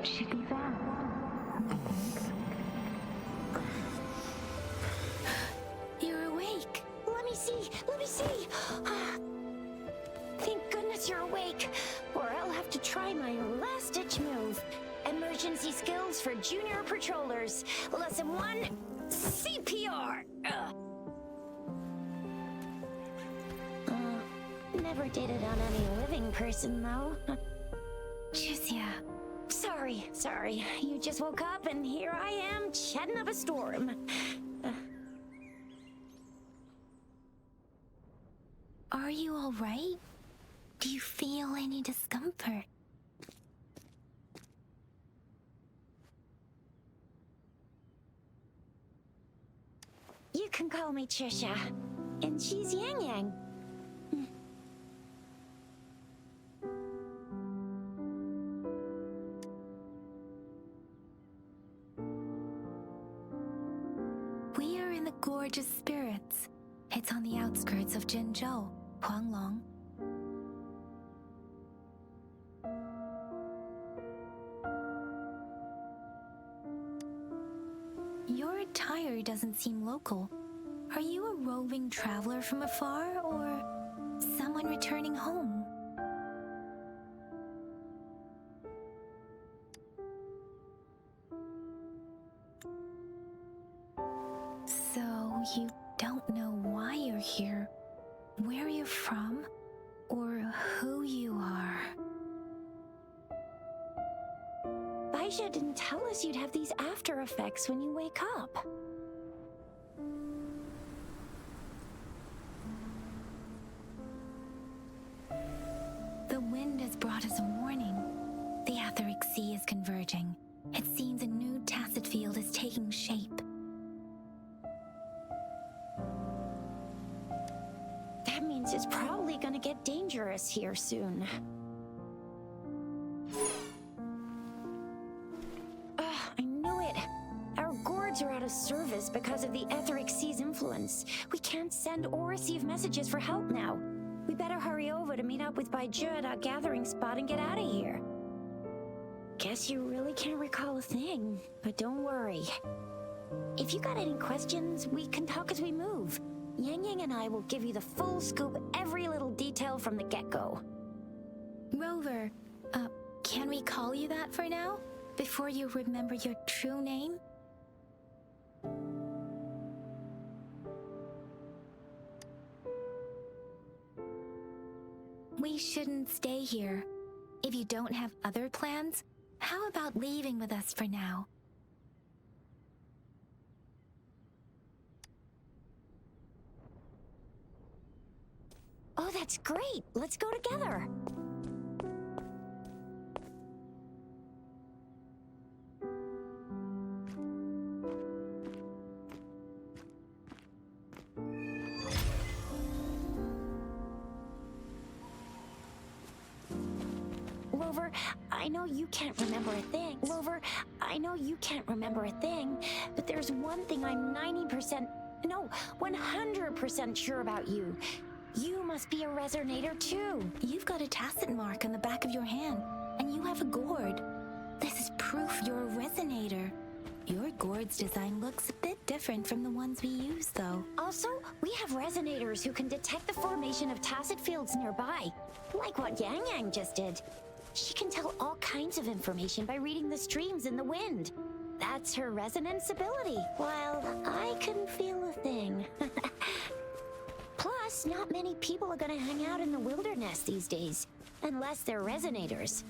should be fast, I think. You're awake. Let me see. Let me see. Thank goodness you're awake, or I'll have to try my last-ditch move. Emergency skills for junior patrollers. Lesson 1, CPR. Never did it on any living person, though. Jinzhou. Sorry. You just woke up, and here I am, chatting up a storm. Are you all right? Do you feel any discomfort? You can call me Trisha, and she's Yang Yang. We are in the Gorgeous Spirits. It's on the outskirts of Jinzhou, Huanglong. Your attire doesn't seem local. Are you a roving traveler from afar, or someone returning home? So you don't know why you're here, where you're from, or who you are. Baizhi didn't tell us you'd have these after effects when you wake up. The wind has brought us a warning. The etheric sea is converging. It seems a new tacet field is taking shape. That means it's probably gonna get dangerous here soon. I knew it! Our gourds are out of service because of the etheric sea's influence. We can't send or receive messages for help now. We better hurry over to meet up with Baizhi at our gathering spot and get out of here. Guess you really can't recall a thing, but don't worry. If you got any questions, we can talk as we move. Yang Yang and I will give you the full scoop, every little detail from the get-go. Rover, can we call you that for now? Before you remember your true name? We shouldn't stay here. If you don't have other plans, how about leaving with us for now? Oh, that's great! Let's go together! Rover, I know you can't remember a thing. Rover, I know you can't remember a thing, but there's one thing I'm 100% sure about you. You must be a resonator too. You've got a tacet mark on the back of your hand, and you have a gourd. This is proof you're a resonator. Your gourd's design looks a bit different from the ones we use, though. Also, we have resonators who can detect the formation of tacet fields nearby, like what Yang Yang just did. She can tell all kinds of information by reading the streams in the wind. That's her resonance ability, while I couldn't feel a thing. Plus, not many people are gonna hang out in the wilderness these days, unless they're resonators.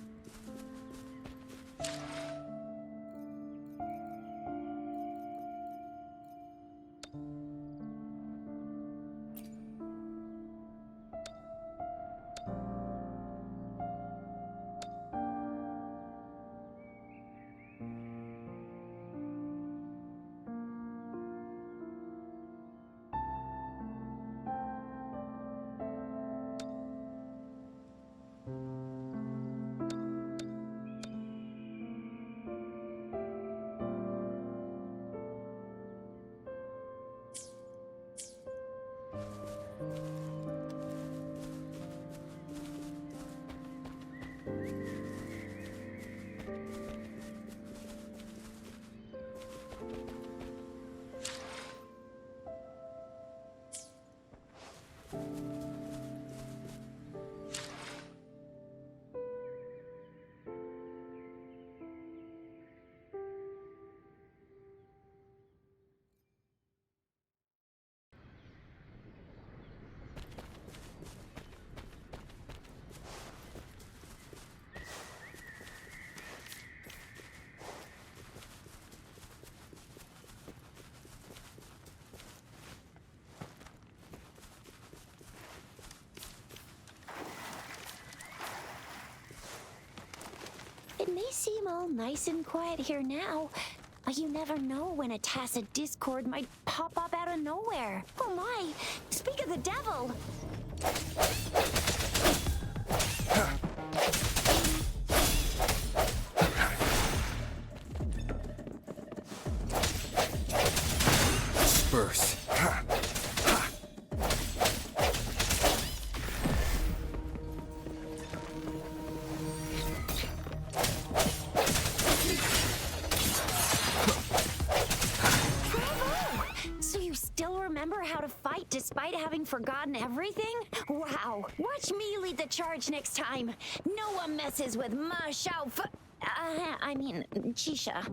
It may seem all nice and quiet here now, but you never know when a tacet discord might pop up out of nowhere. Oh my! Speak of the devil! Disperse. Despite having forgotten everything? Wow! Watch me lead the charge next time! No one messes with Ma Shao I mean, Chisha.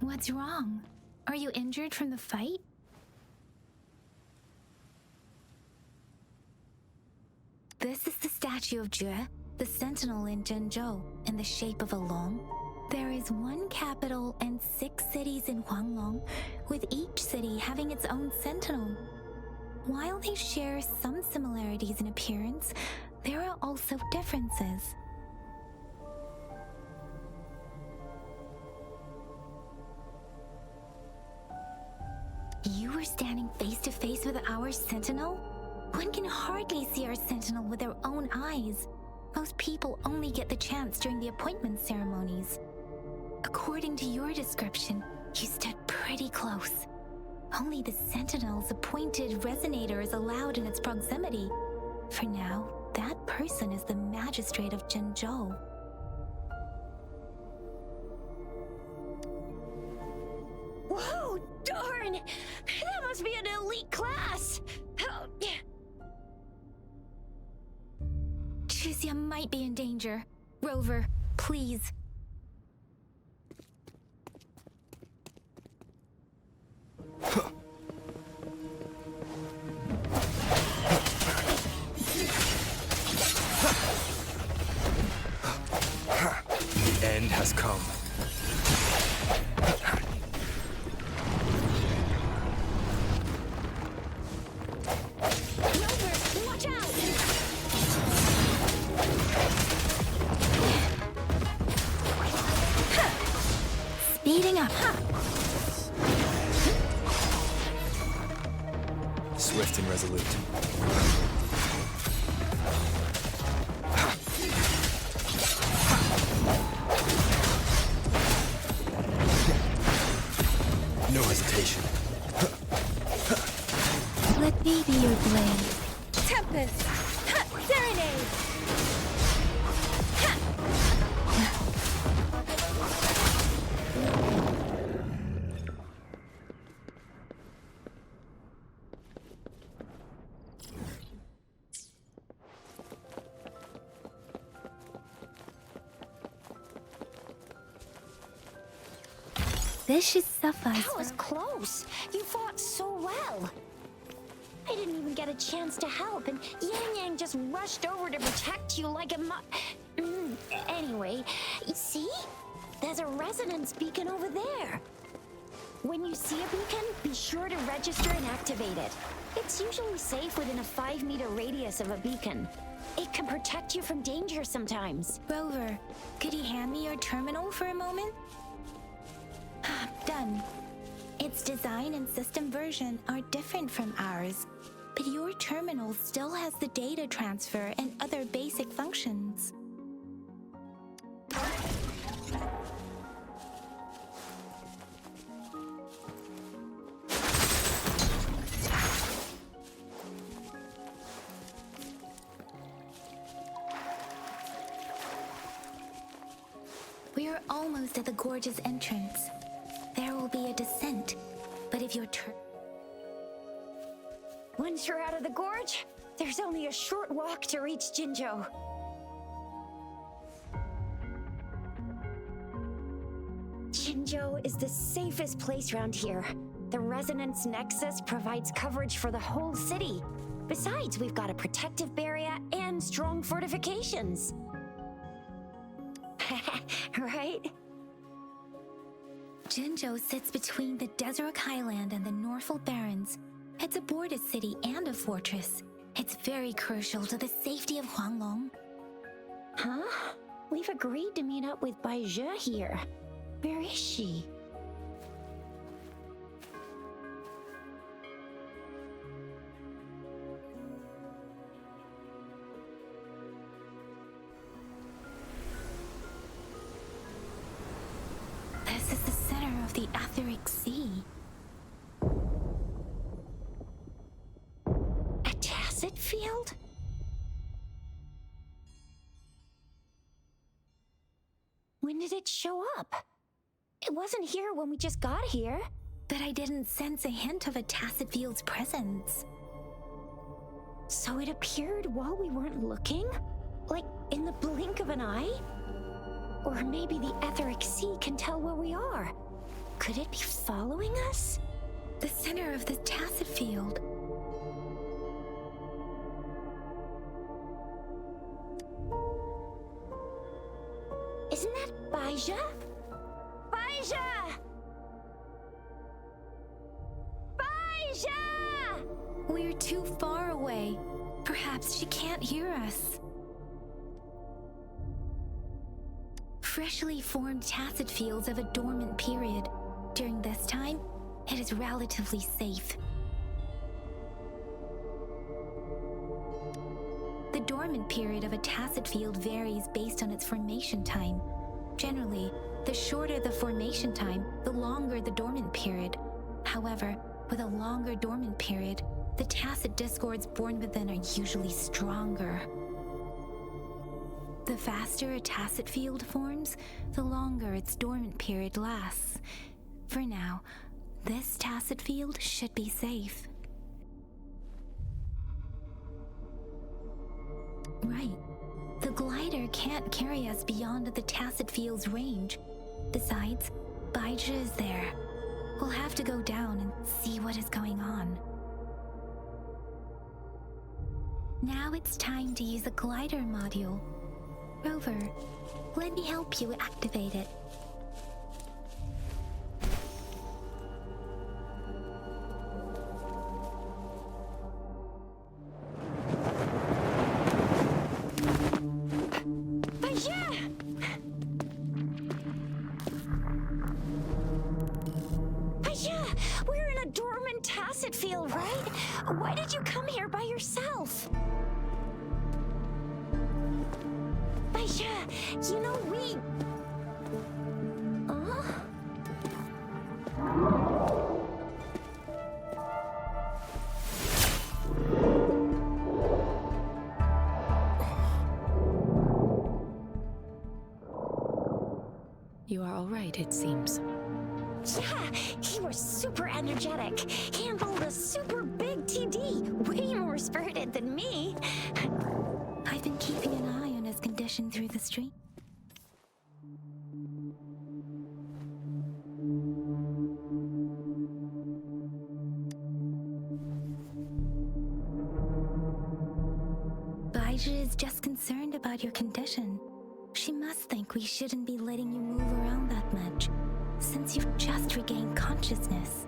What's wrong? Are you injured from the fight? This is the statue of Jue, the sentinel in Jinzhou, in the shape of a long. There is one capital and 6 cities in Huanglong, with each city having its own sentinel. While they share some similarities in appearance, there are also differences. You were standing face to face with our sentinel? One can hardly see our sentinel with their own eyes. Most people only get the chance during the appointment ceremonies. According to your description, you stood pretty close. Only the sentinel's appointed resonator is allowed in its proximity. For now, that person is the magistrate of Jinzhou. Whoa, darn! That must be an elite class! Jiyan might be in danger. Rover, please. The end has come. Rover, watch out! Speeding up, Swift and resolute. No hesitation. Let me be your blade. Tempest! Serenade! This should suffice. That was close. You fought so well. I didn't even get a chance to help, and Yang just rushed over to protect you like a Anyway, see? There's a resonance beacon over there. When you see a beacon, be sure to register and activate it. It's usually safe within a 5-meter radius of a beacon. It can protect you from danger sometimes. Rover, could you hand me your terminal for a moment? Done. Its design and system version are different from ours, but your terminal still has the data transfer and other basic functions. We are almost at the gorge's entrance. There will be a descent, but if your Once you're out of the gorge, there's only a short walk to reach Jinzhou. Jinzhou is the safest place around here. The resonance nexus provides coverage for the whole city. Besides, we've got a protective barrier and strong fortifications. Right? Jinzhou sits between the Desert Highland and the Norfolk Barrens. It's a border city and a fortress. It's very crucial to the safety of Huanglong. Huh? We've agreed to meet up with Baizhi here. Where is she? This is the center of the Etheric Sea. A tacet field? When did it show up? It wasn't here when we just got here. But I didn't sense a hint of a tacet field's presence. So it appeared while we weren't looking? Like in the blink of an eye? Or maybe the Etheric Sea can tell where we are. Could it be following us? The center of the tacet field. Isn't that Baizhi? Baizhi! Baizhi! We're too far away. Perhaps she can't hear us. Freshly formed tacet fields have a dormant period. During this time, it is relatively safe. The dormant period of a tacet field varies based on its formation time. Generally, the shorter the formation time, the longer the dormant period. However, with a longer dormant period, the tacet discords born within are usually stronger. The faster a tacet field forms, the longer its dormant period lasts. For now, this tacet field should be safe. Right. The glider can't carry us beyond the tacet field's range. Besides, Baizhi is there. We'll have to go down and see what is going on. Now it's time to use a glider module. Rover, let me help you activate it. We're in a dormant tacet field, right? Why did you come here by yourself? Baizhi, you know we... You are all right, it seems. Yeah, he was super energetic. Handled a super big TD. Way more spirited than me. I've been keeping an eye on his condition through the stream. Baizhi is just concerned about your condition. She must think we shouldn't be letting you move around that much, since you've just regained consciousness.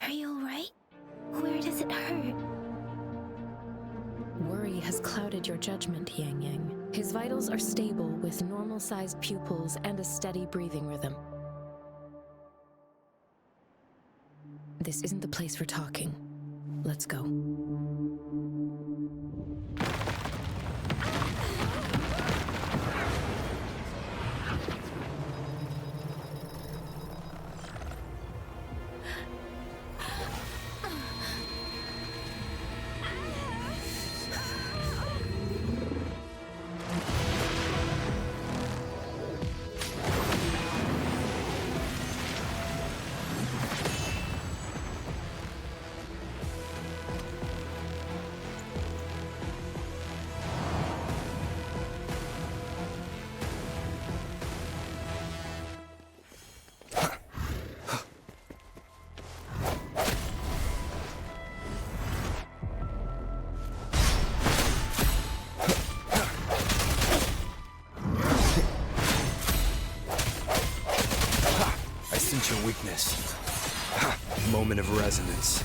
Are you alright? Where does it hurt? Worry has clouded your judgment, Yang Yang. His vitals are stable with normal-sized pupils and a steady breathing rhythm. This isn't the place for talking. Let's go. Sense your weakness. Ha! Moment of resonance.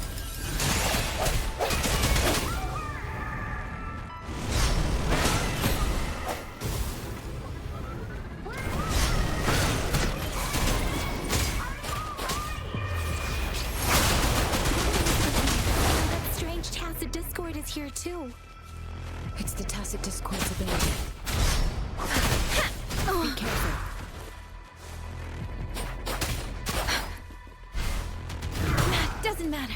That strange tacet discord is here too. It's the tacet discord's ability. Be careful. Doesn't matter.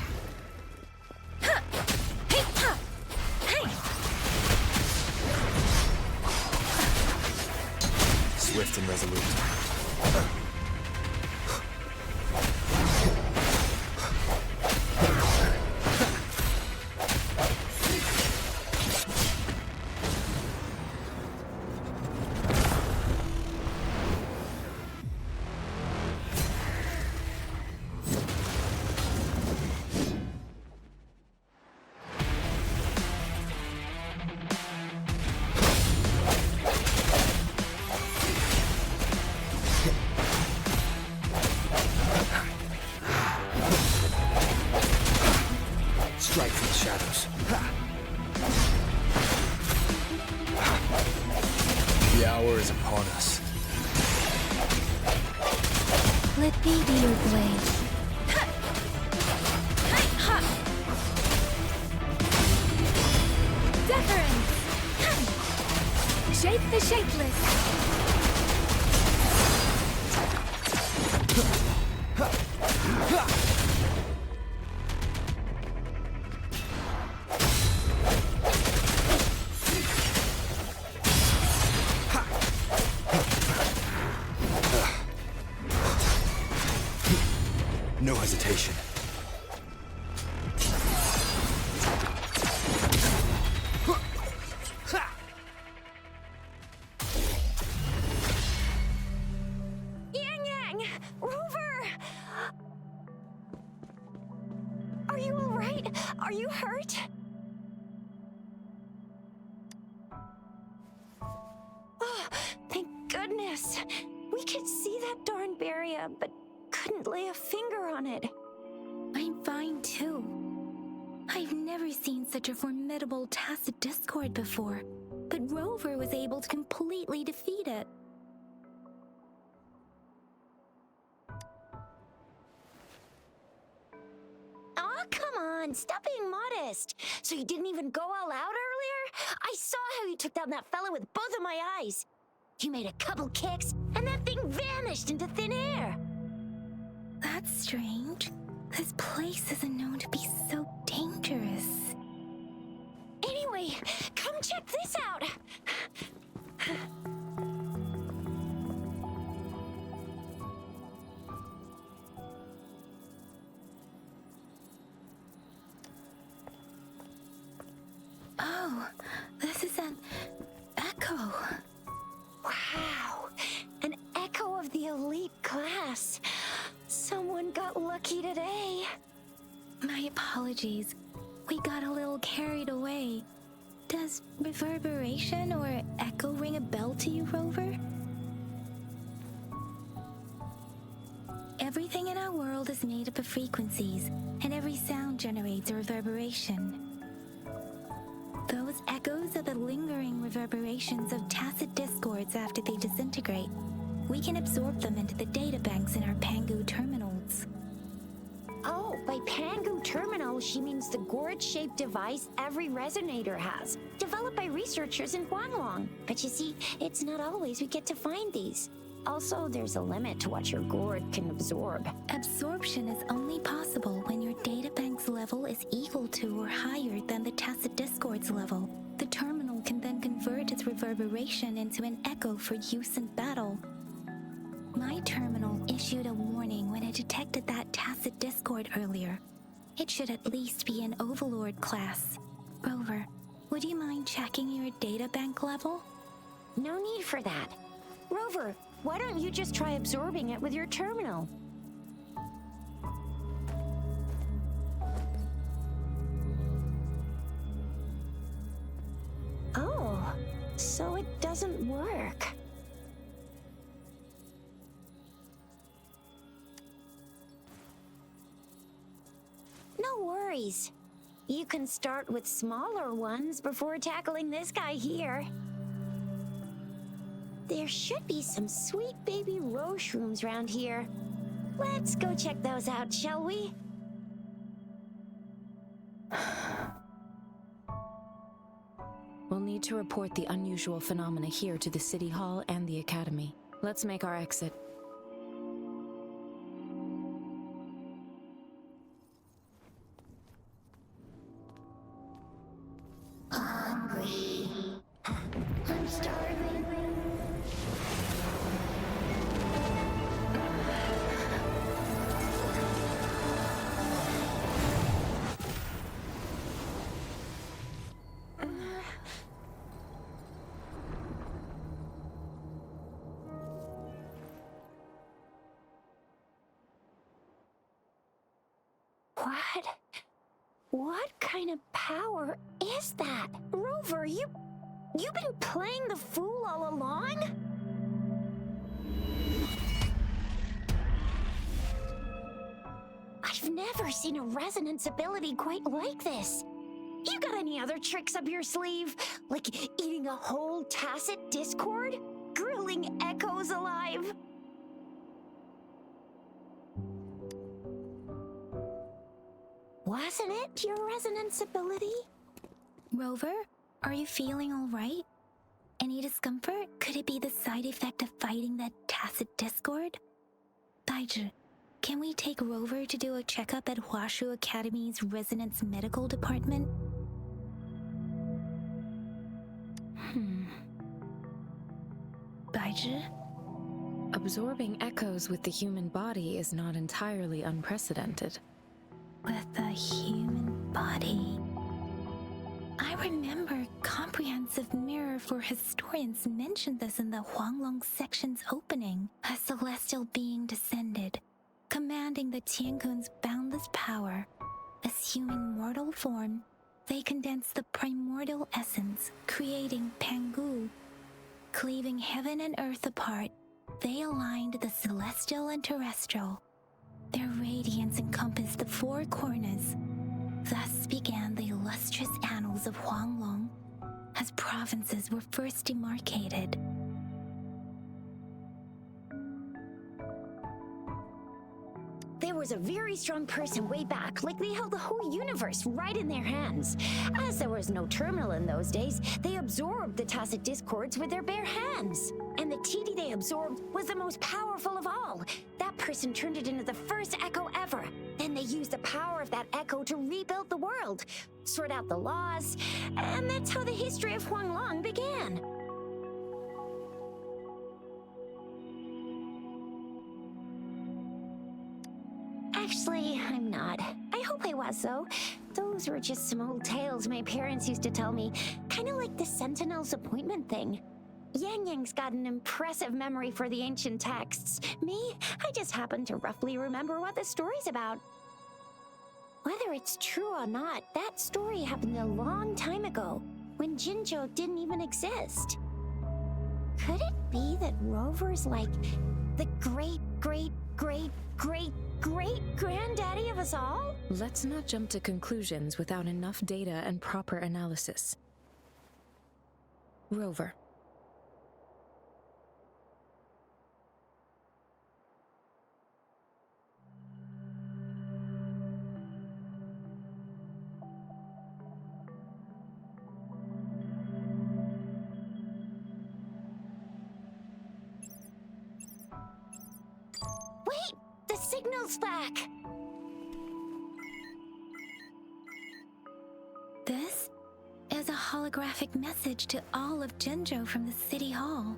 Swift and resolute. Strike from the shadows. The hour is upon us. Let me be your blade. Deference! Shape the shapeless! No hesitation. Yang! Rover! Are you alright? Are you hurt? Oh, thank goodness. We could see that darn barrier, but couldn't lay a finger on it. I'm fine too. I've never seen such a formidable tacet discord before, but Rover was able to completely defeat it. Aw, come on, stop being modest. So you didn't even go all out earlier? I saw how you took down that fella with both of my eyes. You made a couple kicks, and that thing vanished into thin air. That's strange. This place isn't known to be so dangerous. Anyway, come check this out. Oh, this is an echo. Wow, an echo of the elite class. Someone got lucky today. My apologies. We got a little carried away. Does reverberation or echo ring a bell to you, Rover? Everything in our world is made up of frequencies, and every sound generates a reverberation. Those echoes are the lingering reverberations of tacet discords after they disintegrate. We can absorb them into the databanks in our Pangu terminals. Oh, by Pangu terminal, she means the gourd-shaped device every resonator has, developed by researchers in Huanglong. But you see, it's not always we get to find these. Also, there's a limit to what your gourd can absorb. Absorption is only possible when your databank's level is equal to or higher than the tacet discord's level. The terminal can then convert its reverberation into an echo for use in battle. My terminal issued a warning when it detected that tacet discord earlier. It should at least be an Overlord class. Rover, would you mind checking your databank level? No need for that. Rover, why don't you just try absorbing it with your terminal? Oh, so it doesn't work. worries. You can start with smaller ones before tackling this guy here. There should be some sweet baby rose shrooms around here. Let's go check those out, shall we? We'll need to report the unusual phenomena here to the City Hall and the Academy. Let's make our exit. Hungry. I'm starving. What kind of power is that? Rover, you've been playing the fool all along? I've never seen a resonance ability quite like this. You got any other tricks up your sleeve? Like eating a whole tacet discord? Grilling echoes alive? Wasn't it your resonance ability? Rover, are you feeling all right? Any discomfort? Could it be the side effect of fighting that tacet discord? Baizhi, can we take Rover to do a checkup at Huashu Academy's Resonance Medical Department? Baizhi? Absorbing echoes with the human body is not entirely unprecedented. With the human body. I remember Comprehensive Mirror for Historians mentioned this in the Huanglong section's opening. A celestial being descended, commanding the Tiankun's boundless power. Assuming mortal form, they condensed the primordial essence, creating Pangu. Cleaving heaven and earth apart, they aligned the celestial and terrestrial. Their radiance encompassed the four corners. Thus began the illustrious annals of Huanglong, as provinces were first demarcated. There was a very strong person way back, like they held the whole universe right in their hands. As there was no terminal in those days, they absorbed the tacet discords with their bare hands. And the TD they absorbed was the most powerful of all. That person turned it into the first echo ever. Then they used the power of that echo to rebuild the world, sort out the laws, and that's how the history of Huanglong began. Actually, I'm not. I hope I was, though. Those were just some old tales my parents used to tell me, kind of like the Sentinel's appointment thing. Yang-Yang's got an impressive memory for the ancient texts. Me, I just happen to roughly remember what the story's about. Whether it's true or not, that story happened a long time ago, when Jinzhou didn't even exist. Could it be that Rover's like the great-great-great-great-great-granddaddy of us all? Let's not jump to conclusions without enough data and proper analysis. Rover. Wait! The signal's back! This is a holographic message to all of Jinzhou from the City Hall.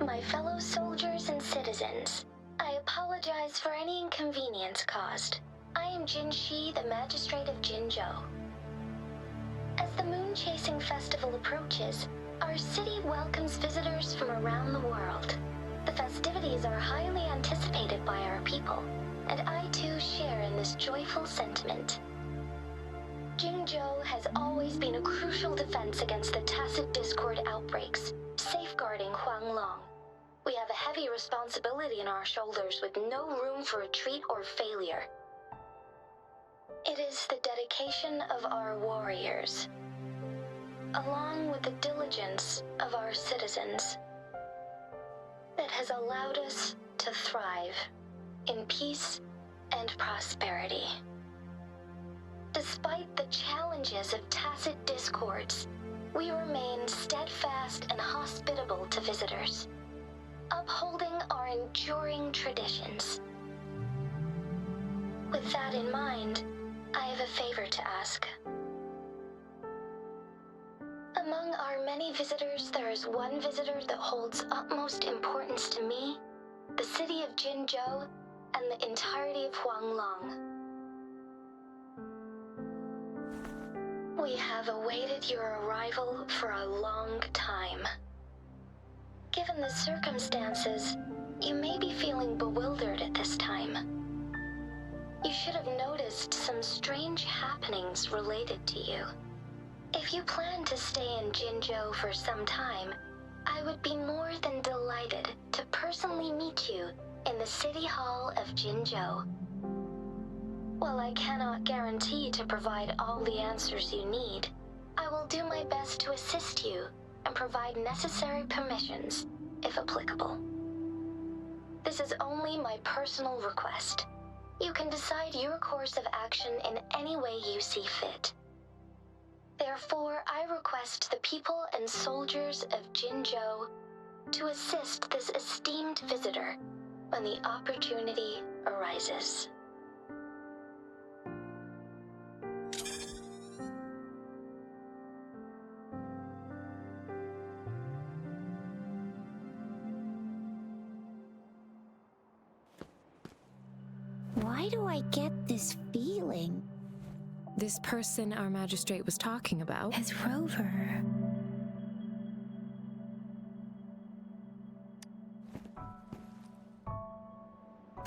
My fellow soldiers and citizens, I apologize for any inconvenience caused. I am Jinhsi, the magistrate of Jinzhou. As the moon-chasing festival approaches, our city welcomes visitors from around the world. The festivities are highly anticipated by our people, and I too share in this joyful sentiment. Jinzhou has always been a crucial defense against the tacet discord outbreaks, safeguarding Huanglong. We have a heavy responsibility on our shoulders with no room for retreat or failure. It is the dedication of our warriors, along with the diligence of our citizens, that has allowed us to thrive in peace and prosperity. Despite the challenges of tacet discords, we remain steadfast and hospitable to visitors, upholding our enduring traditions. With that in mind, I have a favor to ask. Among our many visitors, there is one visitor that holds utmost importance to me, the city of Jinzhou, and the entirety of Huanglong. We have awaited your arrival for a long time. Given the circumstances, you may be feeling bewildered at this time. You should have noticed some strange happenings related to you. If you plan to stay in Jinzhou for some time, I would be more than delighted to personally meet you in the City Hall of Jinzhou. While I cannot guarantee to provide all the answers you need, I will do my best to assist you and provide necessary permissions, if applicable. This is only my personal request. You can decide your course of action in any way you see fit. Therefore, I request the people and soldiers of Jinzhou to assist this esteemed visitor when the opportunity arises. Why do I get this feeling? This person our magistrate was talking about As Rover.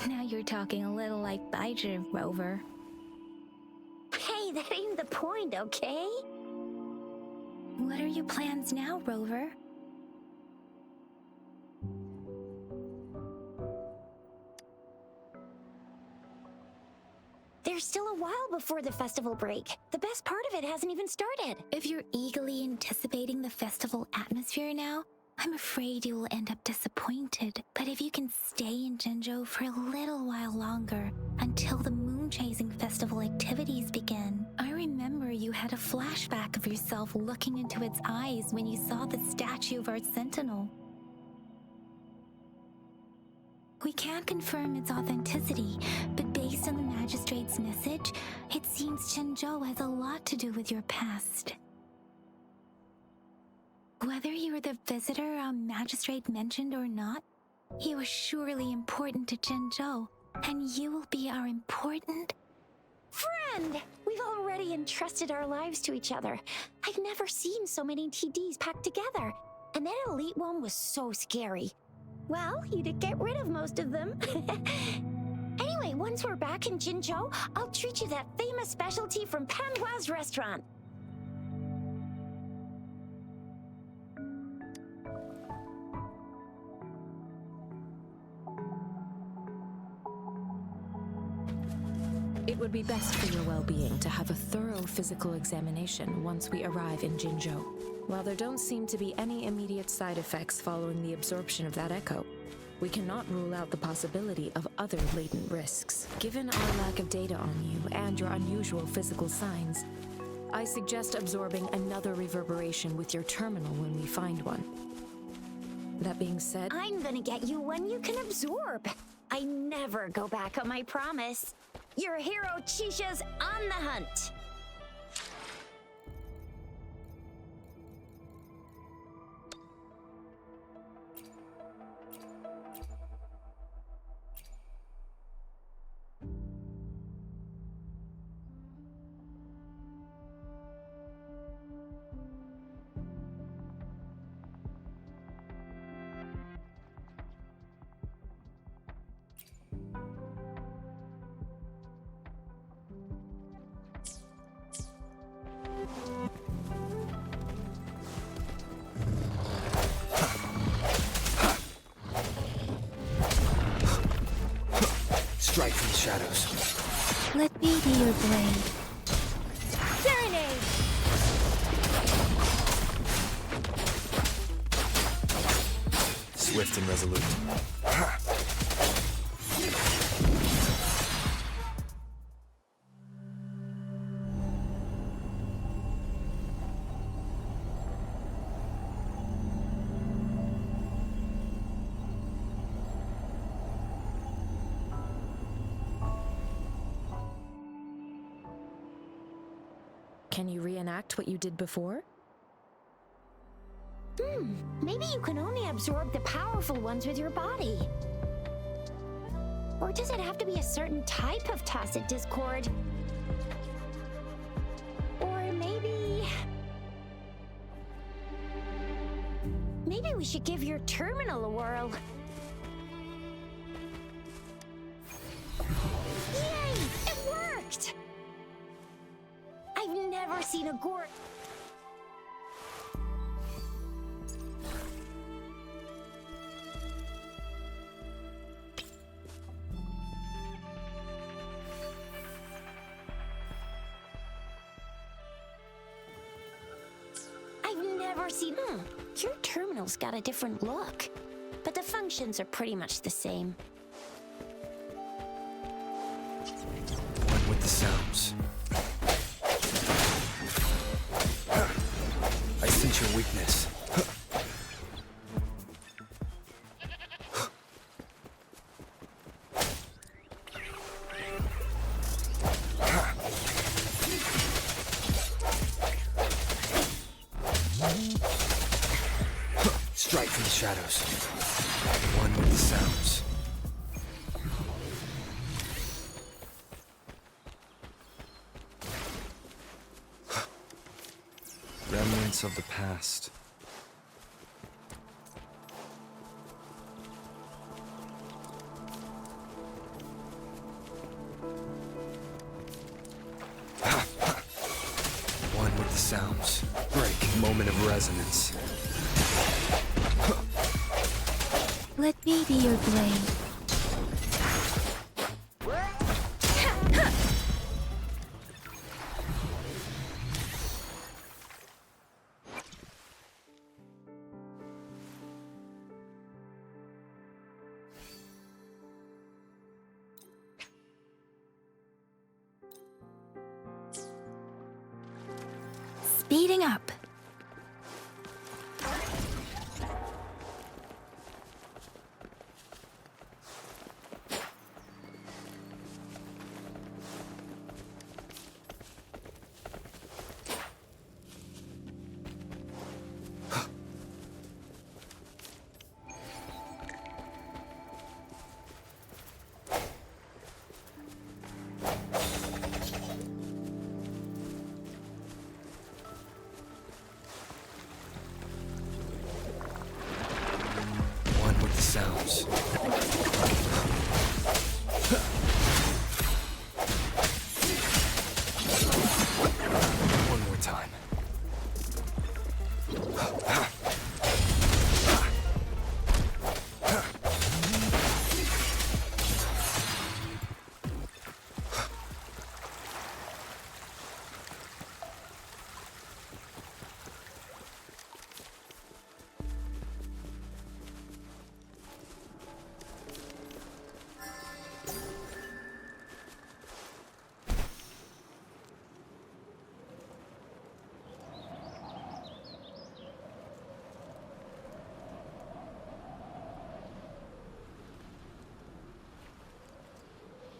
Now you're talking a little like Baizhi, Rover. Hey, that ain't the point, okay? What are your plans now, Rover? There's still a while before the festival break. The best part of it hasn't even started. If you're eagerly anticipating the festival atmosphere now, I'm afraid you will end up disappointed. But if you can stay in Jinzhou for a little while longer, until the moon-chasing festival activities begin. I remember you had a flashback of yourself looking into its eyes when you saw the statue of our sentinel. We can't confirm its authenticity, but based on the magistrate's message, it seems Jinzhou has a lot to do with your past. Whether you're the visitor our magistrate mentioned or not, you are surely important to Jinzhou, and you will be our important Friend! We've already entrusted our lives to each other. I've never seen so many TDs packed together, and that elite one was so scary. Well, you did get rid of most of them. Anyway, once we're back in Jinzhou, I'll treat you that famous specialty from Panhua's restaurant. It would be best for your well-being to have a thorough physical examination once we arrive in Jinzhou. While there don't seem to be any immediate side effects following the absorption of that echo, we cannot rule out the possibility of other latent risks. Given our lack of data on you and your unusual physical signs, I suggest absorbing another reverberation with your terminal when we find one. That being said, I'm gonna get you one you can absorb. I never go back on my promise. Your hero Chisha's on the hunt. Strike from the shadows. Let me be your blade. Serenade! Swift and resolute. Can you reenact what you did before? Maybe you can only absorb the powerful ones with your body. Or does it have to be a certain type of tacet discord? Or maybe we should give your terminal a whirl. Yay! It worked! I've never seen a gourd. Your terminal's got a different look, but the functions are pretty much the same. One with the sounds. I sense your weakness. Strike from the shadows. One with the sounds. Remnants of the past. One with the sounds. Break. Moment of resonance. Let me be your blade. Speeding up. Sounds. One more time.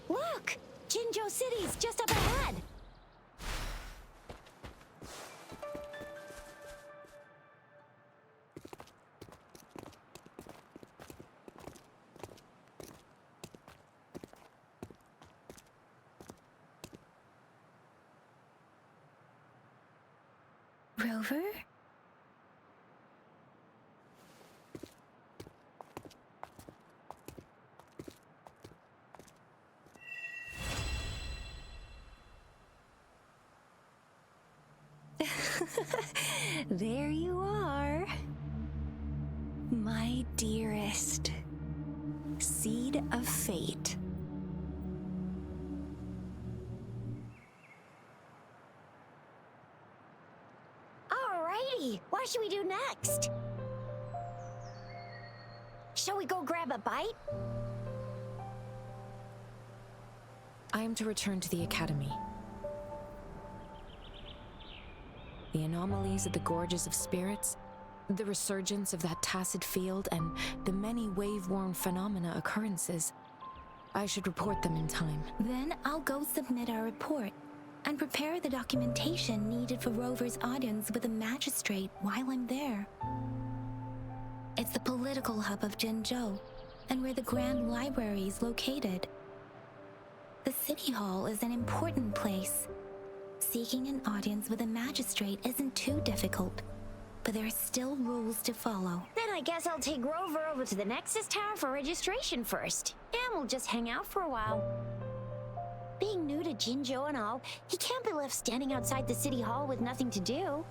Look! Jinzhou City's just up ahead! Rover? There you are. My dearest. Seed of fate. next? Shall we go grab a bite? I am to return to the academy. The anomalies of the gorges of spirits, the resurgence of that tacet field, and the many wave-worn phenomena occurrences. I should report them in time. Then I'll go submit our report and prepare the documentation needed for Rover's audience with the magistrate while I'm there. It's the political hub of Jinzhou, and where the Grand Library is located. The City Hall is an important place. Seeking an audience with a magistrate isn't too difficult, but there are still rules to follow. Then I guess I'll take Rover over to the Nexus Tower for registration first, and we'll just hang out for a while. Being new to Jinzhou and all, he can't be left standing outside the City Hall with nothing to do.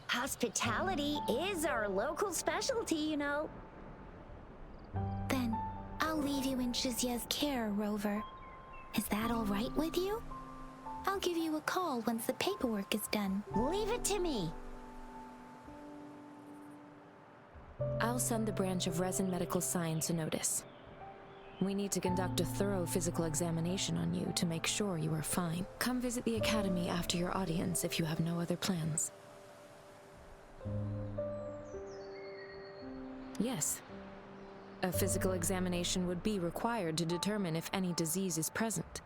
Hospitality is our local specialty, you know. Then I'll leave you in Shizia's care, Rover. Is that all right with you? I'll give you a call once the paperwork is done. Leave it to me. I'll send the branch of Resin Medical Science a notice. We need to conduct a thorough physical examination on you to make sure you are fine. Come visit the academy after your audience if you have no other plans. Yes. A physical examination would be required to determine if any disease is present.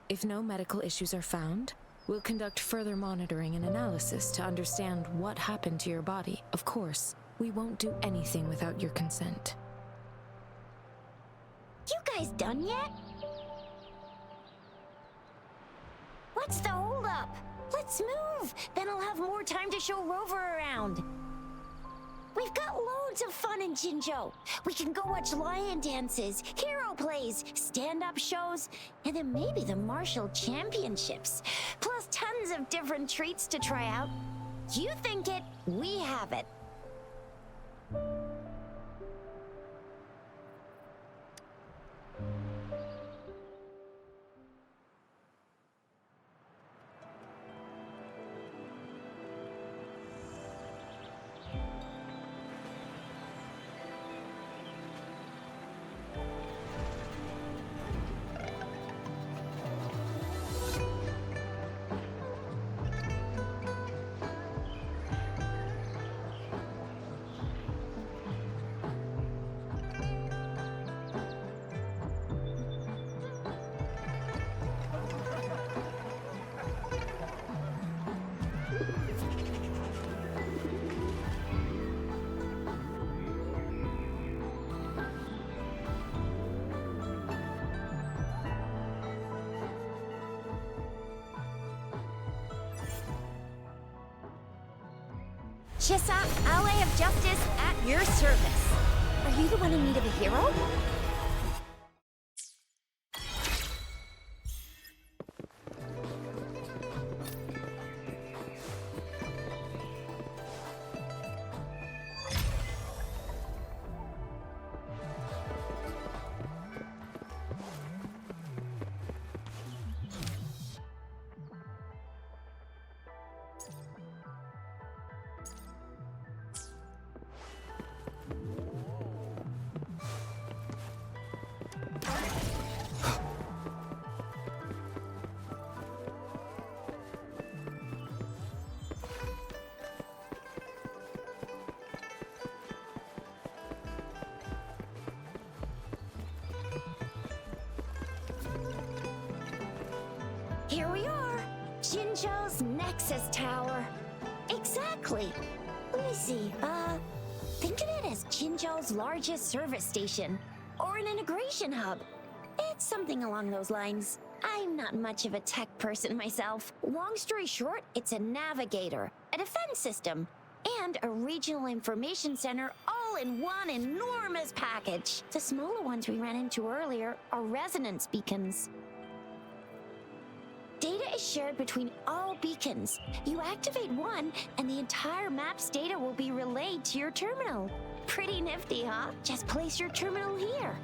If no medical issues are found, we'll conduct further monitoring and analysis to understand what happened to your body. Of course, we won't do anything without your consent. You guys done yet? What's the holdup? Let's move! Then I'll have more time to show Rover around. We've got loads of fun in Jinzhou. We can go watch lion dances, hero plays, stand-up shows, and then maybe the martial championships. Plus tons of different treats to try out. You think it, we have it. Chissa, ally of justice at your service. Are you the one in need of a hero? Here we are, Jinzhou's Nexus Tower. Exactly. Let me see, think of it as Jinzhou's largest service station, or an integration hub. It's something along those lines. I'm not much of a tech person myself. Long story short, it's a navigator, a defense system, and a regional information center all in one enormous package. The smaller ones we ran into earlier are resonance beacons. Data is shared between all beacons. You activate one, and the entire map's data will be relayed to your terminal. Pretty nifty, huh? Just place your terminal here.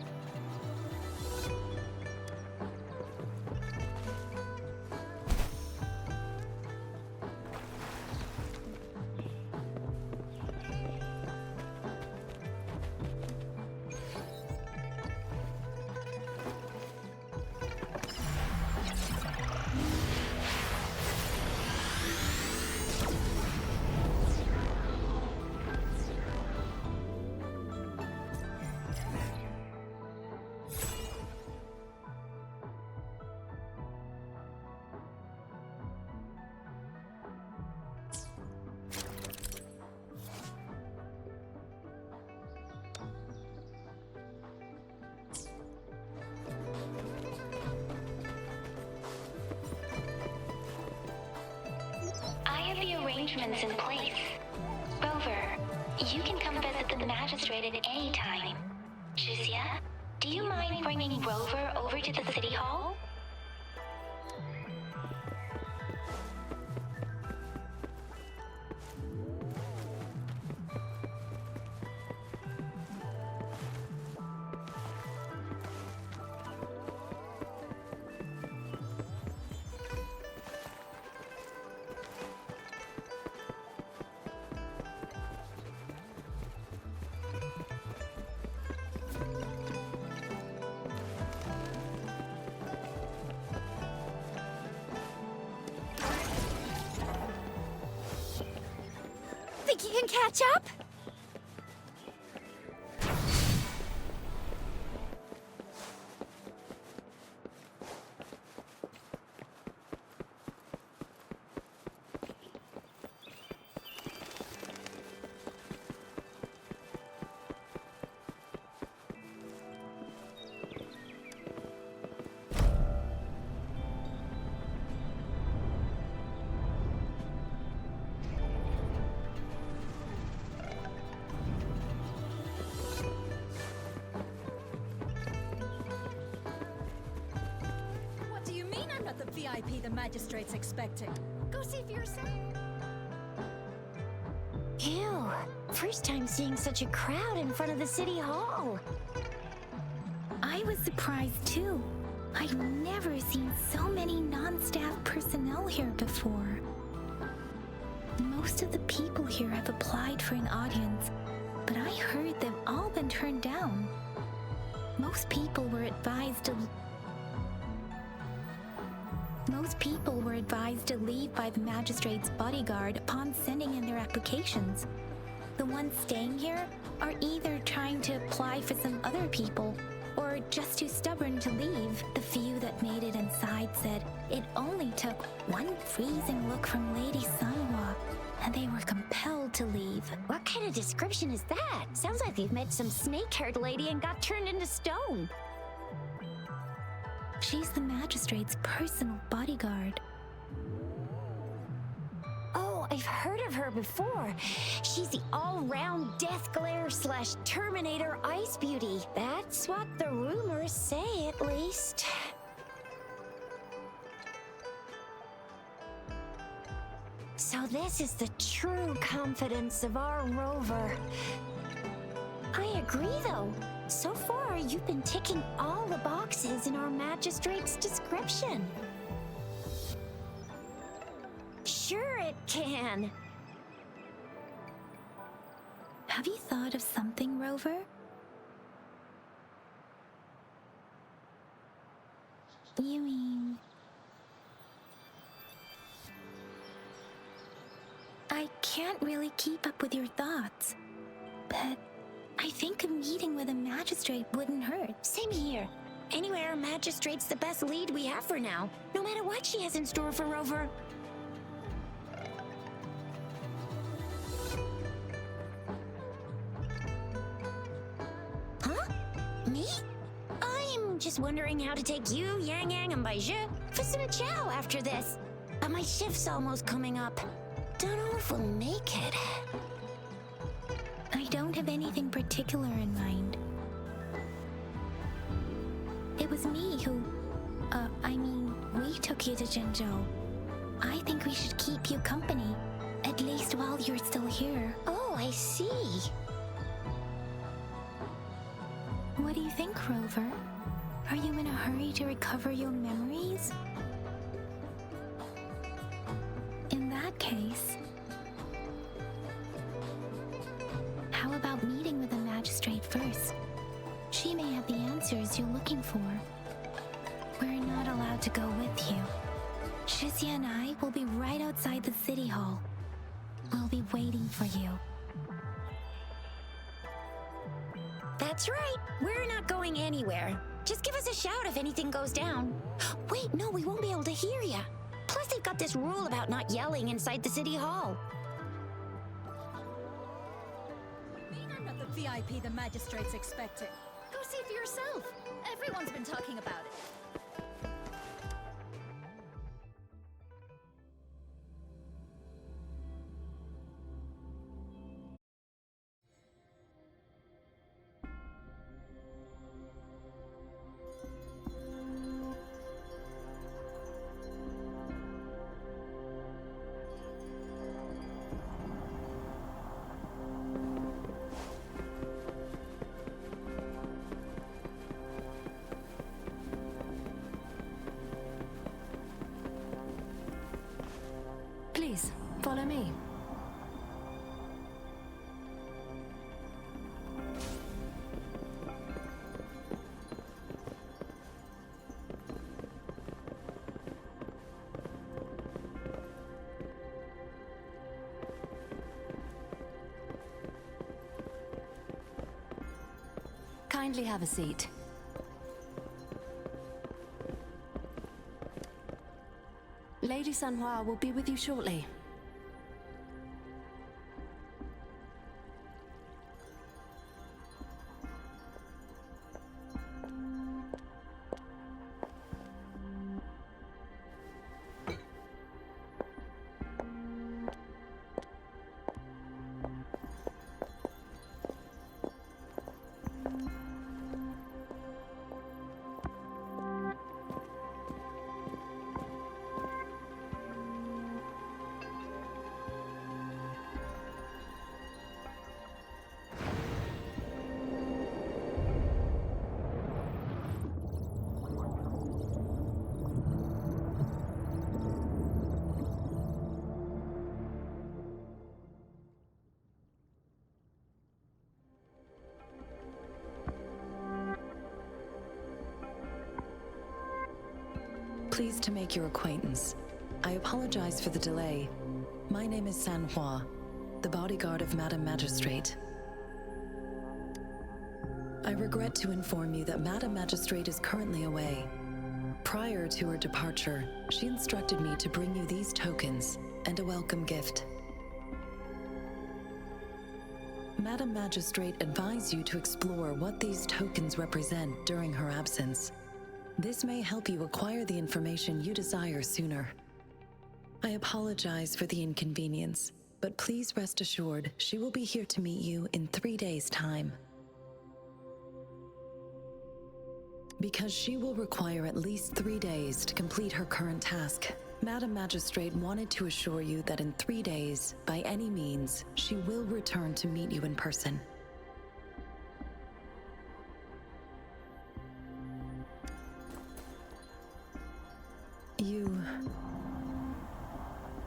arrangements in place. Rover, you can come visit the magistrate at any time. Jizya, do you mind bringing Rover over to the city hall? Think you can catch up? The VIP the magistrate's expecting. Go see for yourself. Ew. First time seeing such a crowd in front of the city hall. I was surprised too. I've never seen so many non-staff personnel here before. Most of the people here have applied for an audience, but I heard they've all been turned down. Most people were advised to leave by the magistrate's bodyguard upon sending in their applications. The ones staying here are either trying to apply for some other people or just too stubborn to leave. The few that made it inside said it only took one freezing look from Lady Sanhua and they were compelled to leave. What kind of description is that? Sounds like you've met some snake-haired lady and got turned into stone. She's the magistrate's personal bodyguard. Oh, I've heard of her before. She's the all-round death glare / Terminator ice beauty. That's what the rumors say, at least. So this is the true confidence of our Rover. I agree, though. So far, you've been ticking all the boxes in our magistrate's description. Sure it can. Have you thought of something, Rover? You mean... I can't really keep up with your thoughts, but I think a meeting with a magistrate wouldn't hurt. Same here. Anyway, our magistrate's the best lead we have for now, no matter what she has in store for Rover. Huh? Me? I'm just wondering how to take you, Yang Yang, and Baizhi for some chow after this. But my shift's almost coming up. Don't know if we'll make it. I don't have anything particular in mind. It was me who... we took you to Jinzhou. I think we should keep you company, at least while you're still here. Oh, I see. What do you think, Rover? Are you in a hurry to recover your memories? In that case... how about meeting with the magistrate first? She may have the answers you're looking for. We're not allowed to go with you. Shizia and I will be right outside the city hall. We'll be waiting for you. That's right. We're not going anywhere. Just give us a shout if anything goes down. Wait, no, we won't be able to hear ya. Plus, they've got this rule about not yelling inside the city hall. I'm not the VIP the magistrate's expecting. Go see for yourself. Everyone's been talking about it. Kindly have a seat. Lady Sanhua will be with you shortly. Pleased to make your acquaintance. I apologize for the delay. My name is Sanhua, the bodyguard of Madam Magistrate. I regret to inform you that Madam Magistrate is currently away. Prior to her departure, she instructed me to bring you these tokens and a welcome gift. Madam Magistrate advised you to explore what these tokens represent during her absence. This may help you acquire the information you desire sooner. I apologize for the inconvenience, but please rest assured she will be here to meet you in 3 days' time. Because she will require at least 3 days to complete her current task, Madam Magistrate wanted to assure you that in 3 days, by any means, she will return to meet you in person.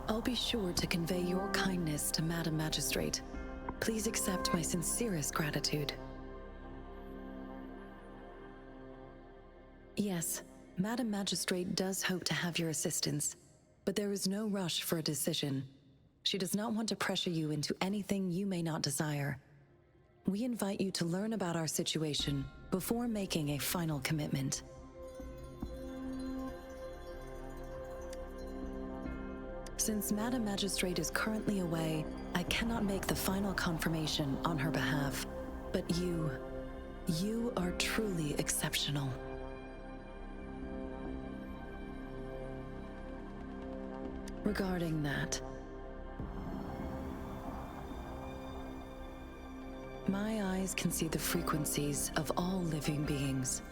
I'll be sure to convey your kindness to Madam Magistrate. Please accept my sincerest gratitude. Yes, Madam Magistrate does hope to have your assistance, but there is no rush for a decision. She does not want to pressure you into anything you may not desire. We invite you to learn about our situation before making a final commitment. Since Madam Magistrate is currently away, I cannot make the final confirmation on her behalf. But you are truly exceptional. Regarding that, my eyes can see the frequencies of all living beings.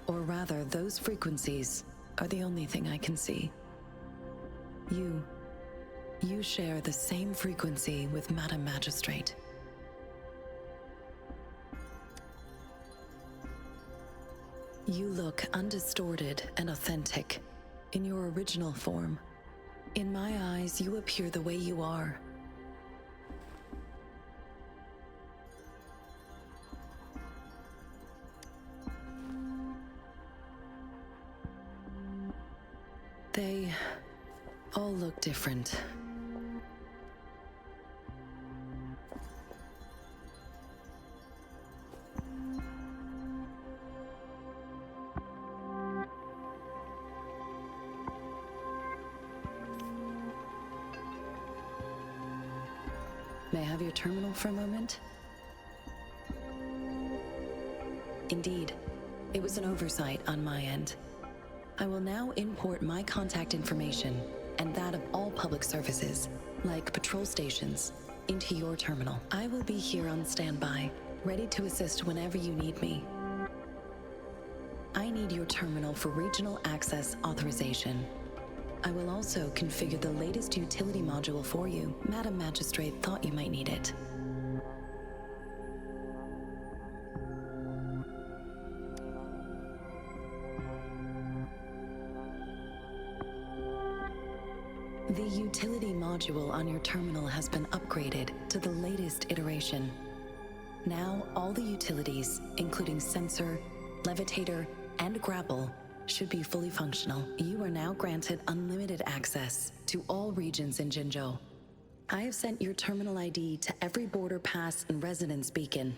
Or rather, those frequencies are the only thing I can see. You share the same frequency with Madam Magistrate. You look undistorted and authentic in your original form. In my eyes, you appear the way you are. They all look different. May I have your terminal for a moment? Indeed, it was an oversight on my end. I will now import my contact information and that of all public services, like patrol stations, into your terminal. I will be here on standby, ready to assist whenever you need me. I need your terminal for regional access authorization. I will also configure the latest utility module for you. Madam Magistrate thought you might need it. The utility module on your terminal has been upgraded to the latest iteration. Now, all the utilities, including sensor, levitator, and grapple, should be fully functional. You are now granted unlimited access to all regions in Jinzhou. I have sent your terminal ID to every border pass and residence beacon.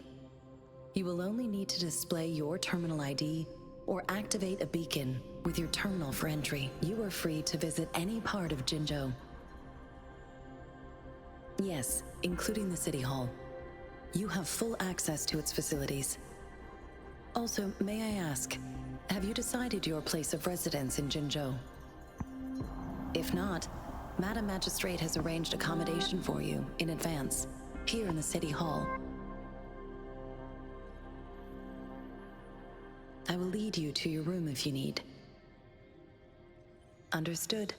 You will only need to display your terminal ID or activate a beacon with your terminal for entry. You are free to visit any part of Jinzhou. Yes, including the City Hall. You have full access to its facilities. Also, may I ask, have you decided your place of residence in Jinzhou? If not, Madam Magistrate has arranged accommodation for you in advance, here in the City Hall. I will lead you to your room if you need. Understood.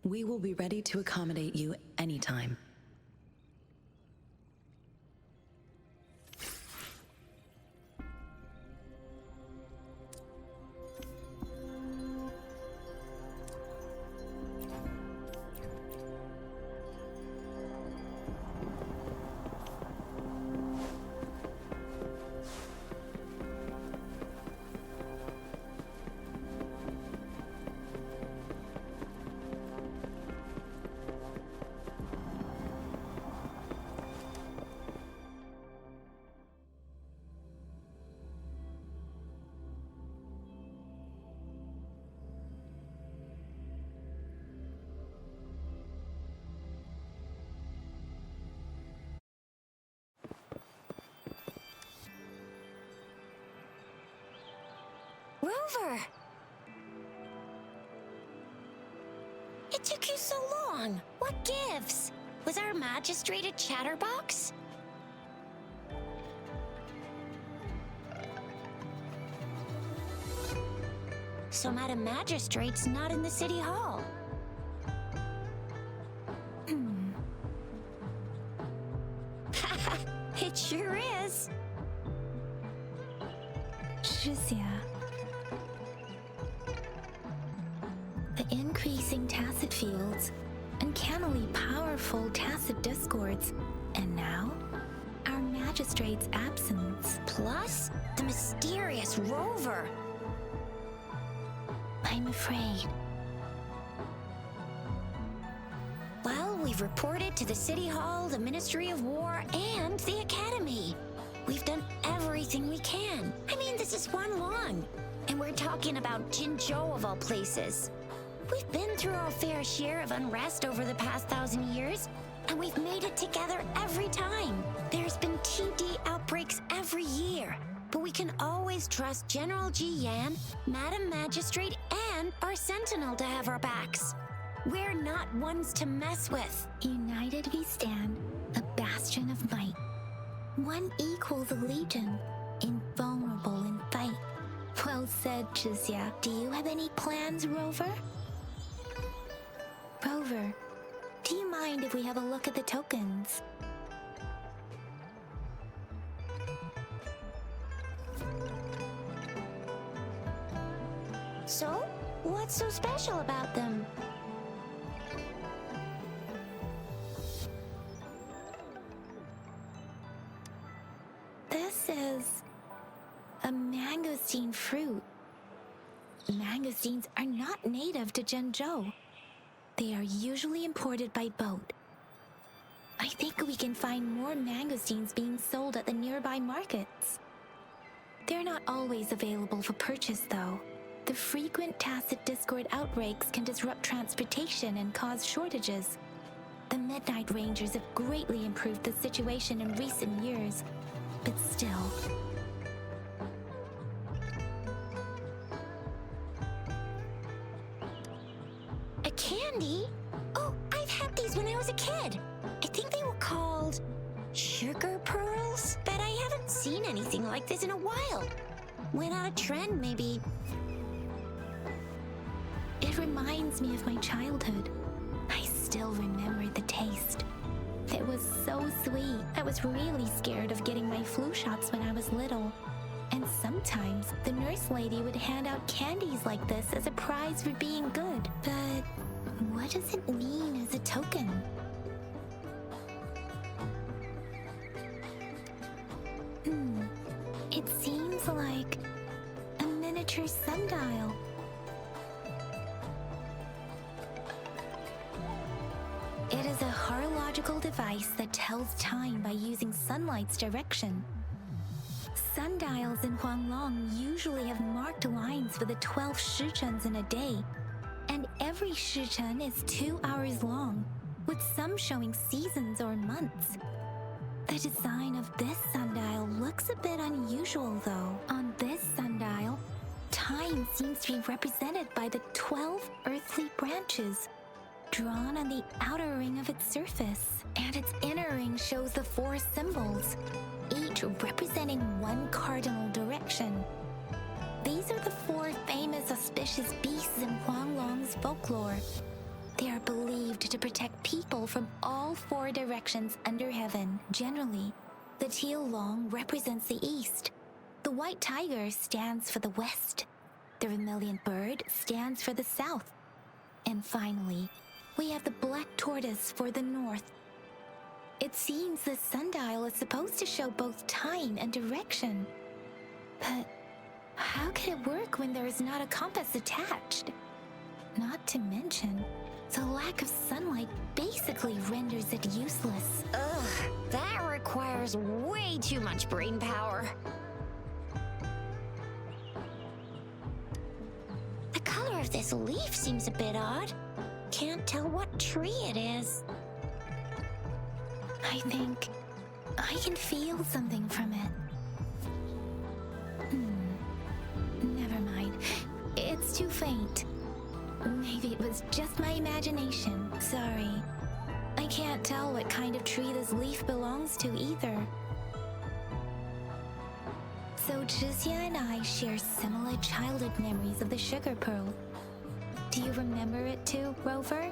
We will be ready to accommodate you anytime. Rover! It took you so long. What gives? Was our magistrate a chatterbox? So Madam Magistrate's not in the City Hall. It sure is. Jiyan. The increasing tacet fields, uncannily powerful tacet discords, and now, our magistrate's absence. Plus, the mysterious Rover. I'm afraid. Well, we've reported to the City Hall, the Ministry of War, and the Academy. We've done everything we can. I mean, this is one long. And we're talking about Jinzhou of all places. We've been through our fair share of unrest over the past 1,000 years, and we've made it together every time. There's been TD outbreaks every year, but we can always trust General Jiyan, Madam Magistrate, and our Sentinel to have our backs. We're not ones to mess with. United we stand, a bastion of might. One equals a legion, invulnerable in fight. Well said, Jiyan. Do you have any plans, Rover? Rover, do you mind if we have a look at the tokens? So, what's so special about them? This is a mangosteen fruit. Mangosteens are not native to Jinzhou. They are usually imported by boat. I think we can find more mangosteens being sold at the nearby markets. They're not always available for purchase, though. The frequent tacet discord outbreaks can disrupt transportation and cause shortages. The Midnight Rangers have greatly improved the situation in recent years, but still. A candy? Oh, I've had these when I was a kid. I think they were called sugar pearls, but I haven't seen anything like this in a while. Went out of trend, maybe. It reminds me of my childhood. I still remember the taste. It was so sweet. I was really scared of getting my flu shots when I was little. And sometimes the nurse lady would hand out candies like this as a prize for being good. But what does it mean as a token? It seems like a miniature sundial. It is a horological device that tells time by using sunlight's direction. sundials in Huanglong usually have marked lines for the 12 shichens in a day, and every shichen is 2 hours long, with some showing seasons or months. The design of this sundial looks a bit unusual though. On this sundial, time seems to be represented by the 12 earthly branches drawn on the outer ring of its surface, and its inner ring shows the 4 symbols, each representing one cardinal direction. These are the 4 famous auspicious beasts in Huanglong's folklore. They are believed to protect people from all 4 directions under heaven. Generally, the teal long represents the east, the white tiger stands for the west, the vermilion bird stands for the south, and finally, we have the black tortoise for the north. It seems the sundial is supposed to show both time and direction. But how can it work when there is not a compass attached? Not to mention, the lack of sunlight basically renders it useless. Ugh, that requires way too much brain power. The color of this leaf seems a bit odd. Can't tell what tree it is. I think I can feel something from it. Never mind. It's too faint. Maybe it was just my imagination. Sorry. I can't tell what kind of tree this leaf belongs to either. So Jiyan and I share similar childhood memories of the sugar pearl. Do you remember it too, Rover?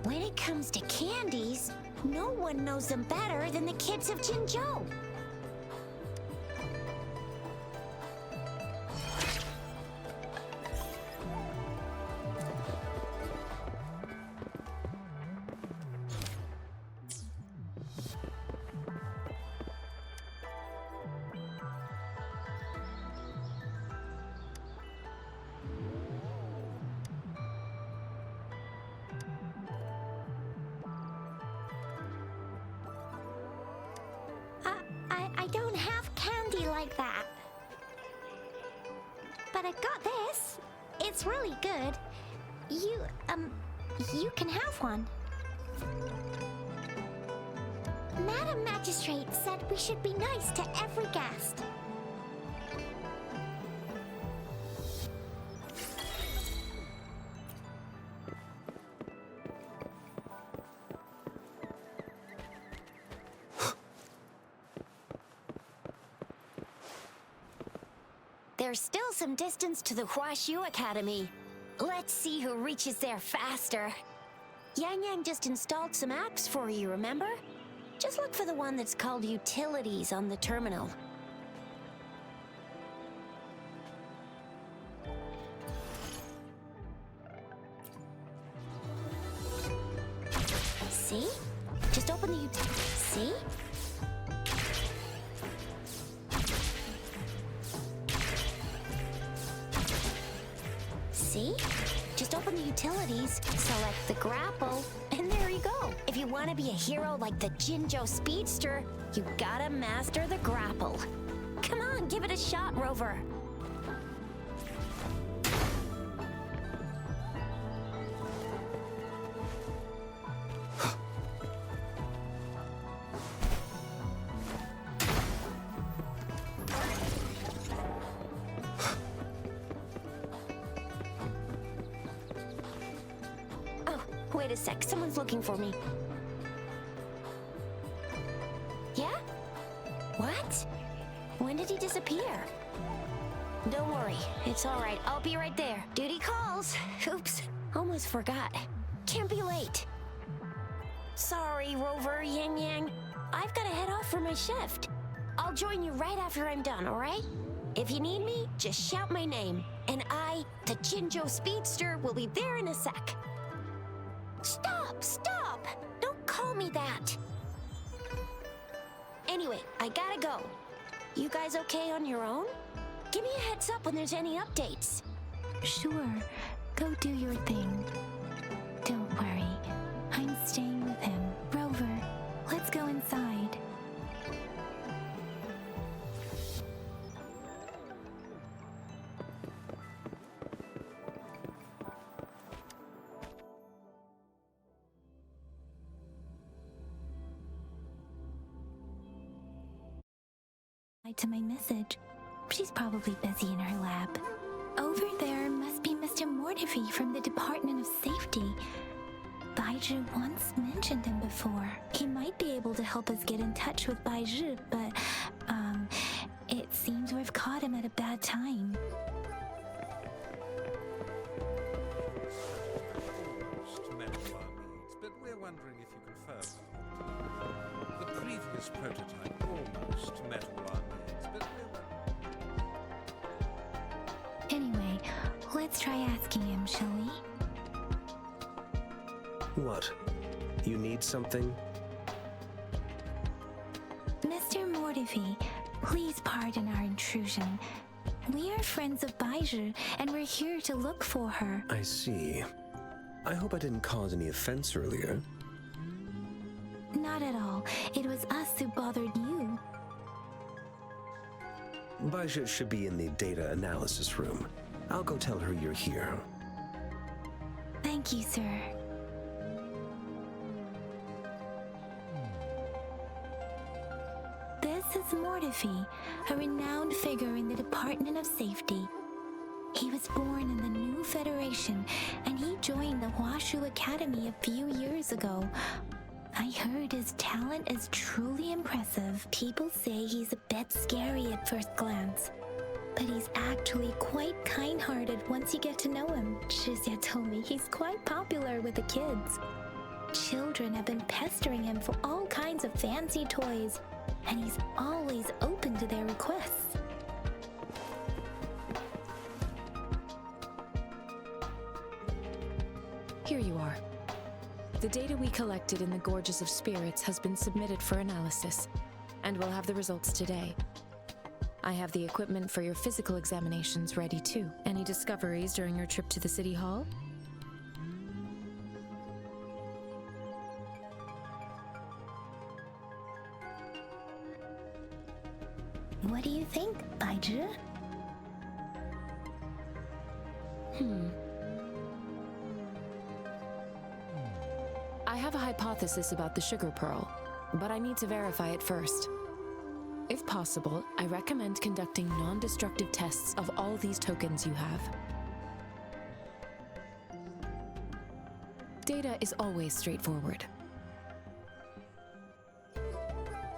When it comes to candies, no one knows them better than the kids of Jinzhou. I don't have candy like that. But I got this. It's really good. You can have one. Madam Magistrate said we should be nice to every guest. There's still some distance to the Huashu Academy. Let's see who reaches there faster. Yang just installed some apps for you, remember? Just look for the one that's called Utilities on the terminal. See? Just open the See? See? Just open the utilities, select the grapple, and there you go. If you want to be a hero like the Jinzhou Speedster, you gotta master the grapple. Come on, give it a shot, Rover. Wait a sec, someone's looking for me. Yeah? What? When did he disappear? Don't worry, it's all right. I'll be right there. Duty calls. Oops, almost forgot. Can't be late. Sorry, Rover, Yang. I've got to head off for my shift. I'll join you right after I'm done, all right? If you need me, just shout my name, and I, the Jinzhou Speedster, will be there in a sec. Stop! Don't call me that. Anyway, I gotta go. You guys okay on your own? Give me a heads up when there's any updates. Sure. Go do your thing. Don't worry. I'm staying with him. Rover, let's go inside. To my message. She's probably busy in her lab. Over there must be Mr. Mortify from the Department of Safety. Baizhi once mentioned him before. He might be able to help us get in touch with Baizhi, but, it seems we've caught him at a bad time. But we're wondering if you confirm. The previous prototype almost met all our needs, but Anyway, let's try asking him, shall we? What? You need something? Mr. Mortify, please pardon our intrusion. We are friends of Baizhi, and we're here to look for her. I see. I hope I didn't cause any offense earlier. Not at all. It was us who bothered you. Baizhi should be in the data analysis room. I'll go tell her you're here. Thank you, sir. This is Mortify, a renowned figure in the Department of Safety. He was born in the new Federation, and he joined the Huashu Academy a few years ago. I heard his talent is truly impressive. People say he's a bit scary at first glance, but he's actually quite kind-hearted once you get to know him. Shizia told me he's quite popular with the kids. Children have been pestering him for all kinds of fancy toys, and he's always open to their requests. Here you are. The data we collected in the Gorges of Spirits has been submitted for analysis, and we'll have the results today. I have the equipment for your physical examinations ready too. Any discoveries during your trip to the City Hall? What do you think, Baizhi? I have a hypothesis about the sugar pearl, but I need to verify it first. If possible, I recommend conducting non-destructive tests of all these tokens you have. Data is always straightforward.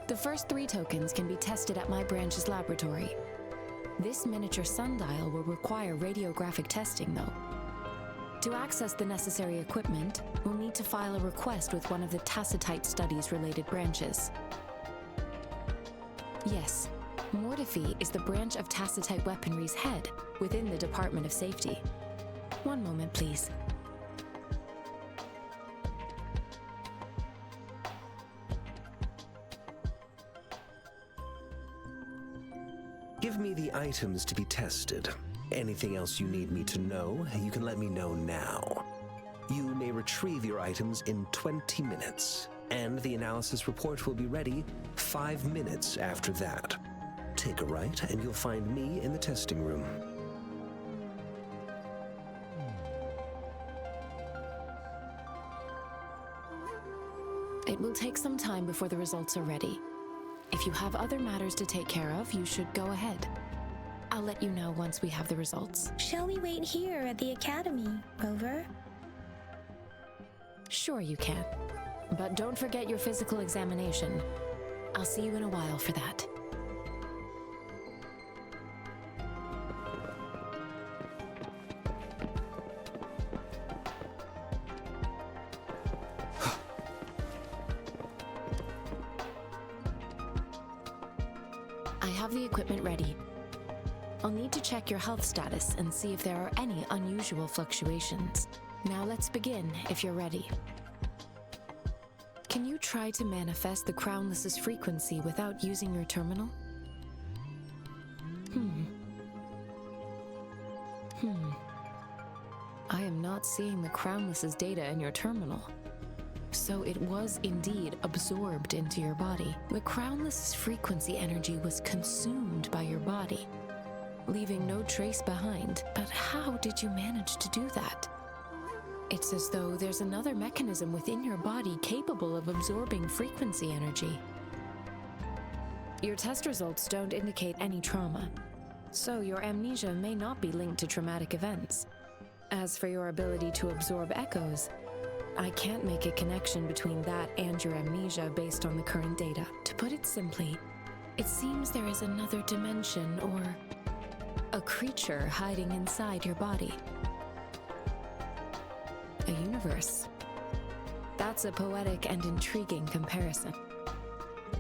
The first 3 tokens can be tested at my branch's laboratory. This miniature sundial will require radiographic testing, though. To access the necessary equipment, we'll need to file a request with one of the tacet studies-related branches. Yes, Mortify is the branch of tacet weaponry's head within the Department of Safety. One moment, please. Give me the items to be tested. Anything else you need me to know, you can let me know now. You may retrieve your items in 20 minutes, and the analysis report will be ready 5 minutes after that. Take a right, and you'll find me in the testing room. It will take some time before the results are ready. If you have other matters to take care of, you should go ahead. I'll let you know once we have the results. Shall we wait here at the academy, Rover? Sure you can. But don't forget your physical examination. I'll see you in a while for that. I have the equipment ready. I'll need to check your health status and see if there are any unusual fluctuations. Now let's begin, if you're ready. Can you try to manifest the Crownless's frequency without using your terminal? I am not seeing the Crownless's data in your terminal. So it was indeed absorbed into your body. The Crownless's frequency energy was consumed by your body, leaving no trace behind. But how did you manage to do that? It's as though there's another mechanism within your body capable of absorbing frequency energy. Your test results don't indicate any trauma, so your amnesia may not be linked to traumatic events. As for your ability to absorb echoes, I can't make a connection between that and your amnesia based on the current data. To put it simply, it seems there is another dimension or a creature hiding inside your body. A universe. That's a poetic and intriguing comparison.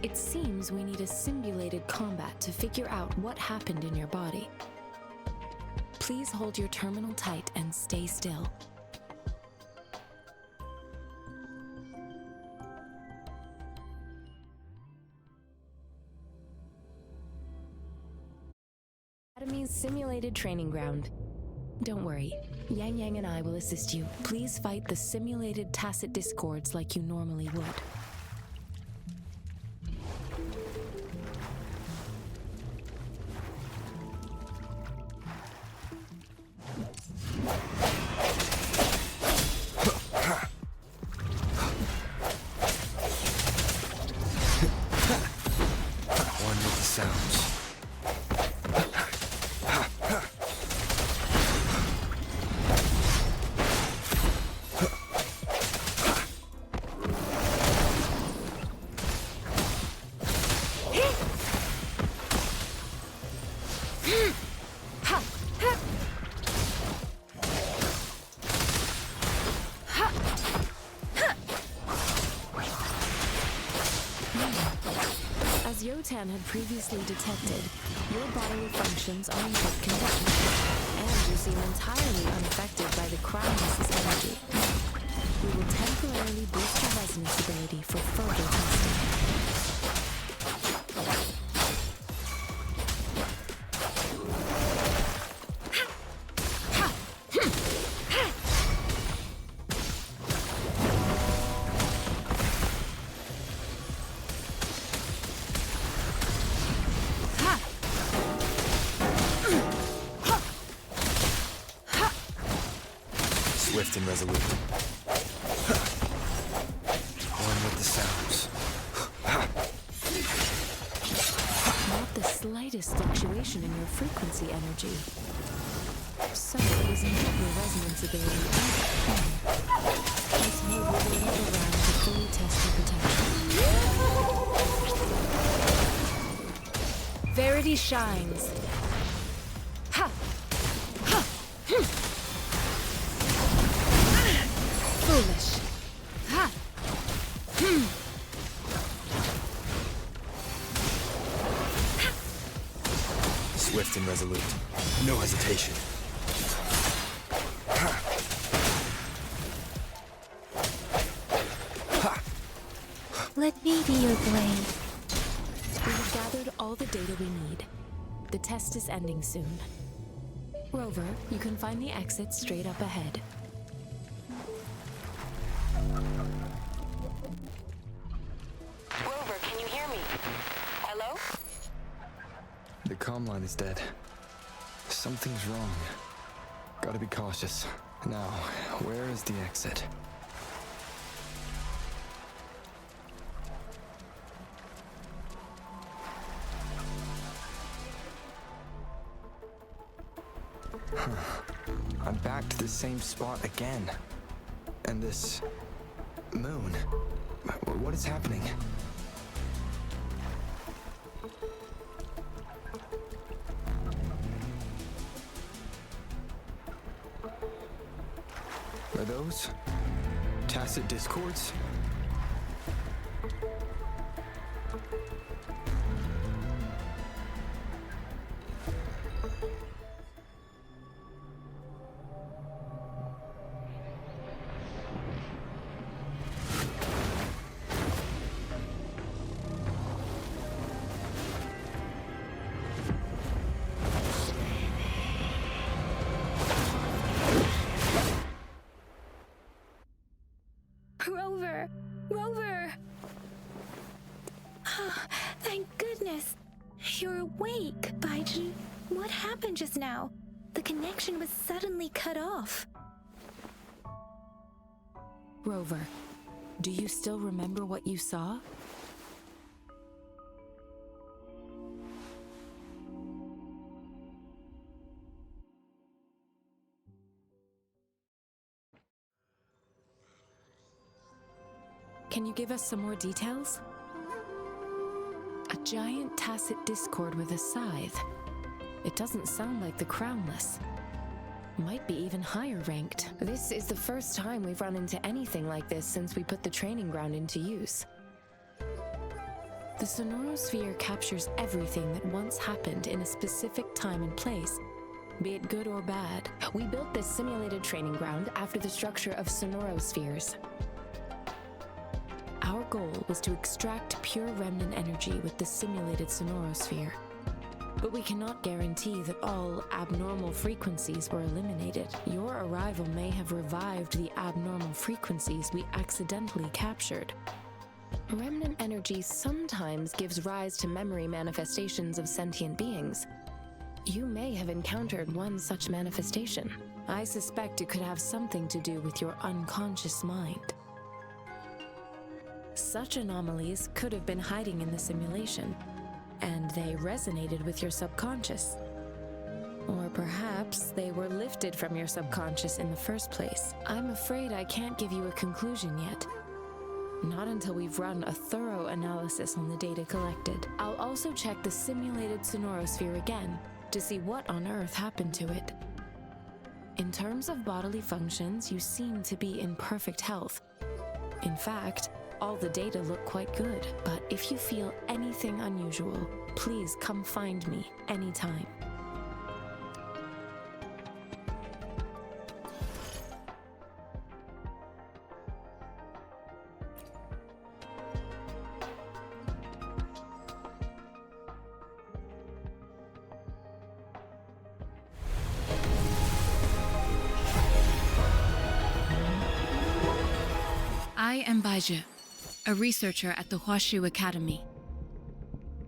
It seems we need a simulated combat to figure out what happened in your body. Please hold your terminal tight and stay still. Academy's simulated training ground. Don't worry, Yang and I will assist you. Please fight the simulated tacet discords like you normally would. One with the sounds. As Yotan had previously detected, your bodily functions are in good condition, and you seem entirely unaffected by the crisis' energy. We will temporarily boost your resonance ability for further testing. Swift and resolute. One with the sounds. Not the slightest fluctuation in your frequency energy. So it is not your resonance ability either. Let's move with another round to fully test your protection. Verity shines. Ha! Ha! Foolish. Ha! Swift and resolute. No hesitation. Let me be your blade. We have gathered all the data we need. The test is ending soon. Rover, you can find the exit straight up ahead. Rover, can you hear me? Hello? The comm line is dead. Something's wrong. Gotta be cautious. Now, where is the exit? I'm back to the same spot again. And this moon. What is happening? Are those tacet discords? Rover! Rover! Oh, thank goodness. You're awake, Baizhi. What happened just now? The connection was suddenly cut off. Rover, do you still remember what you saw? Can you give us some more details? A giant tacet discord with a scythe. It doesn't sound like the Crownless. Might be even higher ranked. This is the first time we've run into anything like this since we put the training ground into use. The sonorosphere captures everything that once happened in a specific time and place, be it good or bad. We built this simulated training ground after the structure of sonorospheres. Our goal was to extract pure remnant energy with the simulated sonorosphere. But we cannot guarantee that all abnormal frequencies were eliminated. Your arrival may have revived the abnormal frequencies we accidentally captured. Remnant energy sometimes gives rise to memory manifestations of sentient beings. You may have encountered one such manifestation. I suspect it could have something to do with your unconscious mind. Such anomalies could have been hiding in the simulation, and they resonated with your subconscious. Or perhaps they were lifted from your subconscious in the first place. I'm afraid I can't give you a conclusion yet. Not until we've run a thorough analysis on the data collected. I'll also check the simulated sonorosphere again to see what on earth happened to it. In terms of bodily functions, you seem to be in perfect health. In fact, all the data look quite good, but if you feel anything unusual, please come find me anytime. I am Baizhi, a researcher at the Huashu Academy.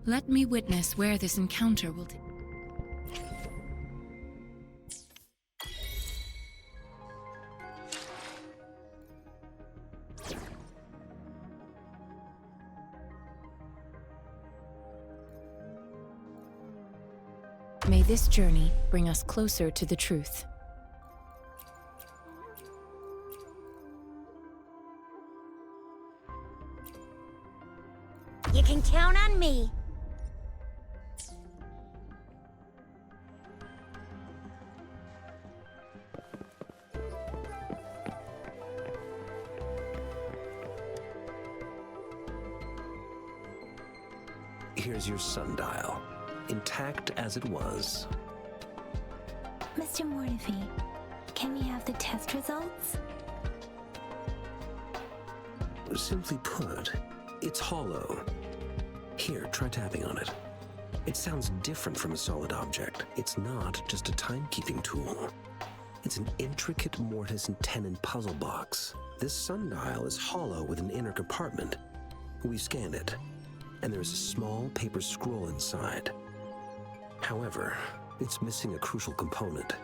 Let me witness where this encounter will take. May this journey bring us closer to the truth. You can count on me. Here's your sundial, intact as it was. Mr. Mortify, can we have the test results? Simply put, it's hollow. Here, try tapping on it. It sounds different from a solid object. It's not just a timekeeping tool. It's an intricate mortise and tenon puzzle box. This sundial is hollow with an inner compartment. We scanned it, and there's a small paper scroll inside. However, it's missing a crucial component.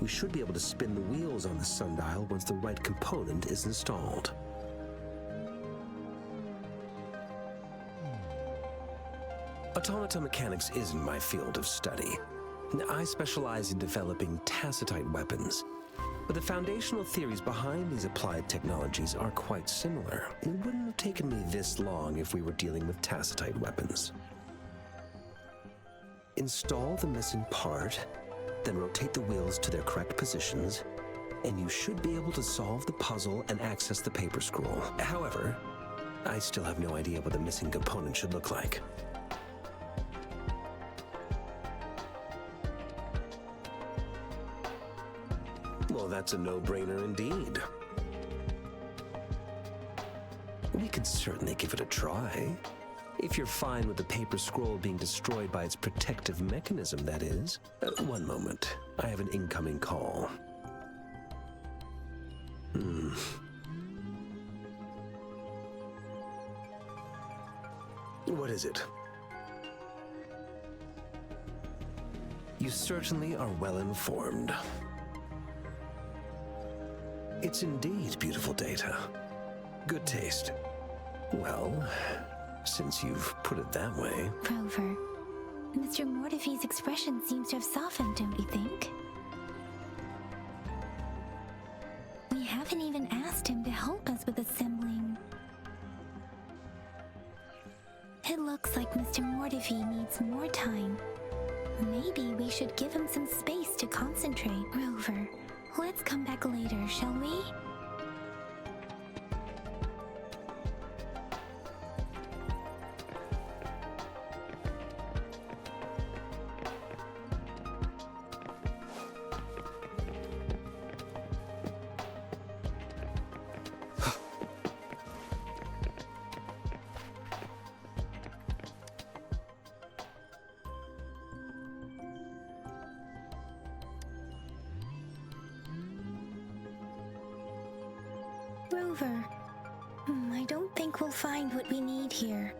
We should be able to spin the wheels on the sundial once the right component is installed. Automata mechanics isn't my field of study. I specialize in developing tacetite weapons, but the foundational theories behind these applied technologies are quite similar. It wouldn't have taken me this long if we were dealing with tacetite weapons. Install the missing part, then rotate the wheels to their correct positions, and you should be able to solve the puzzle and access the paper scroll. However, I still have no idea what the missing component should look like. Well, that's a no-brainer indeed. We can certainly give it a try. If you're fine with the paper scroll being destroyed by its protective mechanism, that is. One moment. I have an incoming call. What is it? You certainly are well informed. It's indeed beautiful data. Good taste. Well, since you've put it that way... Rover, Mr. Mortify's expression seems to have softened, don't you think? We have haven't even asked him to help us with assembling. It looks like Mr. Mortify needs more time. Maybe we should give him some space to concentrate. Rover, let's come back later, shall we? Rover, I don't think we'll find what we need here.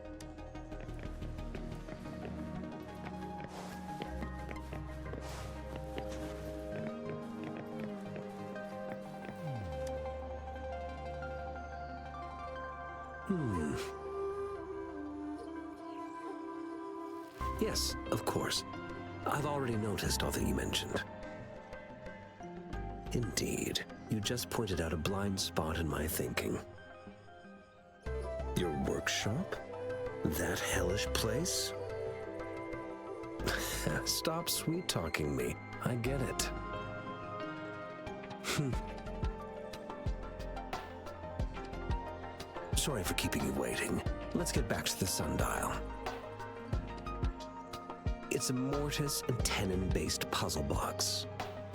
Yes, of course. I've already noticed all that you mentioned. Indeed, you just pointed out a blind spot in my thinking. Your workshop? That hellish place? Stop sweet-talking me. I get it. Sorry for keeping you waiting. Let's get back to the sundial. It's a mortise and tenon-based puzzle box.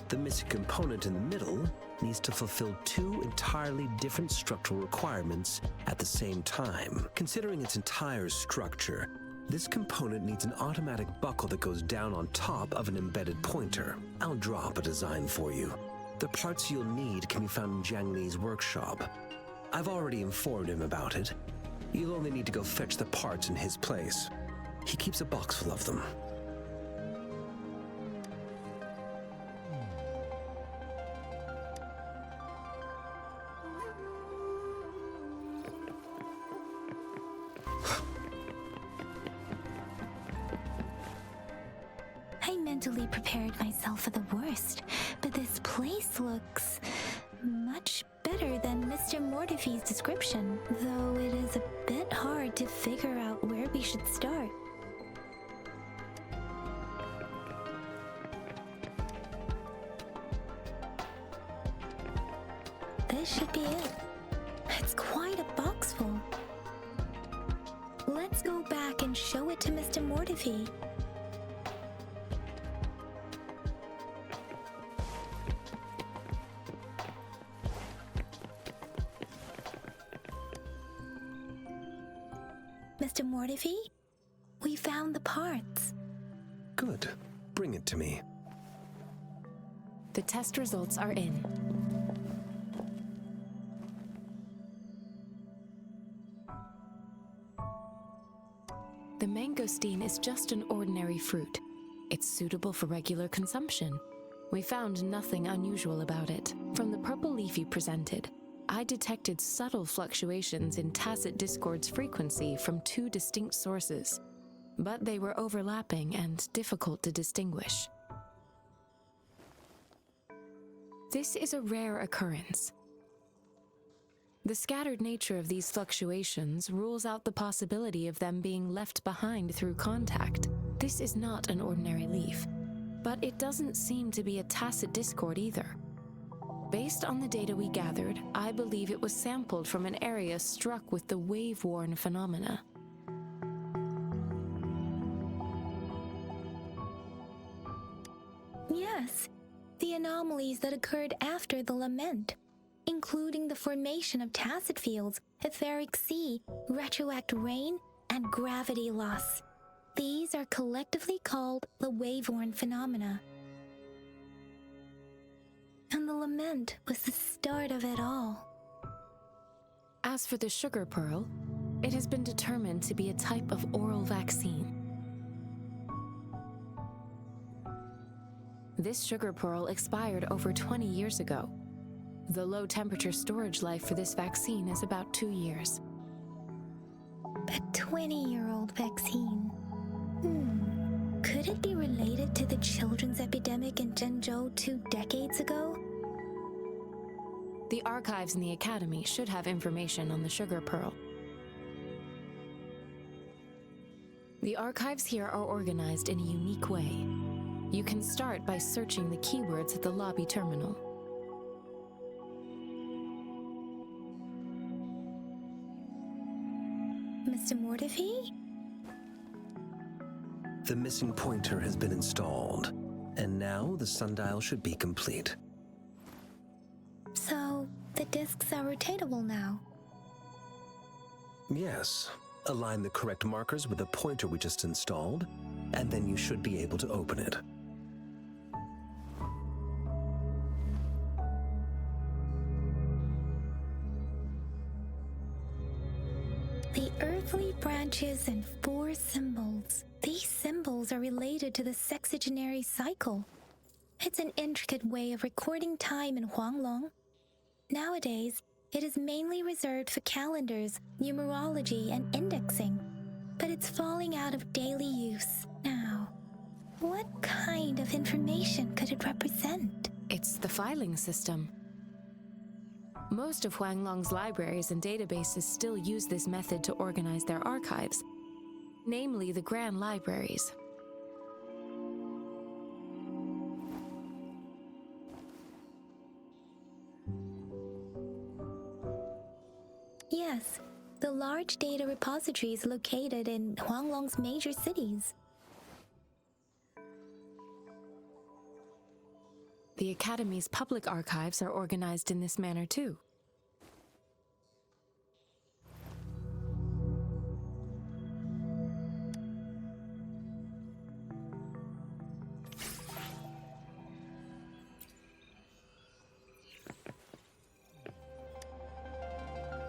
The missing component in the middle needs to fulfill two entirely different structural requirements at the same time. Considering its entire structure, this component needs an automatic buckle that goes down on top of an embedded pointer. I'll draw up a design for you. The parts you'll need can be found in Jiang Li's workshop. I've already informed him about it. You'll only need to go fetch the parts in his place. He keeps a box full of them. I mentally prepared myself for the worst, but this place looks much better than Mr. Mortify's description, though it is a bit hard to figure out where we should start. This should be it. It's quite a box full. Let's go back and show it to Mr. Mortify. Mr. Mortify, we found the parts. Good. Bring it to me. The test results are in. The mangosteen is just an ordinary fruit. It's suitable for regular consumption. We found nothing unusual about it. From the purple leaf you presented, I detected subtle fluctuations in tacet discord's frequency from two distinct sources, but they were overlapping and difficult to distinguish. This is a rare occurrence. The scattered nature of these fluctuations rules out the possibility of them being left behind through contact. This is not an ordinary leaf, but it doesn't seem to be a tacet discord either. Based on the data we gathered, I believe it was sampled from an area struck with the wave-worn phenomena. Yes, the anomalies that occurred after the lament, including the formation of tacet fields, etheric sea, retroact rain, and gravity loss. These are collectively called the wave-worn phenomena. And the lament was the start of it all. As for the sugar pearl, it has been determined to be a type of oral vaccine. This sugar pearl expired over 20 years ago. The low-temperature storage life for this vaccine is about 2 years. A 20-year-old vaccine. Could it be related to the children's epidemic in Jinzhou 2 decades ago? The archives in the Academy should have information on the Sugar Pearl. The archives here are organized in a unique way. You can start by searching the keywords at the lobby terminal. Mr. Mortify? The missing pointer has been installed, and now the sundial should be complete. So, the discs are rotatable now? Yes. Align the correct markers with the pointer we just installed, and then you should be able to open it. The earthly branches and 4 symbols. These symbols are related to the sexagenary cycle. It's an intricate way of recording time in Huanglong. Nowadays, it is mainly reserved for calendars, numerology, and indexing, but it's falling out of daily use now. What kind of information could it represent? It's the filing system. Most of Huanglong's libraries and databases still use this method to organize their archives, namely the Grand Libraries. Yes, the large data repositories located in Huanglong's major cities. The Academy's public archives are organized in this manner too.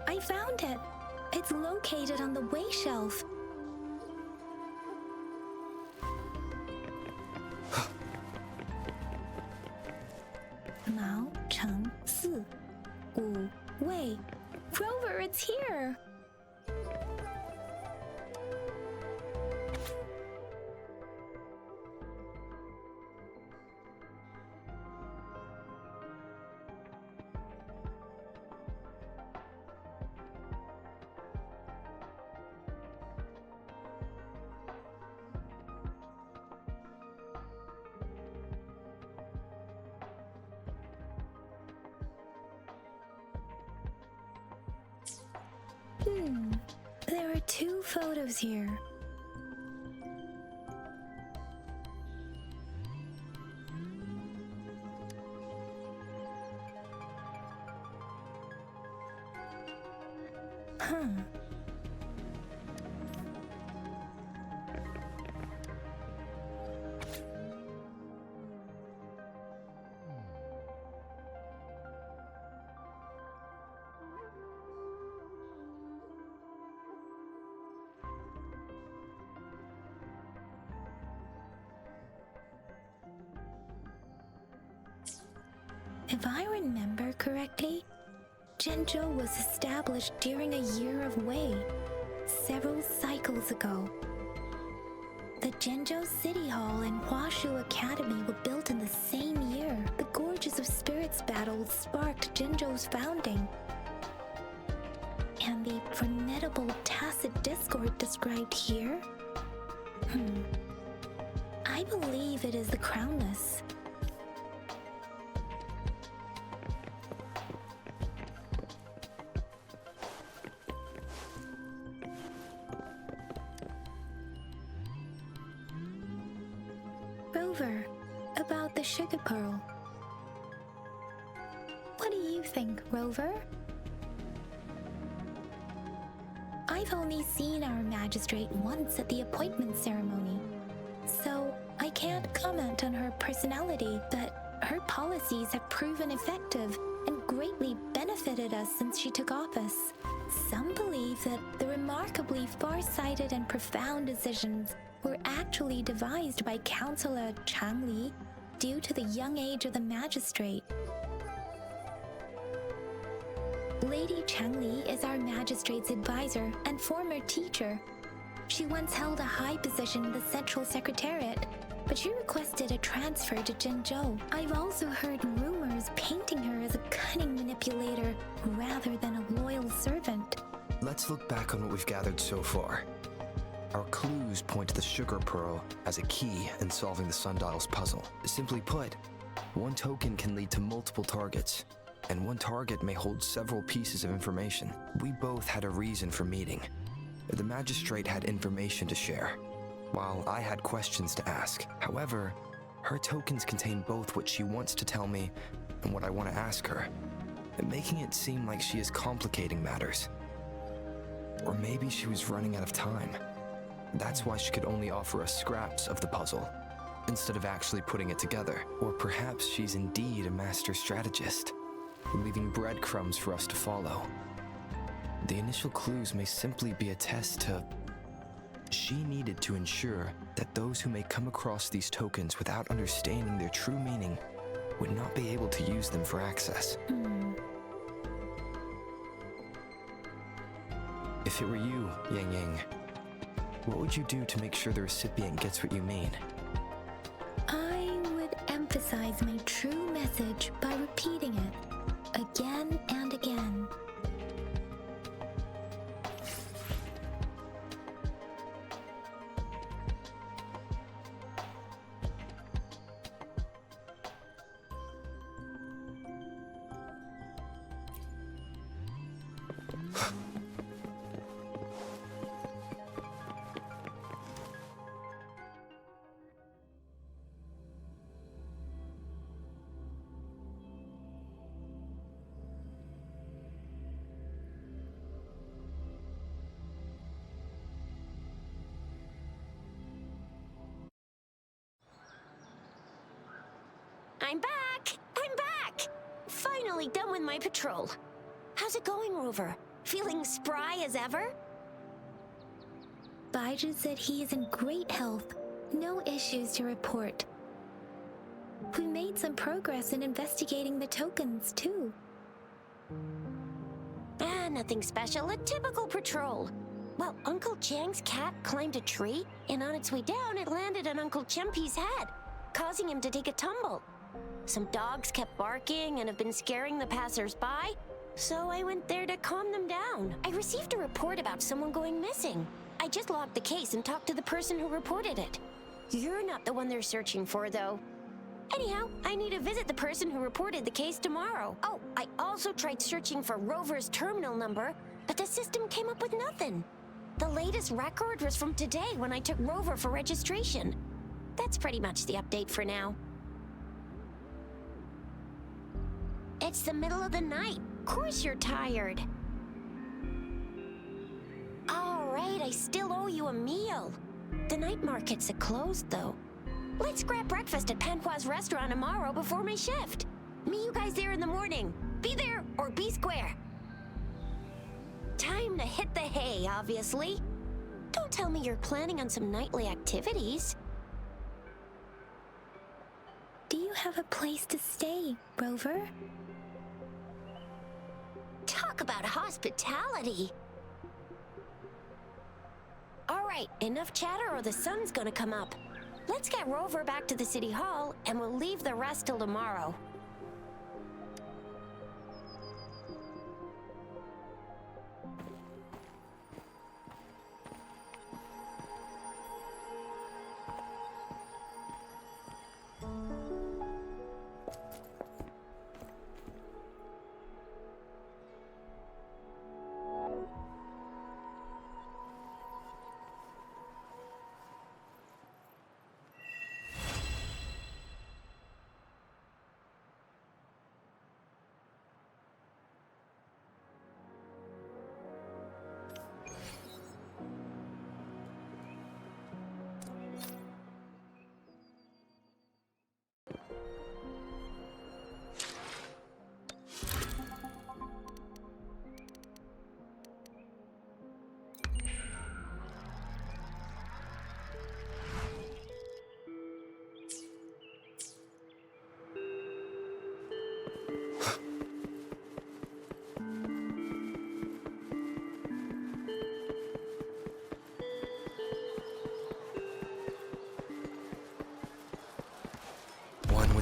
I found it! It's located on the way shelf. Mao Cheng Si Wu Wei. Rover, it's here! There are 2 photos here. If I remember correctly, Jinzhou was established during a year of Wei, several cycles ago. The Jinzhou City Hall and Huashu Academy were built in the same year. The Gorges of Spirits battles sparked Jinzhou's founding. And the formidable tacet discord described here? I believe it is the Crownless. Rover, about the Sugar Pearl. What do you think, Rover? I've only seen our magistrate once at the appointment ceremony, so I can't comment on her personality, but her policies have proven effective and greatly benefited us since she took office. Some believe that the remarkably far-sighted and profound decisions were actually devised by Councillor Changli due to the young age of the magistrate. Lady Changli is our magistrate's advisor and former teacher. She once held a high position in the Central Secretariat, but she requested a transfer to Jinzhou. I've also heard rumors painting her as a cunning manipulator rather than a loyal servant. Let's look back on what we've gathered so far. Our clues point to the sugar pearl as a key in solving the sundial's puzzle. Simply put, one token can lead to multiple targets, and one target may hold several pieces of information. We both had a reason for meeting. The magistrate had information to share, while I had questions to ask. However, her tokens contain both what she wants to tell me and what I want to ask her, making it seem like she is complicating matters. Or maybe she was running out of time. That's why she could only offer us scraps of the puzzle, instead of actually putting it together. Or perhaps she's indeed a master strategist, leaving breadcrumbs for us to follow. The initial clues may simply be a test to... She needed to ensure that those who may come across these tokens without understanding their true meaning would not be able to use them for access. If it were you, Yang Yang, what would you do to make sure the recipient gets what you mean? I would emphasize my true message by repeating it again and again. I'm back! I'm back! Finally done with my patrol. How's it going, Rover? Feeling spry as ever? Baizhi said he is in great health. No issues to report. We made some progress in investigating the tokens, too. Nothing special. A typical patrol. Well, Uncle Chang's cat climbed a tree, and on its way down, it landed on Uncle Chempi's head, causing him to take a tumble. Some dogs kept barking and have been scaring the passers-by, so I went there to calm them down. I received a report about someone going missing. I just logged the case and talked to the person who reported it. You're not the one they're searching for, though. Anyhow, I need to visit the person who reported the case tomorrow. Oh, I also tried searching for Rover's terminal number, but the system came up with nothing. The latest record was from today when I took Rover for registration. That's pretty much the update for now. It's the middle of the night. Of course you're tired. All right, I still owe you a meal. The night markets are closed, though. Let's grab breakfast at Panhua's restaurant tomorrow before my shift. Meet you guys there in the morning. Be there or be square. Time to hit the hay, obviously. Don't tell me you're planning on some nightly activities. Do you have a place to stay, Rover? Talk about hospitality. All right, enough chatter or the sun's gonna come up. Let's get Rover back to the city hall, and we'll leave the rest till tomorrow.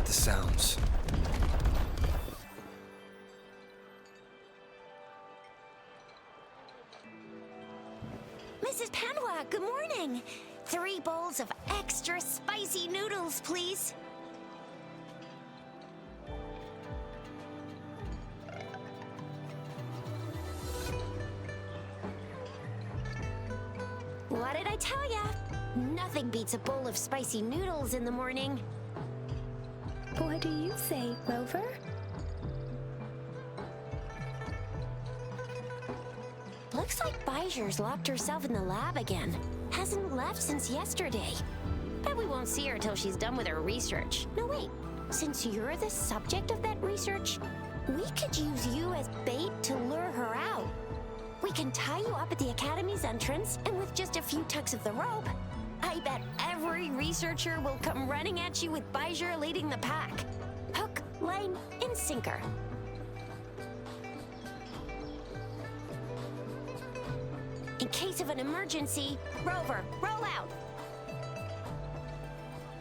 with the sounds. Mrs. Sanhua, good morning. 3 bowls of extra spicy noodles, please. What did I tell ya? Nothing beats a bowl of spicy noodles in the morning. What do you say, Rover? Looks like Baizhi's locked herself in the lab again. Hasn't left since yesterday. Bet we won't see her till she's done with her research. No, wait. Since you're the subject of that research, we could use you as bait to lure her out. We can tie you up at the Academy's entrance, and with just a few tugs of the rope, I bet every researcher will come running at you with Baizhi leading the pack. Hook, line, and sinker. In case of an emergency, Rover, roll out!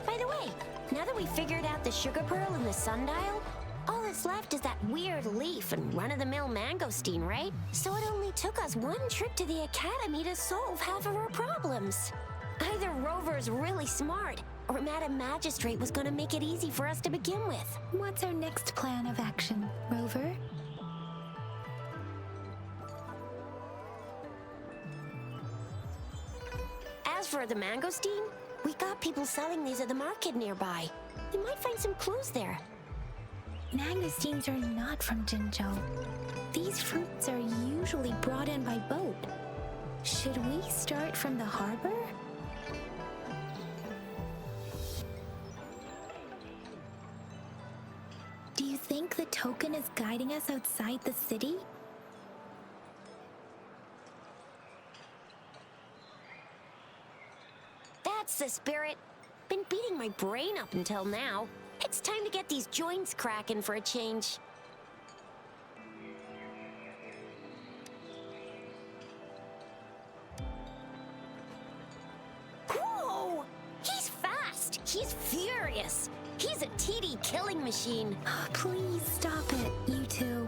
By the way, now that we figured out the sugar pearl and the sundial, all that's left is that weird leaf and run-of-the-mill mangosteen, right? So it only took us 1 trip to the Academy to solve half of our problems. Either Rover's really smart, or Madam Magistrate was gonna make it easy for us to begin with. What's our next plan of action, Rover? As for the mangosteen, we got people selling these at the market nearby. We might find some clues there. Mangosteens are not from Jinzhou. These fruits are usually brought in by boat. Should we start from the harbor? Do you think the token is guiding us outside the city? That's the spirit. Been beating my brain up until now. It's time to get these joints cracking for a change. Whoa! He's fast! He's furious! He's a TD killing machine! Oh, please stop it, you two.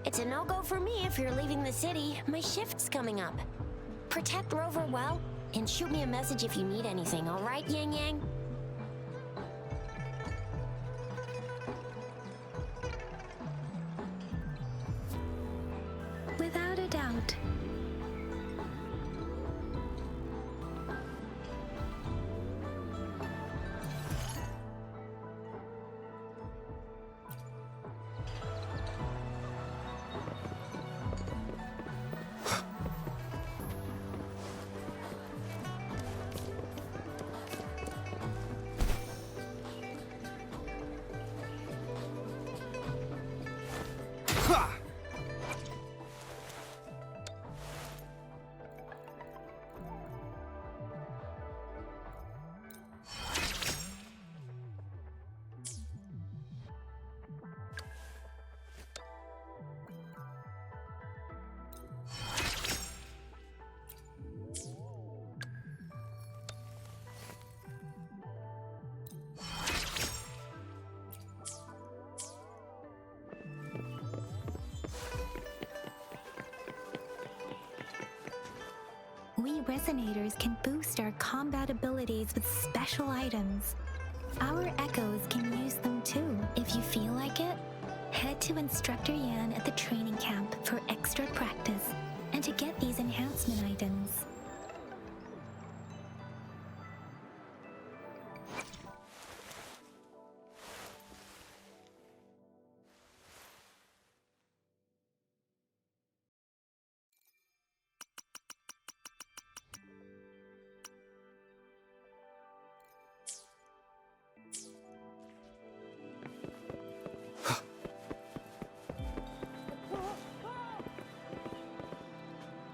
It's a no-go for me if you're leaving the city. My shift's coming up. Protect Rover well, and shoot me a message if you need anything, all right, Yang Yang? Without a doubt. We resonators can boost our combat abilities with special items. Our echoes can use them too. If you feel like it, head to Instructor Jiyan at the training camp for extra practice and to get these enhancement items.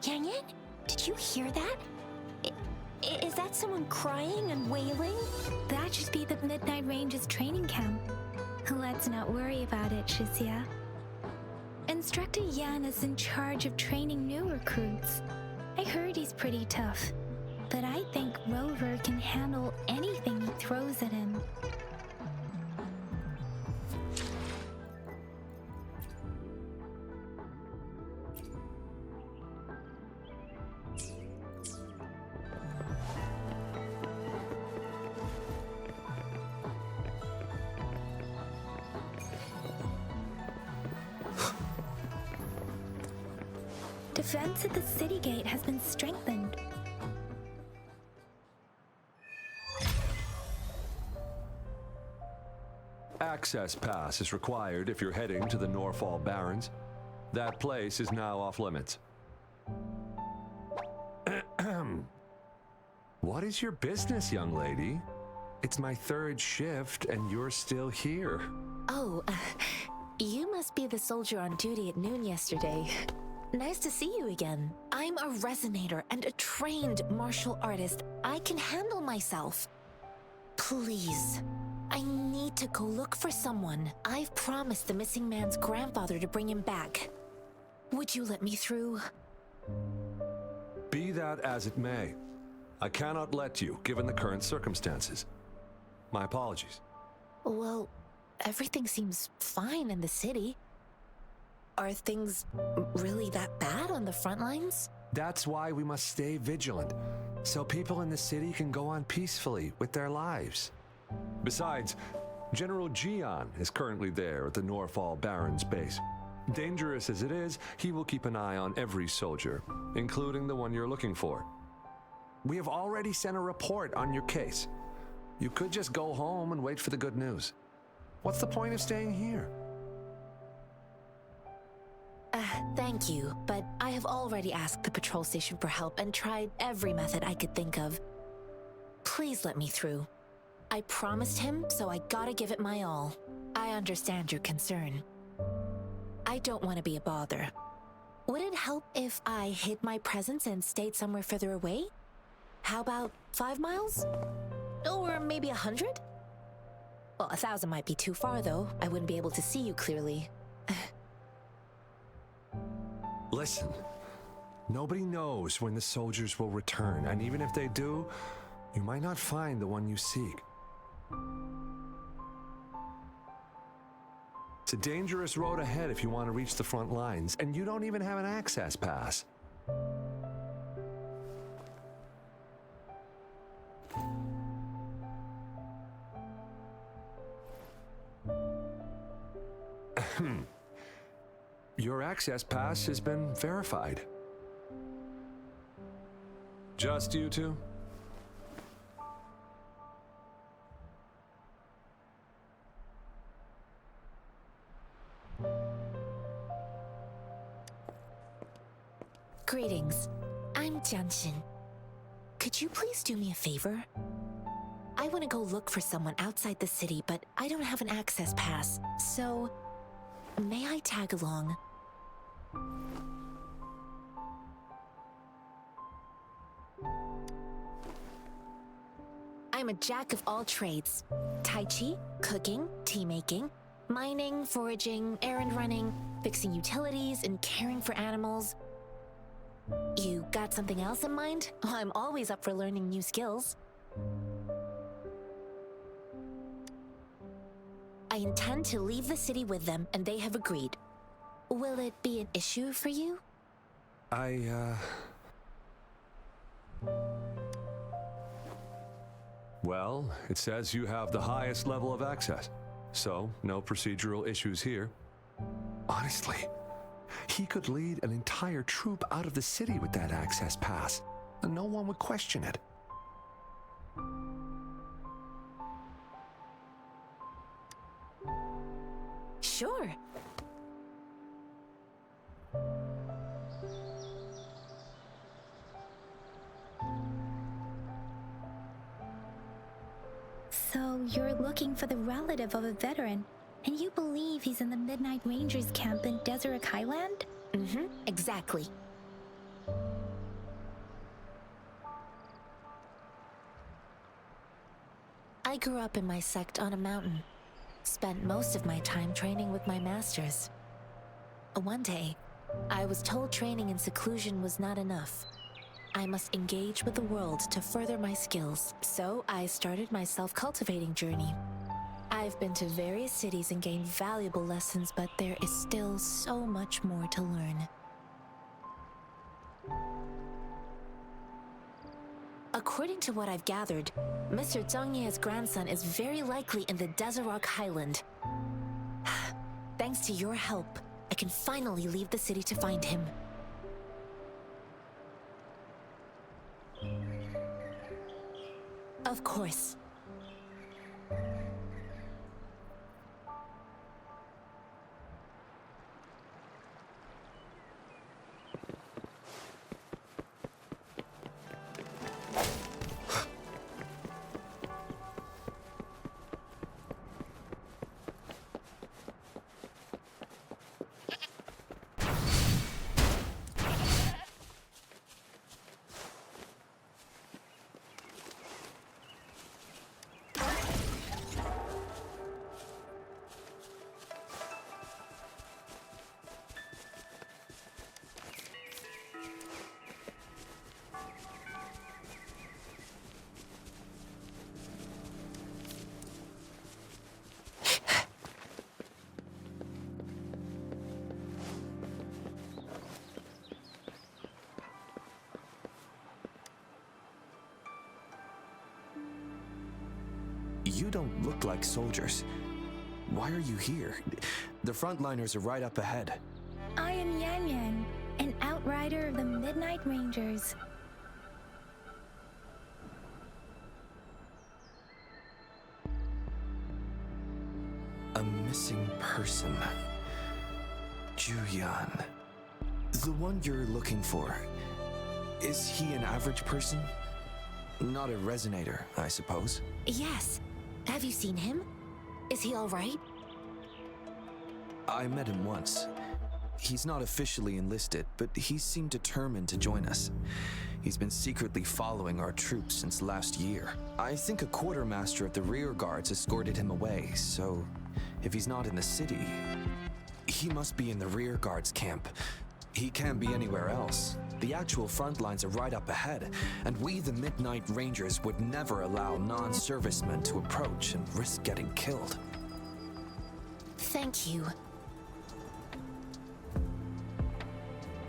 Yang Yang, did you hear that? Is that someone crying and wailing? That should be the Midnight Ranges training camp. Let's not worry about it, Shizia. Instructor Jiyan is in charge of training new recruits. I heard he's pretty tough, but I think Rover can handle anything he throws at him. Defense at the city gate has been strengthened. Access pass is required if you're heading to the Norfall Barrens. That place is now off limits. What is your business, young lady? It's my third shift and you're still here. Oh, you must be the soldier on duty at noon yesterday. Nice to see you again. I'm a resonator and a trained martial artist. I can handle myself. Please, I need to go look for someone. I've promised the missing man's grandfather to bring him back. Would you let me through? Be that as it may, I cannot let you, given the current circumstances. My apologies. Well, everything seems fine in the city. Are things really that bad on the front lines? That's why we must stay vigilant, so people in the city can go on peacefully with their lives. Besides, General Jiyan is currently there at the Norfall Barrens base. Dangerous as it is, he will keep an eye on every soldier, including the one you're looking for. We have already sent a report on your case. You could just go home and wait for the good news. What's the point of staying here? Thank you, but I have already asked the patrol station for help and tried every method I could think of. Please let me through. I promised him, so I gotta give it my all. I understand your concern. I don't want to be a bother. Would it help if I hid my presence and stayed somewhere further away? How about 5 miles? Or maybe 100? Well, 1,000 might be too far, though. I wouldn't be able to see you clearly. Listen, nobody knows when the soldiers will return, and even if they do, you might not find the one you seek. It's a dangerous road ahead if you want to reach the front lines, and you don't even have an access pass. Your access pass has been verified. Just you two? Greetings. I'm Jinhsi. Could you please do me a favor? I want to go look for someone outside the city, but I don't have an access pass, so may I tag along? I'm a jack of all trades. Tai Chi, cooking, tea making, mining, foraging, errand running, fixing utilities, and caring for animals. You got something else in mind? I'm always up for learning new skills. I intend to leave the city with them, and they have agreed. Will it be an issue for you? Well, it says you have the highest level of access, so no procedural issues here. Honestly, he could lead an entire troop out of the city with that access pass, and no one would question it. Sure. So you're looking for the relative of a veteran, and you believe he's in the Midnight Rangers camp in Desert Highland? Mm-hmm, exactly. I grew up in my sect on a mountain. Spent most of my time training with my masters. One day, I was told training in seclusion was not enough. I must engage with the world to further my skills. So I started my self-cultivating journey. I've been to various cities and gained valuable lessons, but there is still so much more to learn. According to what I've gathered, Mr. Zhang Ye's grandson is very likely in the Desert Highland. Thanks to your help, I can finally leave the city to find him. Of course. You don't look like soldiers. Why are you here? The frontliners are right up ahead. I am Yan Yan, an outrider of the Midnight Rangers. A missing person. Jiyan. The one you're looking for. Is he an average person? Not a resonator, I suppose. Yes. Have you seen him? Is he all right? I met him once. He's not officially enlisted, but he seemed determined to join us. He's been secretly following our troops since last year. I think a quartermaster of the rear guards escorted him away, so if he's not in the city, he must be in the rear guards camp. He can't be anywhere else. The actual front lines are right up ahead, and we, the Midnight Rangers, would never allow non-servicemen to approach and risk getting killed. Thank you.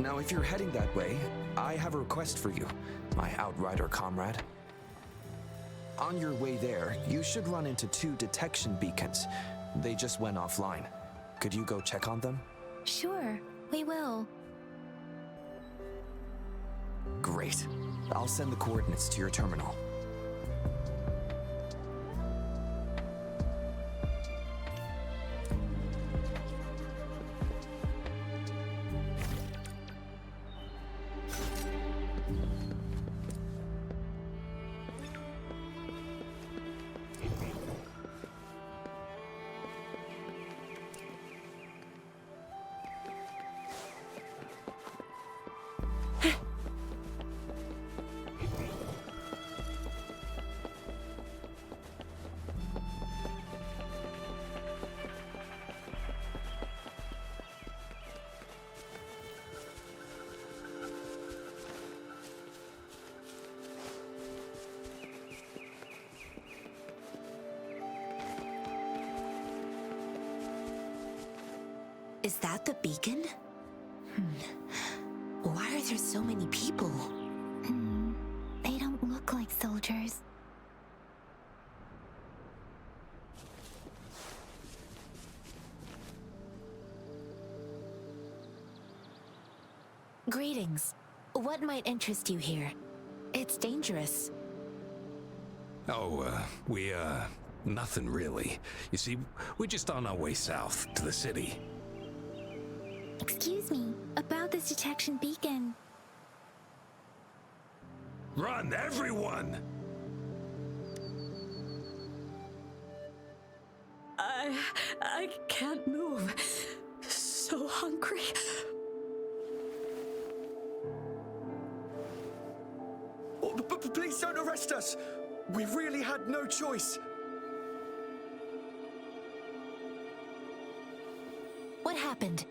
Now, if you're heading that way, I have a request for you, my outrider comrade. On your way there, you should run into 2 detection beacons. They just went offline. Could you go check on them? Sure, we will. Great. I'll send the coordinates to your terminal. Is that the beacon? Why are there so many people? They don't look like soldiers. Greetings. What might interest you here? It's dangerous. Oh, nothing really. You see, we're just on our way south to the city. Excuse me, about this detection beacon. Run, everyone! I can't move. So hungry. Oh, but please don't arrest us. We really had no choice. What happened?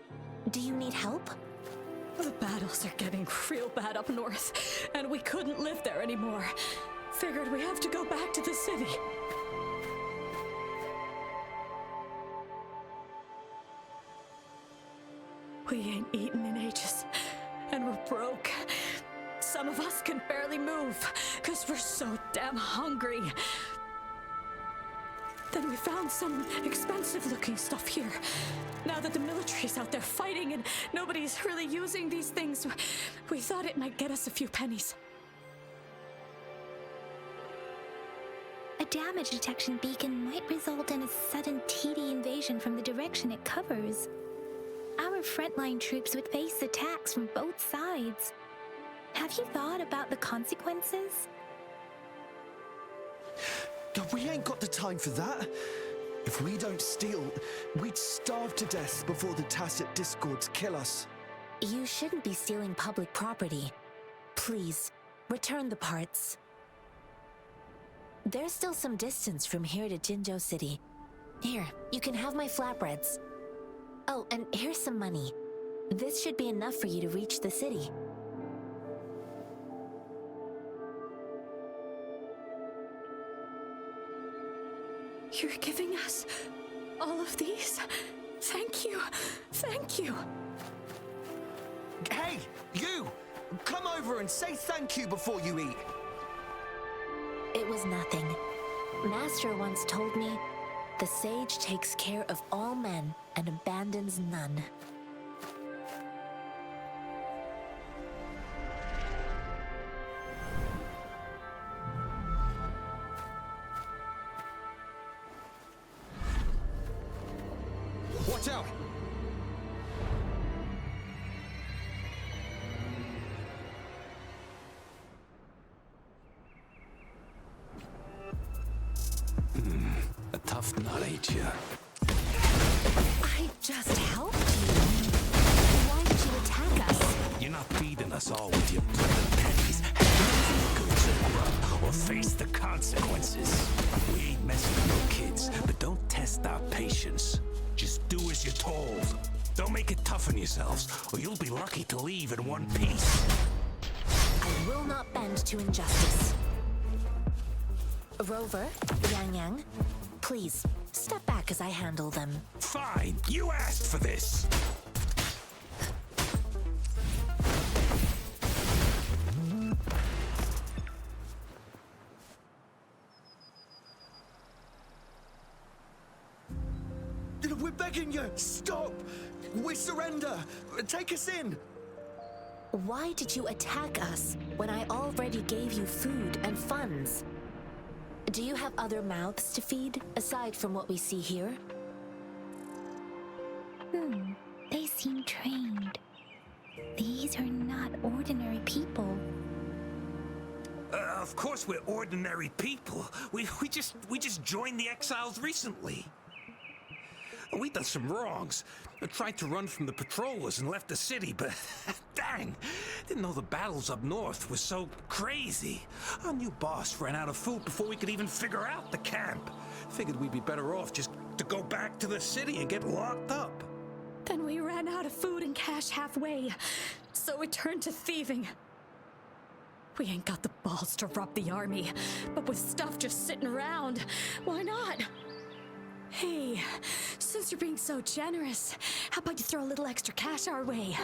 Do you need help? The battles are getting real bad up north, and we couldn't live there anymore. Figured we have to go back to the city. We ain't eaten in ages, and we're broke. Some of us can barely move, cause we're so damn hungry. Then we found some expensive-looking stuff here. Now that the military's out there fighting and nobody's really using these things, we thought it might get us a few pennies. A damage detection beacon might result in a sudden TD invasion from the direction it covers. Our frontline troops would face attacks from both sides. Have you thought about the consequences? We ain't got the time for that. If we don't steal, we'd starve to death before the tacet discords kill us. You shouldn't be stealing public property. Please, return the parts. There's still some distance from here to Jinzhou City. Here, you can have my flatbreads. Oh, and here's some money. This should be enough for you to reach the city. You're giving us all of these? Thank you. Thank you. Hey, you! Come over and say thank you before you eat. It was nothing. Master once told me, the sage takes care of all men and abandons none. Watch out! A tough nut, ain't ya? I just helped you. Why did you attack us? You're not feeding us all with your blood pennies. Goods and grub, or face the consequences. We ain't messing with no kids, but don't test our patience. Just do as you're told. Don't make it tough on yourselves, or you'll be lucky to leave in one piece. I will not bend to injustice. Rover, Yang Yang, please, step back as I handle them. Fine, you asked for this. We're begging you, stop! We surrender! Take us in! Why did you attack us when I already gave you food and funds? Do you have other mouths to feed, aside from what we see here? They seem trained. These are not ordinary people. Of course we're ordinary people. We just joined the exiles recently. We done some wrongs. I tried to run from the patrollers and left the city, but dang, didn't know the battles up north were so crazy. Our new boss ran out of food before we could even figure out the camp. Figured we'd be better off just to go back to the city and get locked up. Then we ran out of food and cash halfway, so we turned to thieving. We ain't got the balls to rob the army, but with stuff just sitting around, why not? Hey, since you're being so generous, how about you throw a little extra cash our way?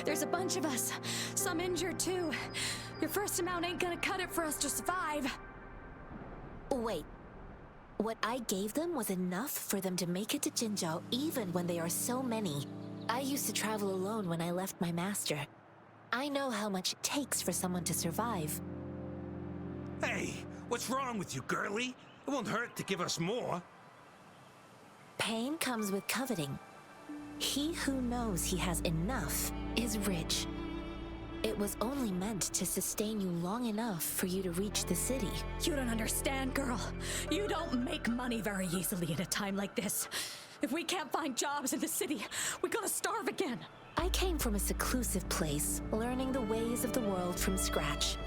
There's a bunch of us, some injured too. Your first amount ain't gonna cut it for us to survive. Wait, what I gave them was enough for them to make it to Jinzhou even when they are so many. I used to travel alone when I left my master. I know how much it takes for someone to survive. Hey, what's wrong with you, girlie? It won't hurt to give us more. Pain comes with coveting. He who knows he has enough is rich. It was only meant to sustain you long enough for you to reach the city. You don't understand, girl. You don't make money very easily in a time like this. If we can't find jobs in the city, we're gonna starve again. I came from a seclusive place, learning the ways of the world from scratch.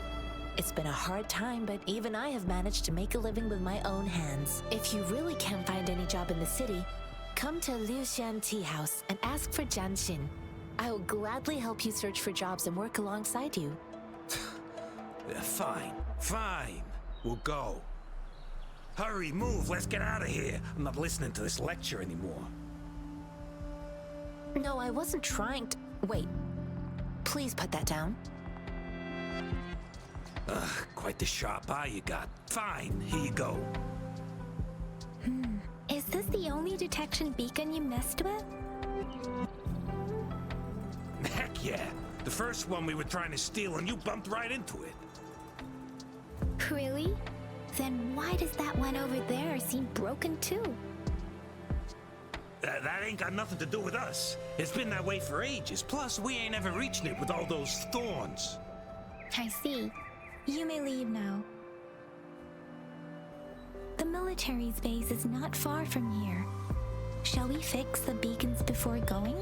It's been a hard time, but even I have managed to make a living with my own hands. If you really can't find any job in the city, come to Liu Xian Tea House and ask for Jian Xin. I will gladly help you search for jobs and work alongside you. Yeah, fine, fine. We'll go. Hurry, move, let's get out of here. I'm not listening to this lecture anymore. No, I wasn't trying to... Wait. Please put that down. Quite the sharp eye you got. Fine, here you go. Is this the only detection beacon you messed with? Heck yeah. The first one we were trying to steal and you bumped right into it. Really? Then why does that one over there seem broken too? That ain't got nothing to do with us. It's been that way for ages. Plus, we ain't ever reaching it with all those thorns. I see. You may leave now. The military's base is not far from here. Shall we fix the beacons before going?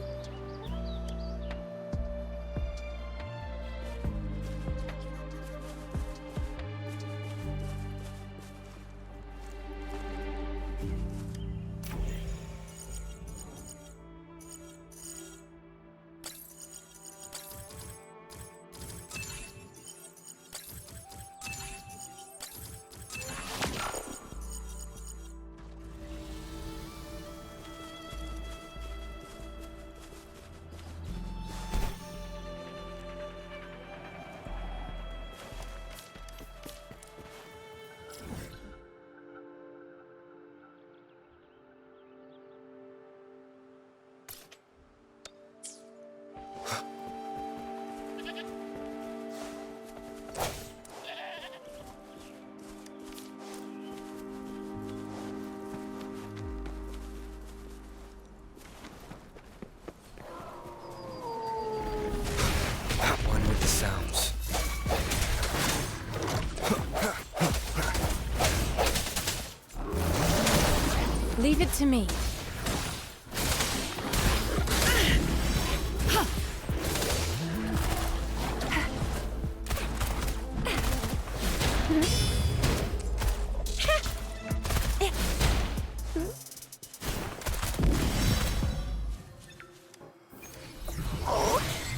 Sounds. Leave it to me.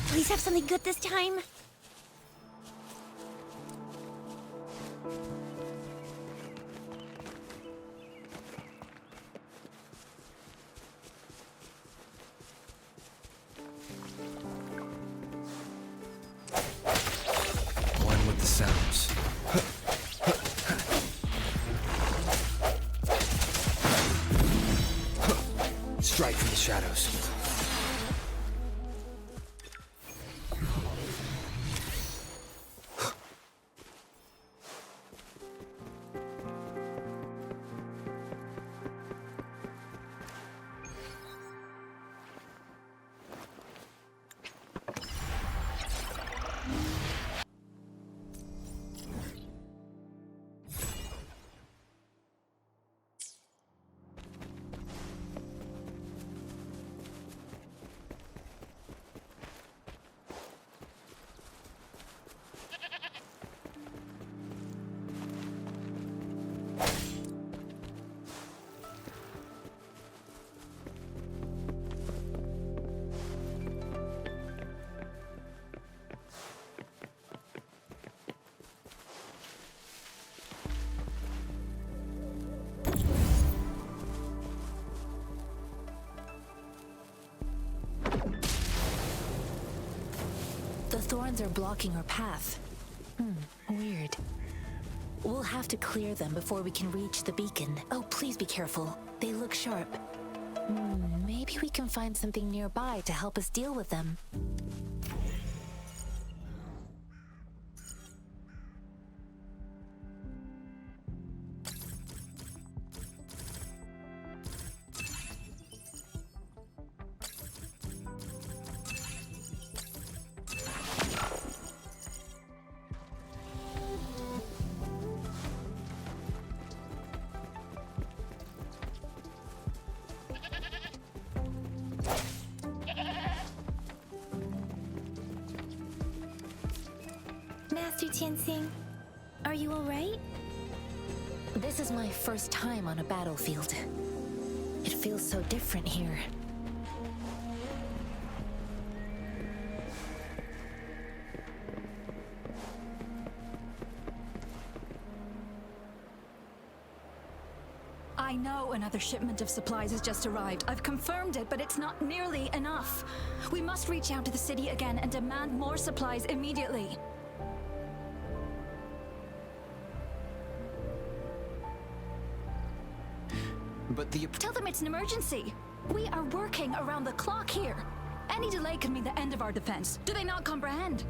Please have something good this time. One with the sounds. Strike from the shadows. The thorns are blocking our path. Weird. We'll have to clear them before we can reach the beacon. Oh, please be careful. They look sharp. Maybe we can find something nearby to help us deal with them. Master Jinzhou, are you alright? This is my first time on a battlefield. It feels so different here. I know another shipment of supplies has just arrived. I've confirmed it, but it's not nearly enough. We must reach out to the city again and demand more supplies immediately. But Tell them it's an emergency. We are working around the clock here. Any delay could mean the end of our defense. Do they not comprehend?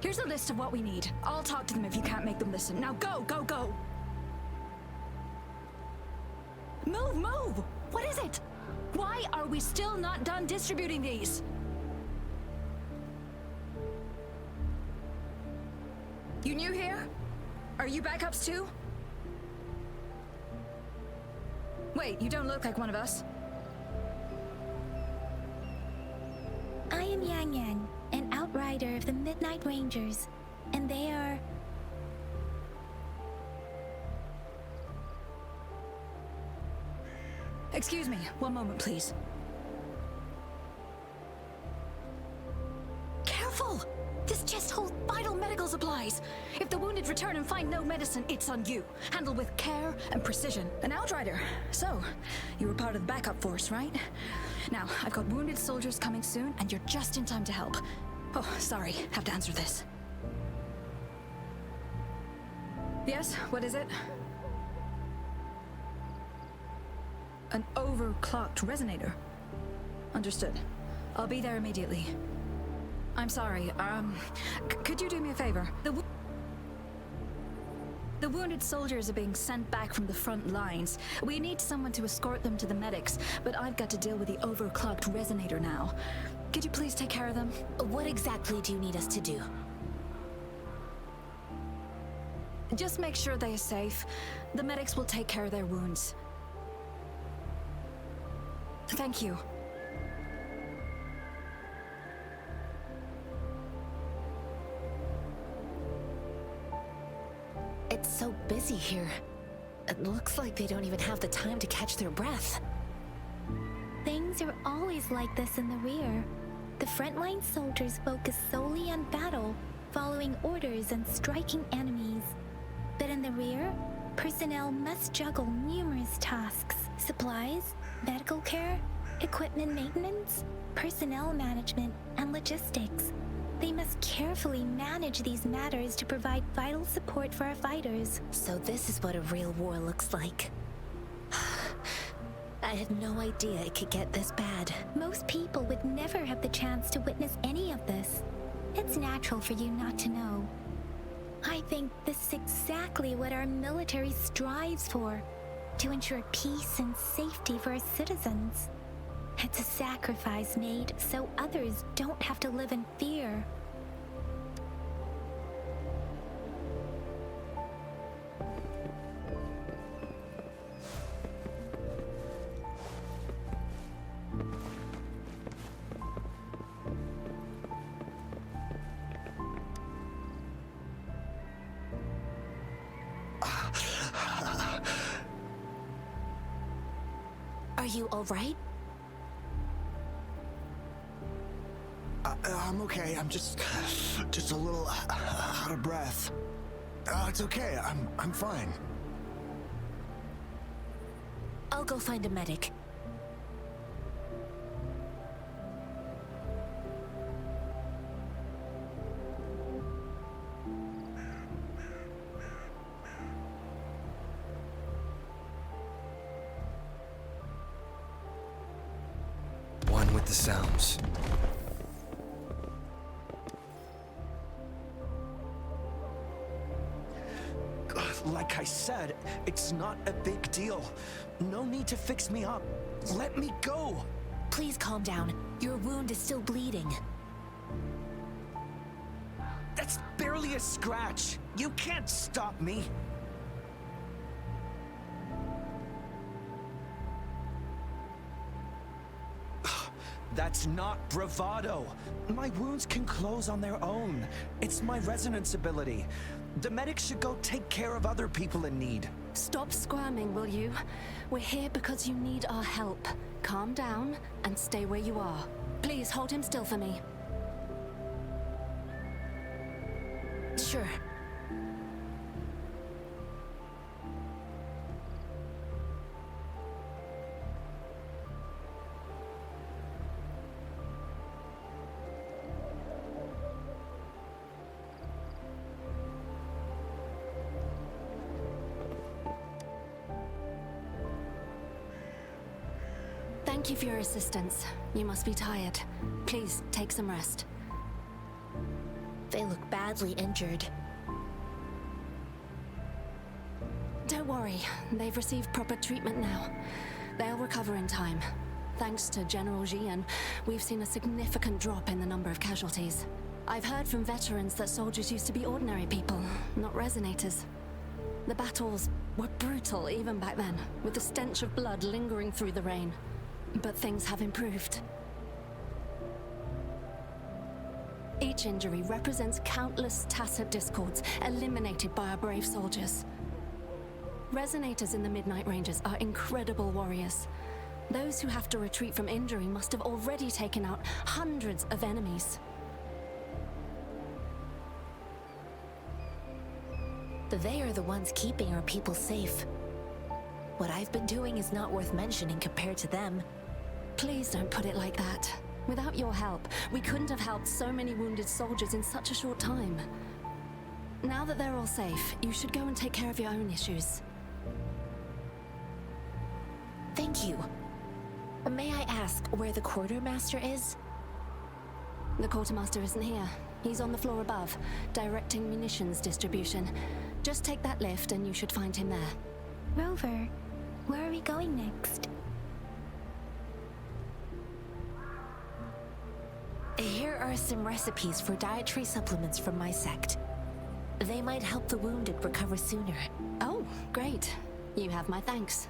Here's a list of what we need. I'll talk to them if you can't make them listen. Now go, go, go! Move, move! What is it? Why are we still not done distributing these? You new here? Are you backups too? Wait, you don't look like one of us. I am Yang Yang, an outrider of the Midnight Rangers, and they are... Excuse me, one moment, please. Careful! This chest holds vital medical supplies. If the wounded return and find no medicine, it's on you. Handle with care and precision. An outrider. So, you were part of the backup force, right? Now, I've got wounded soldiers coming soon, and you're just in time to help. Oh, sorry, have to answer this. Yes, what is it? An overclocked resonator. Understood. I'll be there immediately. I'm sorry, could you do me a favor? The wounded soldiers are being sent back from the front lines. We need someone to escort them to the medics, but I've got to deal with the overclocked resonator now. Could you please take care of them? What exactly do you need us to do? Just make sure they are safe. The medics will take care of their wounds. Thank you. It's so busy here. It looks like they don't even have the time to catch their breath. Things are always like this in the rear. The frontline soldiers focus solely on battle, following orders and striking enemies. But in the rear, personnel must juggle numerous tasks: supplies, medical care, equipment maintenance, personnel management, and logistics. They must carefully manage these matters to provide vital support for our fighters. So this is what a real war looks like. I had no idea it could get this bad. Most people would never have the chance to witness any of this. It's natural for you not to know. I think this is exactly what our military strives for, to ensure peace and safety for our citizens. It's a sacrifice made so others don't have to live in fear. Are you all right? I'm okay. I'm just a little out of breath. It's okay. I'm fine. I'll go find a medic. One with the sounds. Like I said, it's not a big deal. No need to fix me up. Let me go. Please calm down. Your wound is still bleeding. That's barely a scratch. You can't stop me. That's not bravado. My wounds can close on their own. It's my resonance ability. The medics should go take care of other people in need. Stop squirming, will you? We're here because you need our help. Calm down and stay where you are. Please hold him still for me. Sure. Thank you for your assistance. You must be tired. Please, take some rest. They look badly injured. Don't worry, they've received proper treatment now. They'll recover in time. Thanks to General Jiyan, we've seen a significant drop in the number of casualties. I've heard from veterans that soldiers used to be ordinary people, not resonators. The battles were brutal even back then, with the stench of blood lingering through the rain. But things have improved. Each injury represents countless tacet discords eliminated by our brave soldiers. Resonators in the Midnight Rangers are incredible warriors. Those who have to retreat from injury must have already taken out hundreds of enemies. They are the ones keeping our people safe. What I've been doing is not worth mentioning compared to them. Please don't put it like that. Without your help, we couldn't have helped so many wounded soldiers in such a short time. Now that they're all safe, you should go and take care of your own issues. Thank you. May I ask where the quartermaster is? The quartermaster isn't here. He's on the floor above, directing munitions distribution. Just take that lift and you should find him there. Rover, where are we going next? Here are some recipes for dietary supplements from my sect. They might help the wounded recover sooner. Oh, great. You have my thanks.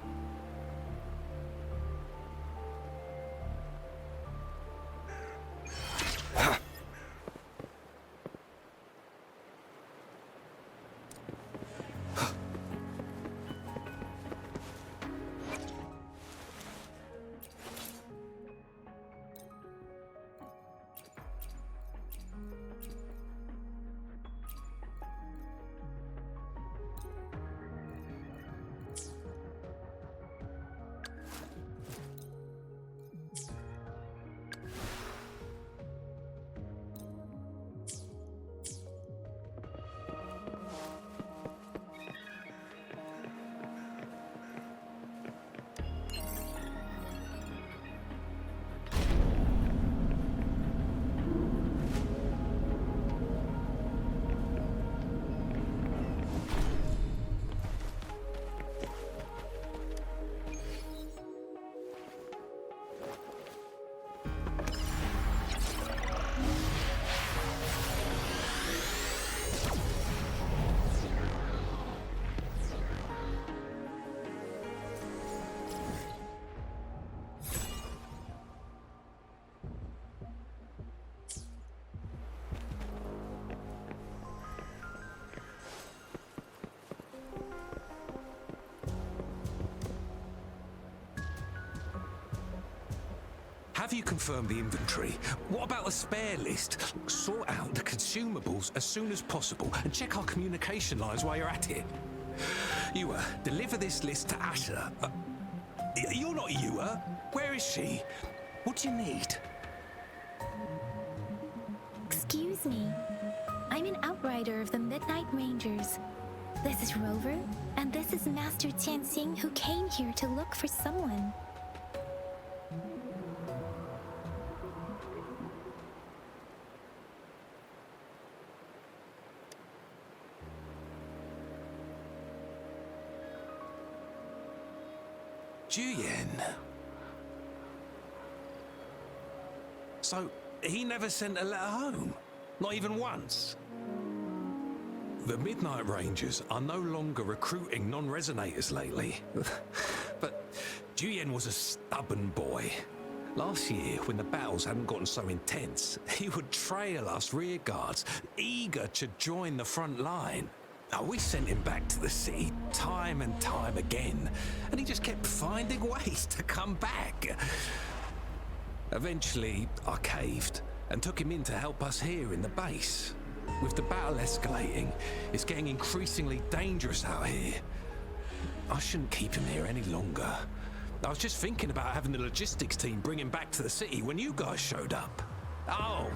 Have you confirmed the inventory? What about a spare list? Sort out the consumables as soon as possible and check our communication lines while you're at it. Yua, deliver this list to Asher. You're not Yua. Where is she? What do you need? Excuse me. I'm an outrider of the Midnight Rangers. This is Rover, and this is Master Jinxing, who came here to look for someone. Jiyan. So, he never sent a letter home? Not even once? The Midnight Rangers are no longer recruiting non-resonators lately. But Jiyan was a stubborn boy. Last year, when the battles hadn't gotten so intense, he would trail us rearguards, eager to join the front line. We sent him back to the city time and time again, and he just kept finding ways to come back. Eventually, I caved and took him in to help us here in the base. With the battle escalating, it's getting increasingly dangerous out here. I shouldn't keep him here any longer. I was just thinking about having the logistics team bring him back to the city when you guys showed up. Oh,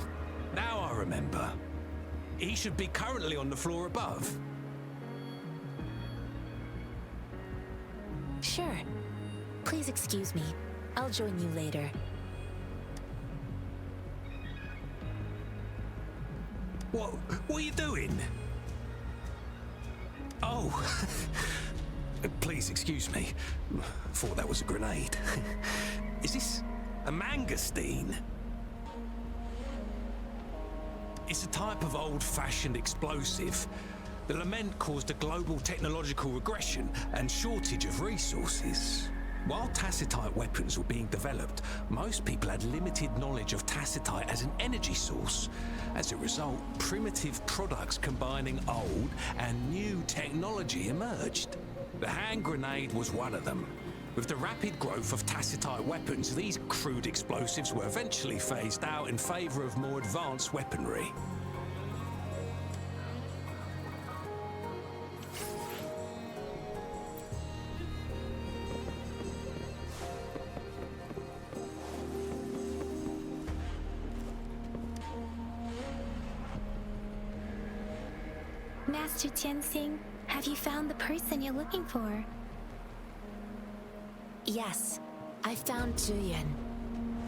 now I remember. He should be currently on the floor above. Sure. Please excuse me. I'll join you later. What are you doing? Oh, please excuse me. Thought that was a grenade. Is this a mangosteen? It's a type of old-fashioned explosive. The lament caused a global technological regression and shortage of resources. While tacetite weapons were being developed, most people had limited knowledge of tacetite as an energy source. As a result, primitive products combining old and new technology emerged. The hand grenade was one of them. With the rapid growth of tacetite weapons, these crude explosives were eventually phased out in favor of more advanced weaponry. Master Jinxing, have you found the person you're looking for? Yes, I found Jiyan.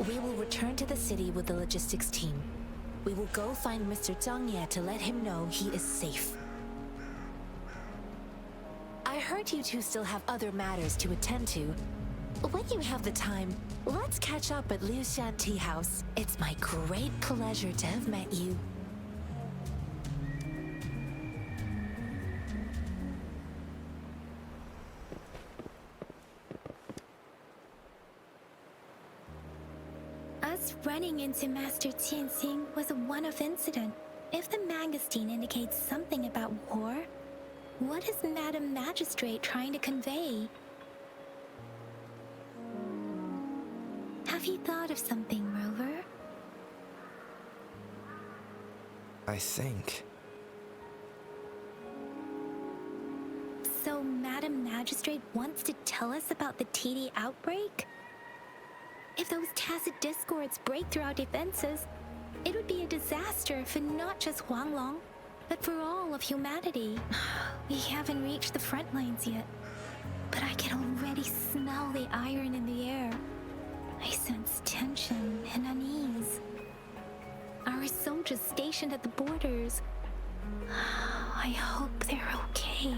We will return to the city with the logistics team. We will go find Mr. Zhang Ye to let him know he is safe. I heard you two still have other matters to attend to. When you have the time, let's catch up at Liu Shan Tea House. It's my great pleasure to have met you. Us running into Master Jinxing was a one-off incident. If the mangosteen indicates something about war, what is Madam Magistrate trying to convey? Have you thought of something, Rover? I think. So Madam Magistrate wants to tell us about the TD outbreak? If those tacet discords break through our defenses, it would be a disaster for not just Huanglong, but for all of humanity. We haven't reached the front lines yet, but I can already smell the iron in the air. I sense tension and unease. Our soldiers stationed at the borders, I hope they're okay.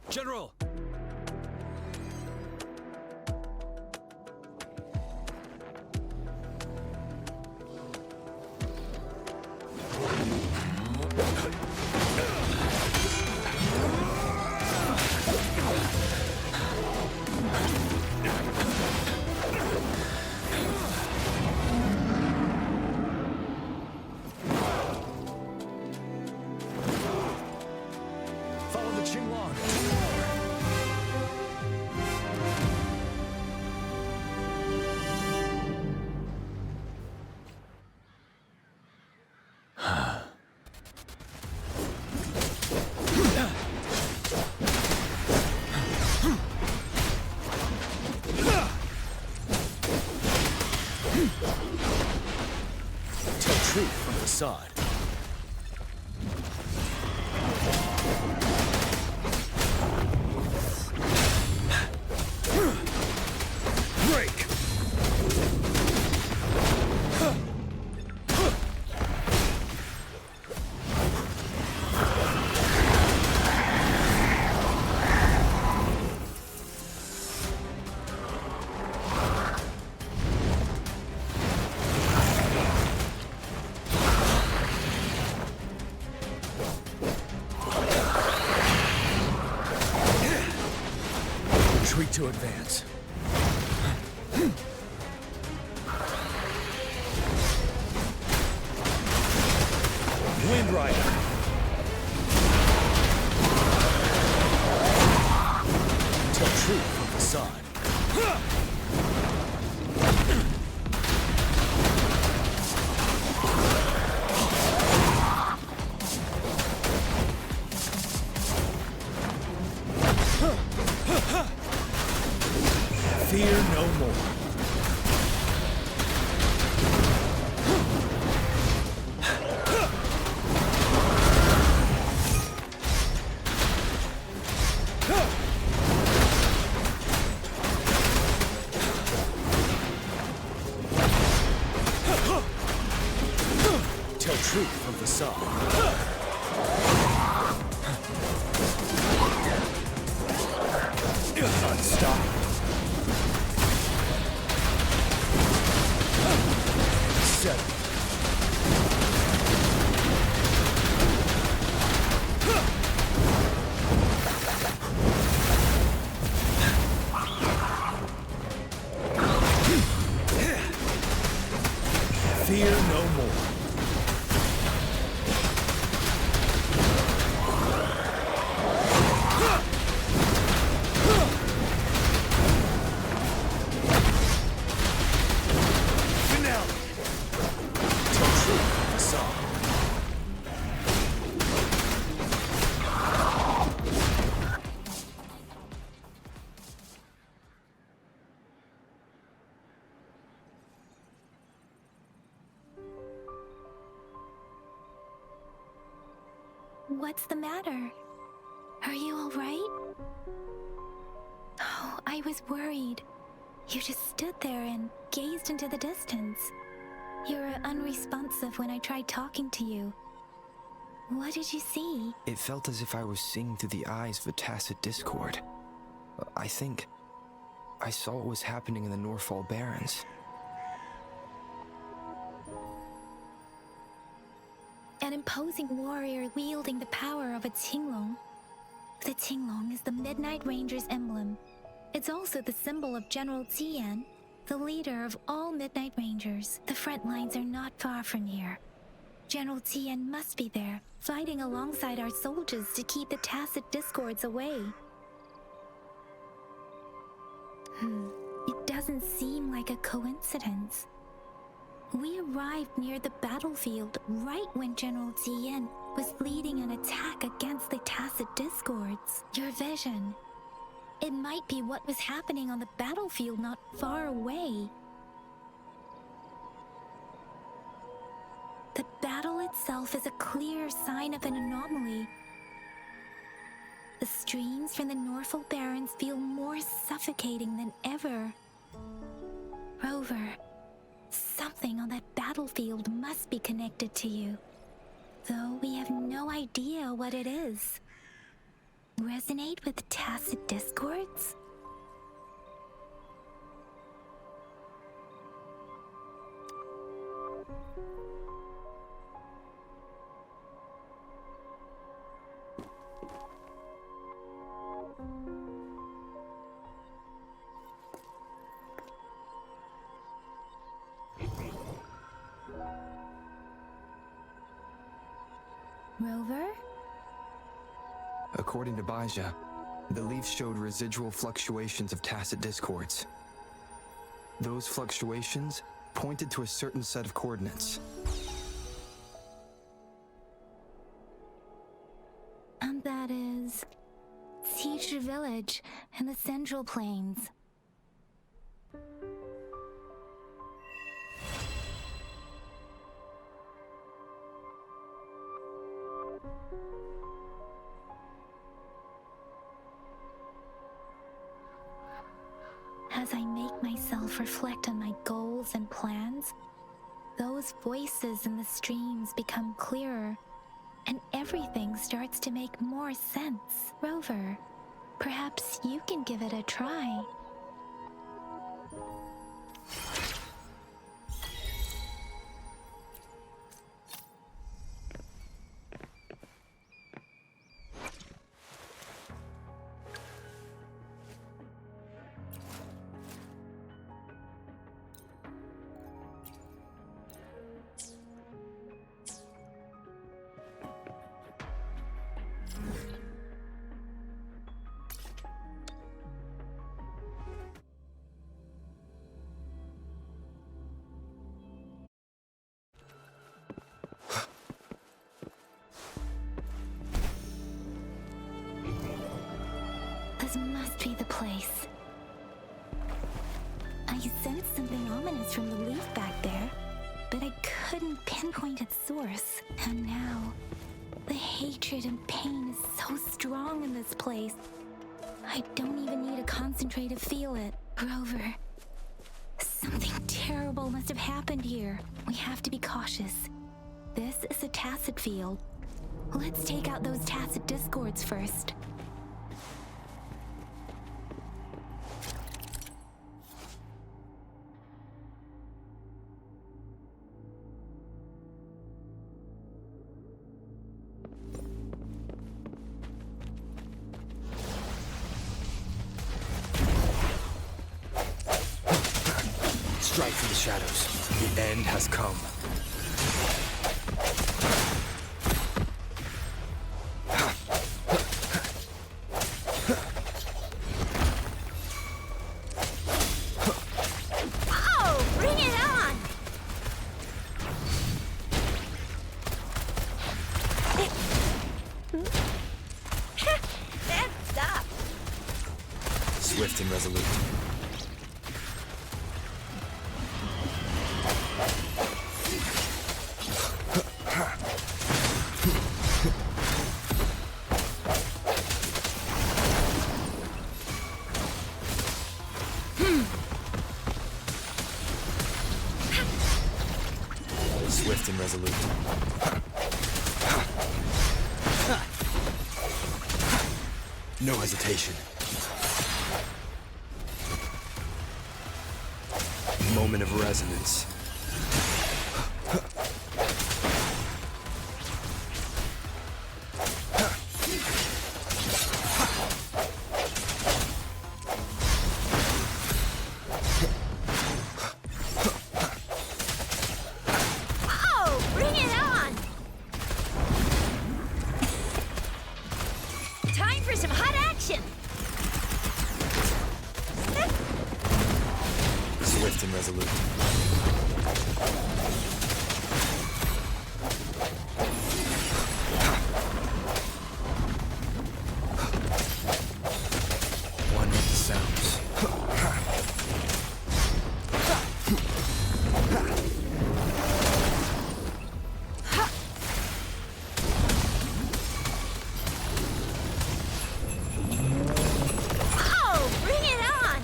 General! Follow the Qinglong! Tell truth from facade. Break! to advance. Wind Rider. Tell truth from the sun. Fear no more. Tell truth from the sun. Unstoppable. Settle. Fear no more. What's the matter? Are you all right? Oh, I was worried. You just stood there and gazed into the distance. You were unresponsive when I tried talking to you. What did you see? It felt as if I was seeing through the eyes of a tacet discord. I think I saw what was happening in the Norfall Barrens. An imposing warrior wielding the power of a Qinglong. The Qinglong is the Midnight Ranger's emblem. It's also the symbol of General Jiyan, the leader of all Midnight Rangers. The front lines are not far from here. General Jiyan must be there, fighting alongside our soldiers to keep the tacet discords away. It doesn't seem like a coincidence. We arrived near the battlefield right when General Jiyan was leading an attack against the tacet discords. Your vision. It might be what was happening on the battlefield not far away. The battle itself is a clear sign of an anomaly. The streams from the Norfall Barrens feel more suffocating than ever. Rover, something on that battlefield must be connected to you, though we have no idea what it is. Resonate with tacet discords? Rover? According to Baizhi, the leaves showed residual fluctuations of tacet discords. Those fluctuations pointed to a certain set of coordinates. And that is Siege Village in the Central Plains. As I make myself reflect on my goals and plans, those voices in the streams become clearer, and everything starts to make more sense. Rover, perhaps you can give it a try. must be the place. I sensed something ominous from the leaf back there, but I couldn't pinpoint its source. And now, the hatred and pain is so strong in this place. I don't even need to concentrate to feel it. Rover, something terrible must have happened here. We have to be cautious. This is a tacet field. Let's take out those tacet discords first. Strike from the shadows. The end has come. Oh, bring it on! That's up. Swift and resolute. Swift and resolute. No hesitation. Moment of resonance. Oh, bring it on! Time for some hot action! Swift and resolute. One with the sounds. Oh, bring it on!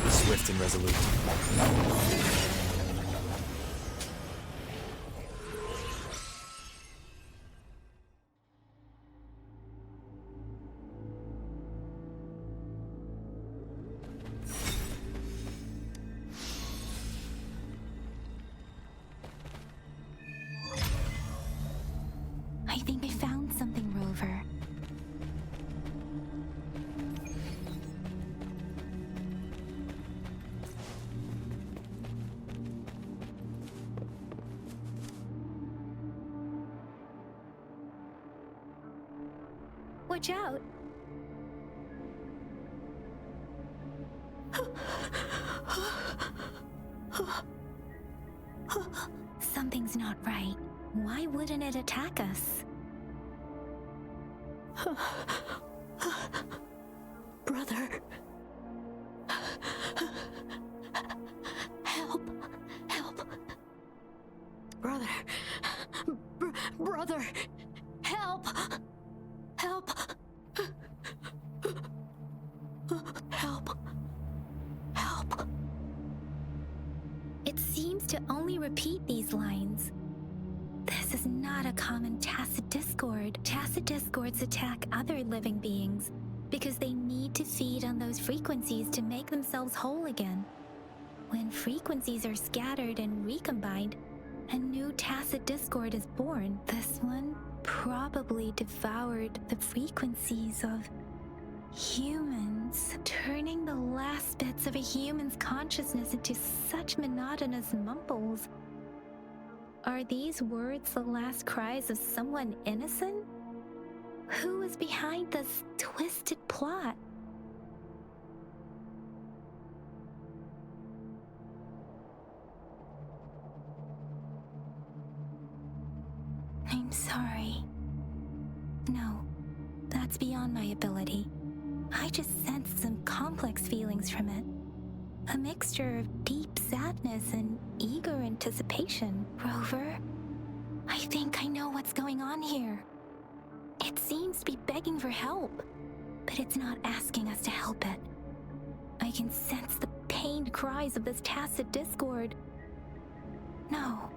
Swift and resolute. I think I found something, Rover. Watch out! Something's not right. Why wouldn't it attack us? Brother. Help. Help. Brother. Brother. Help. Help. Help. Help. It seems to only repeat these lines. This is not a common tacet discord. Tacet discords attack other living beings because they need to feed on those frequencies to make themselves whole again. When frequencies are scattered and recombined, a new tacet discord is born. This one probably devoured the frequencies of humans, turning the last bits of a human's consciousness into such monotonous mumbles. Are these words the last cries of someone innocent? Who is behind this twisted plot? Sorry. No, that's beyond my ability. I just sensed some complex feelings from it. A mixture of deep sadness and eager anticipation. Rover, I think I know what's going on here. It seems to be begging for help, but it's not asking us to help it. I can sense the pained cries of this tacet discord. No,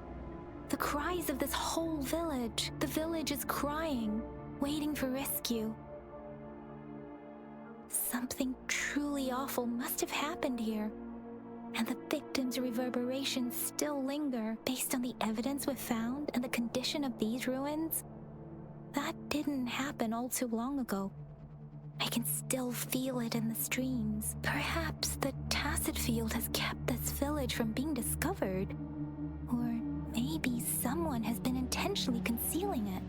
the cries of this whole village. The village is crying, waiting for rescue. Something truly awful must have happened here, and the victims' reverberations still linger. Based on the evidence we've found and the condition of these ruins, that didn't happen all too long ago. I can still feel it in the streams. Perhaps the tacet field has kept this village from being discovered, or maybe someone has been intentionally concealing it.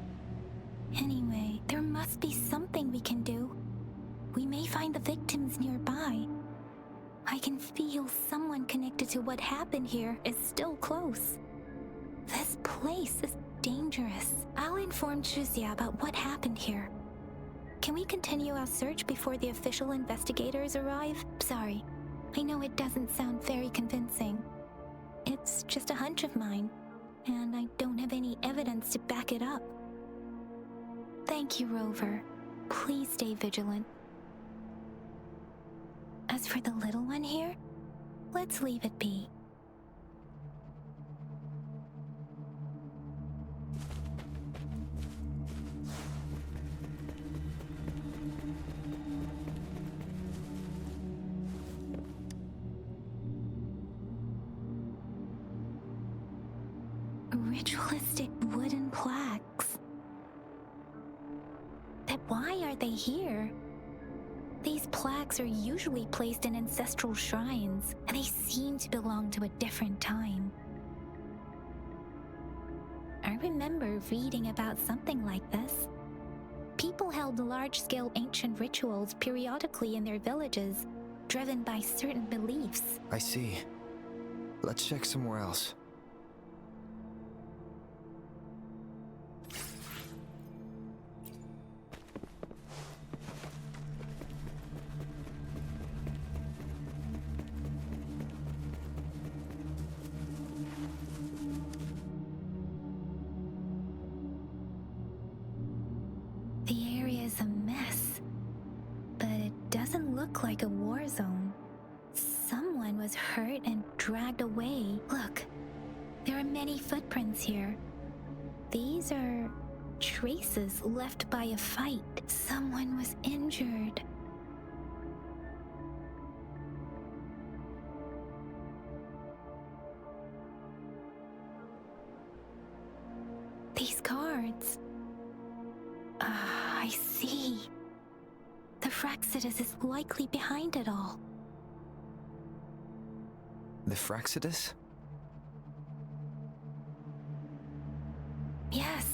Anyway, there must be something we can do. We may find the victims nearby. I can feel someone connected to what happened here is still close. This place is dangerous. I'll inform Zhuxia about what happened here. Can we continue our search before the official investigators arrive? Sorry, I know it doesn't sound very convincing. It's just a hunch of mine, and I don't have any evidence to back it up. Thank you, Rover. Please stay vigilant. As for the little one here, let's leave it be. Ritualistic wooden plaques. But why are they here? These plaques are usually placed in ancestral shrines, and they seem to belong to a different time. I remember reading about something like this. People held large-scale ancient rituals periodically in their villages, driven by certain beliefs. I see. Let's check somewhere else. The area is a mess, but it doesn't look like a war zone. Someone was hurt and dragged away. Look, there are many footprints here. These are traces left by a fight. Someone was injured. These cards. I see. The Fraxidus is likely behind it all. The Fraxidus? Yes.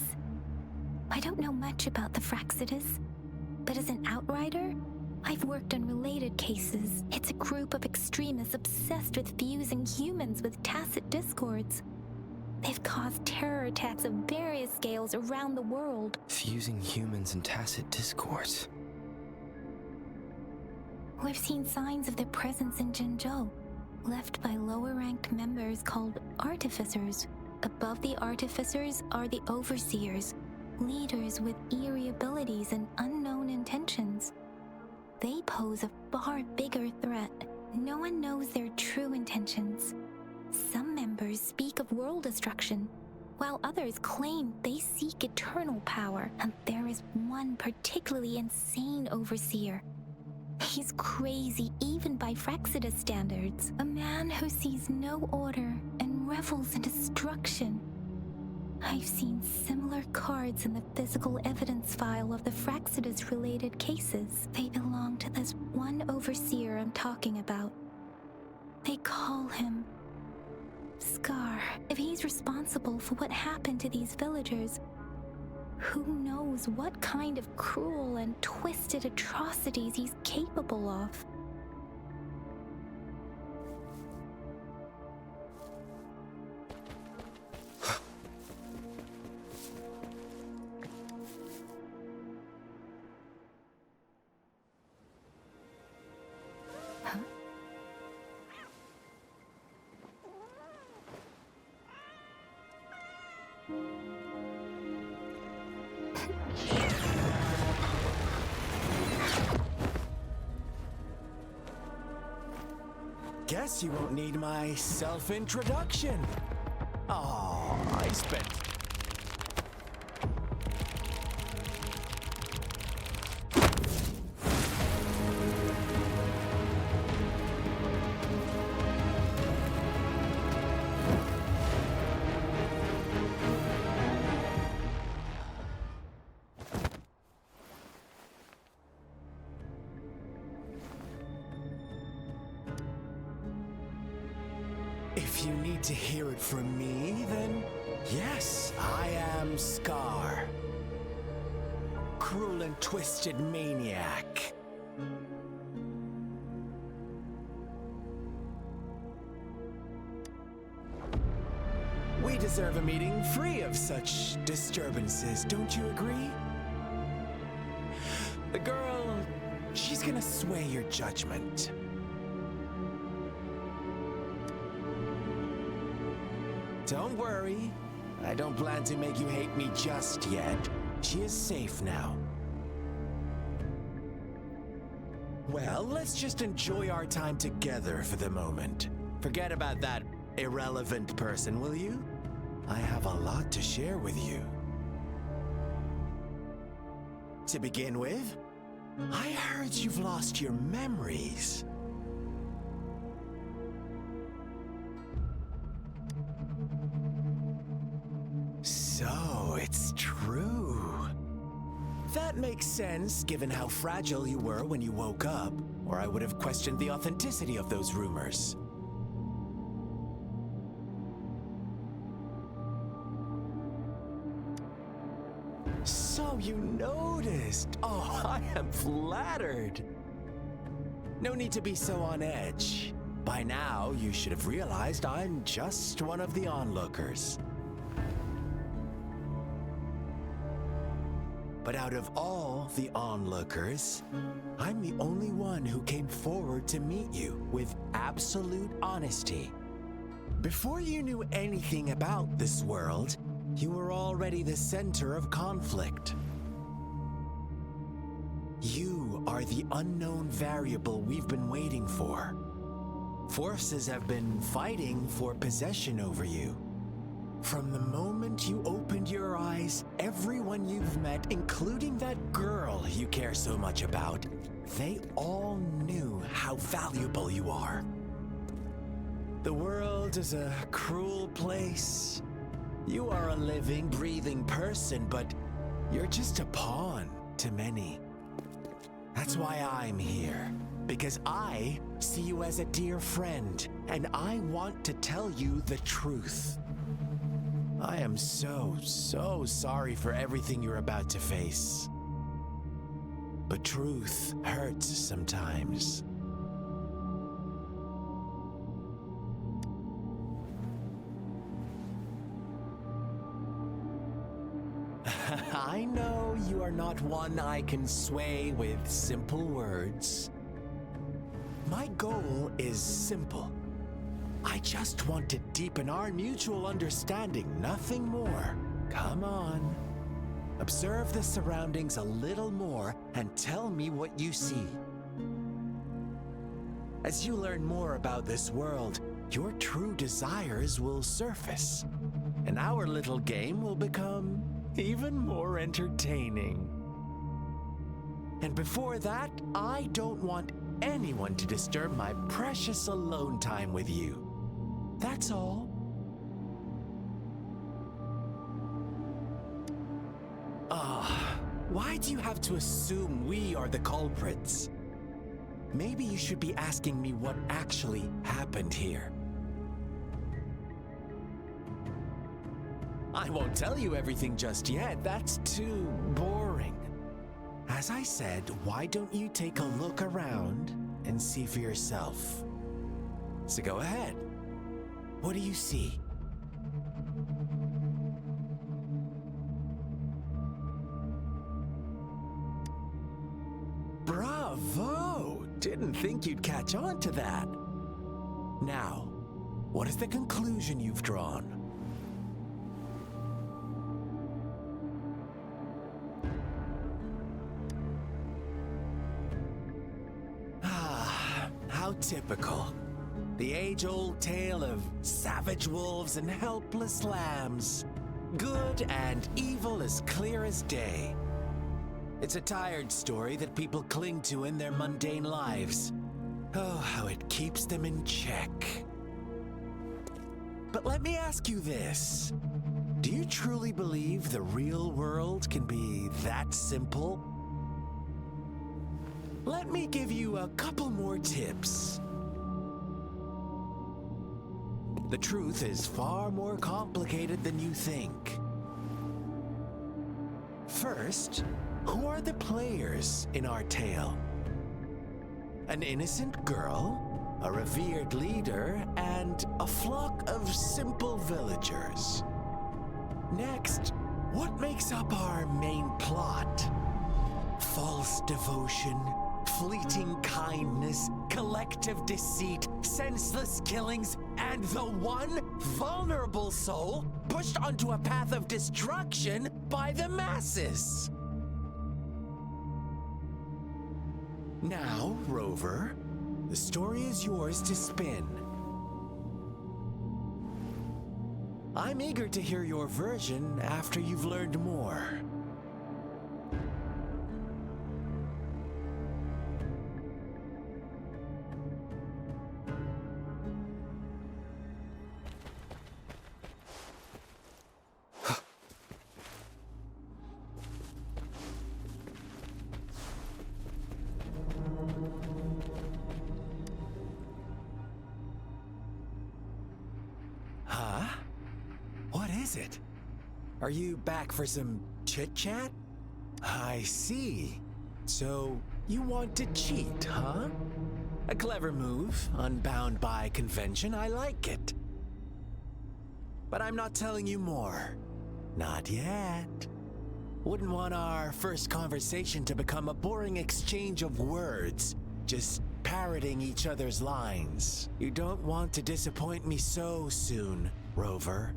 I don't know much about the Fraxidus, but as an outrider, I've worked on related cases. It's a group of extremists obsessed with fusing humans with tacet discords. They've caused terror attacks of various scales around the world. Fusing humans and tacet discords. We've seen signs of their presence in Jinzhou, left by lower-ranked members called artificers. Above the artificers are the overseers, leaders with eerie abilities and unknown intentions. They pose a far bigger threat. No one knows their true intentions. Some members speak of world destruction, while others claim they seek eternal power, and there is one particularly insane overseer. He's crazy even by Fraxidus standards. A man who sees no order and revels in destruction. I've seen similar cards in the physical evidence file of the Fraxidus-related cases. They belong to this one overseer I'm talking about. They call him Scar. If he's responsible for what happened to these villagers, who knows what kind of cruel and twisted atrocities he's capable of? guess you won't need my self-introduction. Oh, I spent... If you need to hear it from me, then yes, I am Scar. Cruel and twisted maniac. We deserve a meeting free of such disturbances, don't you agree? The girl, she's gonna sway your judgment. Don't worry, I don't plan to make you hate me just yet. She is safe now. Well, let's just enjoy our time together for the moment. Forget about that irrelevant person, will you? I have a lot to share with you. To begin with, I heard you've lost your memories. So, it's true. That makes sense, given how fragile you were when you woke up, or I would have questioned the authenticity of those rumors. So you noticed. Oh, I am flattered. No need to be so on edge. By now, you should have realized I'm just one of the onlookers. But out of all the onlookers, I'm the only one who came forward to meet you with absolute honesty. Before you knew anything about this world, you were already the center of conflict. You are the unknown variable we've been waiting for. Forces have been fighting for possession over you. From the moment you opened your eyes, everyone you've met, including that girl you care so much about, they all knew how valuable you are. The world is a cruel place. You are a living, breathing person, but you're just a pawn to many. That's why I'm here, because I see you as a dear friend, and I want to tell you the truth. I am so sorry for everything you're about to face. But truth hurts sometimes. I know you are not one I can sway with simple words. My goal is simple. I just want to deepen our mutual understanding, nothing more. Come on. Observe the surroundings a little more and tell me what you see. As you learn more about this world, your true desires will surface, and our little game will become even more entertaining. And before that, I don't want anyone to disturb my precious alone time with you. That's all. Why do you have to assume we are the culprits? Maybe you should be asking me what actually happened here. I won't tell you everything just yet. That's too boring. As I said, why don't you take a look around and see for yourself? So go ahead. What do you see? Bravo! Didn't think you'd catch on to that. Now, what is the conclusion you've drawn? How typical. The age-old tale of savage wolves and helpless lambs. Good and evil as clear as day. It's a tired story that people cling to in their mundane lives. Oh, how it keeps them in check. But let me ask you this. Do you truly believe the real world can be that simple? Let me give you a couple more tips. The truth is far more complicated than you think. First, who are the players in our tale? An innocent girl, a revered leader, and a flock of simple villagers. Next, what makes up our main plot? False devotion, fleeting kindness, collective deceit, senseless killings, and the one vulnerable soul pushed onto a path of destruction by the masses. Now, Rover, the story is yours to spin. I'm eager to hear your version after you've learned more. It? Are you back for some chit-chat? I see. So, you want to cheat, huh? A clever move, unbound by convention, I like it. But I'm not telling you more. Not yet. Wouldn't want our first conversation to become a boring exchange of words, just parroting each other's lines. You don't want to disappoint me so soon, Rover.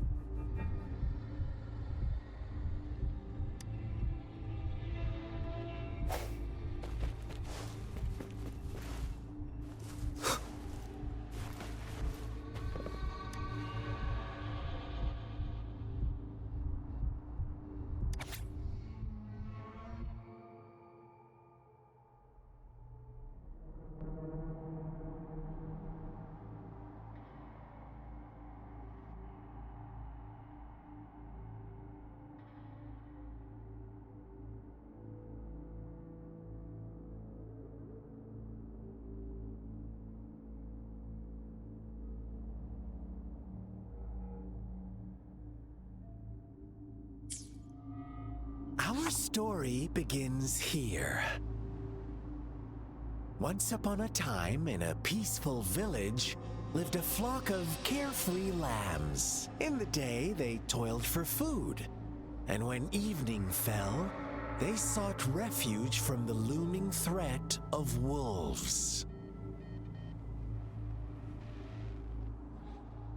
Our story begins here. Once upon a time, in a peaceful village, lived a flock of carefree lambs. In the day, they toiled for food, and when evening fell, they sought refuge from the looming threat of wolves.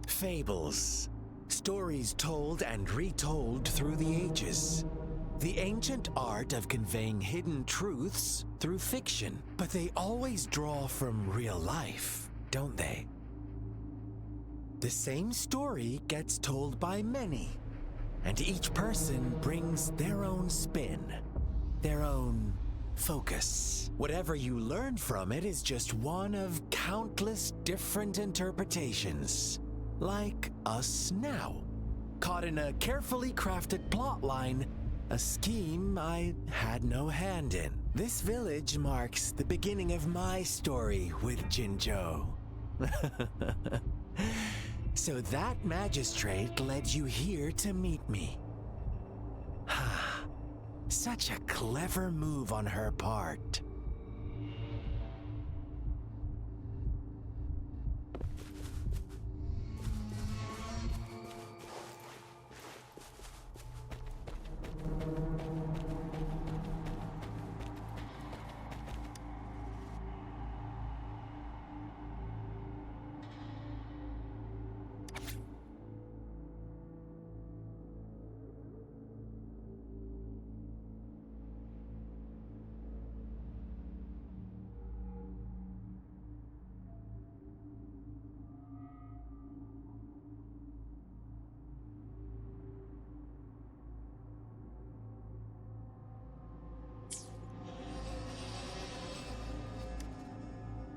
Fables, stories told and retold through the ages. The ancient art of conveying hidden truths through fiction, but they always draw from real life, don't they? The same story gets told by many, and each person brings their own spin, their own focus. Whatever you learn from it is just one of countless different interpretations, like us now, caught in a carefully crafted plotline, a scheme I had no hand in. This village marks the beginning of my story with Jinzhou. So that magistrate led you here to meet me. Such a clever move on her part.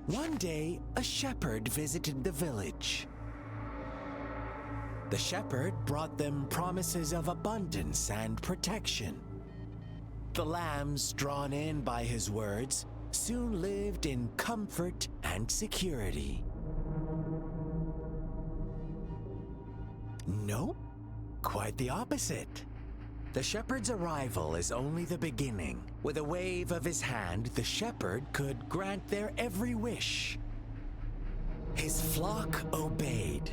One day, a shepherd visited the village. The shepherd brought them promises of abundance and protection. The lambs, drawn in by his words, soon lived in comfort and security. No, quite the opposite. The shepherd's arrival is only the beginning. With a wave of his hand, the shepherd could grant their every wish. His flock obeyed,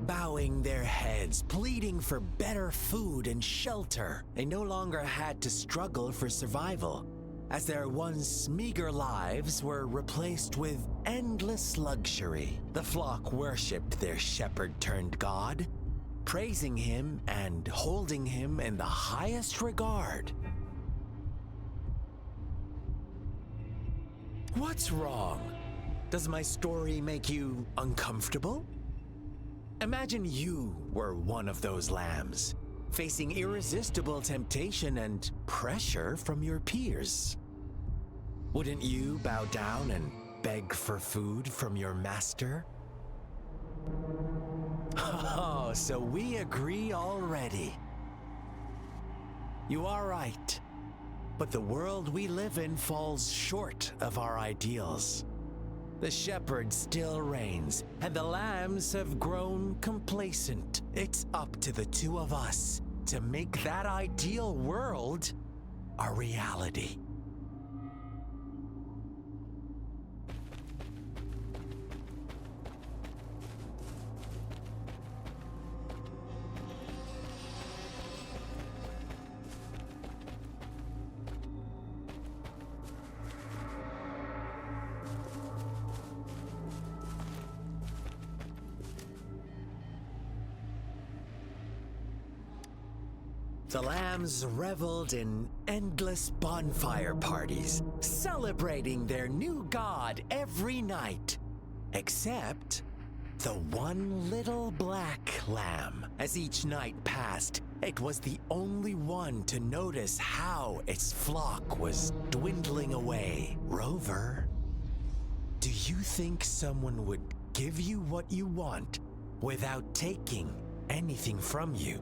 bowing their heads, pleading for better food and shelter. They no longer had to struggle for survival, as their once meager lives were replaced with endless luxury. The flock worshipped their shepherd-turned-god, praising him and holding him in the highest regard. What's wrong? Does my story make you uncomfortable? Imagine you were one of those lambs, facing irresistible temptation and pressure from your peers. Wouldn't you bow down and beg for food from your master? Oh, so we agree already. You are right, but the world we live in falls short of our ideals. The shepherd still reigns, and the lambs have grown complacent. It's up to the two of us to make that ideal world a reality. The lambs reveled in endless bonfire parties, celebrating their new god every night. Except the one little black lamb. As each night passed, it was the only one to notice how its flock was dwindling away. Rover, do you think someone would give you what you want without taking anything from you?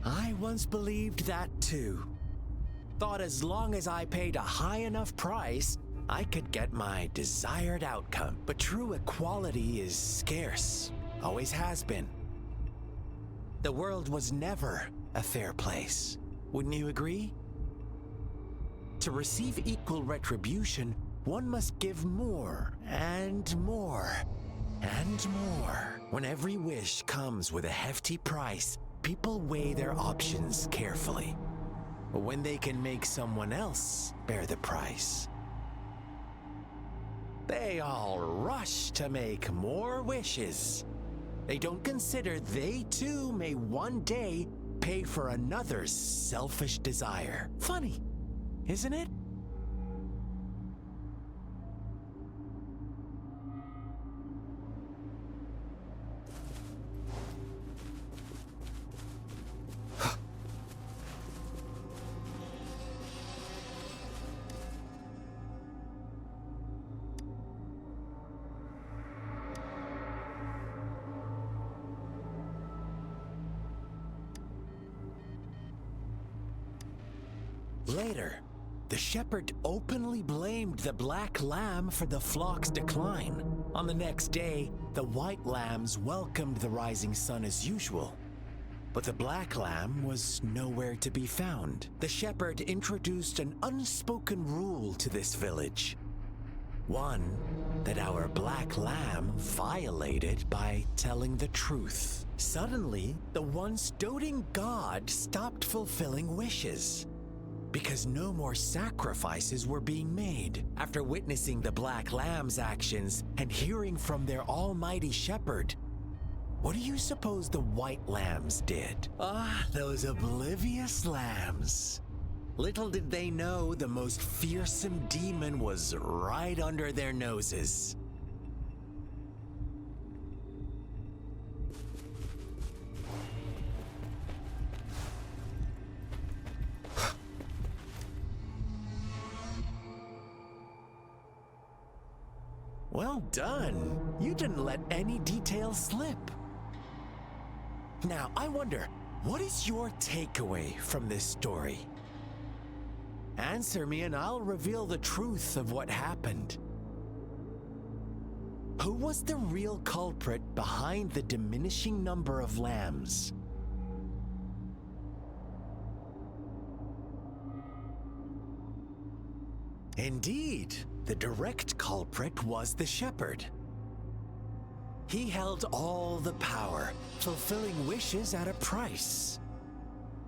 I once believed that too. Thought as long as I paid a high enough price, I could get my desired outcome. But true equality is scarce, always has been. The world was never a fair place. Wouldn't you agree? To receive equal retribution, one must give more and more. And more. When every wish comes with a hefty price, people weigh their options carefully. When they can make someone else bear the price, they all rush to make more wishes. They don't consider they too may one day pay for another's selfish desire. Funny, isn't it? Later, the shepherd openly blamed the black lamb for the flock's decline. On the next day, the white lambs welcomed the rising sun as usual. But the black lamb was nowhere to be found. The shepherd introduced an unspoken rule to this village. One that our black lamb violated by telling the truth. Suddenly, the once doting god stopped fulfilling wishes, because no more sacrifices were being made. After witnessing the black lamb's actions and hearing from their almighty shepherd, what do you suppose the white lambs did? Ah, those oblivious lambs. Little did they know the most fearsome demon was right under their noses. Well done. You didn't let any details slip. Now, I wonder, what is your takeaway from this story? Answer me and I'll reveal the truth of what happened. Who was the real culprit behind the diminishing number of lambs? Indeed, the direct culprit was the shepherd. He held all the power, fulfilling wishes at a price.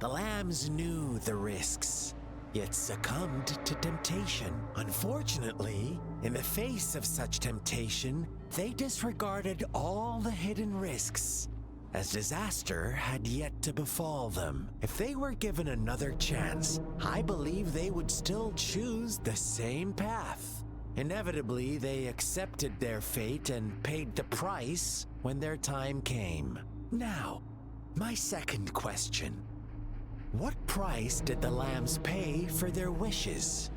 The lambs knew the risks, yet succumbed to temptation. Unfortunately, in the face of such temptation, they disregarded all the hidden risks, as disaster had yet to befall them. If they were given another chance, I believe they would still choose the same path. Inevitably, they accepted their fate and paid the price when their time came. Now, my second question. What price did the lambs pay for their wishes?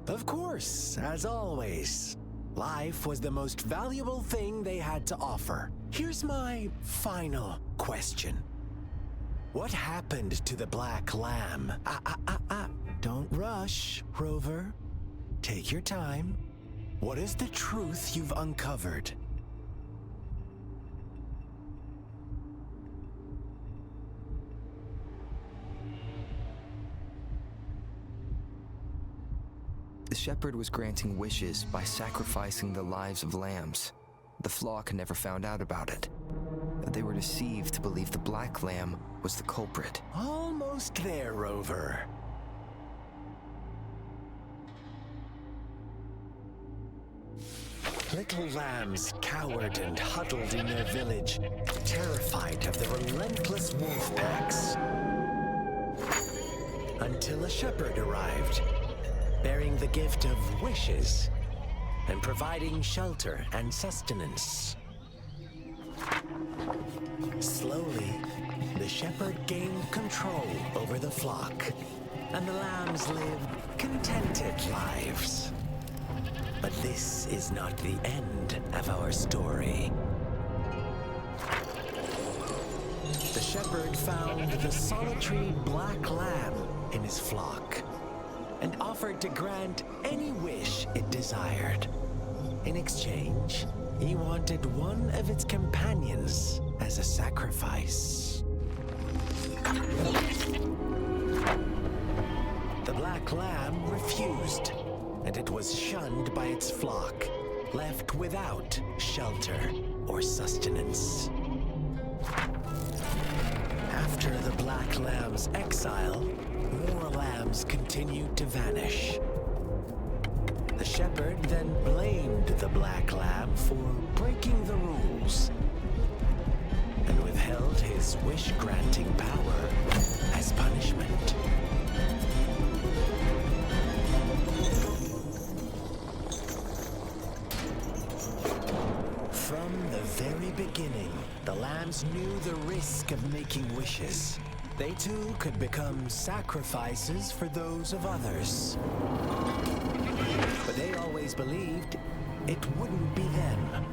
Of course, as always, life was the most valuable thing they had to offer. Here's my final question. What happened to the black lamb? Don't rush, Rover. Take your time. What is the truth you've uncovered? The shepherd was granting wishes by sacrificing the lives of lambs. The flock never found out about it. They were deceived to believe the black lamb was the culprit. Almost there, Rover. Little lambs cowered and huddled in their village, terrified of the relentless wolf packs. Until a shepherd arrived, bearing the gift of wishes and providing shelter and sustenance. Slowly, the shepherd gained control over the flock, and the lambs lived contented lives. But this is not the end of our story. The shepherd found the solitary black lamb in his flock and offered to grant any wish it desired. In exchange, he wanted one of its companions as a sacrifice. The black lamb refused, and it was shunned by its flock, left without shelter or sustenance. After the black lamb's exile, more lambs continued to vanish. The shepherd then blamed the black lamb for breaking the rules and withheld his wish-granting power as punishment. From the very beginning, the lambs knew the risk of making wishes. They too could become sacrifices for those of others. But they always believed it wouldn't be them.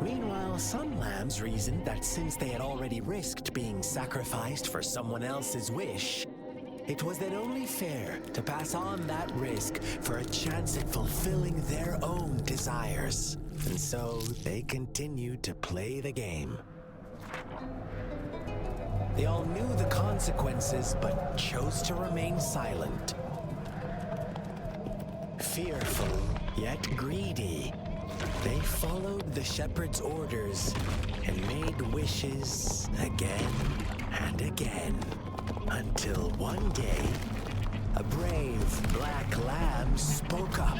Meanwhile, some lambs reasoned that since they had already risked being sacrificed for someone else's wish, it was then only fair to pass on that risk for a chance at fulfilling their own desires. And so they continued to play the game. They all knew the consequences, but chose to remain silent. Fearful, yet greedy, they followed the shepherd's orders and made wishes again and again, until one day, a brave black lamb spoke up,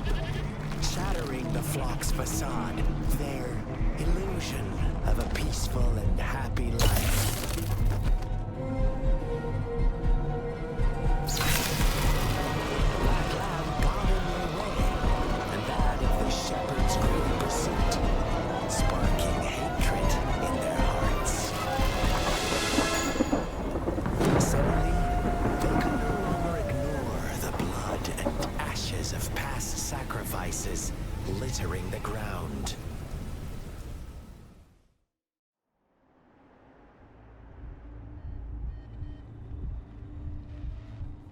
shattering the flock's facade, their illusion of a peaceful and happy life. of past sacrifices littering the ground.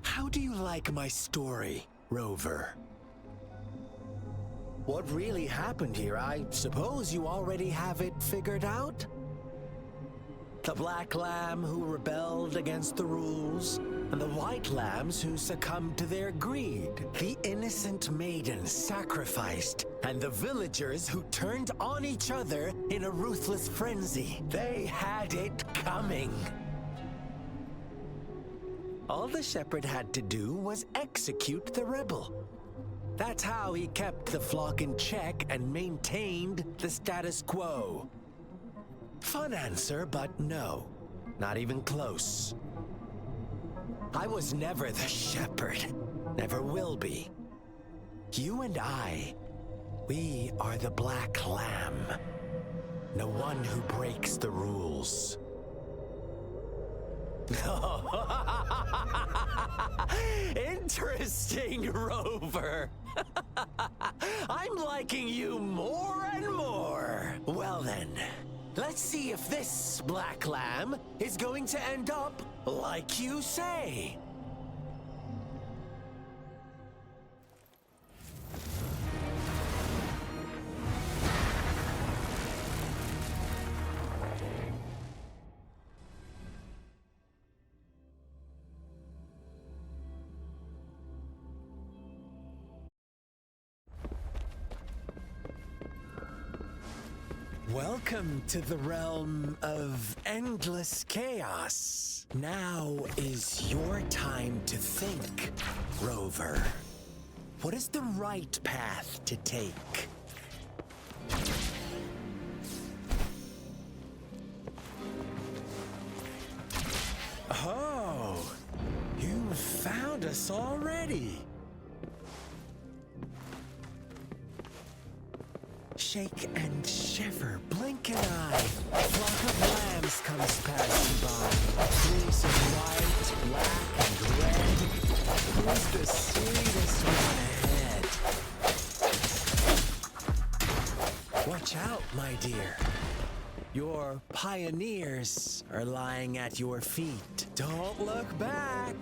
How do you like my story, Rover? What really happened here? I suppose you already have it figured out? The black lamb who rebelled against the rules, and the white lambs who succumbed to their greed. The innocent maiden sacrificed, and the villagers who turned on each other in a ruthless frenzy. They had it coming. All the shepherd had to do was execute the rebel. That's how he kept the flock in check and maintained the status quo. Fun answer, but no. Not even close. I was never the shepherd. Never will be. You and I, we are the black lamb. The one who breaks the rules. Interesting, Rover. I'm liking you more and more. Well then, let's see if this black lamb is going to end up like you say. Welcome to the realm of endless chaos. Now is your time to think, Rover. What is the right path to take? Oh, you found us already. Shake and shiver, blink an eye. A flock of lambs comes passing by. Fleece of white, black, and red. Who's the sweetest one ahead? Watch out, my dear. Your pioneers are lying at your feet. Don't look back.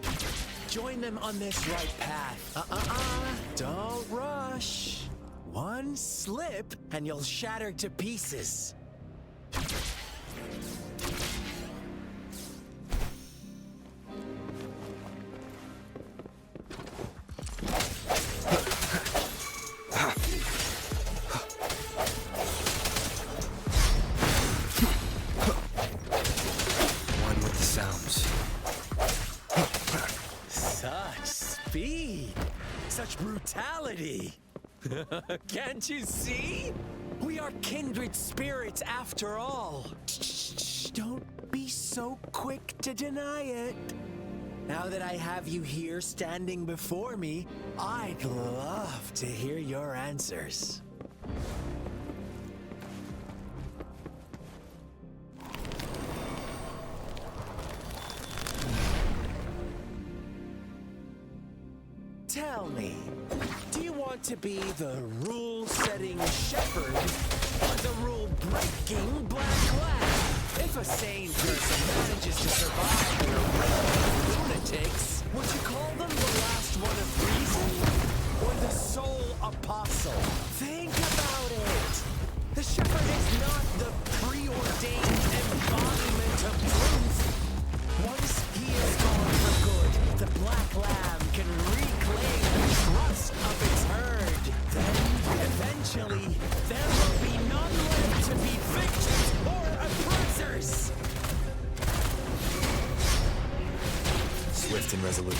Join them on this right path. Don't rush. One slip, and you'll shatter to pieces. One with the sounds. Such speed! Such brutality! Can't you see? We are kindred spirits after all. Shh, don't be so quick to deny it. Now that I have you here standing before me, I'd love to hear your answers. Tell me, do you want to be the rule-setting shepherd or the rule-breaking black lamb? If a sane person manages to survive their lunatics, would you call them the last one of reason or the sole apostle? Think about it. The shepherd is not the preordained embodiment of truth. Once he is gone for good, the black lamb can reclaim the trust of its herd. Then, eventually, there will be none left to be victims or oppressors. Swift and resolute.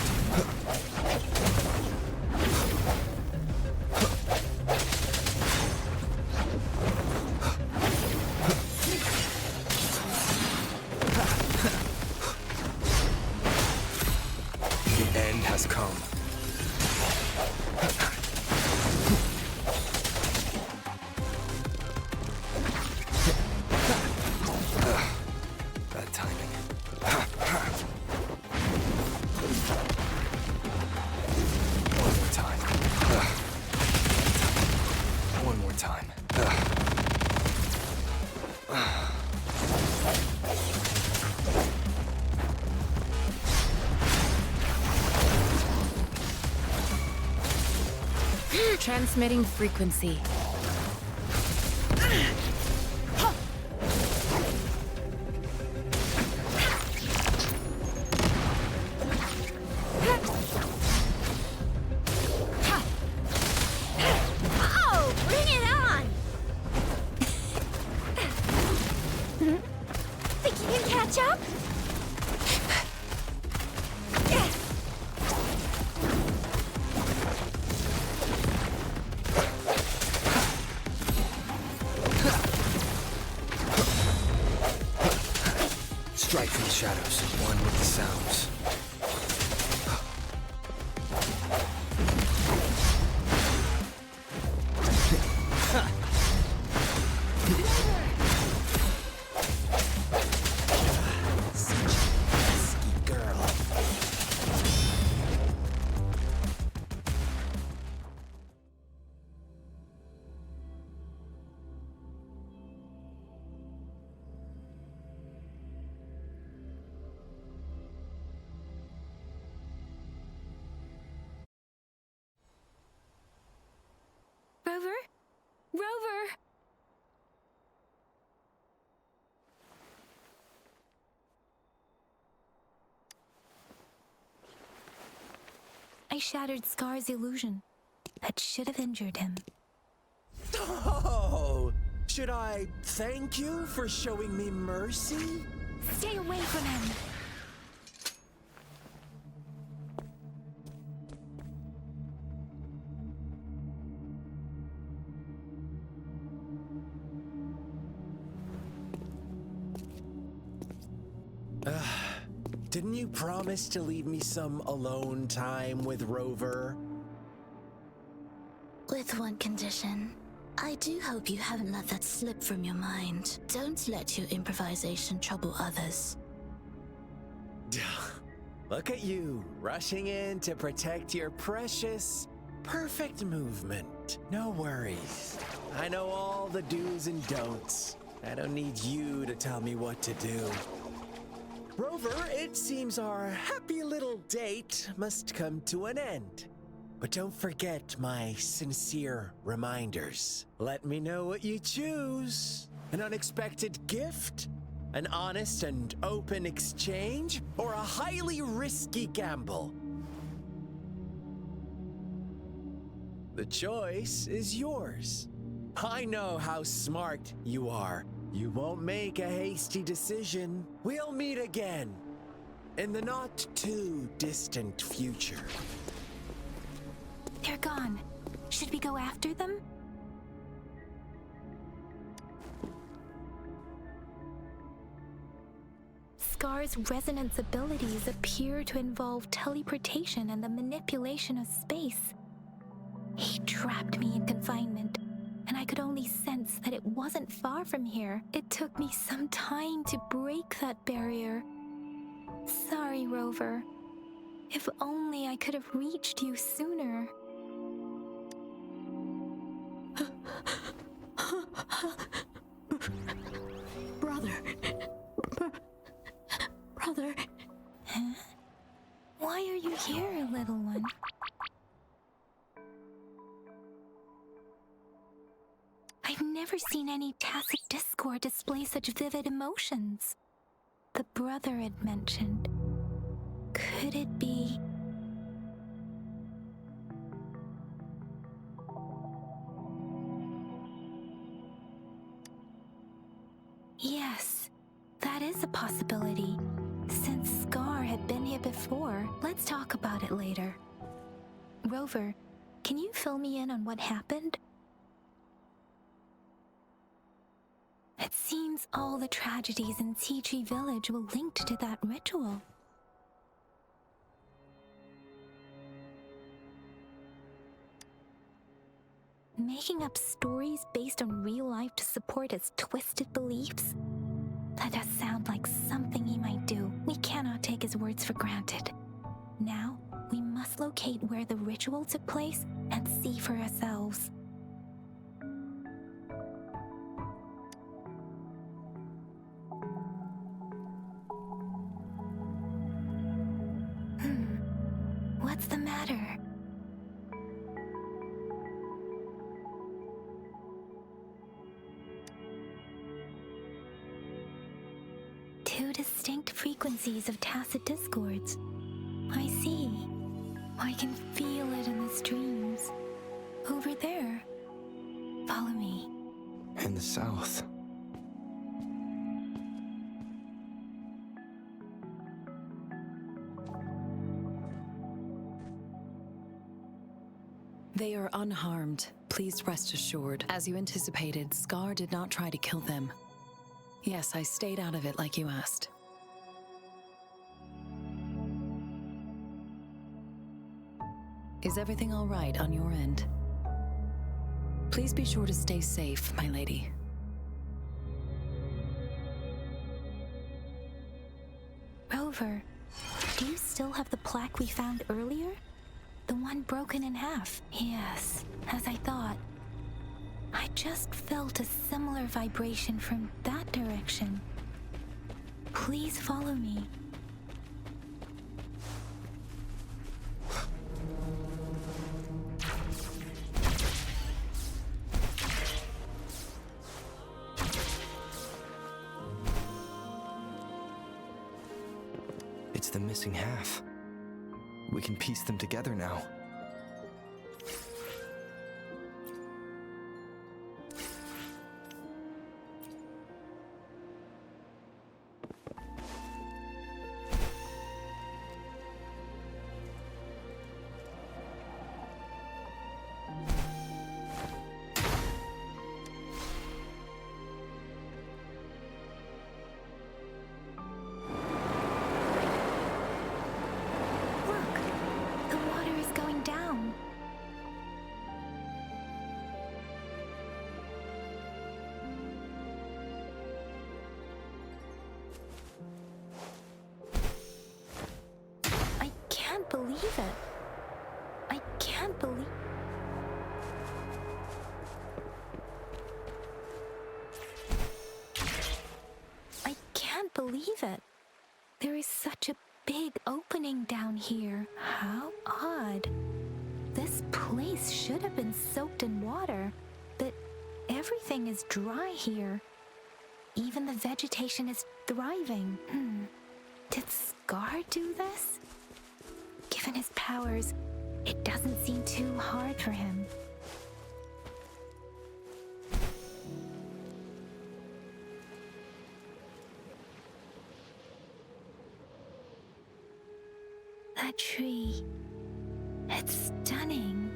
Has come. Bad timing. Transmitting frequency. Oh, bring it on! Think you can catch up? Strike from the shadows, one with the sounds. Rover? Rover! I shattered Scar's illusion. That should have injured him. Oh! Should I thank you for showing me mercy? Stay away from him! Didn't you promise to leave me some alone time with Rover? With one condition. I do hope you haven't let that slip from your mind. Don't let your improvisation trouble others. Look at you, rushing in to protect your precious, perfect movement. No worries. I know all the do's and don'ts. I don't need you to tell me what to do. Rover, it seems our happy little date must come to an end. But don't forget my sincere reminders. Let me know what you choose. An unexpected gift? An honest and open exchange? Or a highly risky gamble? The choice is yours. I know how smart you are. You won't make a hasty decision. We'll meet again in the not too distant future. They're gone. Should we go after them? Scar's resonance abilities appear to involve teleportation and the manipulation of space. He trapped me in confinement, and I could only sense that it wasn't far from here. It took me some time to break that barrier. Sorry, Rover. If only I could have reached you sooner. Brother. Brother. Huh? Why are you here, little one? I've never seen any tacet discord display such vivid emotions. The brother had mentioned. Could it be... Yes, that is a possibility. Since Scar had been here before, let's talk about it later. Rover, can you fill me in on what happened? It seems all the tragedies in Tea Village were linked to that ritual. Making up stories based on real life to support his twisted beliefs? That does sound like something he might do. We cannot take his words for granted. Now, we must locate where the ritual took place and see for ourselves. What's the matter? distinct frequencies of tacet discords. I see. I can feel it in the streams. Over there. Follow me. In the south. They are unharmed. Please rest assured. As you anticipated, Scar did not try to kill them. Yes, I stayed out of it like you asked. Is everything all right on your end? Please be sure to stay safe, my lady. Rover, do you still have the plaque we found earlier? The one broken in half? Yes, as I thought. I just felt a similar vibration from that direction. Please follow me. It's the missing half. We can piece them together now. Believe it. I can't believe... I can't believe it. There is such a big opening down here. How odd. This place should have been soaked in water, but everything is dry here. Even the vegetation is thriving. Did Scar do this? Given his powers, it doesn't seem too hard for him. That tree, it's stunning.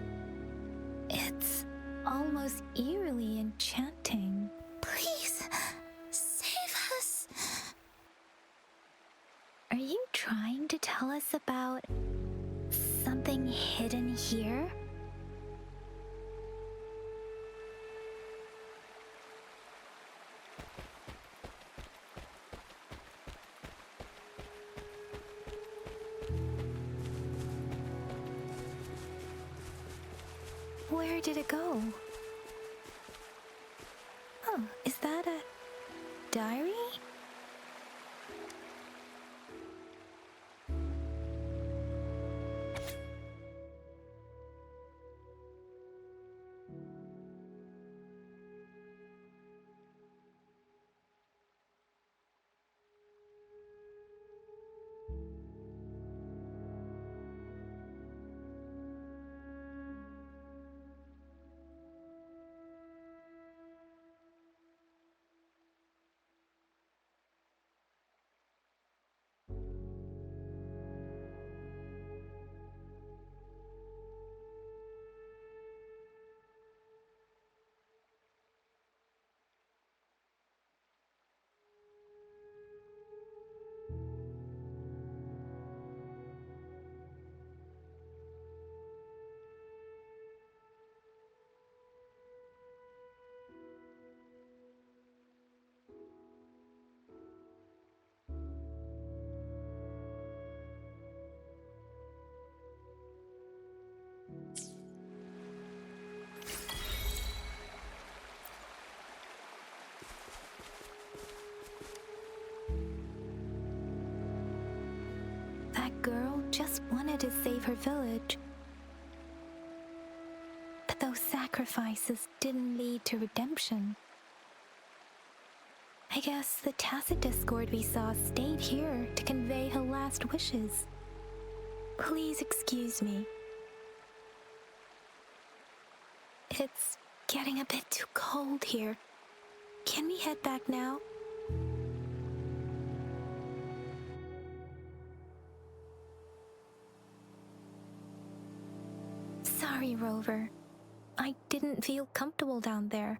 It's almost eerily enchanting. Please, save us. Are you trying to tell us about something hidden here? Where did it go? Oh, is that a diary? That girl just wanted to save her village. But those sacrifices didn't lead to redemption. I guess the tacet discord we saw stayed here to convey her last wishes. Please excuse me. It's getting a bit too cold here. Can we head back now? Sorry, Rover. I didn't feel comfortable down there.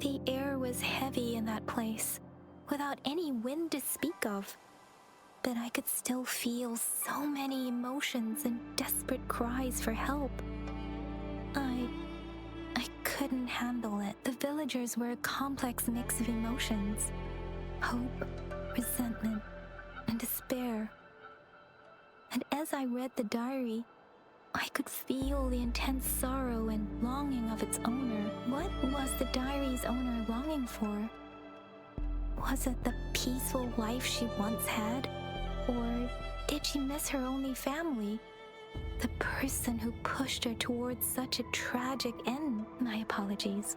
The air was heavy in that place, without any wind to speak of. But I could still feel so many emotions and desperate cries for help. I couldn't handle it. The villagers were a complex mix of emotions. Hope, resentment, and despair. And as I read the diary, I could feel the intense sorrow and longing of its owner. What was the diary's owner longing for? Was it the peaceful life she once had? Or did she miss her only family? The person who pushed her towards such a tragic end? My apologies.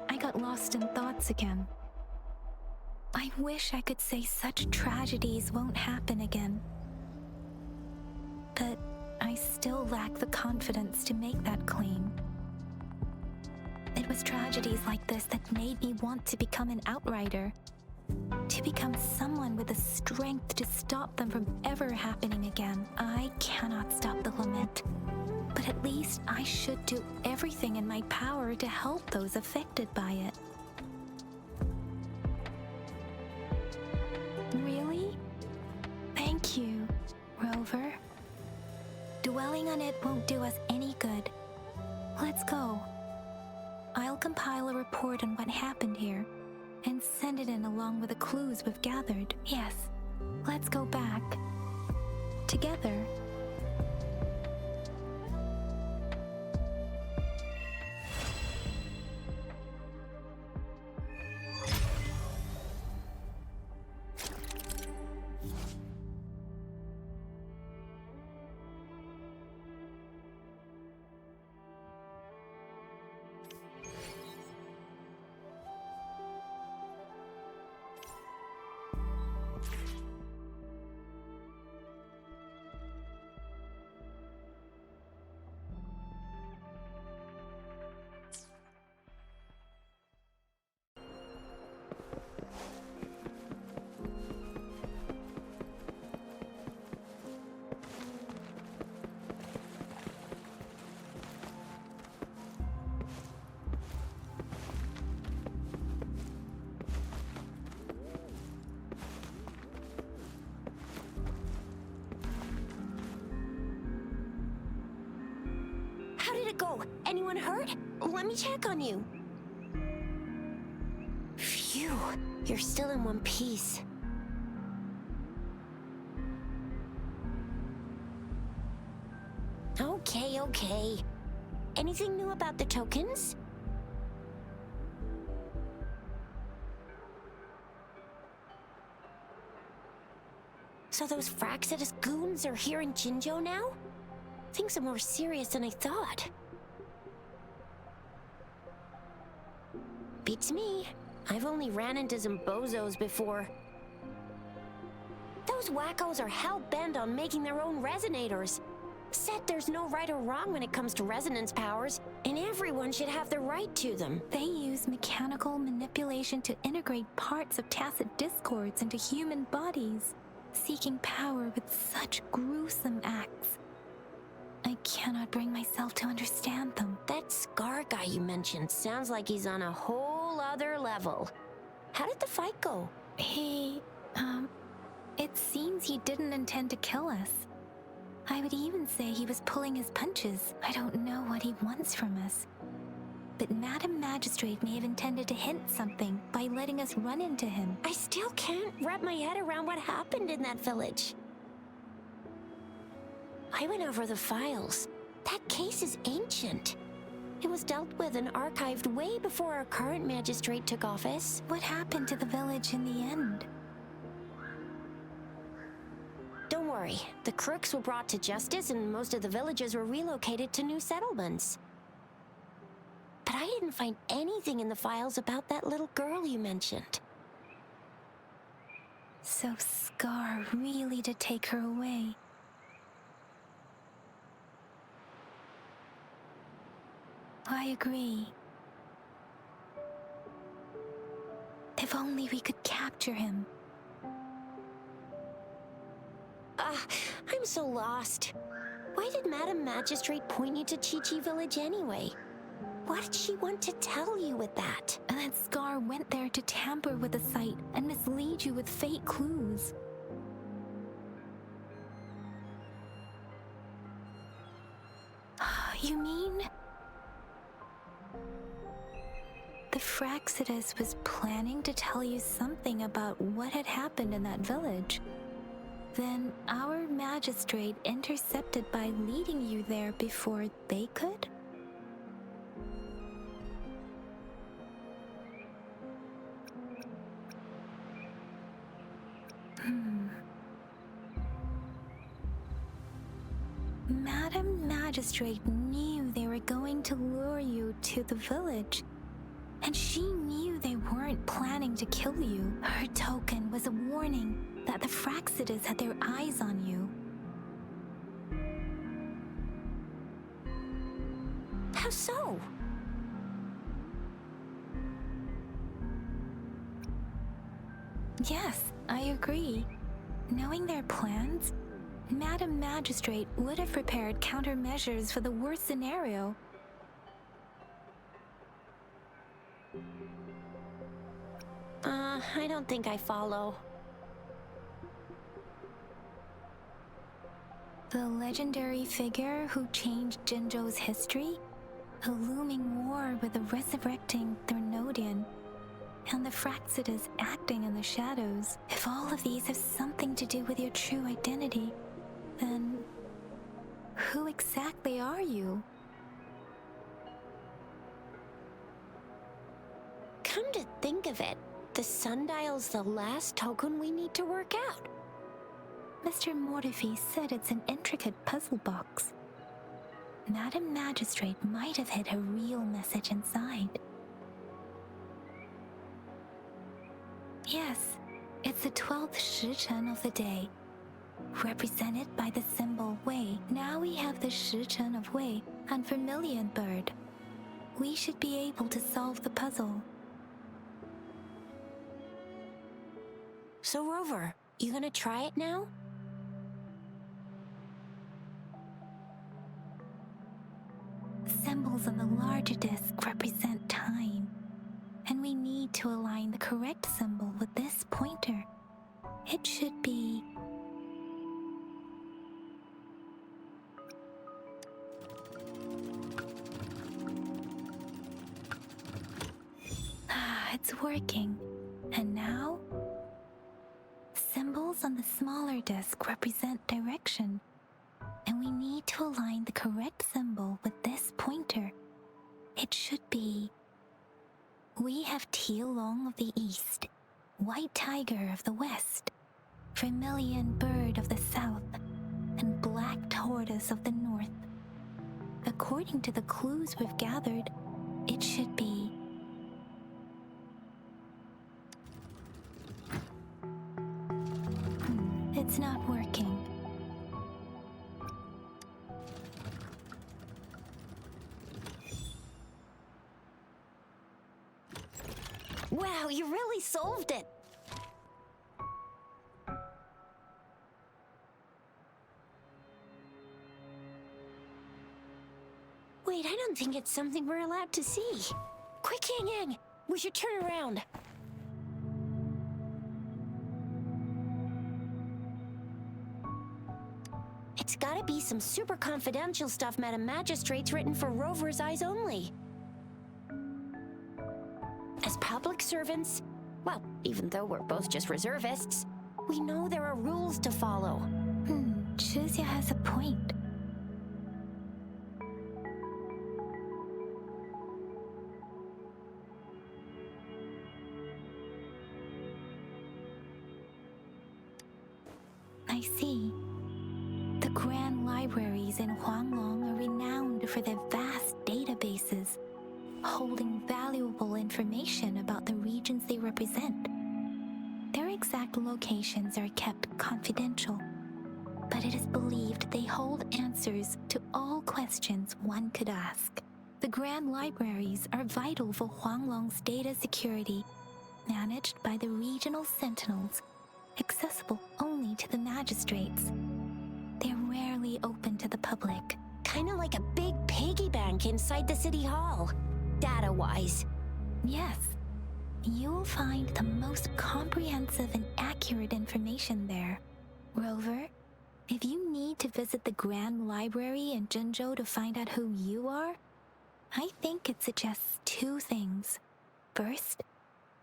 I got lost in thoughts again. I wish I could say such tragedies won't happen again. But I still lack the confidence to make that claim. It was tragedies like this that made me want to become an outrider. To become someone with the strength to stop them from ever happening again. I cannot stop the lament, but at least I should do everything in my power to help those affected by it. Really? Thank you, Rover. Dwelling on it won't do us any good. Let's go. I'll compile a report on what happened here and send it in along with the clues we've gathered. Yes, let's go back. Together. How did it go? Anyone hurt? Let me check on you. Phew, you're still in one piece. Okay. Anything new about the tokens? So those Fraxidus goons are here in Jinzhou now? Things are more serious than I thought. Beats me. I've only ran into some bozos before. Those wackos are hell-bent on making their own resonators. Said there's no right or wrong when it comes to resonance powers, and everyone should have the right to them. They use mechanical manipulation to integrate parts of tacet discords into human bodies, seeking power with such gruesome acts. I cannot bring myself to understand them. That Scar guy you mentioned sounds like he's on a whole other level. How did the fight go? It seems he didn't intend to kill us. I would even say he was pulling his punches. I don't know what he wants from us. But Madam Magistrate may have intended to hint something by letting us run into him. I still can't wrap my head around what happened in that village. I went over the files. That case is ancient. It was dealt with and archived way before our current magistrate took office. What happened to the village in the end? Don't worry. The crooks were brought to justice and most of the villagers were relocated to new settlements. But I didn't find anything in the files about that little girl you mentioned. So Scar really did take her away. I agree. If only we could capture him. I'm so lost. Why did Madam Magistrate point you to Chi-Chi Village anyway? What did she want to tell you with that? And that Scar went there to tamper with the site and mislead you with fake clues. You mean... the Fraxidus was planning to tell you something about what had happened in that village? Then our magistrate intercepted by leading you there before they could? Madam Magistrate knew they were going to lure you to the village, and she knew they weren't planning to kill you. Her token was a warning that the Fraxidus had their eyes on you. How so? Yes, I agree. Knowing their plans, Madam Magistrate would have prepared countermeasures for the worst scenario. I don't think I follow. The legendary figure who changed Jinzhou's history? A looming war with the resurrecting Thermodian, and the Fraxidus acting in the shadows. If all of these have something to do with your true identity, then who exactly are you? Come to think of it, the sundial's the last token we need to work out. Mr. Mortify said it's an intricate puzzle box. Madam Magistrate might have hid a real message inside. Yes, it's the 12th Shichen of the day, represented by the symbol Wei. Now we have the Shichen of Wei and Vermilion Bird. We should be able to solve the puzzle. So Rover, you gonna try it now? Symbols on the larger disc represent time, and we need to align the correct symbol with this pointer. It should be... it's working. And now? Symbols on the smaller disc represent direction, and we need to align the correct symbol with this pointer. It should be... We have Tielong of the east, White Tiger of the west, Vermilion Bird of the south, and Black Tortoise of the north. According to the clues we've gathered, it should be... It's not working. Wow, you really solved it! Wait, I don't think it's something we're allowed to see. Quick, Yang Yang! We should turn around. It's gotta be some super confidential stuff Madam Magistrate's written for Rover's eyes only. As public servants, well, even though we're both just reservists, we know there are rules to follow. Shuzia has a point. I see. The grand libraries in Huanglong are renowned for their vast databases. holding valuable information about the regions they represent. Their exact locations are kept confidential, but it is believed they hold answers to all questions one could ask. The Grand Libraries are vital for Huanglong's data security, managed by the regional sentinels, accessible only to the magistrates. They're rarely open to the public. Kinda like a big piggy bank inside the city hall, data-wise. Yes, you'll find the most comprehensive and accurate information there. Rover, if you need to visit the Grand Library in Jinzhou to find out who you are, I think it suggests two things. First,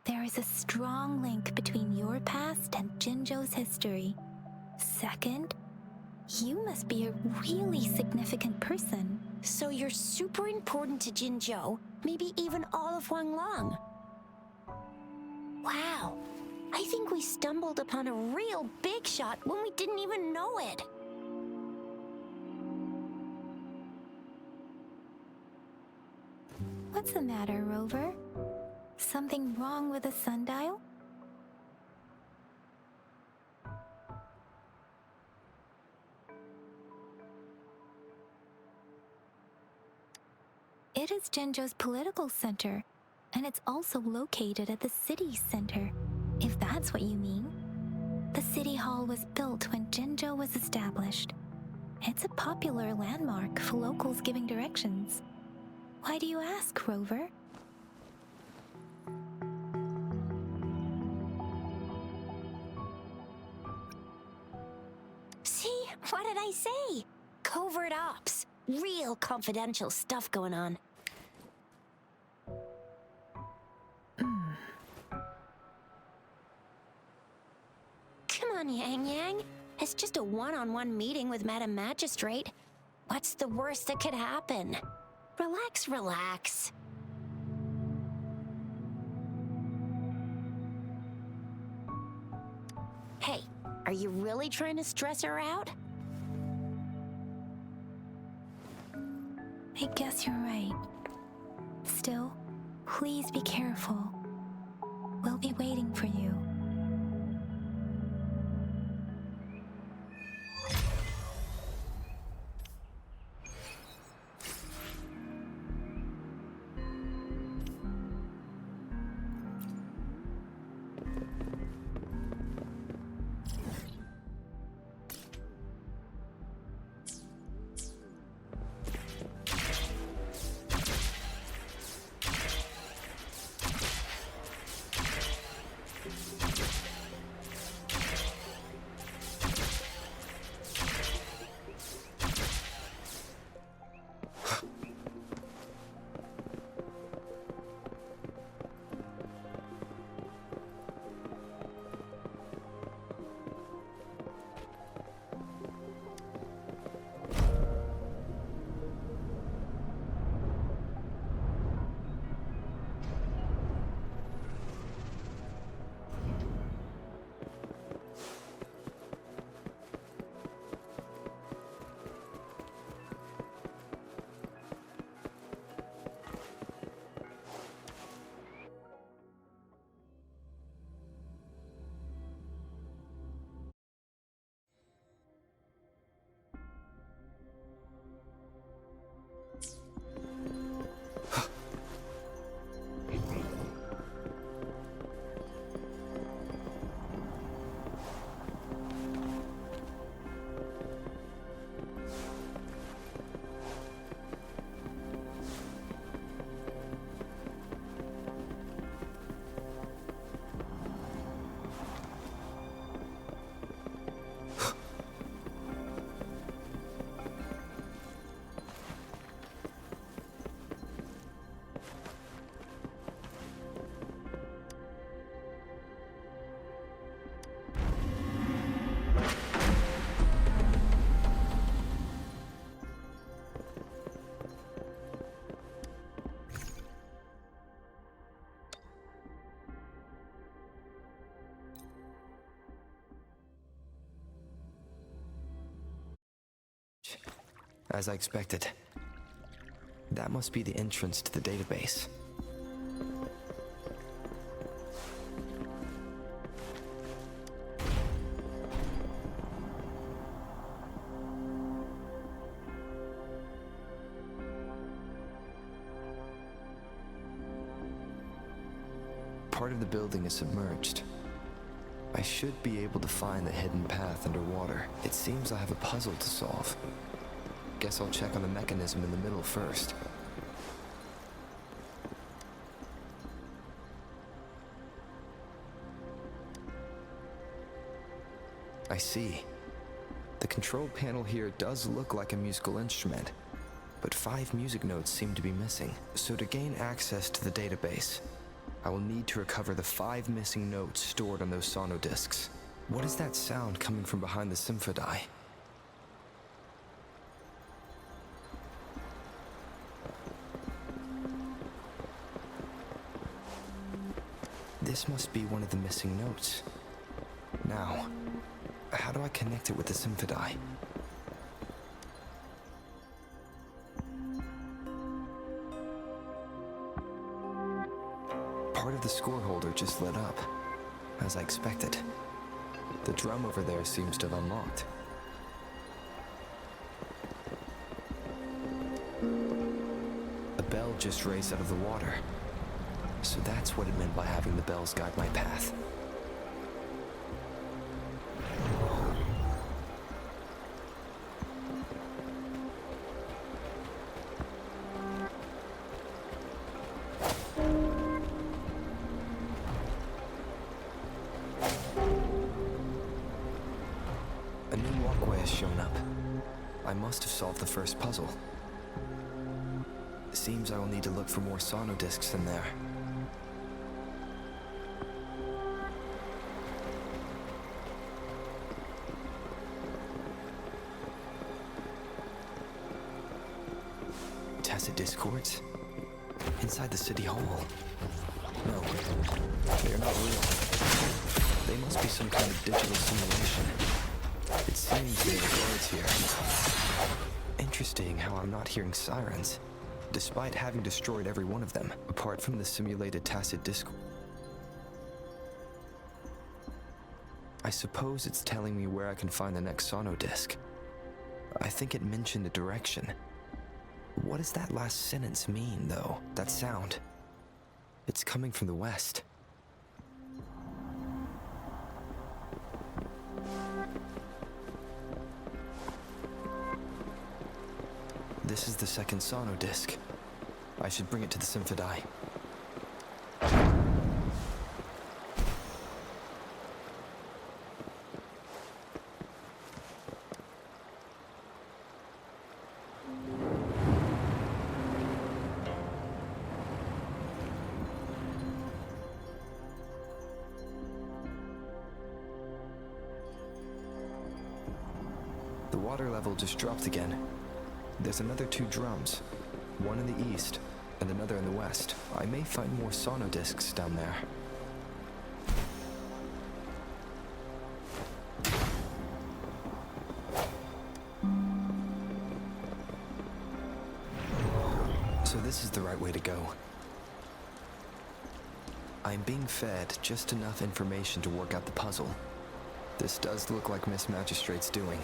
there is a strong link between your past and Jinzhou's history. Second, you must be a really significant person. So you're super important to Jinzhou, maybe even all of Huanglong. Wow, I think we stumbled upon a real big shot when we didn't even know it. What's the matter, Rover? Something wrong with the sundial? It is Jinzhou's political center, and it's also located at the city center, if that's what you mean. The city hall was built when Jinzhou was established. It's a popular landmark for locals giving directions. Why do you ask, Rover? See, what did I say? Covert ops. Real confidential stuff going on. Come on, Yang Yang. It's just a one-on-one meeting with Madam Magistrate. What's the worst that could happen? Relax, relax. Hey, are you really trying to stress her out? I guess you're right. Still, please be careful. We'll be waiting for you. As I expected. That must be the entrance to the database. Part of the building is submerged. I should be able to find the hidden path underwater. It seems I have a puzzle to solve. Guess I'll check on the mechanism in the middle first. I see. The control panel here does look like a musical instrument, but 5 music notes seem to be missing. So to gain access to the database, I will need to recover the 5 missing notes stored on those sonodiscs. What is that sound coming from behind the symphodi? This must be one of the missing notes. Now, how do I connect it with the symphodi? Part of the score holder just lit up, as I expected. The drum over there seems to have unlocked. A bell just raised out of the water. So that's what it meant by having the bells guide my path. A new walkway has shown up. I must have solved the first puzzle. It seems I will need to look for more sonodiscs in there. Tacet discords? Inside the city hall? No, they're not real. They must be some kind of digital simulation. It seems there are guards here. Interesting how I'm not hearing sirens, despite having destroyed every one of them, apart from the simulated tacet discord. I suppose it's telling me where I can find the next sonodisc. I think it mentioned a direction. What does that last sentence mean, though? That sound. It's coming from the west. This is the second sonodisc. I should bring it to the symphodi. The water level just dropped again. There's another 2 drums, one in the east and another in the west. I may find more sonodiscs down there. So this is the right way to go. I'm being fed just enough information to work out the puzzle. This does look like Miss Magistrate's doing.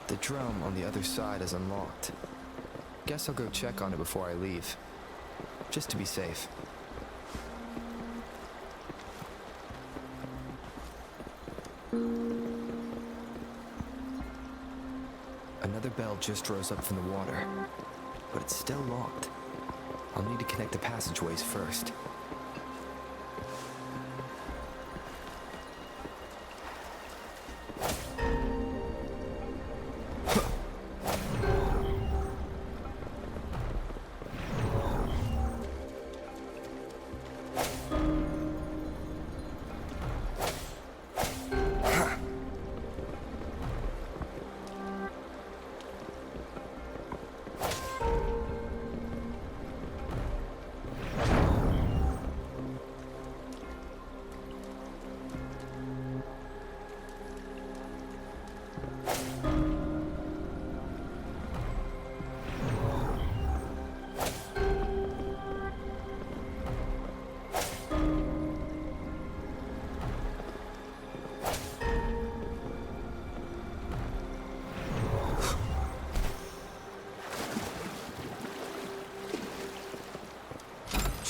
The drum on the other side is unlocked. Guess I'll go check on it before I leave, just to be safe. Another bell just rose up from the water, but it's still locked. I'll need to connect the passageways first.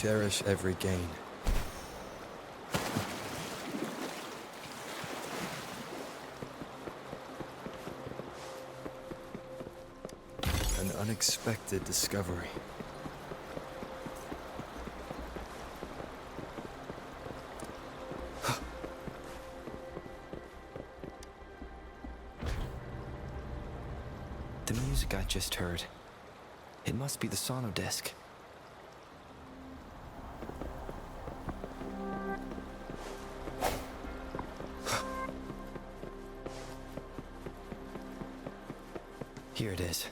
Cherish every gain. An unexpected discovery. The music I just heard. It must be the sonodisc. Here it is.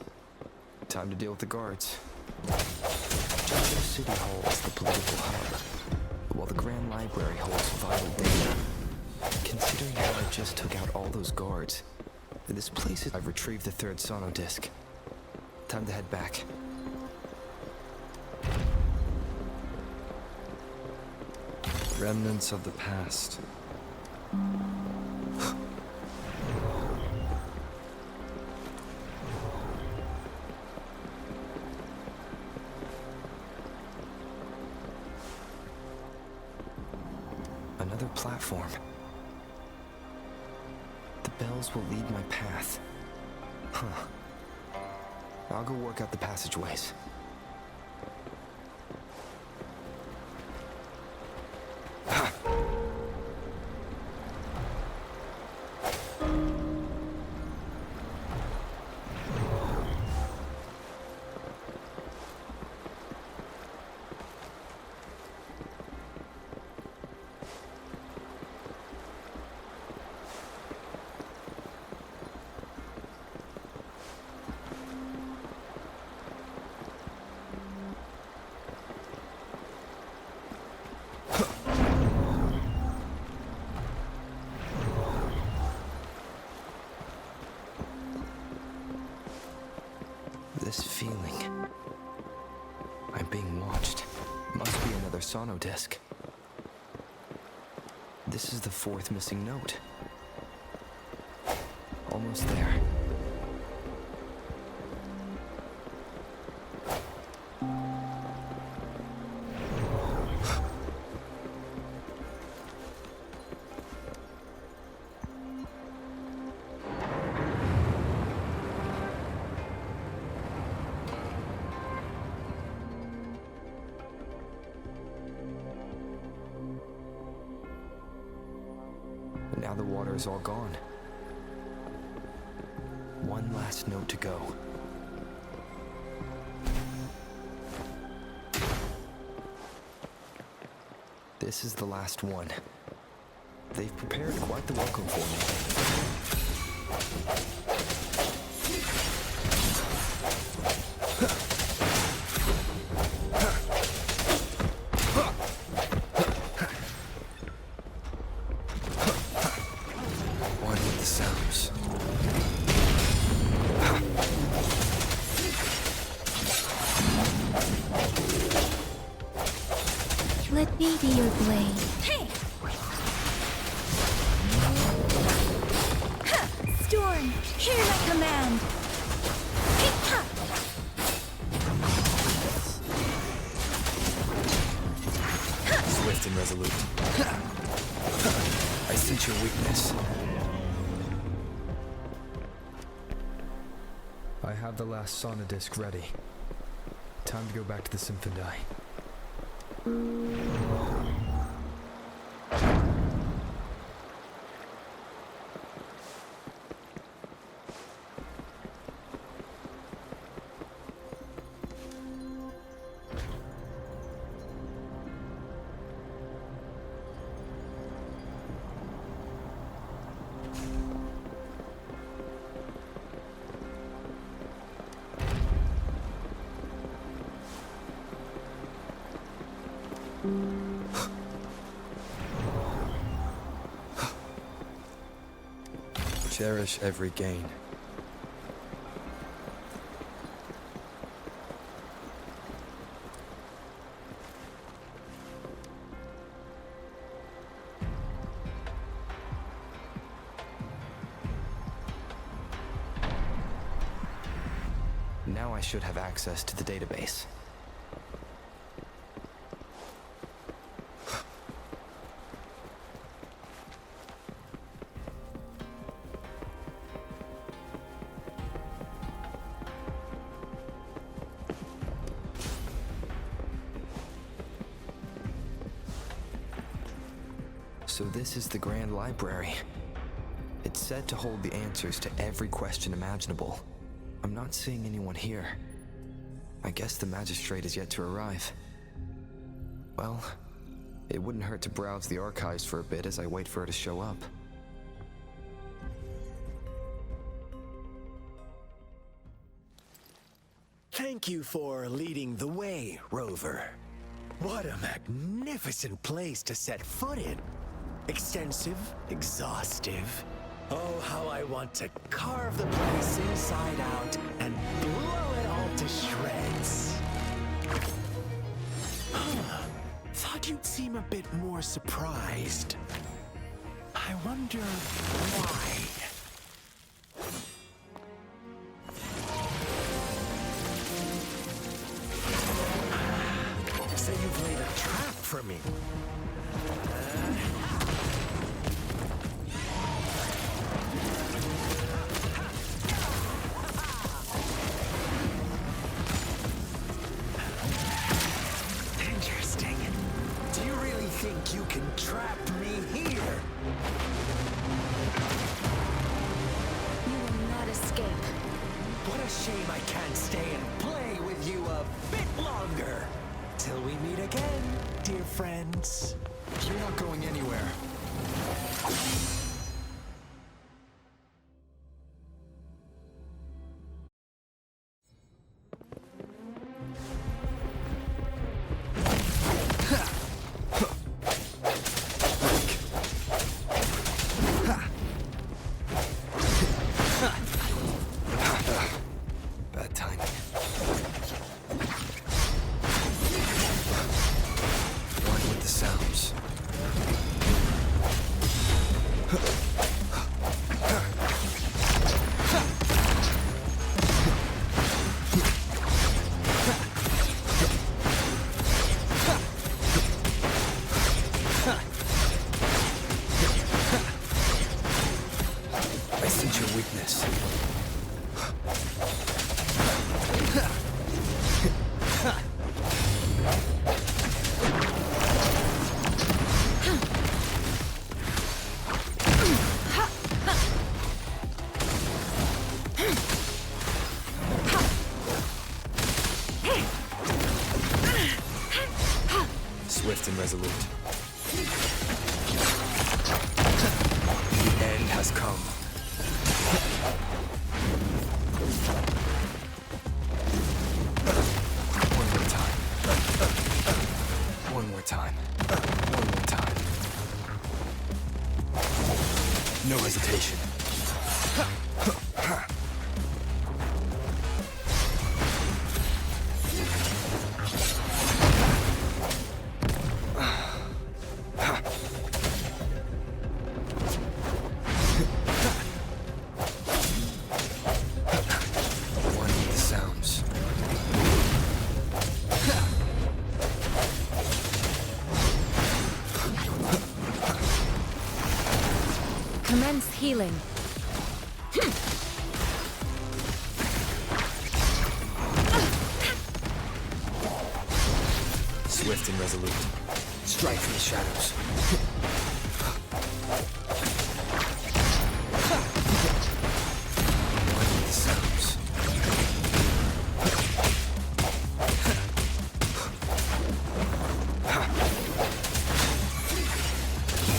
Time to deal with the guards. Jinzhou City Hall is the political hub, while the Grand Library holds vital data. Considering how I just took out all those guards, this place is... I've retrieved the third sonodisc. Time to head back. Remnants of the past. Another platform. The bells will lead my path. Huh. I'll go work out the passageways. This feeling. I'm being watched. Must be another sonodisc. This is the fourth missing note. Almost there. Now the water is all gone. One last note to go. This is the last one. They've prepared quite the welcome for me. Let me be your blade. Hey! Ha! Storm, hear my command! Hey, ha! Swift and resolute. I sense your weakness. I have the last sonodisc ready. Time to go back to the Symphony. Cherish every gain. Now I should have access to the database. So this is the Grand Library. It's said to hold the answers to every question imaginable. I'm not seeing anyone here. I guess the magistrate is yet to arrive. Well, it wouldn't hurt to browse the archives for a bit as I wait for her to show up. Thank you for leading the way, Rover. What a magnificent place to set foot in. Extensive, exhaustive. Oh, how I want to carve the place inside out and blow it all to shreds. Thought you'd seem a bit more surprised. I wonder why. So you've laid a trap for me. Interesting. Do you really think you can trap me here? You will not escape. What a shame I can't stay and play with you a bit longer. Till we meet again, dear friends. You're not going anywhere. Bad timing. One with the sounds. I sense your weakness. Swift and resolute. The end has come. One more time. One more time. One more time. No hesitation. One with the sounds. Commence healing. Swift and resolute. Strike from the shadows. One with the sounds.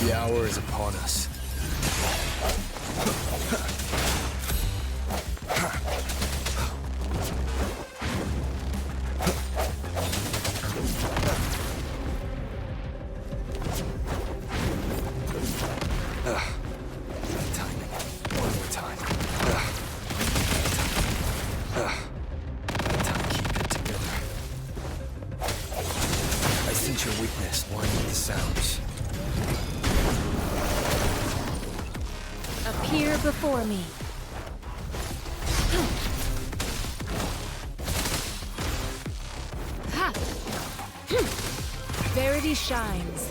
The hour is upon us. Bad timing. One more time. Bad time. Keep it together. I sense your weakness. One with the sounds. Appear before me. Ha! Verity shines.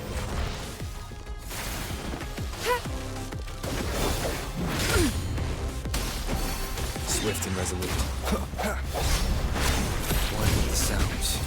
Swift and resolute. One with the sounds.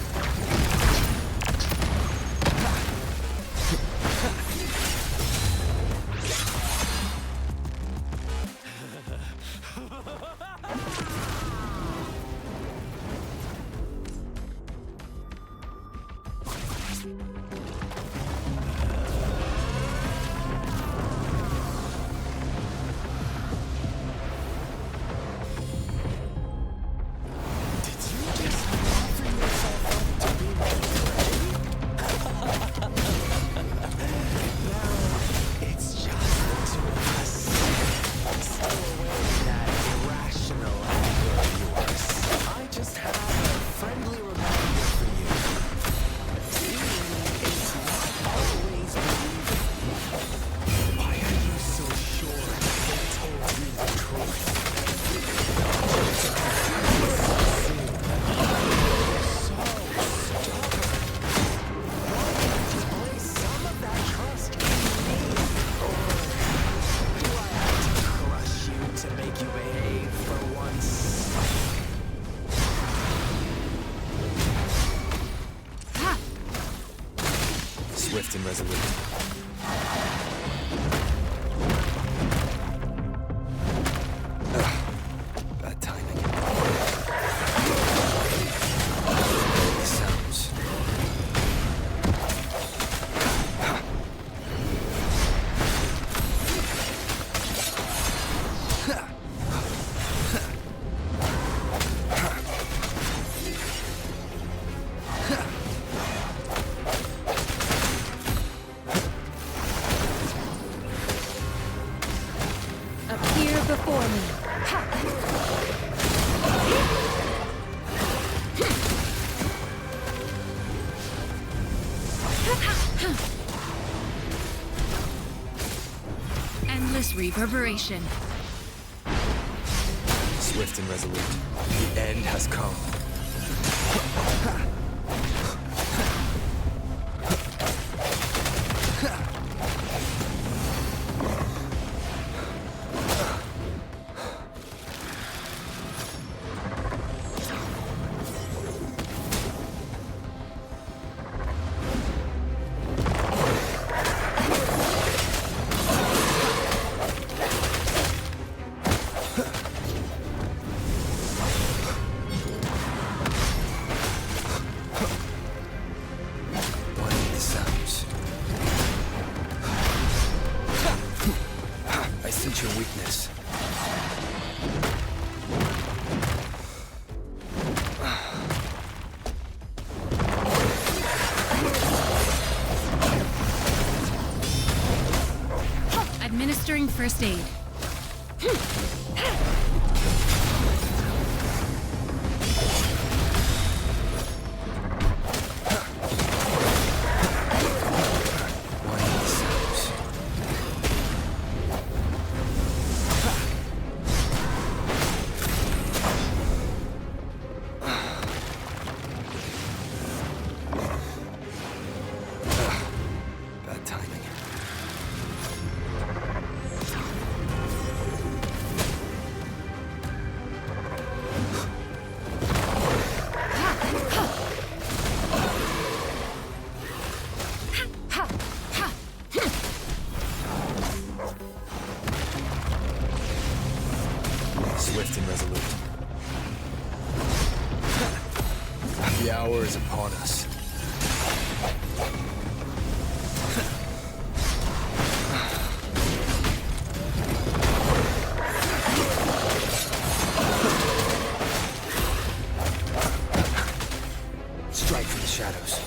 Swift and resolute. Bad timing. Sounds. Before me. Endless reverberation. Swift and resolute. The end has come. Weakness. Administering first aid. Swift and resolute. The hour is upon us. Strike from the shadows.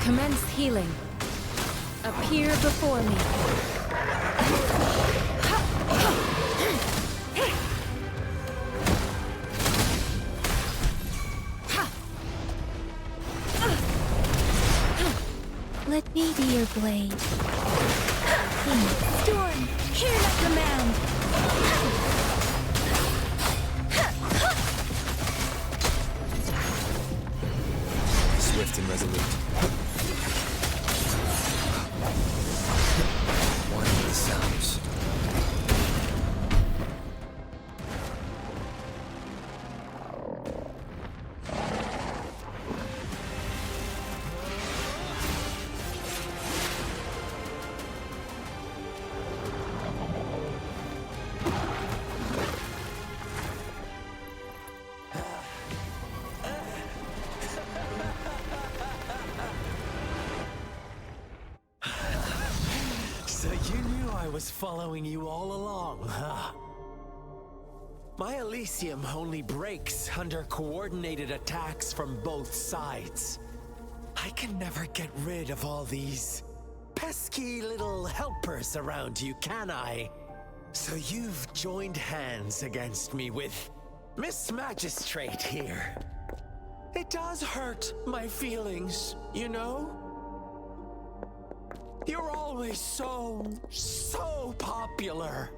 Commence healing. Appear before me. Let me be your blade. Storm, hear my command. Swift and resolute. One of the sounds. So you knew I was following you all along, huh? My Elysium only breaks under coordinated attacks from both sides. I can never get rid of all these pesky little helpers around you, can I? So you've joined hands against me with Miss Magistrate here. It does hurt my feelings, you know? You're always so popular.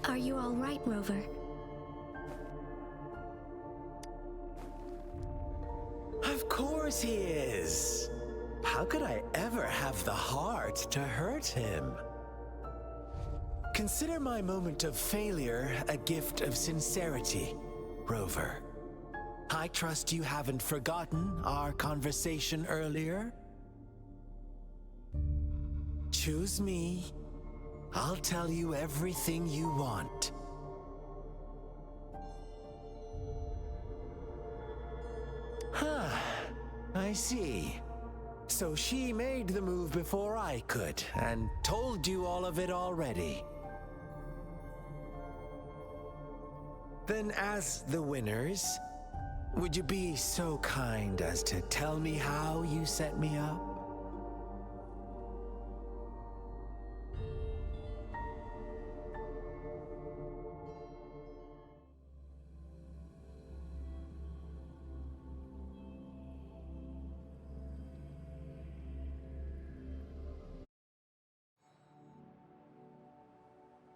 Are you all right, Rover? Of course he is. How could I ever have the heart to hurt him? Consider my moment of failure a gift of sincerity, Rover. I trust you haven't forgotten our conversation earlier? Choose me. I'll tell you everything you want. Huh. I see. So she made the move before I could, and told you all of it already. Then as the winners, would you be so kind as to tell me how you set me up?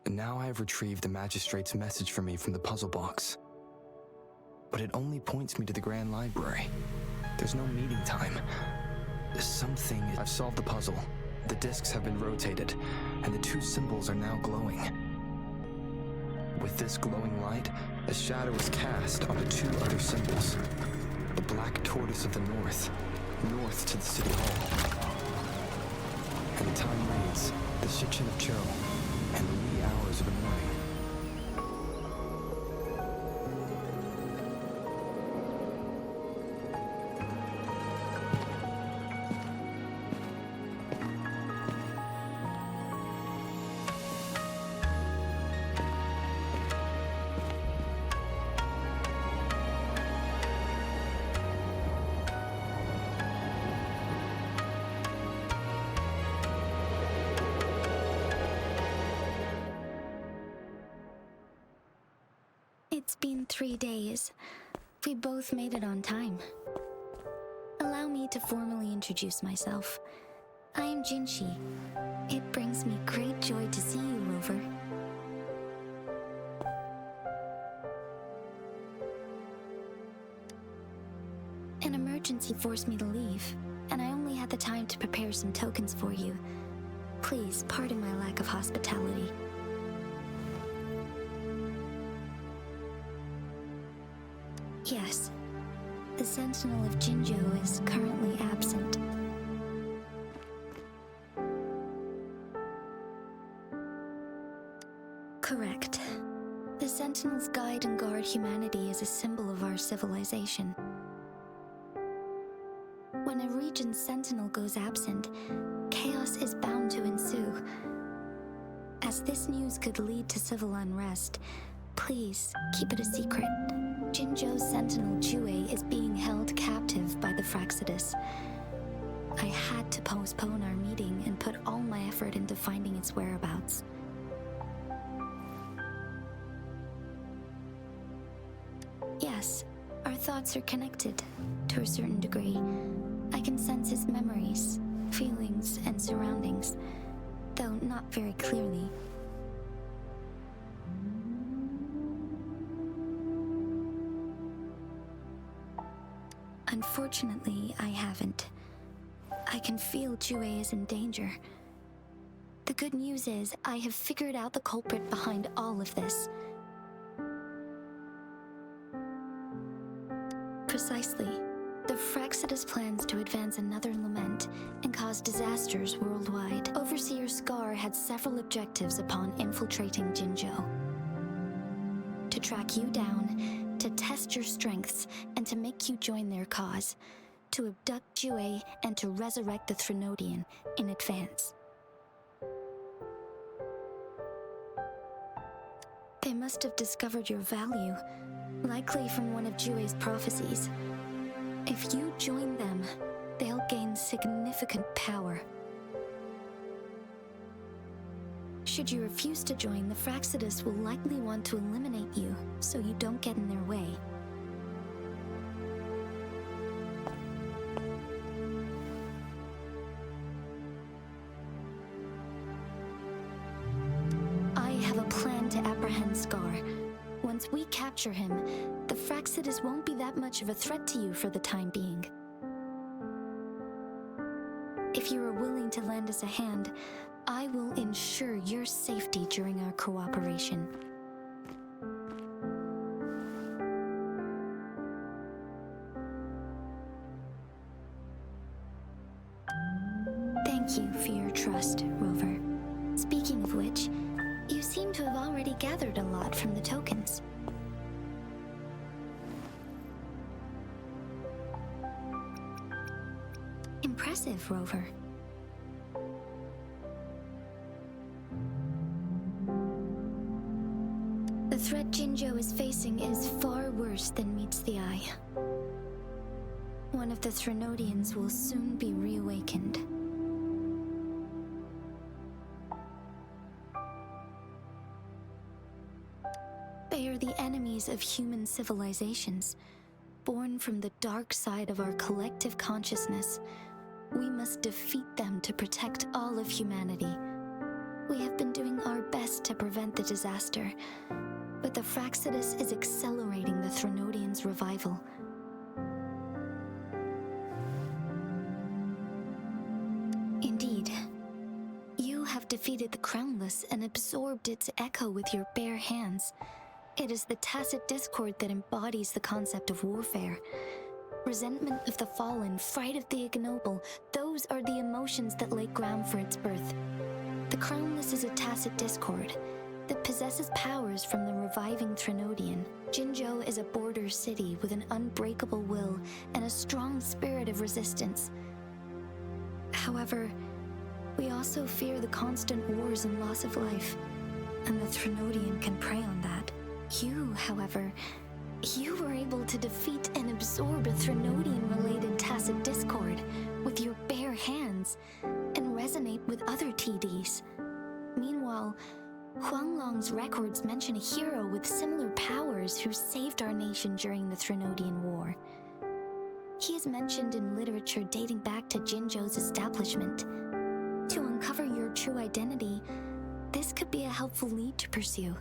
Now I have retrieved the magistrate's message for me from the puzzle box. But it only points me to the Grand Library. There's no meeting time. I've solved the puzzle. The discs have been rotated, and the two symbols are now glowing. With this glowing light, a shadow is cast onto two other symbols. The black tortoise of the north to the city hall. And the time reads the Shichen of Cho, and the wee hours of the morning. It's been 3 days. We both made it on time. Allow me to formally introduce myself. I am Jinhsi. It brings me great joy to see you, Rover. An emergency forced me to leave, and I only had the time to prepare some tokens for you. Please pardon my lack of hospitality. Yes, the Sentinel of Jinzhou is currently absent. Correct. The Sentinels guide and guard humanity as a symbol of our civilization. When a region's Sentinel goes absent, chaos is bound to ensue. As this news could lead to civil unrest, please keep it a secret. Jinzhou's Sentinel Jue is being held captive by the Fraxidus. I had to postpone our meeting and put all my effort into finding its whereabouts. Yes, our thoughts are connected, to a certain degree. I can sense his memories, feelings, and surroundings, though not very clearly. Unfortunately, I haven't. I can feel Jue is in danger. The good news is, I have figured out the culprit behind all of this. Precisely. The Fraxidus plans to advance another lament and cause disasters worldwide. Overseer Scar had several objectives upon infiltrating Jinzhou. To track you down, to test your strengths, and to make you join their cause. To abduct Jue and to resurrect the Threnodian in advance. They must have discovered your value, likely from one of Jue's prophecies. If you join them, they'll gain significant power. Should you refuse to join, the Fraxidus will likely want to eliminate you, so you don't get in their way. I have a plan to apprehend Scar. Once we capture him, the Fraxidus won't be that much of a threat to you for the time being. If you are willing to lend us a hand, I will ensure your safety during our cooperation. Thank you for your trust, Rover. Speaking of which, you seem to have already gathered a lot from the tokens. Impressive, Rover. The threat Jinzhou is facing is far worse than meets the eye. One of the Threnodians will soon be reawakened. They are the enemies of human civilizations, born from the dark side of our collective consciousness. We must defeat them to protect all of humanity. We have been doing our best to prevent the disaster, but the Fraxidus is accelerating the Threnodians' revival. Indeed, you have defeated the Crownless and absorbed its echo with your bare hands. It is the tacet discord that embodies the concept of warfare. Resentment of the fallen, fright of the ignoble, those are the emotions that lay ground for its birth. The Crownless is a tacet discord that possesses powers from the reviving Threnodian. Jinzhou is a border city with an unbreakable will and a strong spirit of resistance. However, we also fear the constant wars and loss of life, and the Threnodian can prey on that. You, however, you were able to defeat and absorb a Threnodian-related tacet discord with your bare hands and resonate with other TDs. Meanwhile, Huanglong's records mention a hero with similar powers who saved our nation during the Threnodian War. He is mentioned in literature dating back to Jinzhou's establishment. To uncover your true identity, this could be a helpful lead to pursue.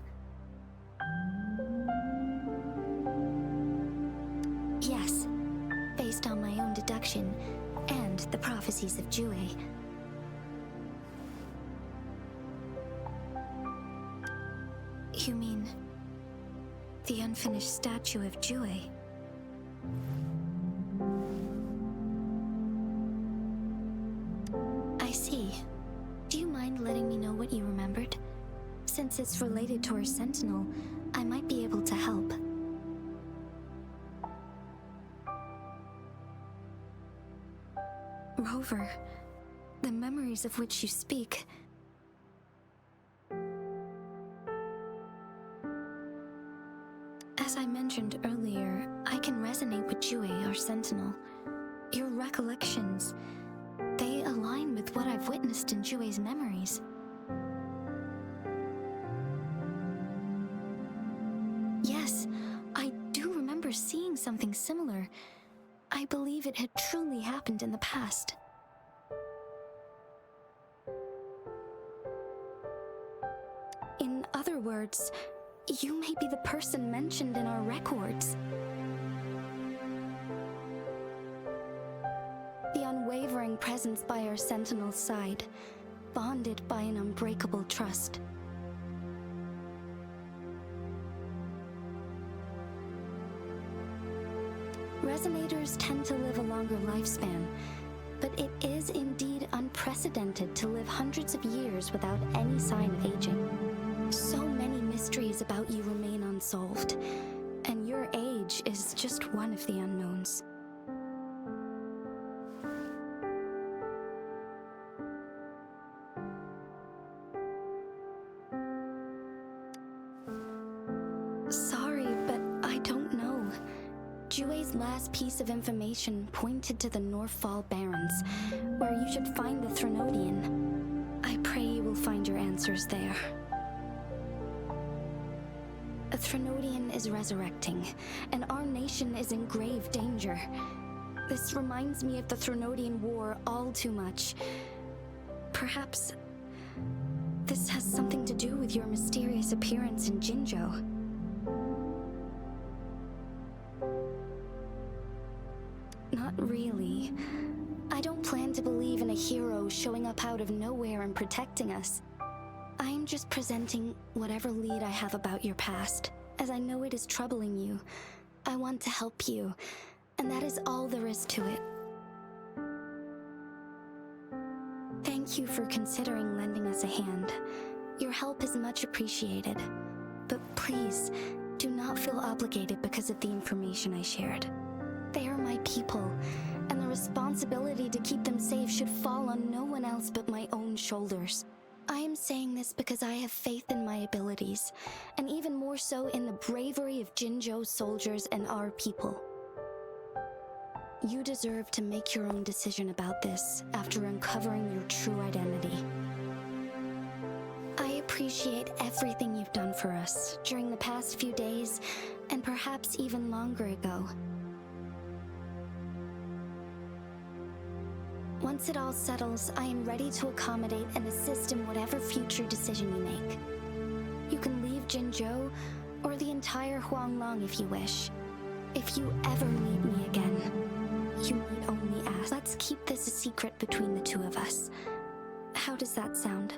Yes, based on my own deduction and the prophecies of Jue. You mean the unfinished statue of Jue? I see. Do you mind letting me know what you remembered? Since it's related to our sentinel, I might be able to help. Rover, the memories of which you speak. As I mentioned earlier, I can resonate with Jue, our sentinel. Your recollections, they align with what I've witnessed in Jue's memories. Yes, I do remember seeing something similar. I believe it had truly happened in the past. In other words, you may be the person mentioned in our records. The unwavering presence by our sentinel's side, bonded by an unbreakable trust. Resonators tend to live a longer lifespan, but it is indeed unprecedented to live hundreds of years without any sign of aging. So many mysteries about you remain unsolved, and your age is just one of the unknowns. Jue's last piece of information pointed to the Northfall Barrens, where you should find the Threnodian. I pray you will find your answers there. A Threnodian is resurrecting, and our nation is in grave danger. This reminds me of the Threnodian War all too much. Perhaps this has something to do with your mysterious appearance in Jinzhou. Not really. I don't plan to believe in a hero showing up out of nowhere and protecting us. I am just presenting whatever lead I have about your past, as I know it is troubling you. I want to help you, and that is all there is to it. Thank you for considering lending us a hand. Your help is much appreciated. But please, do not feel obligated because of the information I shared. They are my people, and the responsibility to keep them safe should fall on no one else but my own shoulders. I am saying this because I have faith in my abilities, and even more so in the bravery of Jinzhou soldiers and our people. You deserve to make your own decision about this after uncovering your true identity. I appreciate everything you've done for us during the past few days, and perhaps even longer ago. Once it all settles, I am ready to accommodate and assist in whatever future decision you make. You can leave Jinzhou, or the entire Huanglong if you wish. If you ever need me again, you need only ask. Let's keep this a secret between the two of us. How does that sound?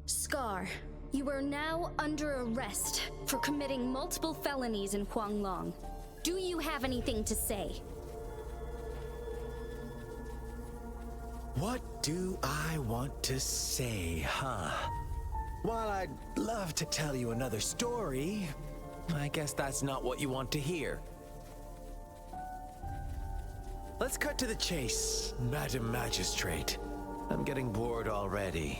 Scar, you are now under arrest for committing multiple felonies in Huanglong. Do you have anything to say? What do I want to say, huh? While I'd love to tell you another story, I guess that's not what you want to hear. Let's cut to the chase, Madam Magistrate. I'm getting bored already.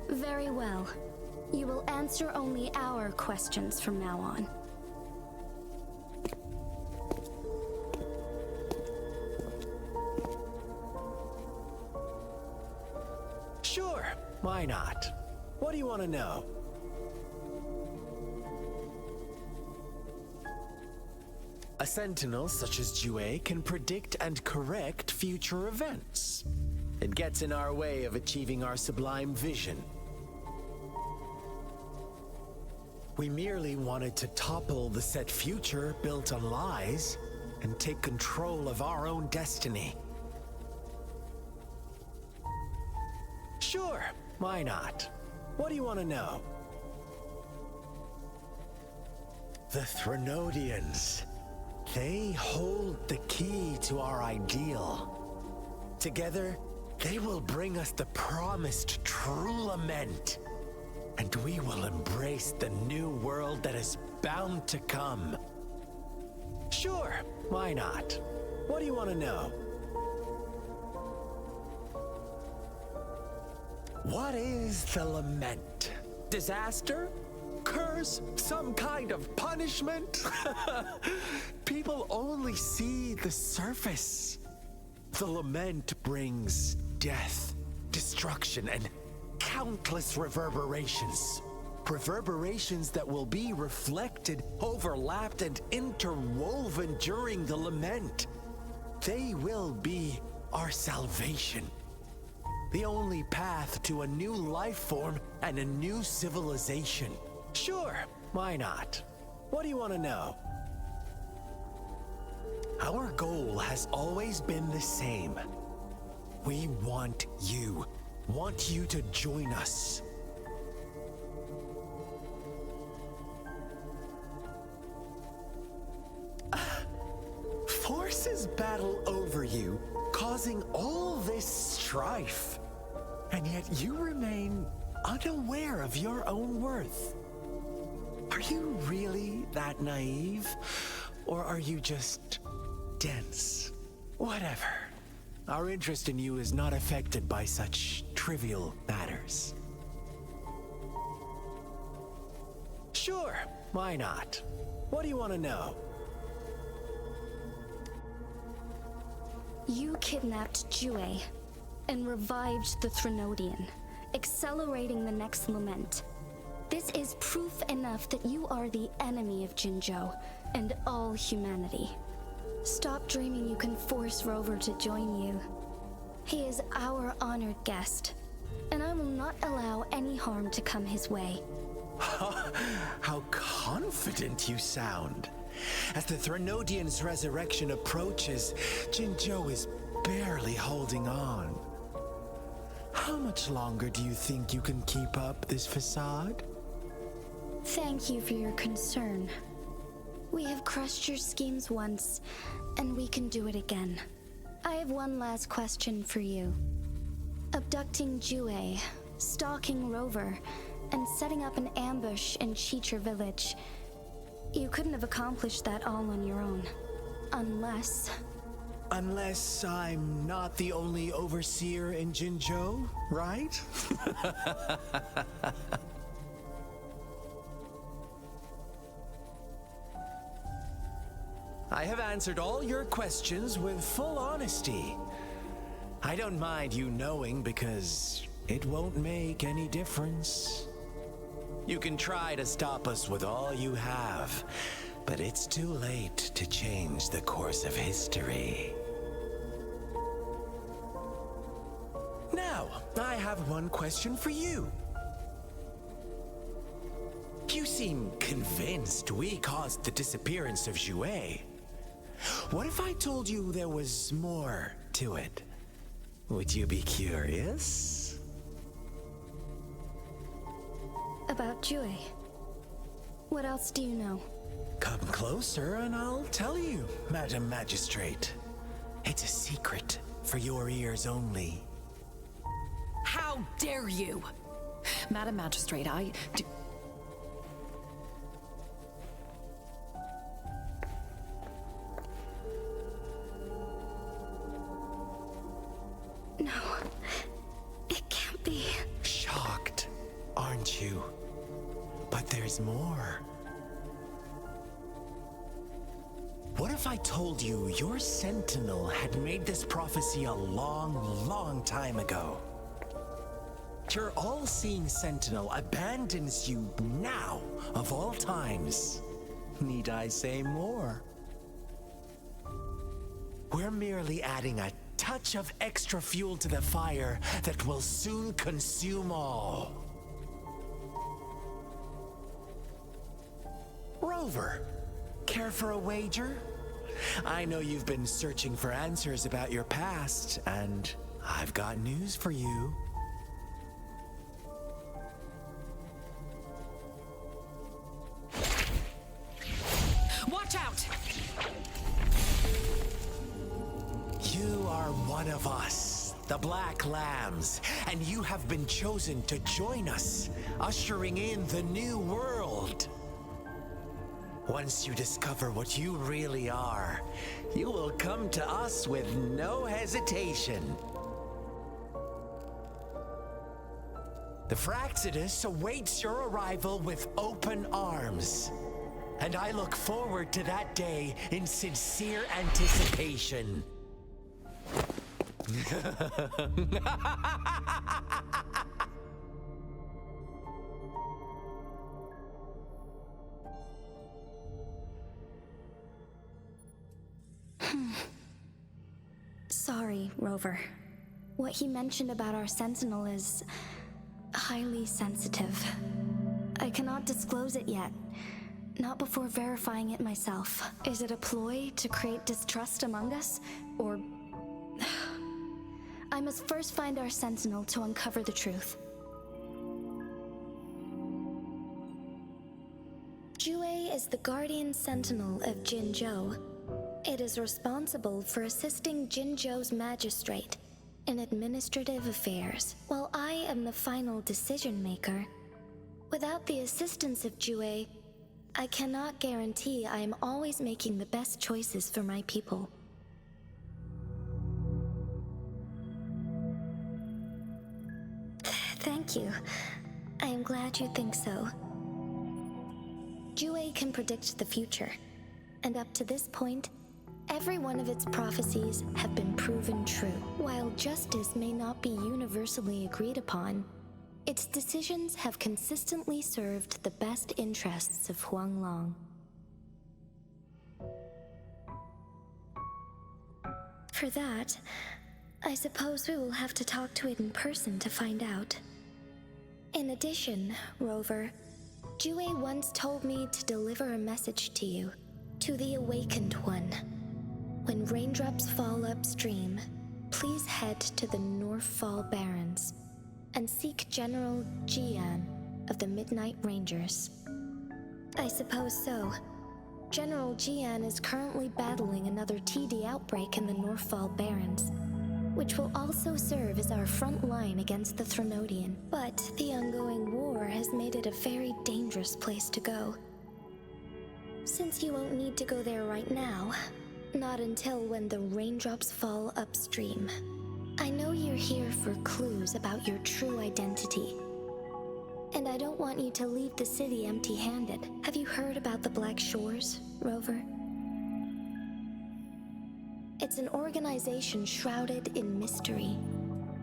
Very well. You will answer only our questions from now on. Sure, why not? What do you want to know? A sentinel such as Jue can predict and correct future events. It gets in our way of achieving our sublime vision. We merely wanted to topple the set future built on lies and take control of our own destiny. Sure, why not? What do you want to know? The Threnodians. They hold the key to our ideal. Together, they will bring us the promised true lament. And we will embrace the new world that is bound to come. Sure, why not? What do you want to know? What is the lament? Disaster? Curse? Some kind of punishment? People only see the surface. The lament brings death, destruction, and countless reverberations. Reverberations that will be reflected, overlapped, and interwoven during the lament. They will be our salvation. The only path to a new life form and a new civilization. Sure, why not? What do you want to know? Our goal has always been the same. We want you to join us. Forces battle over you, causing all this strife. And yet you remain unaware of your own worth. Are you really that naive? Or are you just dense? Whatever. Our interest in you is not affected by such trivial matters. Sure, why not? What do you want to know? You kidnapped Jue and revived the Threnodian, accelerating the next lament. This is proof enough that you are the enemy of Jinzhou and all humanity. Stop dreaming you can force Rover to join you. He is our honored guest, and I will not allow any harm to come his way. How confident you sound. As the Threnodian's resurrection approaches, Jinzhou is barely holding on. How much longer do you think you can keep up this facade? Thank you for your concern. We have crushed your schemes once, and we can do it again. I have one last question for you. Abducting Jue, stalking Rover, and setting up an ambush in Chicha village. You couldn't have accomplished that all on your own. Unless I'm not the only overseer in Jinzhou, right? I have answered all your questions with full honesty. I don't mind you knowing because it won't make any difference. You can try to stop us with all you have, but it's too late to change the course of history. Now, I have one question for you. You seem convinced we caused the disappearance of Jue. What if I told you there was more to it? Would you be curious? about Jue. What else do you know? Come closer and I'll tell you, Madam Magistrate. It's a secret for your ears only. How dare you! Madam Magistrate, No, it can't be. Shocked, aren't you? But there's more. What if I told you your sentinel had made this prophecy a long, long time ago? Your all-seeing sentinel abandons you now, of all times. Need I say more? We're merely adding a touch of extra fuel to the fire that will soon consume all. Rover, care for a wager? I know you've been searching for answers about your past, and I've got news for you. watch out! You are one of us, the Black Lambs, and you have been chosen to join us, ushering in the new world. Once you discover what you really are, you will come to us with no hesitation. The Fraxidus awaits your arrival with open arms, and I look forward to that day in sincere anticipation. Sorry, Rover. What he mentioned about our sentinel is highly sensitive. I cannot disclose it yet. Not before verifying it myself. Is it a ploy to create distrust among us? Or... I must first find our sentinel to uncover the truth. Jue is the guardian sentinel of Jinzhou. It is responsible for assisting Jinzhou's magistrate in administrative affairs, while I am the final decision maker. Without the assistance of Jue, I cannot guarantee I am always making the best choices for my people. Thank you. I am glad you think so. Jiyan can predict the future, and up to this point, every one of its prophecies have been proven true. While justice may not be universally agreed upon, its decisions have consistently served the best interests of Huanglong. For that, I suppose we will have to talk to it in person to find out. In addition, Rover, Jiyan once told me to deliver a message to you, to the Awakened One. When raindrops fall upstream, please head to the Northfall Barrens and seek General Jiyan of the Midnight Rangers. I suppose so. General Jiyan is currently battling another TD outbreak in the Northfall Barrens, which will also serve as our front line against the Threnodian. But the ongoing war has made it a very dangerous place to go. Since you won't need to go there right now, not until when the raindrops fall upstream. I know you're here for clues about your true identity, and I don't want you to leave the city empty-handed. Have you heard about the Black Shores, Rover? It's an organization shrouded in mystery,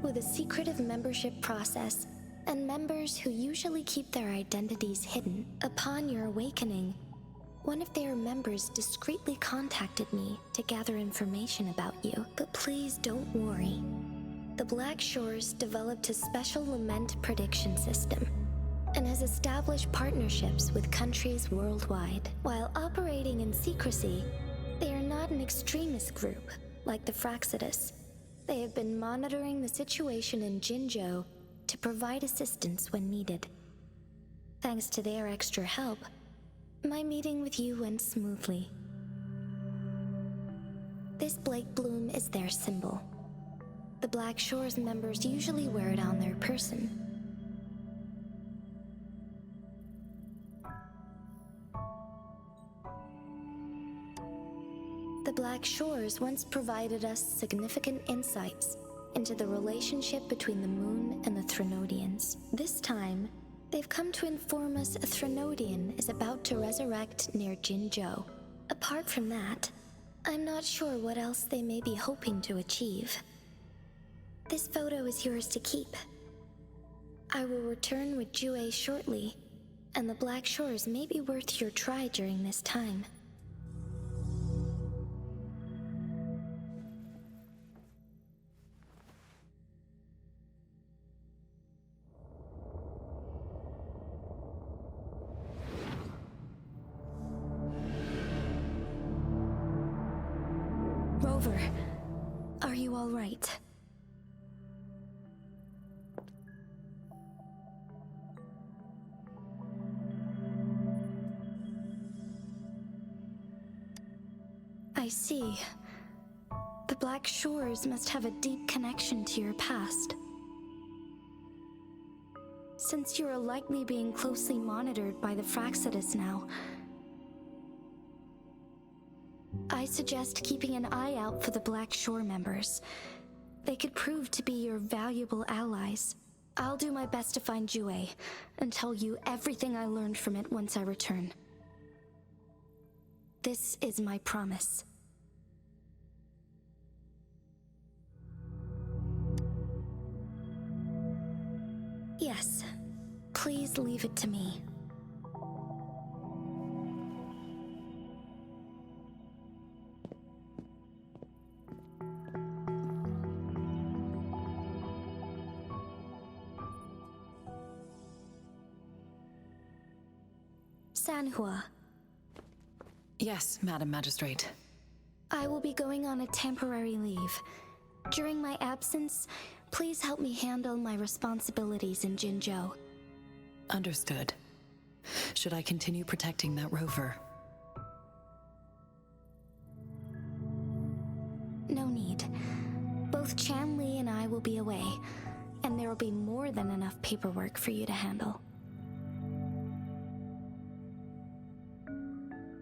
with a secretive membership process and members who usually keep their identities hidden. Upon your awakening, one of their members discreetly contacted me to gather information about you. But please don't worry. The Black Shores developed a special lament prediction system and has established partnerships with countries worldwide. While operating in secrecy, they are not an extremist group like the Fraxidus. They have been monitoring the situation in Jinzhou to provide assistance when needed. Thanks to their extra help, my meeting with you went smoothly. This Blake Bloom is their symbol. The Black Shores members usually wear it on their person. The Black Shores once provided us significant insights into the relationship between the moon and the Threnodians. This time, they've come to inform us a Threnodian is about to resurrect near Jinzhou. Apart from that, I'm not sure what else they may be hoping to achieve. This photo is yours to keep. I will return with Jiyan shortly, and the Black Shores may be worth your try during this time. Rover, are you all right? I see. The Black Shores must have a deep connection to your past. Since you are likely being closely monitored by the Fraxidus now, I suggest keeping an eye out for the Black Shore members. They could prove to be your valuable allies. I'll do my best to find Jiyan and tell you everything I learned from it once I return. This is my promise. Yes, please leave it to me. Sanhua. Yes, Madam Magistrate. I will be going on a temporary leave. During my absence, please help me handle my responsibilities in Jinzhou. Understood. Should I continue protecting that rover? No need. Both Chanli and I will be away, and there will be more than enough paperwork for you to handle.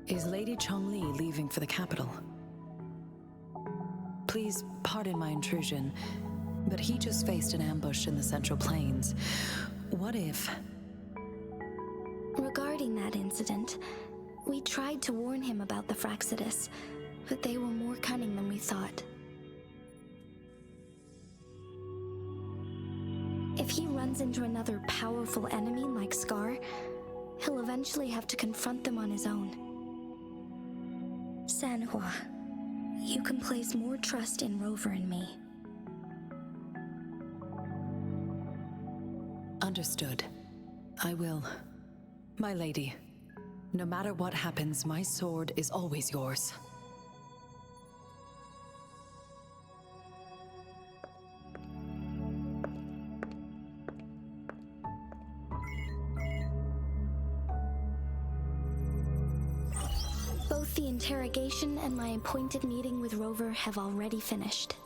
Is Lady Chongli leaving for the capital? Please pardon my intrusion, but he just faced an ambush in the Central Plains. What if... Regarding that incident, we tried to warn him about the Fraxidus, but they were more cunning than we thought. If he runs into another powerful enemy like Scar, he'll eventually have to confront them on his own. Sanhua, you can place more trust in Rover and me. Understood. I will. My lady, no matter what happens, my sword is always yours. Both the interrogation and my appointed meeting with Rover have already finished.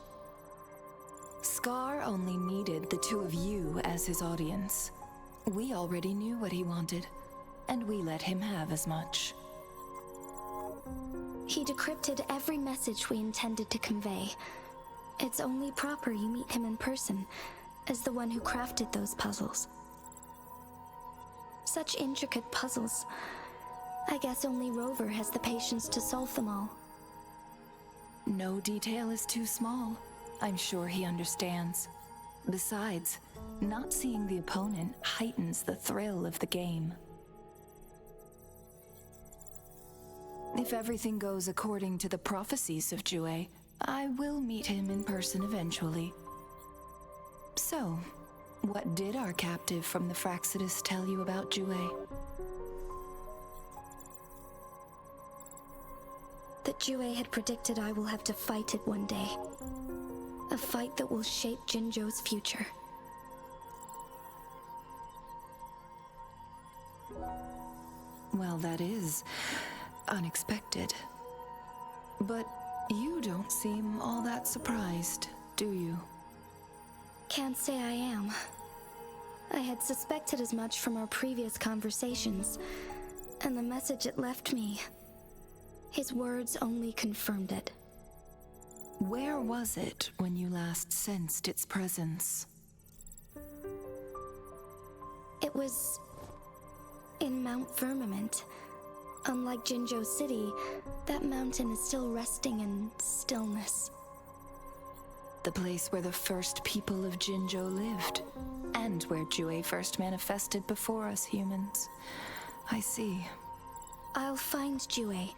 Scar only needed the two of you as his audience. We already knew what he wanted, and we let him have as much. He decrypted every message we intended to convey. It's only proper you meet him in person, as the one who crafted those puzzles. Such intricate puzzles. I guess only Rover has the patience to solve them all. No detail is too small. I'm sure he understands. Besides, not seeing the opponent heightens the thrill of the game. If everything goes according to the prophecies of Jue, I will meet him in person eventually. So, what did our captive from the Fraxidus tell you about Jue? That Jue had predicted I will have to fight it one day. A fight that will shape Jinzhou's future. Well, that is unexpected. But you don't seem all that surprised, do you? Can't say I am. I had suspected as much from our previous conversations, and the message it left me. His words only confirmed it. Where was it when you last sensed its presence? It was in Mount Firmament. Unlike Jinzhou City, that mountain is still resting in stillness. The place where the first people of Jinzhou lived, and where Jue first manifested before us humans. I see. I'll find Jue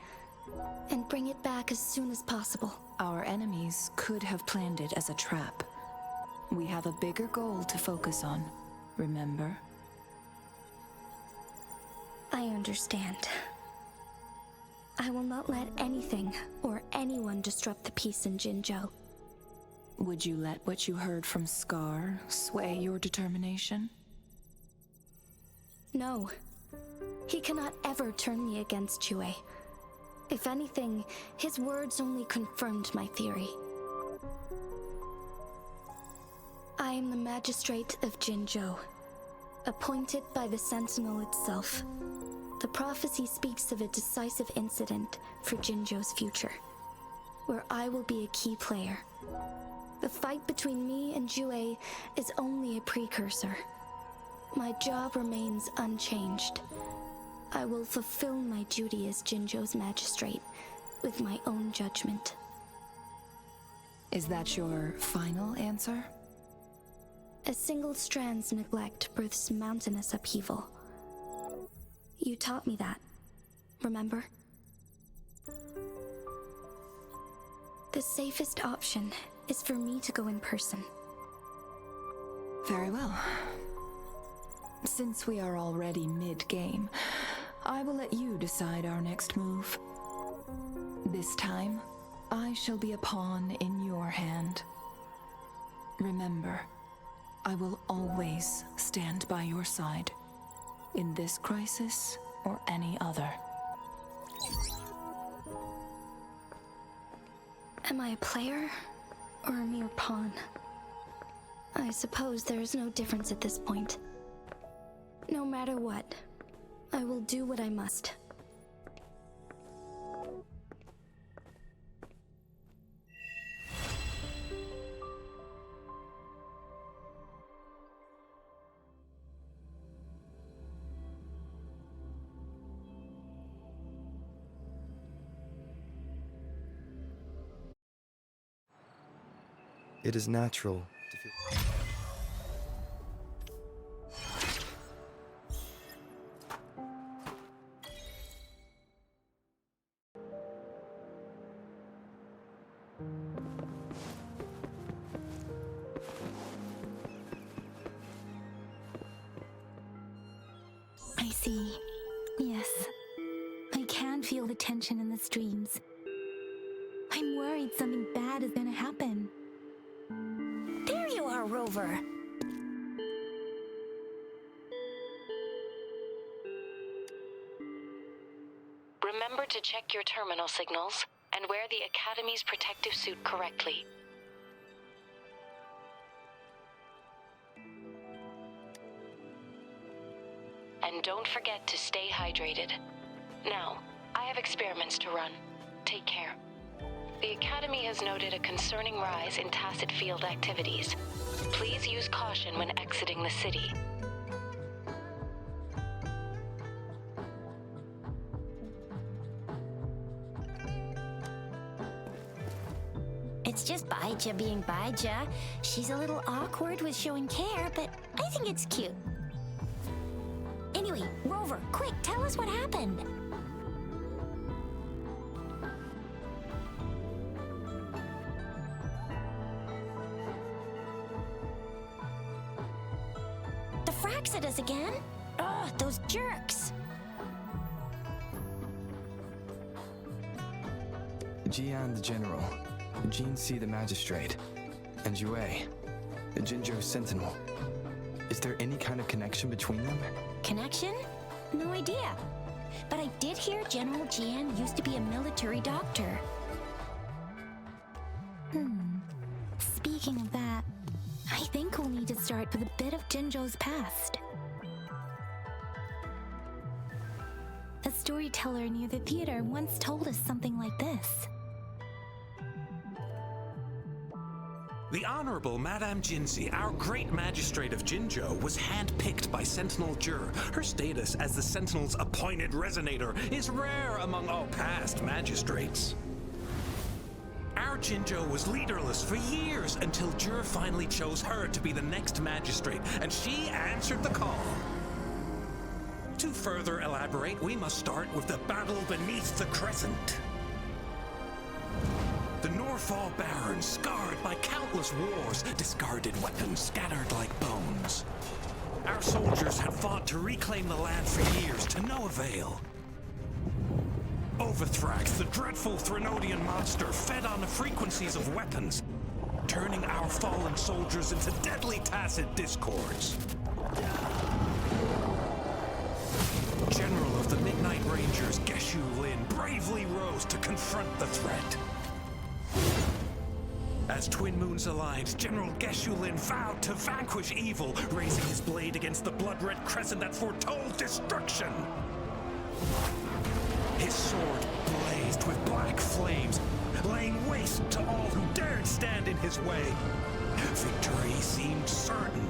and bring it back as soon as possible. Our enemies could have planned it as a trap. We have a bigger goal to focus on, remember? I understand. I will not let anything or anyone disrupt the peace in Jinzhou. Would you let what you heard from Scar sway your determination? No. He cannot ever turn me against Jue. If anything, his words only confirmed my theory. I am the magistrate of Jinzhou, appointed by the Sentinel itself. The prophecy speaks of a decisive incident for Jinzhou's future, where I will be a key player. The fight between me and Jue is only a precursor. My job remains unchanged. I will fulfill my duty as Jinzhou's magistrate with my own judgment. Is that your final answer? A single strand's neglect births mountainous upheaval. You taught me that, remember? The safest option is for me to go in person. Very well. Since we are already mid-game, I will let you decide our next move. This time, I shall be a pawn in your hand. Remember, I will always stand by your side, in this crisis or any other. Am I a player or a mere pawn? I suppose there is no difference at this point. No matter what, I will do what I must. It is natural to feel... I see. Yes. I can feel the tension in the streams. I'm worried something bad is gonna happen. There you are, Rover. Remember to check your terminal signals and wear the Academy's protective suit correctly. And don't forget to stay hydrated. Now, I have experiments to run. Take care. The Academy has noted a concerning rise in tacet field activities. Please use caution when exiting the city. It's just Baizhi being Baizhi. She's a little awkward with showing care, but I think it's cute. Anyway, Rover, quick, tell us what happened. The fracks at us again? Ugh, those jerks. Jiyan the general, Jinhsi the magistrate, and Yue, the Jinzhou sentinel. Is there any kind of connection between them? Connection? No idea. But I did hear General Jiyan used to be a military doctor. Speaking of that, I think we'll need to start with a bit of Jinzhou's past. A storyteller near the theater once told us something like this. The Honorable Madame Jinzhi, our great magistrate of Jinzhou, was handpicked by Sentinel Jur. Her status as the Sentinel's appointed resonator is rare among all past magistrates. Our Jinzhou was leaderless for years until Jur finally chose her to be the next magistrate, and she answered the call. To further elaborate, we must start with the battle beneath the crescent. The Norfall Barons, scarred by countless wars, discarded weapons scattered like bones. Our soldiers had fought to reclaim the land for years, to no avail. Overthrax, the dreadful Threnodian monster, fed on the frequencies of weapons, turning our fallen soldiers into deadly tacet discords. General of the Midnight Rangers, Geshu Lin, bravely rose to confront the threat. As Twin Moons aligned, General Geshu Lin vowed to vanquish evil, raising his blade against the blood-red crescent that foretold destruction. His sword blazed with black flames, laying waste to all who dared stand in his way. Victory seemed certain.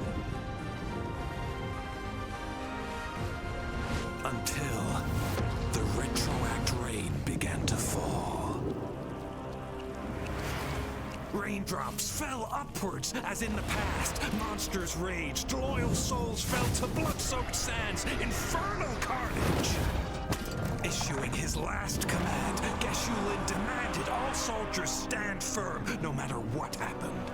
Until the retroact rain began to fall. Raindrops fell upwards, as in the past. Monsters raged, loyal souls fell to blood-soaked sands, infernal carnage. Issuing his last command, Geshu Lin demanded all soldiers stand firm, no matter what happened.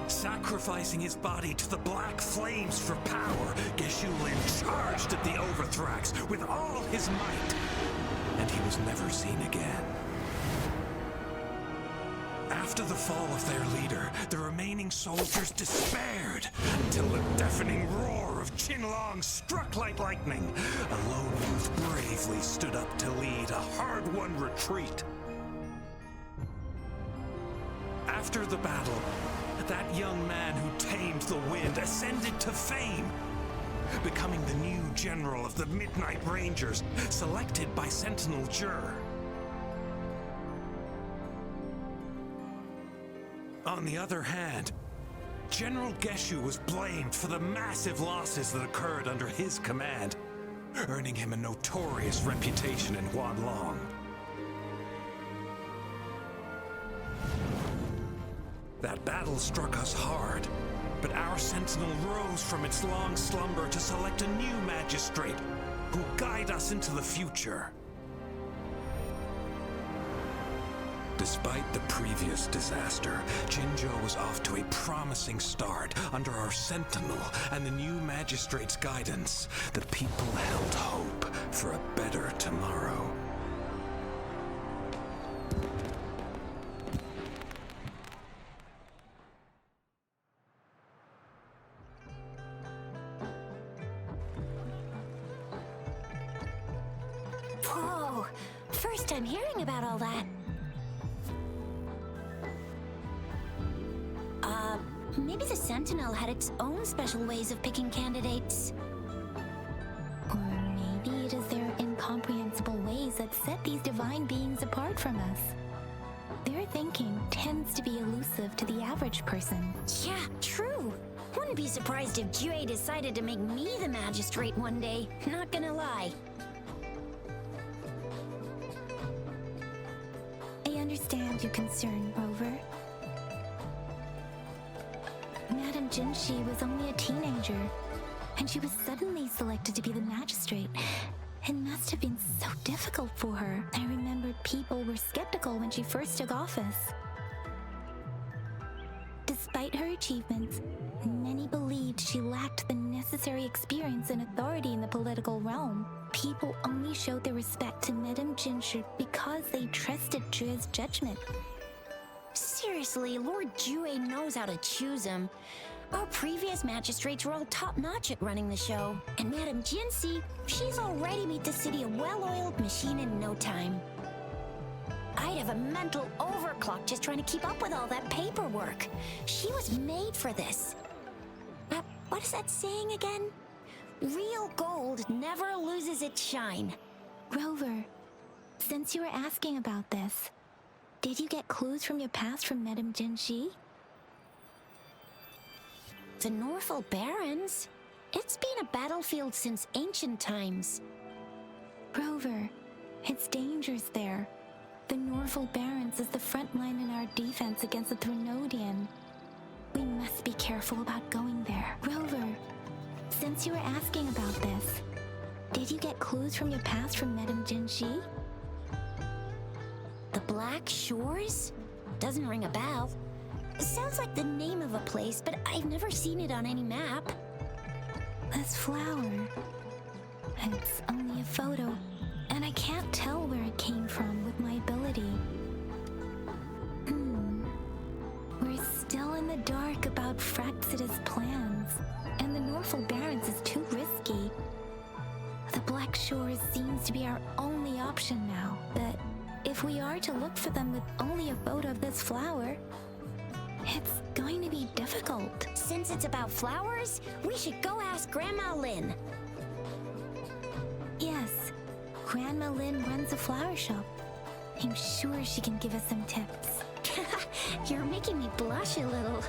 Sacrificing his body to the black flames for power, Geshu Lin charged at the Overthrax with all his might, and he was never seen again. After the fall of their leader, the remaining soldiers despaired until the deafening roar of Qinlong struck like lightning. A lone youth bravely stood up to lead a hard-won retreat. After the battle, that young man who tamed the wind ascended to fame, becoming the new general of the Midnight Rangers, selected by Sentinel Jur. On the other hand, General Geshu was blamed for the massive losses that occurred under his command, earning him a notorious reputation in Huanlong. That battle struck us hard, but our sentinel rose from its long slumber to select a new magistrate who'll guide us into the future. Despite the previous disaster, Jinzhou was off to a promising start under our sentinel and the new magistrate's guidance. The people held hope for a better tomorrow. Whoa, first time hearing about all that. Maybe the Sentinel had its own special ways of picking candidates. Or maybe it is their incomprehensible ways that set these divine beings apart from us. Their thinking tends to be elusive to the average person. Yeah, true. Wouldn't be surprised if Jue decided to make me the magistrate one day. Not gonna lie. I understand your concern, Rover. Madame Jinhsi was only a teenager, and she was suddenly selected to be the magistrate. It must have been so difficult for her. I remember people were skeptical when she first took office. Despite her achievements, many believed she lacked the necessary experience and authority in the political realm. People only showed their respect to Madame Jinhsi because they trusted Jue's judgment. Seriously, Lord Jue knows how to choose him. Our previous magistrates were all top-notch at running the show. And Madame Jinhsi, she's already made the city a well-oiled machine in no time. I'd have a mental overclock just trying to keep up with all that paperwork. She was made for this. What is that saying again? Real gold never loses its shine. Rover, since you were asking about this, did you get clues from your past from Madame Jinhsi? The Norful Barrens? It's been a battlefield since ancient times. Rover, it's dangerous there. The Norful Barrens is the front line in our defense against the Threnodian. We must be careful about going there. Rover, since you were asking about this, did you get clues from your past from Madame Jinhsi? The Black Shores? Doesn't ring a bell. Sounds like the name of a place, but I've never seen it on any map. This flower. It's only a photo, and I can't tell where it came from with my ability. We're still in the dark about Fraxita's plans, and the Norful Barrens is too risky. The Black Shores seems to be our only option now, but if we are to look for them with only a photo of this flower, it's going to be difficult. Since it's about flowers, we should go ask Grandma Lin. Yes, Grandma Lin runs a flower shop. I'm sure she can give us some tips. You're making me blush a little.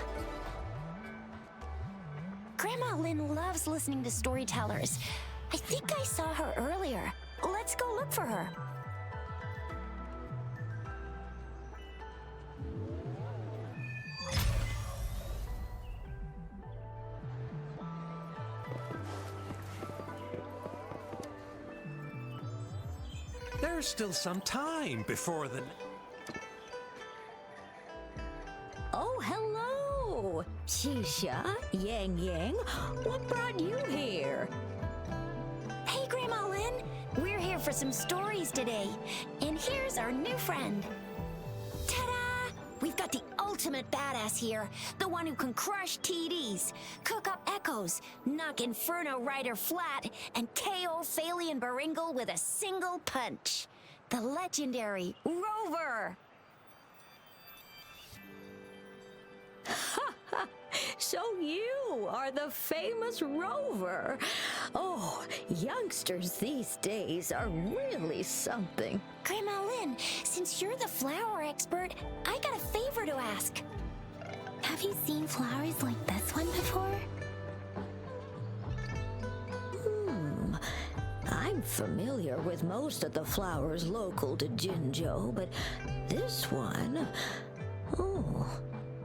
Grandma Lin loves listening to storytellers. I think I saw her earlier. Let's go look for her. There's still some time before the... Oh, hello! Xixia, Yang Yang, what brought you here? Hey, Grandma Lin! We're here for some stories today. And here's our new friend. Ta-da! We've got the ultimate badass here. The one who can crush TDs, cook up echoes, knock Inferno Rider flat, and KO Phalian Baringle with a single punch. The legendary Rover! So you are the famous Rover. Oh, youngsters these days are really something. Grandma Lin, since you're the flower expert, I got a favor to ask. Have you seen flowers like this one before? I'm familiar with most of the flowers local to Jinzhou, but this one... Oh,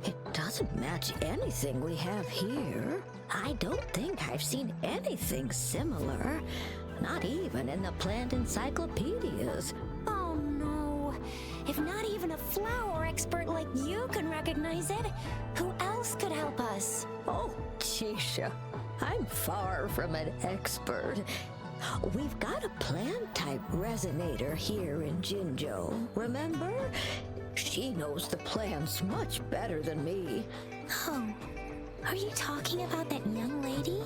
it doesn't match anything we have here. I don't think I've seen anything similar. Not even in the plant encyclopedias. Oh no. If not even a flower expert like you can recognize it, who else could help us? Oh, Chisha, I'm far from an expert. We've got a plant-type resonator here in Jinzhou, remember? She knows the plants much better than me. Oh, are you talking about that young lady?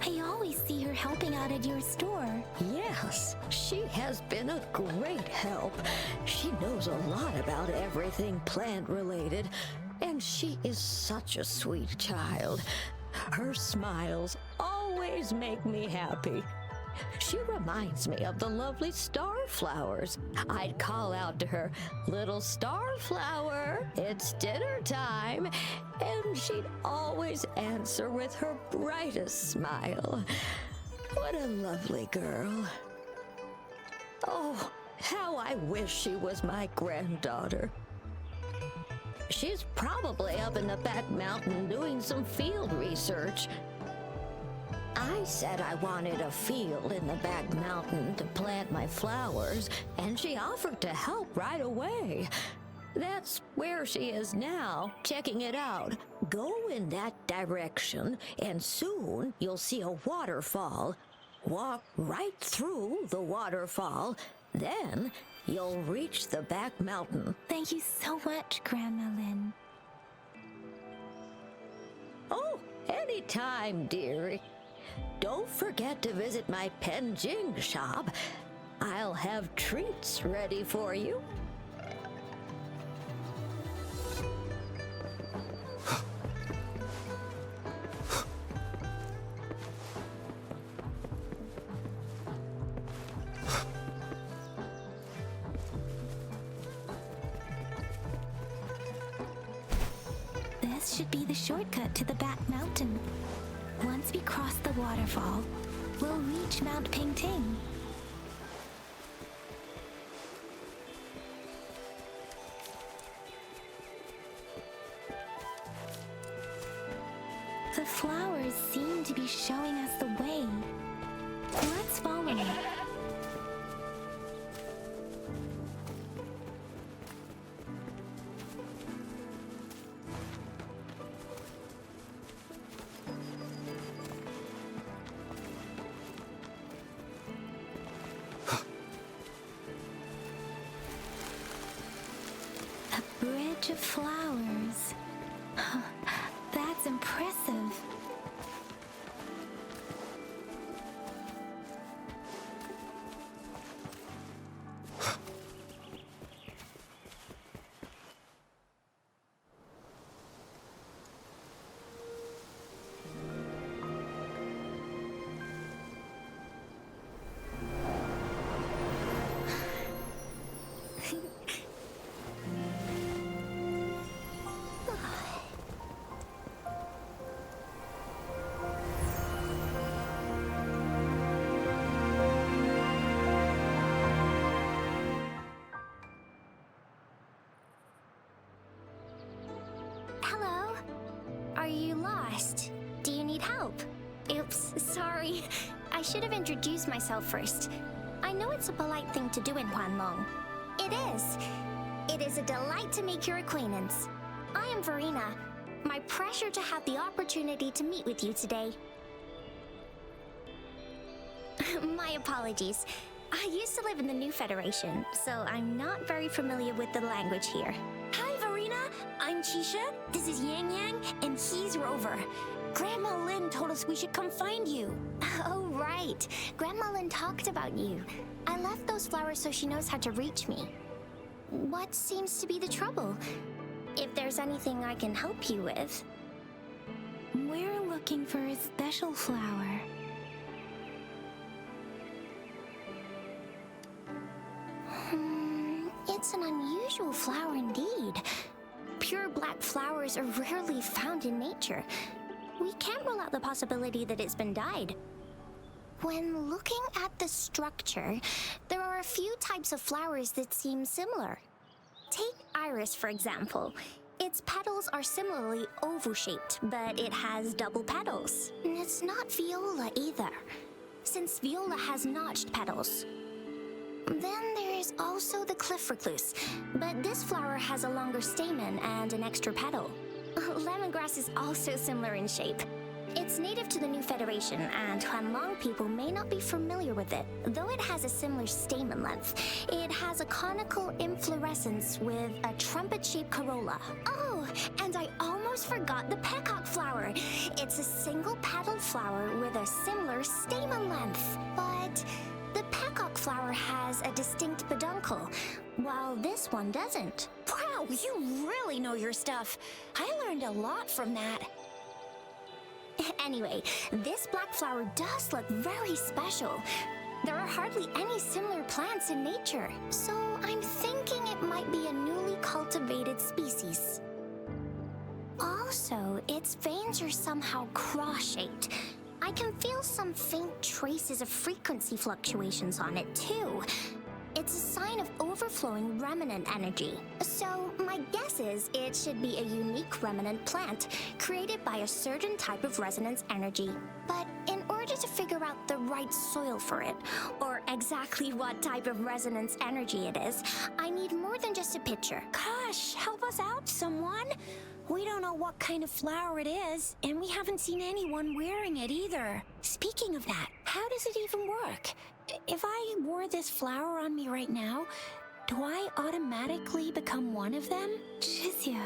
I always see her helping out at your store. Yes, she has been a great help. She knows a lot about everything plant-related, and she is such a sweet child. Her smiles always make me happy. She reminds me of the lovely starflowers. I'd call out to her, "Little starflower, it's dinner time," and she'd always answer with her brightest smile. What a lovely girl. Oh, how I wish she was my granddaughter. She's probably up in the back mountain doing some field research. I said I wanted a field in the back mountain to plant my flowers, and she offered to help right away. That's where she is now, checking it out. Go in that direction, and soon you'll see a waterfall. Walk right through the waterfall, then you'll reach the back mountain. Thank you so much, Grandma Lin. Oh, anytime, dearie. Don't forget to visit my Penjing shop. I'll have treats ready for you. This should be the shortcut to the back mountain. Once we cross the waterfall, we'll reach Mount Pingting. The flowers seem to be showing us the way. Let's follow it. Of flowers. That's impressive. Hello? Are you lost? Do you need help? Oops, sorry. I should have introduced myself first. I know it's a polite thing to do in Huanlong. It is. It is a delight to make your acquaintance. I am Verina. My pleasure to have the opportunity to meet with you today. My apologies. I used to live in the New Federation, so I'm not very familiar with the language here. Hi, Verina. I'm Chisha. This is Yang Yang, and he's Rover. Grandma Lin told us we should come find you. Oh, right. Grandma Lin talked about you. I left those flowers so she knows how to reach me. What seems to be the trouble? If there's anything I can help you with. We're looking for a special flower. It's an unusual flower indeed. Pure black flowers are rarely found in nature. We can't rule out the possibility that it's been dyed. When looking at the structure, there are a few types of flowers that seem similar. Take iris, for example. Its petals are similarly oval-shaped, but it has double petals. And it's not viola either, since viola has notched petals. Then there's also the cliff recluse, but this flower has a longer stamen and an extra petal. Lemongrass is also similar in shape. It's native to the New Federation, and Huanlong people may not be familiar with it. Though it has a similar stamen length, it has a conical inflorescence with a trumpet-shaped corolla. Oh, and I almost forgot the peacock flower. It's a single-petaled flower with a similar stamen length, but the peacock flower has a distinct peduncle, while this one doesn't. Wow, you really know your stuff. I learned a lot from that. Anyway, this black flower does look very special. There are hardly any similar plants in nature, so I'm thinking it might be a newly cultivated species. Also, its veins are somehow cross-shaped. I can feel some faint traces of frequency fluctuations on it, too. It's a sign of overflowing remnant energy. So, my guess is it should be a unique remnant plant, created by a certain type of resonance energy. But in order to figure out the right soil for it, or exactly what type of resonance energy it is, I need more than just a picture. Gosh, help us out, someone! We don't know what kind of flower it is, and we haven't seen anyone wearing it either. Speaking of that, how does it even work? If I wore this flower on me right now, do I automatically become one of them? Shizia,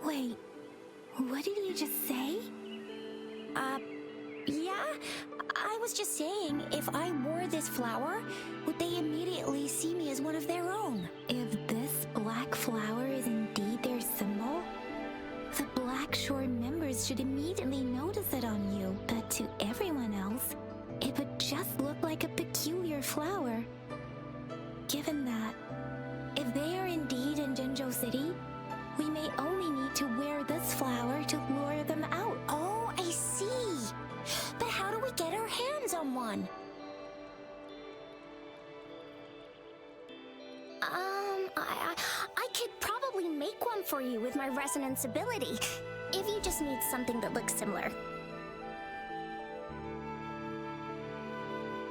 wait, what did you just say? Yeah? I was just saying, if I wore this flower, would they immediately see me as one of their own? If this black flower is indeed their symbol, the Black Shore members should immediately notice it on you, but to everyone else, it would just look like a peculiar flower. Given that, if they are indeed in Jinzhou City, we may only need to wear this flower to lure them out. Oh, I see. But how do we get our hands on one? I could probably make one for you with my resonance ability, if you just need something that looks similar.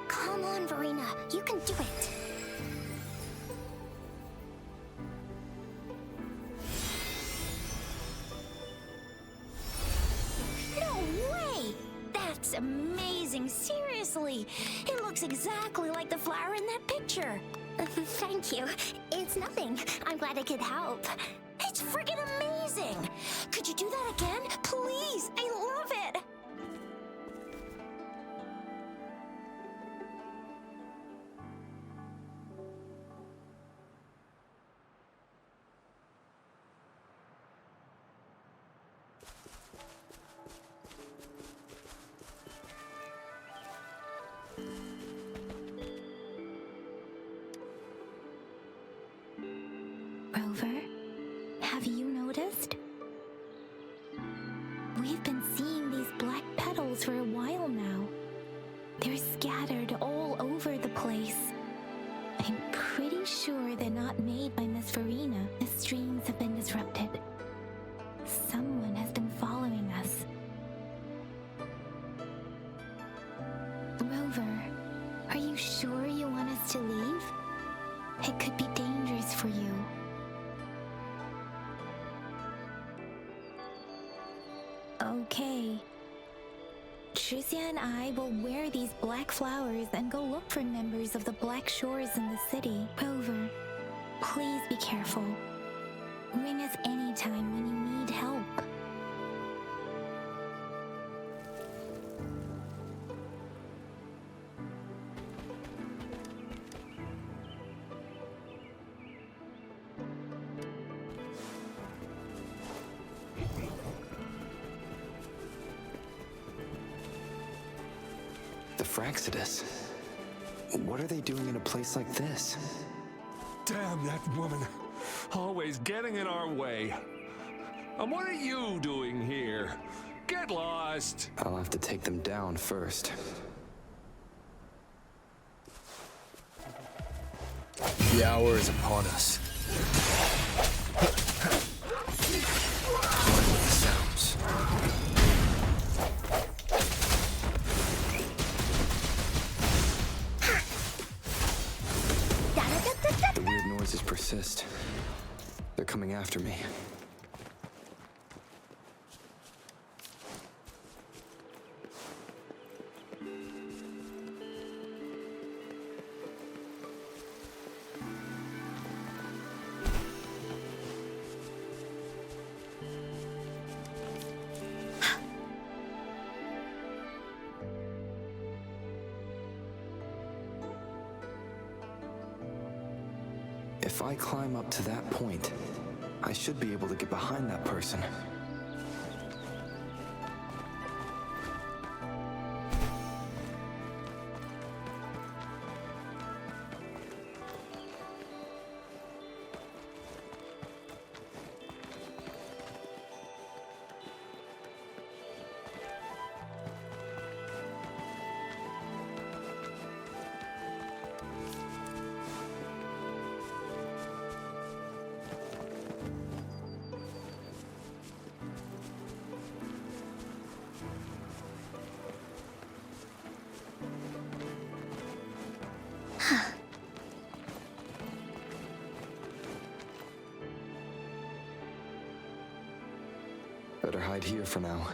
Come on, Verina, you can do it. No way! That's amazing, seriously! It looks exactly like the flower in that picture. Thank you. It's nothing. I'm glad I could help. It's friggin' amazing! Could you do that again? Please! I love it! Rover, have you noticed? We've been seeing these black petals for a while now. They're scattered all over the place. I'm pretty sure they're not made by Miss Verina. The streams have been disrupted. Someone has been following us. Rover, are you sure you want us to leave? It could be dangerous for you. Okay. Shizia and I will wear these black flowers and go look for members of the Black Shores in the city. Rover, please be careful. Ring us anytime when you need help. Fraxidus. What are they doing in a place like this? Damn that woman. Always getting in our way. And what are you doing here? Get lost. I'll have to take them down first. The hour is upon us. persist, they're coming after me. If I climb up to that point, I should be able to get behind that person. Better hide here for now.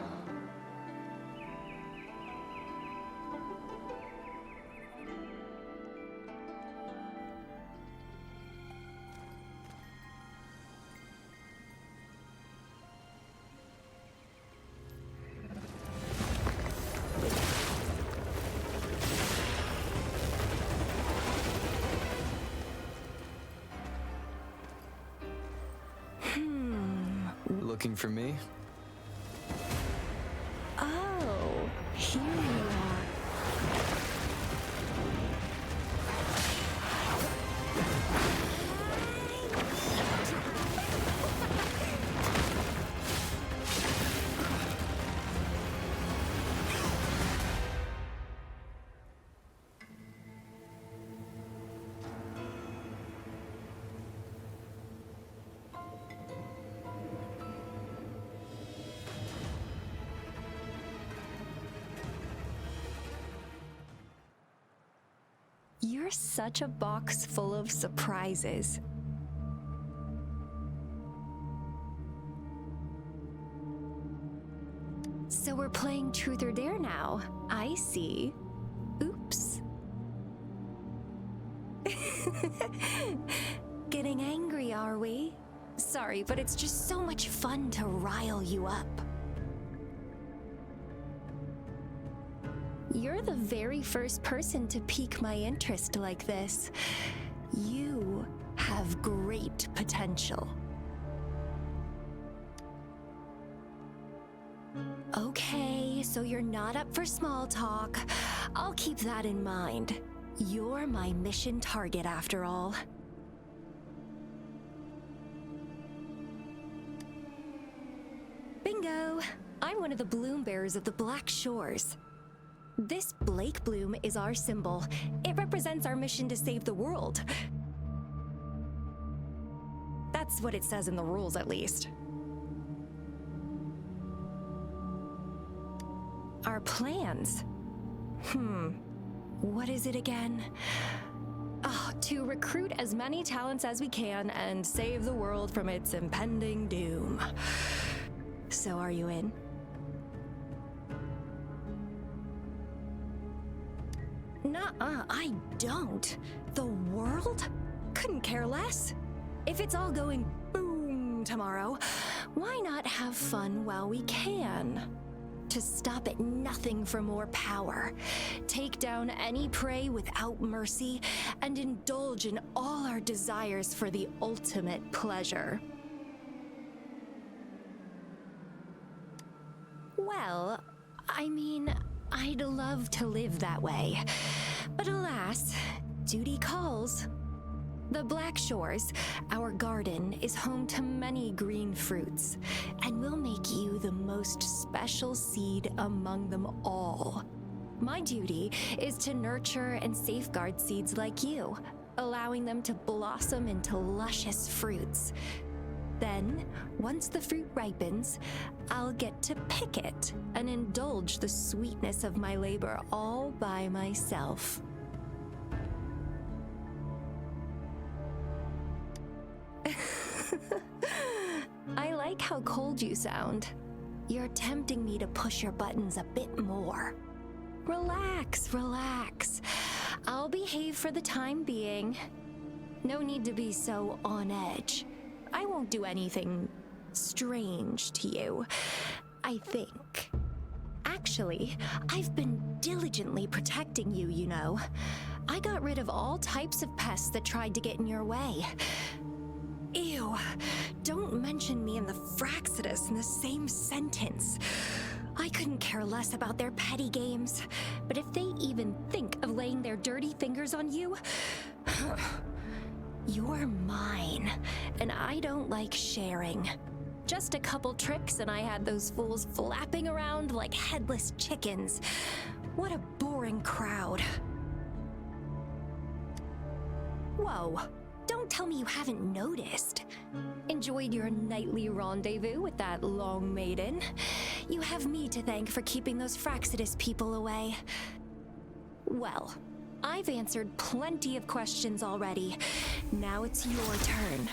Looking for me? Oh, here you are. You're such a box full of surprises. So we're playing Truth or Dare now. I see. Oops. Getting angry, are we? Sorry, but it's just so much fun to rile you up. You're the very first person to pique my interest like this. You have great potential. Okay, so you're not up for small talk. I'll keep that in mind. You're my mission target after all. Bingo! I'm one of the bloom bearers of the Black Shores. This Blake bloom is our symbol. It represents our mission to save the world. That's what it says in the rules, at least. Our plans? What is it again? To recruit as many talents as we can and save the world from its impending doom. So are you in? Nuh-uh, I don't. The world? Couldn't care less. If it's all going boom tomorrow, why not have fun while we can? To stop at nothing for more power, take down any prey without mercy, and indulge in all our desires for the ultimate pleasure. Well, I mean, I'd love to live that way. But alas, duty calls. The Black Shores, our garden, is home to many green fruits, and will make you the most special seed among them all. My duty is to nurture and safeguard seeds like you, allowing them to blossom into luscious fruits. Then, once the fruit ripens, I'll get to pick it and indulge the sweetness of my labor all by myself. I like how cold you sound. You're tempting me to push your buttons a bit more. Relax, relax. I'll behave for the time being. No need to be so on edge. I won't do anything strange to you, I think. Actually, I've been diligently protecting you, you know. I got rid of all types of pests that tried to get in your way. Ew, don't mention me and the Fraxidus in the same sentence. I couldn't care less about their petty games, but if they even think of laying their dirty fingers on you, you're mine, and I don't like sharing. Just a couple tricks and I had those fools flapping around like headless chickens. What a boring crowd. Whoa, don't tell me you haven't noticed. Enjoyed your nightly rendezvous with that long maiden. You have me to thank for keeping those Fraxidus people away. Well, I've answered plenty of questions already. Now it's your turn.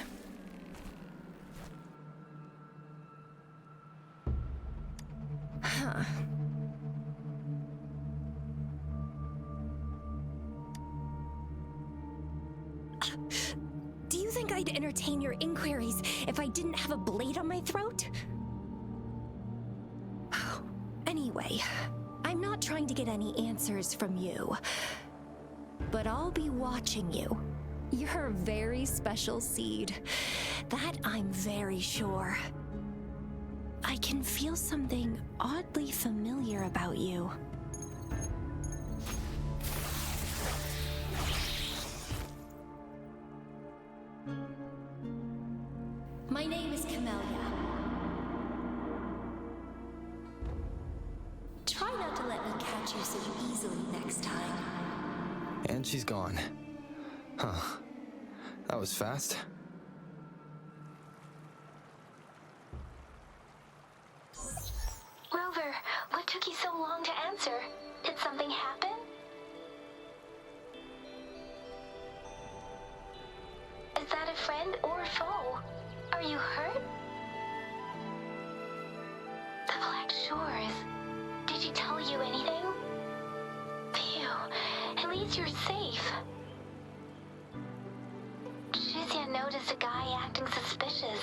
Huh. Do you think I'd entertain your inquiries if I didn't have a blade on my throat? Anyway, I'm not trying to get any answers from you, but I'll be watching you. You're a very special seed. That I'm very sure. I can feel something oddly familiar about you. My name is Camellia. Try not to let me catch you so easily next time. And she's gone. Huh. That was fast. Rover, what took you so long to answer? Did something happen? Is that a friend or a foe? Are you hurt? The Black Shores. Did she tell you anything? Phew, at least you're safe. Jiyan noticed a guy acting suspicious.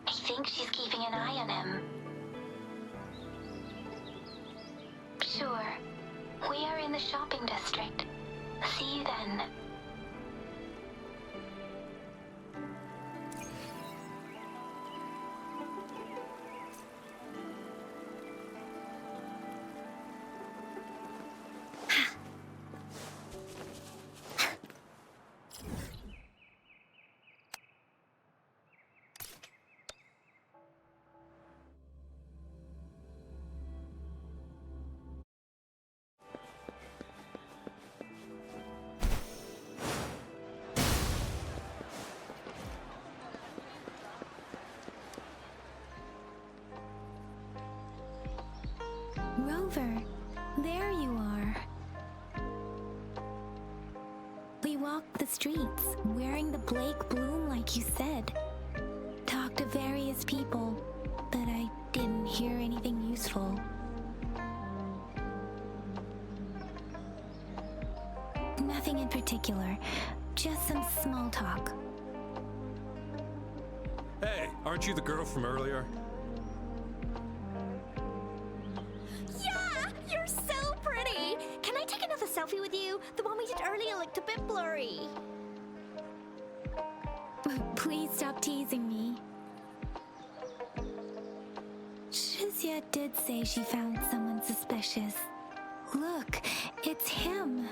I think she's keeping an eye on him. Sure. We are in the shopping district. See you then. Rover, there you are. We walked the streets, wearing the Blake bloom like you said. Talked to various people, but I didn't hear anything useful. Nothing in particular, just some small talk. Hey, aren't you the girl from earlier? Yeah! You're so pretty! Can I take another selfie with you? The one we did earlier looked a bit blurry. Please stop teasing me. Shizia did say she found someone suspicious. Look, it's him.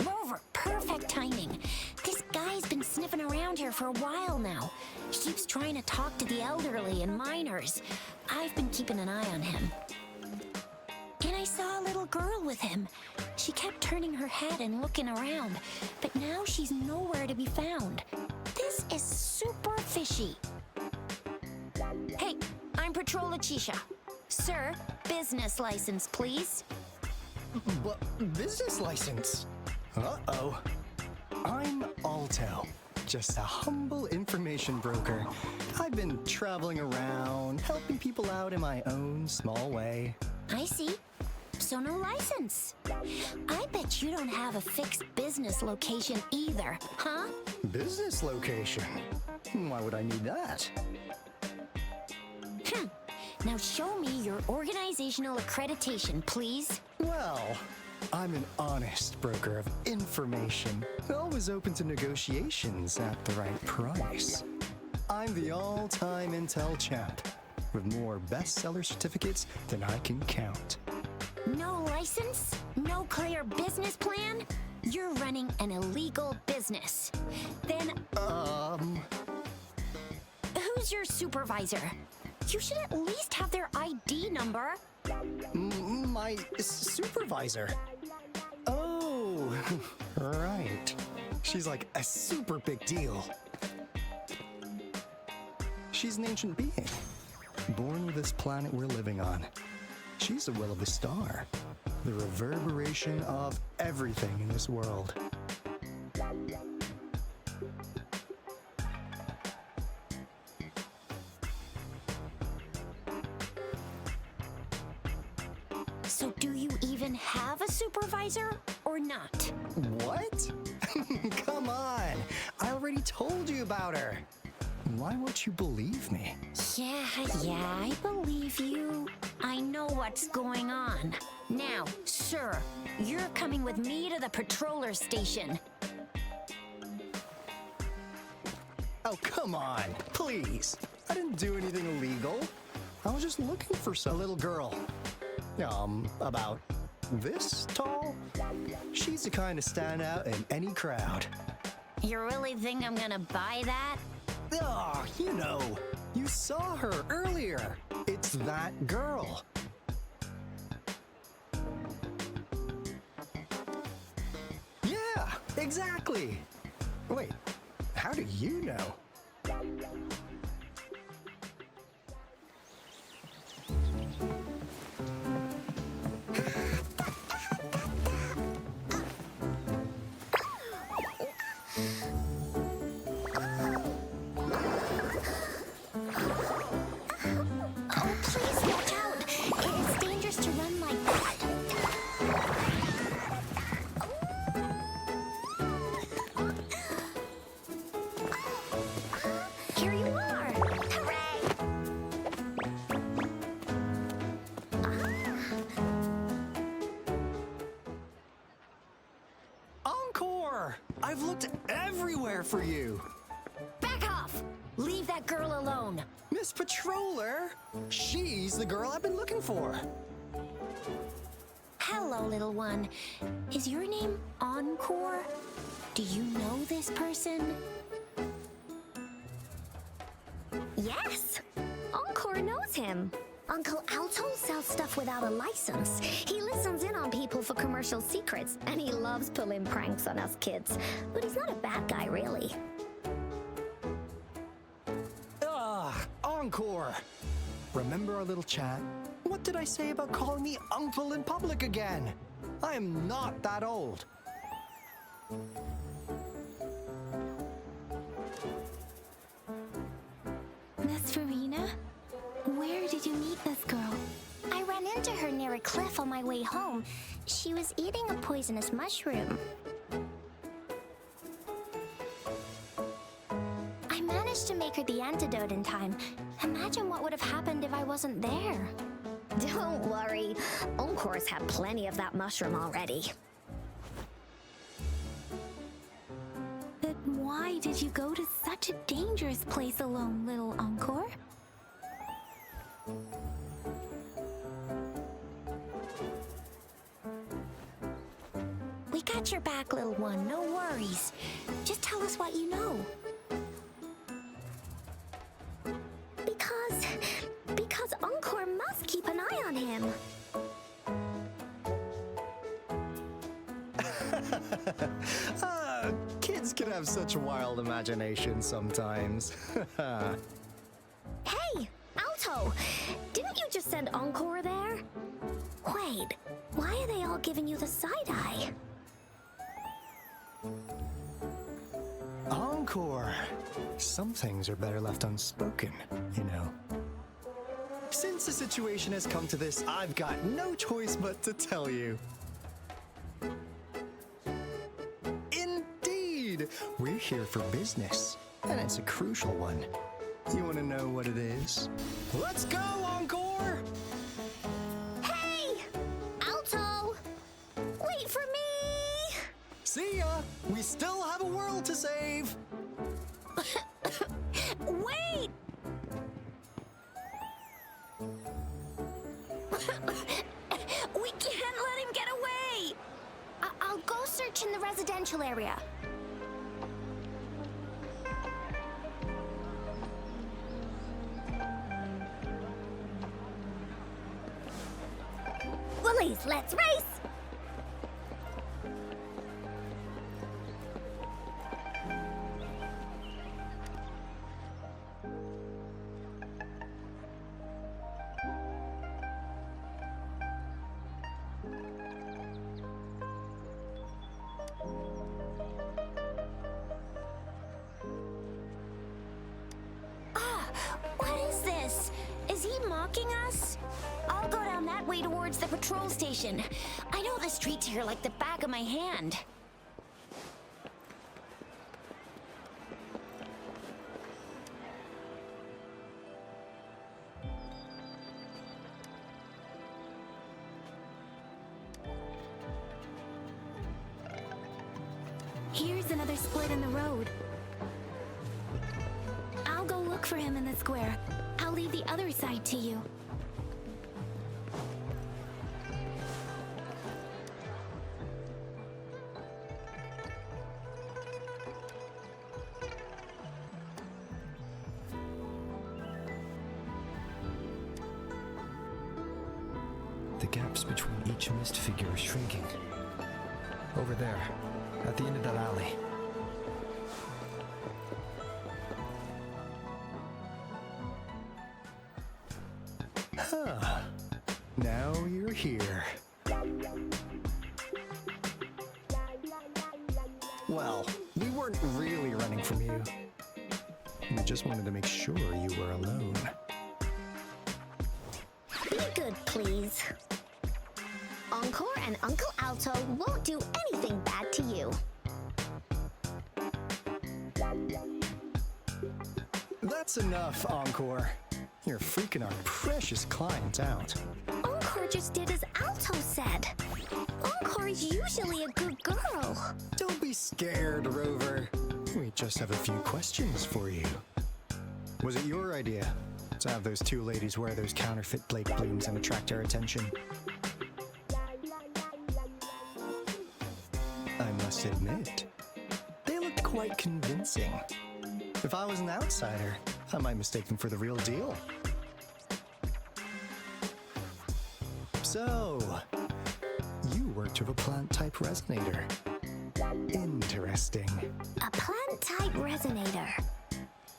Rover, perfect timing. This guy's been sniffing around here for a while now. He keeps trying to talk to the elderly and minors. I've been keeping an eye on him. And I saw a little girl with him. She kept turning her head and looking around, but now she's nowhere to be found. This is super fishy. Hey, I'm Patrol Letitia. Sir, business license, please. But business license? Uh-oh. I'm Alto, just a humble information broker. I've been traveling around, helping people out in my own small way. I see. So no license. I bet you don't have a fixed business location either, huh? Business location? Why would I need that? Now show me your organizational accreditation, please. Well, I'm an honest broker of information, always open to negotiations at the right price. I'm the all-time intel champ, with more bestseller certificates than I can count. No license? No clear business plan? You're running an illegal business. Then... Who's your supervisor? You should at least have their ID number. My supervisor? Oh, right. She's like a super big deal. She's an ancient being, born with this planet we're living on. She's the will of the star, the reverberation of everything in this world. So do you even have a supervisor or not? What? Come on! I already told you about her. Why won't you believe me? Yeah, I believe you. I know what's going on. Now, sir, you're coming with me to the patroller station. Oh, come on, please. I didn't do anything illegal. I was just looking for some little girl. About this tall? She's the kind to stand out in any crowd. You really think I'm gonna buy that? Oh, you saw her earlier. It's that girl. Yeah, exactly. Wait, how do you know? I've looked everywhere for you. Back off! Leave that girl alone. Miss Patroller, she's the girl I've been looking for. Hello, little one. Is your name Encore? Do you know this person? Yes! Encore knows him. Uncle Alto sells stuff without a license. He listens in on people for commercial secrets, and he loves pulling pranks on us kids. But he's not a bad guy, really. Encore! Remember our little chat? What did I say about calling me uncle in public again? I am not that old. Miss Verina? Where did you meet this girl? I ran into her near a cliff on my way home. She was eating a poisonous mushroom. I managed to make her the antidote in time. Imagine what would have happened if I wasn't there. Don't worry. Encore's had plenty of that mushroom already. But why did you go to such a dangerous place alone, little Encore? We got your back, little one. No worries. Just tell us what you know. Because Encore must keep an eye on him. Kids can have such wild imaginations sometimes. Hey, Alto! Didn't you just send Encore there? Wait, why are they all giving you the side eye? Encore! Some things are better left unspoken, you know. Since the situation has come to this, I've got no choice but to tell you. Indeed! We're here for business, and it's a crucial one. You want to know what it is? Let's go, Encore! Hey! Alto! Wait for me! See ya! We still have a world to save! Wait! We can't let him get away! I'll go search in the residential area. Willies, let's race! What is this? Is he mocking us? I'll go down that way towards the patrol station. I know the streets here like the back of my hand. Here's another split in the road. I'll go look for him in the square. I'll leave the other side to you. The gaps between each mist figure are shrinking. Over there, at the end of that alley. Huh. Now you're here. Well, we weren't really running from you. We just wanted to make sure you were alone. Be good, please. Encore and Uncle Alto won't do anything bad to you. That's enough, Encore. You're freaking our precious client out. Encore just did as Alto said. Encore's usually a good girl. Don't be scared, Rover. We just have a few questions for you. Was it your idea to have those two ladies wear those counterfeit Blake blooms and attract our attention? I must admit, they looked quite convincing. If I was an outsider, I might mistake them for the real deal. So, you worked with a plant-type resonator. Interesting. A plant-type resonator.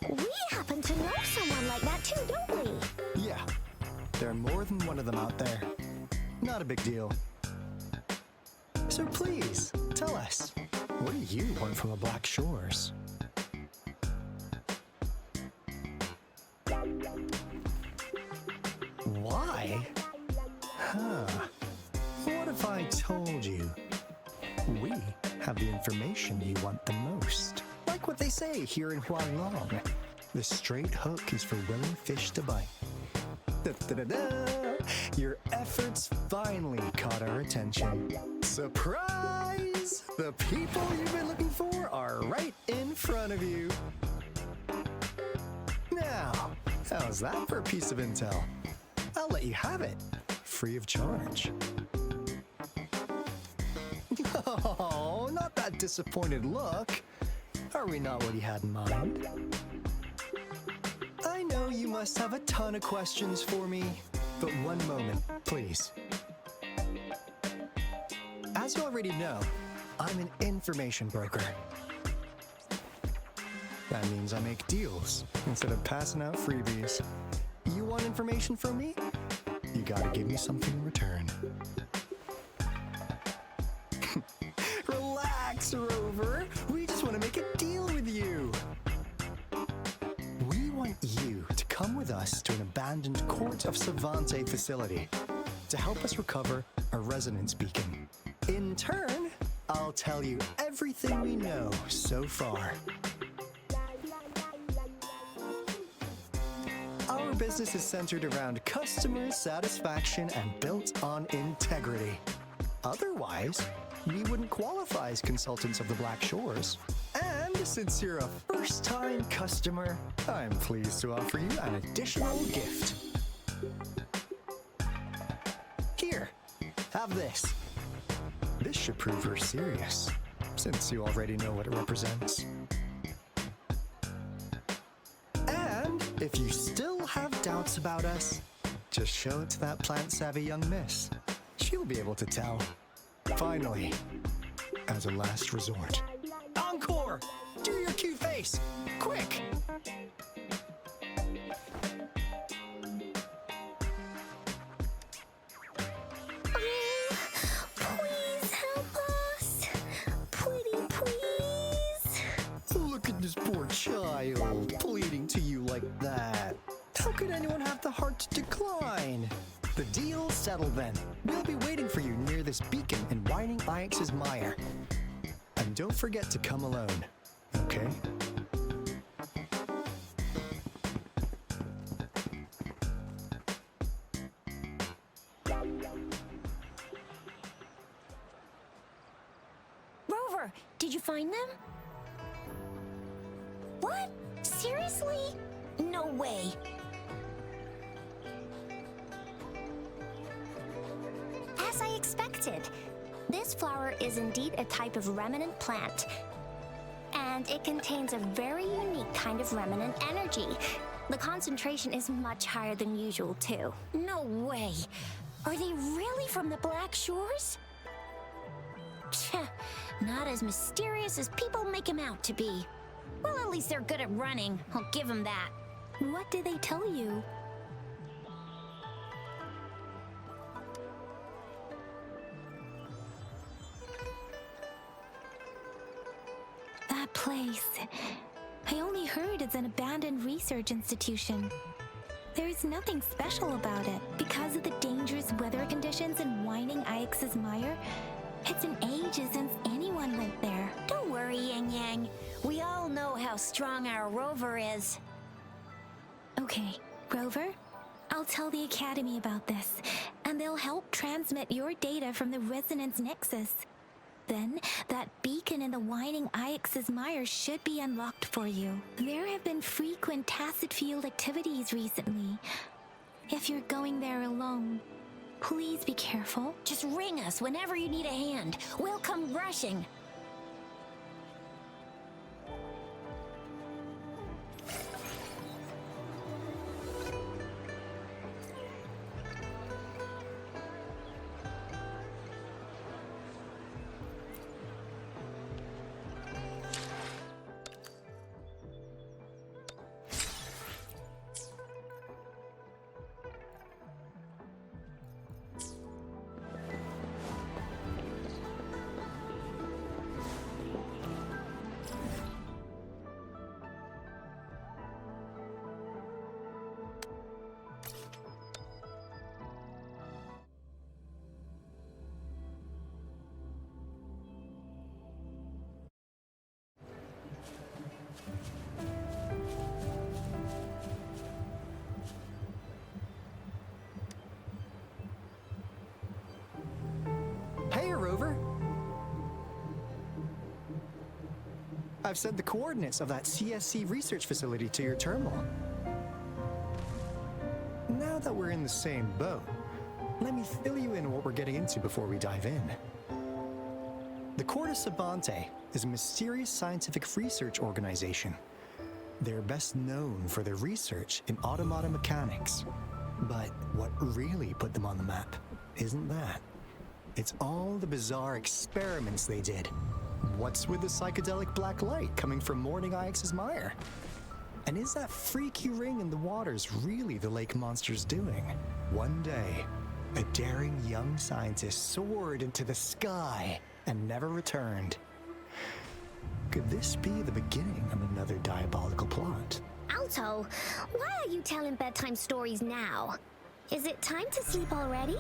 We happen to know someone like that too, don't we? Yeah, there are more than one of them out there. Not a big deal. So please, tell us, what do you want from the Black Shores? Why? Huh. What if I told you we have the information you want the most? Like what they say here in Huanglong. The straight hook is for willing fish to bite. Da-da-da-da! Your efforts finally caught our attention. Surprise! The people you've been looking for are right in front of you. Now, how's that for a piece of intel? I'll let you have it, free of charge. Oh, not that disappointed look. Are we not what you had in mind? I know you must have a ton of questions for me, but one moment, please. As you already know, I'm an information broker. That means I make deals instead of passing out freebies. You want information from me? You gotta give me something in return. Relax, Rover. We just want to make a deal with you. We want you to come with us to an abandoned Court of Savante facility to help us recover a resonance beacon. In turn, I'll tell you everything we know so far. Our business is centered around customer satisfaction and built on integrity. Otherwise, we wouldn't qualify as consultants of the Black Shores. And since you're a first-time customer, I'm pleased to offer you an additional gift. Here, have this. This should prove her serious, since you already know what it represents. And if you still have doubts about us, just show it to that plant-savvy young miss. She'll be able to tell. Finally, as a last resort. Encore! Do your cute face! Quick! Please help us. Pretty please. Look at this poor child, pleading to you like that. How could anyone have the heart to decline? The deal's settled then. We'll be waiting for you near this beacon in Whining Ix's mire. And don't forget to come alone, okay? Rover, did you find them? What? Seriously? No way. As I expected, this flower is indeed a type of remnant plant. And it contains a very unique kind of remnant energy. The concentration is much higher than usual, too. No way. Are they really from the Black Shores? Tch, not as mysterious as people make them out to be. Well, at least they're good at running. I'll give them that. What did they tell you? That place. I only heard it's an abandoned research institution. There's nothing special about it. Because of the dangerous weather conditions in Whining Ix's mire, it's been ages since anyone went there. Don't worry, Yang Yang. We all know how strong our Rover is. Okay, Rover, I'll tell the Academy about this, and they'll help transmit your data from the resonance nexus. Then, that beacon in the Whining Ix's mire should be unlocked for you. There have been frequent tacet field activities recently. If you're going there alone, please be careful. Just ring us whenever you need a hand. We'll come rushing. I've sent the coordinates of that CSC research facility to your terminal. Now that we're in the same boat, let me fill you in on what we're getting into before we dive in. The Court of Savante is a mysterious scientific research organization. They're best known for their research in automata mechanics. But what really put them on the map isn't that. It's all the bizarre experiments they did. What's with the psychedelic black light coming from Morning Ix's mire? And is that freaky ring in the waters really the lake monster's doing? One day, a daring young scientist soared into the sky and never returned. Could this be the beginning of another diabolical plot? Alto, why are you telling bedtime stories now? Is it time to sleep already?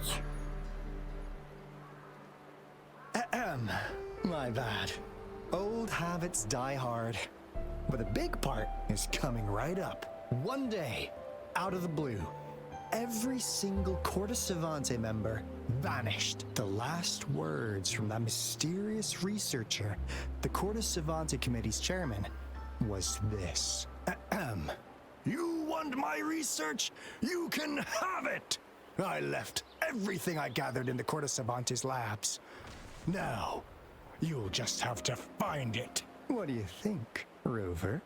Ahem. My bad. Old habits die hard. But the big part is coming right up. One day, out of the blue, every single Corte Savante member vanished. The last words from that mysterious researcher, the Corte Savante Committee's chairman, was this. Ahem. You want my research? You can have it! I left everything I gathered in the Corte Savante's labs. Now, you'll just have to find it. What do you think, Rover?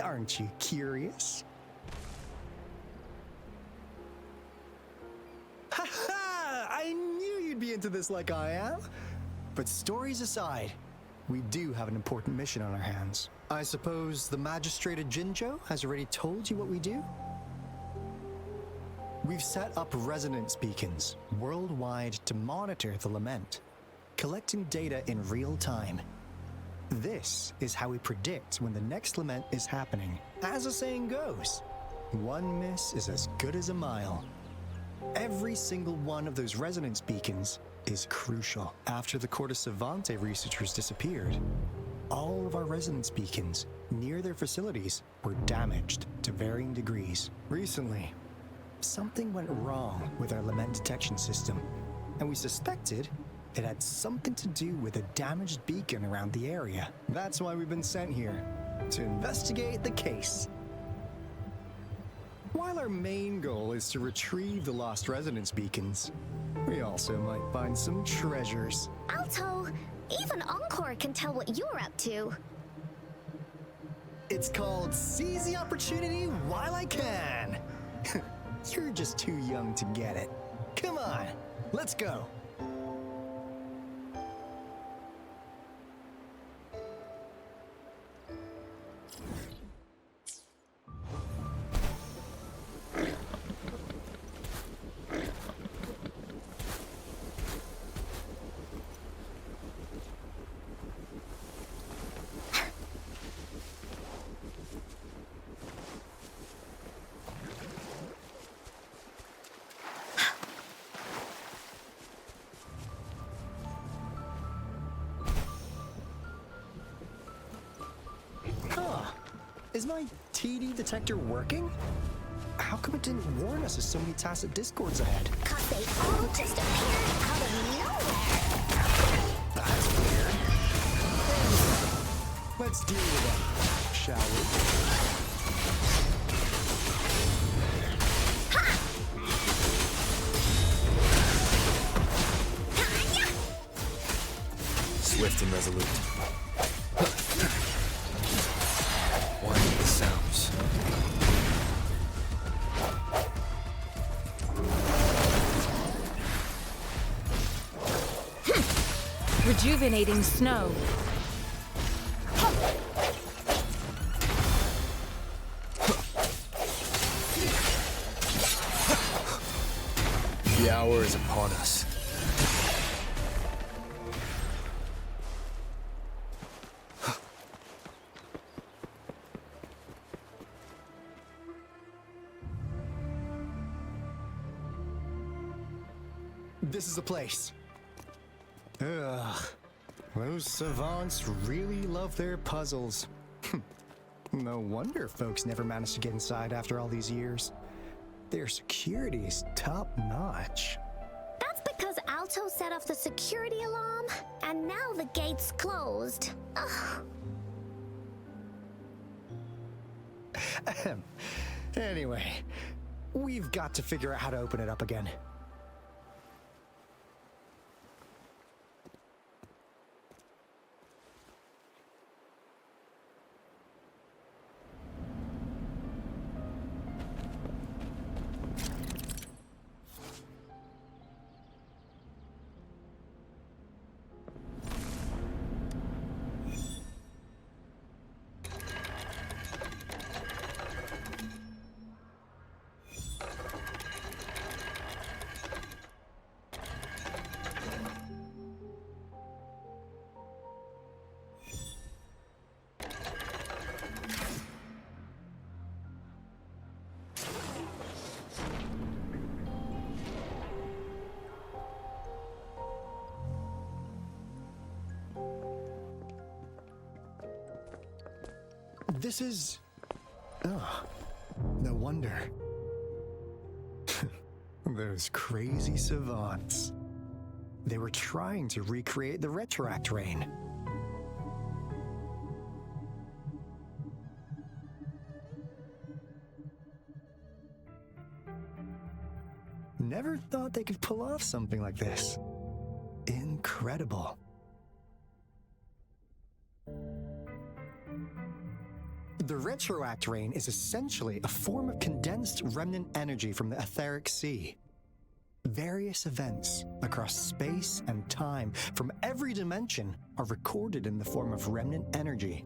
Aren't you curious? Ha ha! I knew you'd be into this like I am. But stories aside, we do have an important mission on our hands. I suppose the magistrate at Jinzhou has already told you what we do? We've set up resonance beacons worldwide to monitor the lament, collecting data in real time. This is how we predict when the next lament is happening. As the saying goes, one miss is as good as a mile. Every single one of those resonance beacons is crucial. After the Corte Savante researchers disappeared, all of our resonance beacons near their facilities were damaged to varying degrees. Recently, something went wrong with our lament detection system, and we suspected it had something to do with a damaged beacon around the area. That's why we've been sent here, to investigate the case. While our main goal is to retrieve the lost resonance beacons, we also might find some treasures. Alto, even Encore can tell what you're up to. It's called Seize the Opportunity While I Can. You're just too young to get it. Come on, let's go. Is my TD detector working? How come it didn't warn us of so many tacet discords ahead? 'Cause they all just appeared out of nowhere. That's weird. Let's deal with them, shall we? Swift and resolute. Winding the sounds. Rejuvenating snow. The hour is upon us. This is the place. Ugh. Those savants really love their puzzles. No wonder folks never managed to get inside after all these years. Their security is top-notch. That's because Alto set off the security alarm, and now the gate's closed. Ugh. Anyway, we've got to figure out how to open it up again. This is... Oh, no wonder. Those crazy savants. They were trying to recreate the retroact rain. Never thought they could pull off something like this. Incredible. The retroact rain is essentially a form of condensed remnant energy from the etheric sea. Various events across space and time from every dimension are recorded in the form of remnant energy.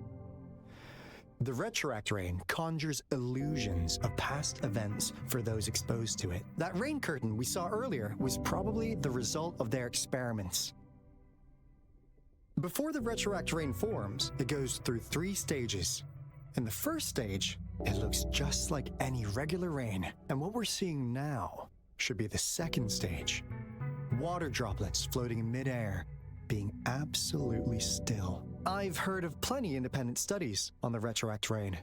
The retroact rain conjures illusions of past events for those exposed to it. That rain curtain we saw earlier was probably the result of their experiments. Before the retroact rain forms, it goes through 3 stages. In the first stage, it looks just like any regular rain, and what we're seeing now should be the second stage. Water droplets floating in midair, being absolutely still. I've heard of plenty independent studies on the retroact rain.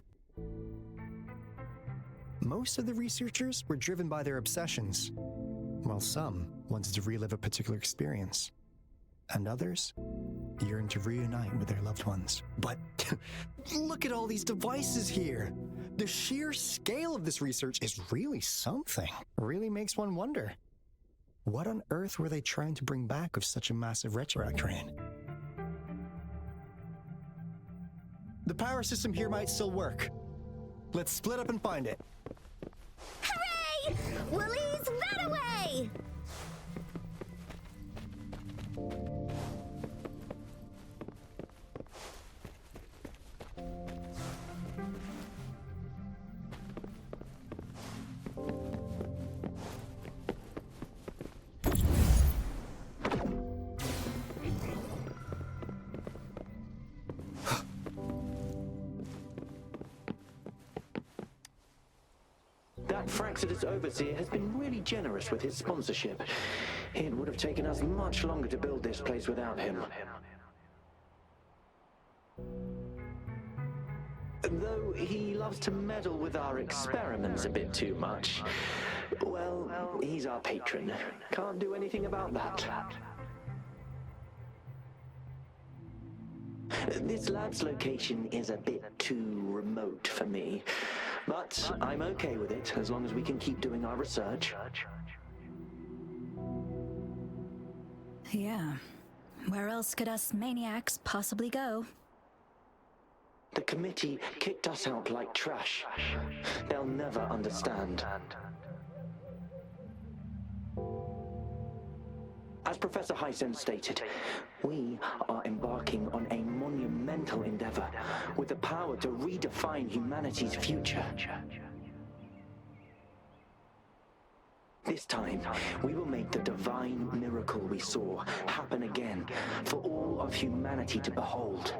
Most of the researchers were driven by their obsessions, while some wanted to relive a particular experience, and others yearned to reunite with their loved ones. But look at all these devices here! The sheer scale of this research is really something. Really makes one wonder. What on earth were they trying to bring back with such a massive retroact rain? The power system here might still work. Let's split up and find it. Hooray! Willie's that away! That Fraxidus overseer has been really generous with his sponsorship. It would have taken us much longer to build this place without him. Though he loves to meddle with our experiments a bit too much. Well, he's our patron. Can't do anything about that. This lab's location is a bit too remote for me, but I'm okay with it as long as we can keep doing our research. Yeah. Where else could us maniacs possibly go? The committee kicked us out like trash. They'll never understand. As Professor Hysen stated, we are embarking on a monumental endeavor with the power to redefine humanity's future. This time, we will make the divine miracle we saw happen again for all of humanity to behold.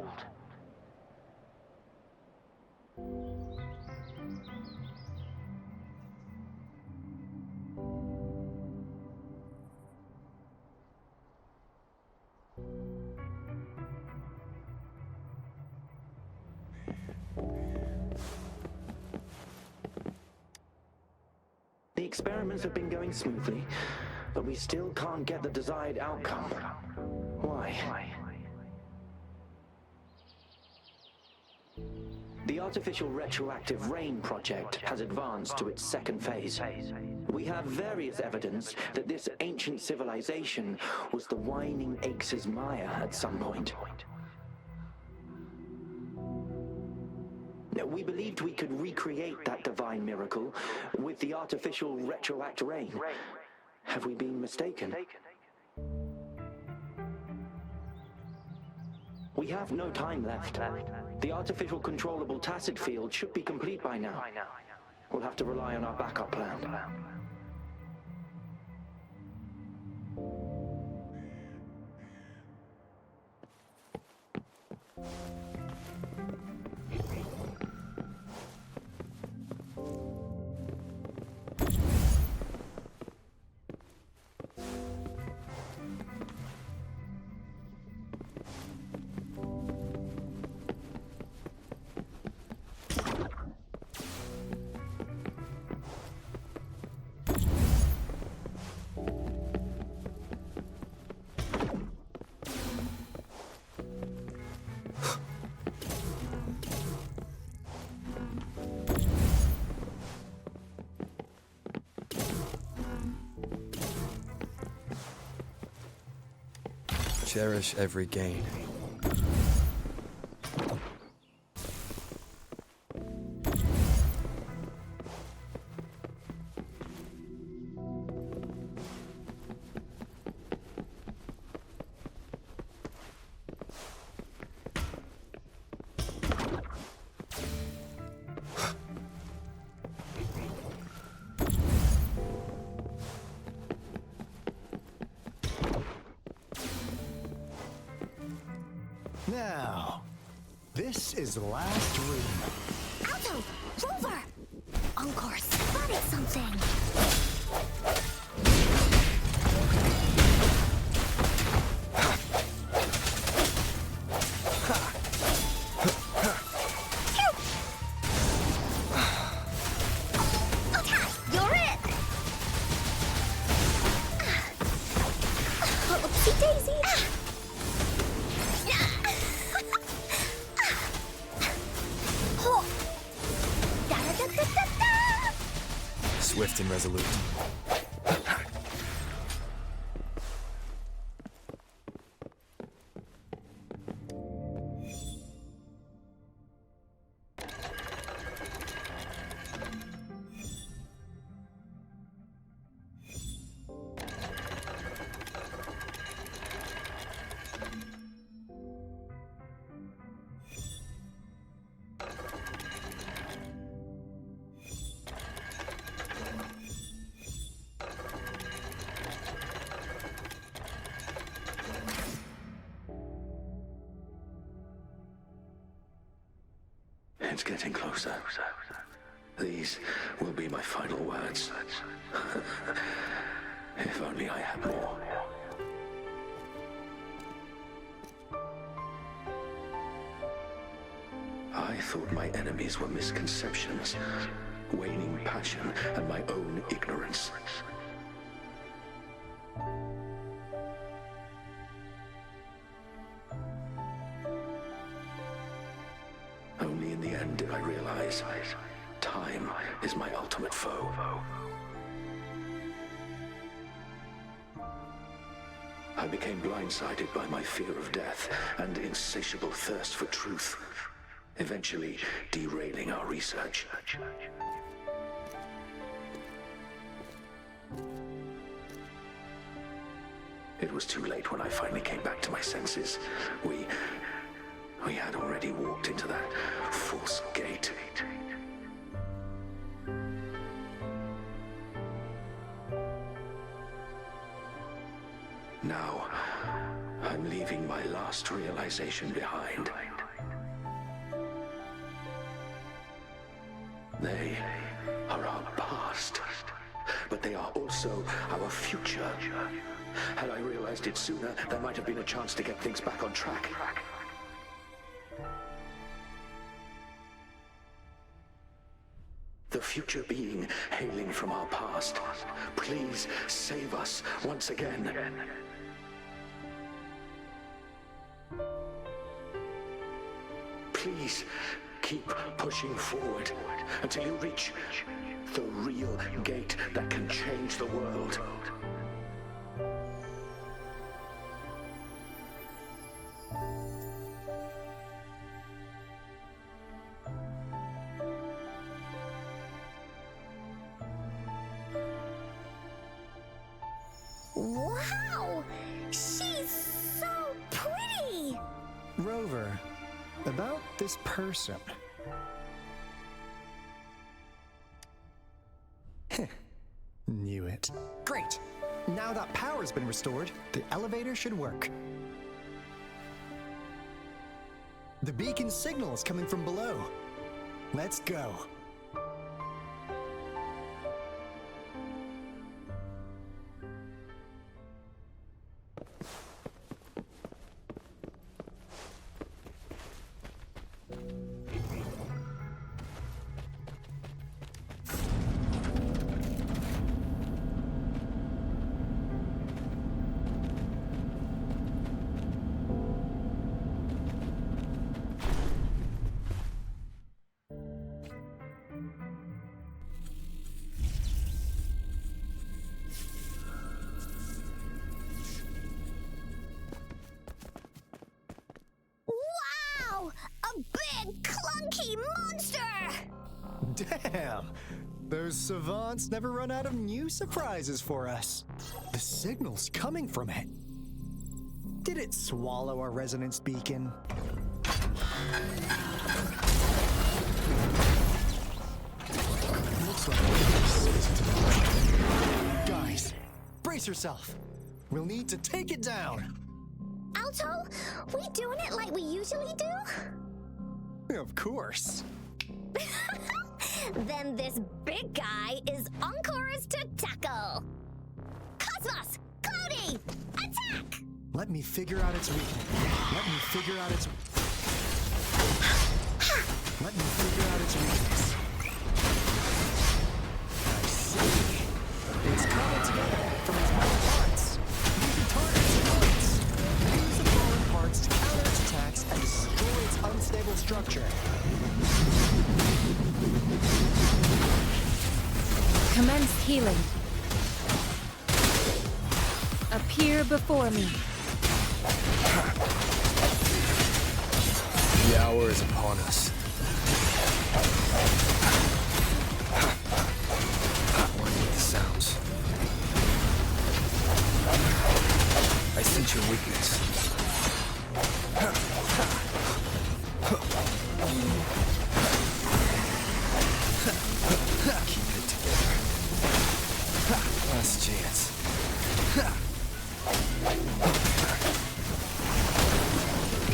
The experiments have been going smoothly, but we still can't get the desired outcome. Why? The artificial retroactive rain project has advanced to its second phase. We have various evidence that this ancient civilization was the whining Aex's Maya at some point. We believed we could recreate that divine miracle with the artificial retroact rain. Have we been mistaken? We have no time left. The artificial controllable tacet field should be complete by now. We'll have to rely on our backup plan. Cherish every gain. Now, this is the last room. Alto! Rover! Encore spotted something! You're it! Oopsie daisy! Swift and resolute. It's getting closer. These will be my final words. If only I had more. I thought my enemies were misconceptions, waning passion, and my own ignorance. Only in the end did I realize time is my ultimate foe. I became blindsided by my fear of death and insatiable thirst for truth, eventually derailing our research. It was too late when I finally came back to my senses. We had already walked into that false gate. Now, I'm leaving my last realization behind. They are our past, but they are also our future. Had I realized it sooner, there might have been a chance to get things back on track. The future being hailing from our past, please save us once again. Please keep pushing forward until you reach the real gate that can change the world. Wow! She's so pretty! Rover, about this person. Knew it. Great! Now that power's been restored, the elevator should work. The beacon signal is coming from below. Let's go. Damn! Those savants never run out of new surprises for us. The signal's coming from it. Did it swallow our resonance beacon? Looks like this is it. Guys, brace yourself. We'll need to take it down. Alto, we doing it like we usually do? Of course. Then this big guy is Encore's to tackle. Cosmos, Cloudy, attack! Let me figure out its weakness. Let me figure out its weakness. I see. It's coming together from its own parts. You can target its parts. Use the fallen parts to counter its attacks and destroy its unstable structure. Commence healing. Appear before me. The hour is upon us. One with the sounds. I sense your weakness. Keep it together. Last chance.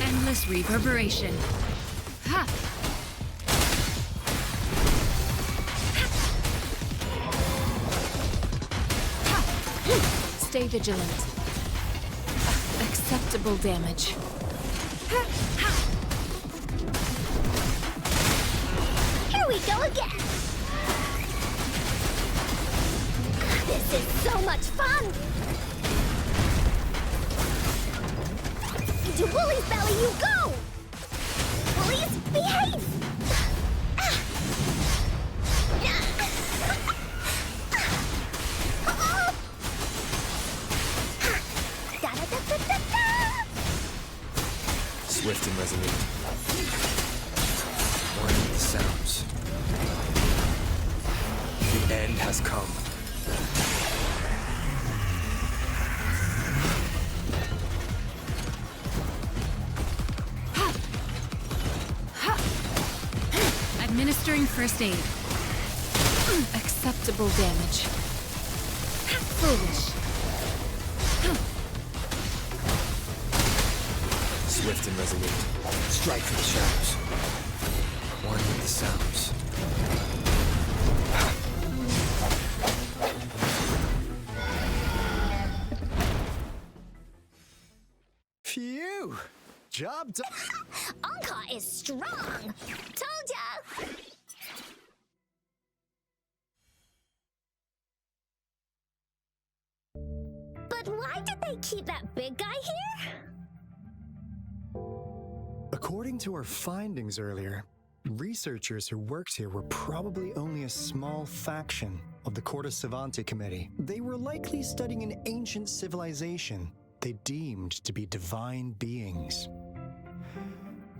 Endless reverberation. Ha! Stay vigilant. Acceptable damage. Here we go again. This is so much fun. Into Woolly's belly you go! Woolies, behave! Swift and resolute. One with the sounds. The end has come. Administering first aid. Acceptable damage. Foolish. Swift and resolute. Strike for the shadows. One with the sounds. Phew! Job done. Anka is strong! Told ya! But why did they keep that big guy here? According to our findings earlier, researchers who worked here were probably only a small faction of the Corte Savante Committee. They were likely studying an ancient civilization they deemed to be divine beings,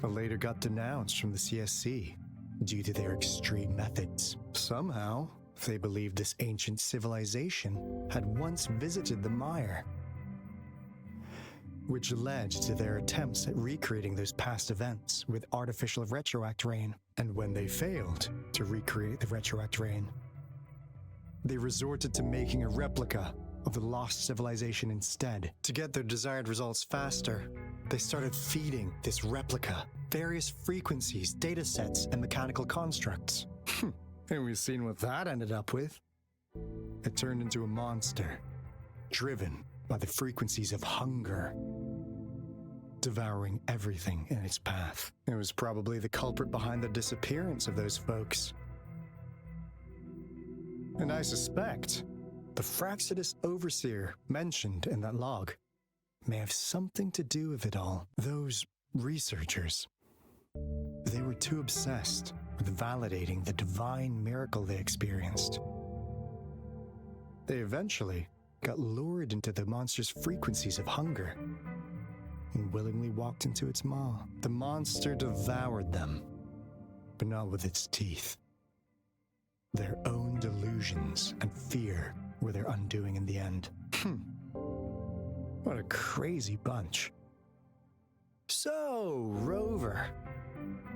but later got denounced from the CSC due to their extreme methods. Somehow, they believed this ancient civilization had once visited the mire, which led to their attempts at recreating those past events with artificial retroact rain. And when they failed to recreate the retroact rain, they resorted to making a replica of the lost civilization instead. To get their desired results faster, they started feeding this replica various frequencies, data sets, and mechanical constructs. And we've seen what that ended up with. It turned into a monster, driven by the frequencies of hunger, devouring everything in its path. It was probably the culprit behind the disappearance of those folks. And I suspect the Fraxidus Overseer mentioned in that log may have something to do with it all. Those researchers, they were too obsessed with validating the divine miracle they experienced. They eventually got lured into the monster's frequencies of hunger and willingly walked into its maw. The monster devoured them, but not with its teeth. Their own delusions and fear were their undoing in the end. What a crazy bunch. So, Rover,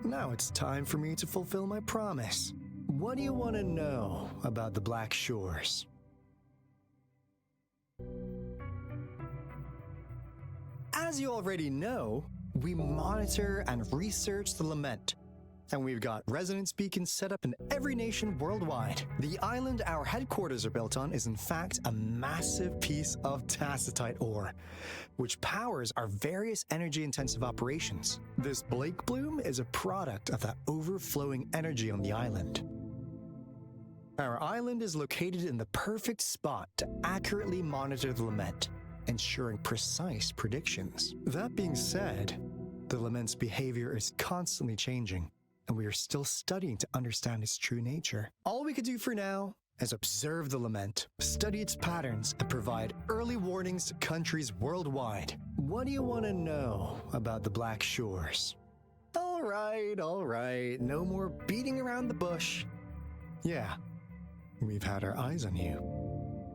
now it's time for me to fulfill my promise. What do you want to know about the Black Shores? As you already know, we monitor and research the Lament, and we've got resonance beacons set up in every nation worldwide. The island our headquarters are built on is in fact a massive piece of tacetite ore, which powers our various energy-intensive operations. This Blake Bloom is a product of that overflowing energy on the island. Our island is located in the perfect spot to accurately monitor the Lament, ensuring precise predictions. That being said, the Lament's behavior is constantly changing, and we are still studying to understand its true nature. All we can do for now is observe the Lament, study its patterns, and provide early warnings to countries worldwide. What do you want to know about the Black Shores? All right, no more beating around the bush. Yeah, we've had our eyes on you.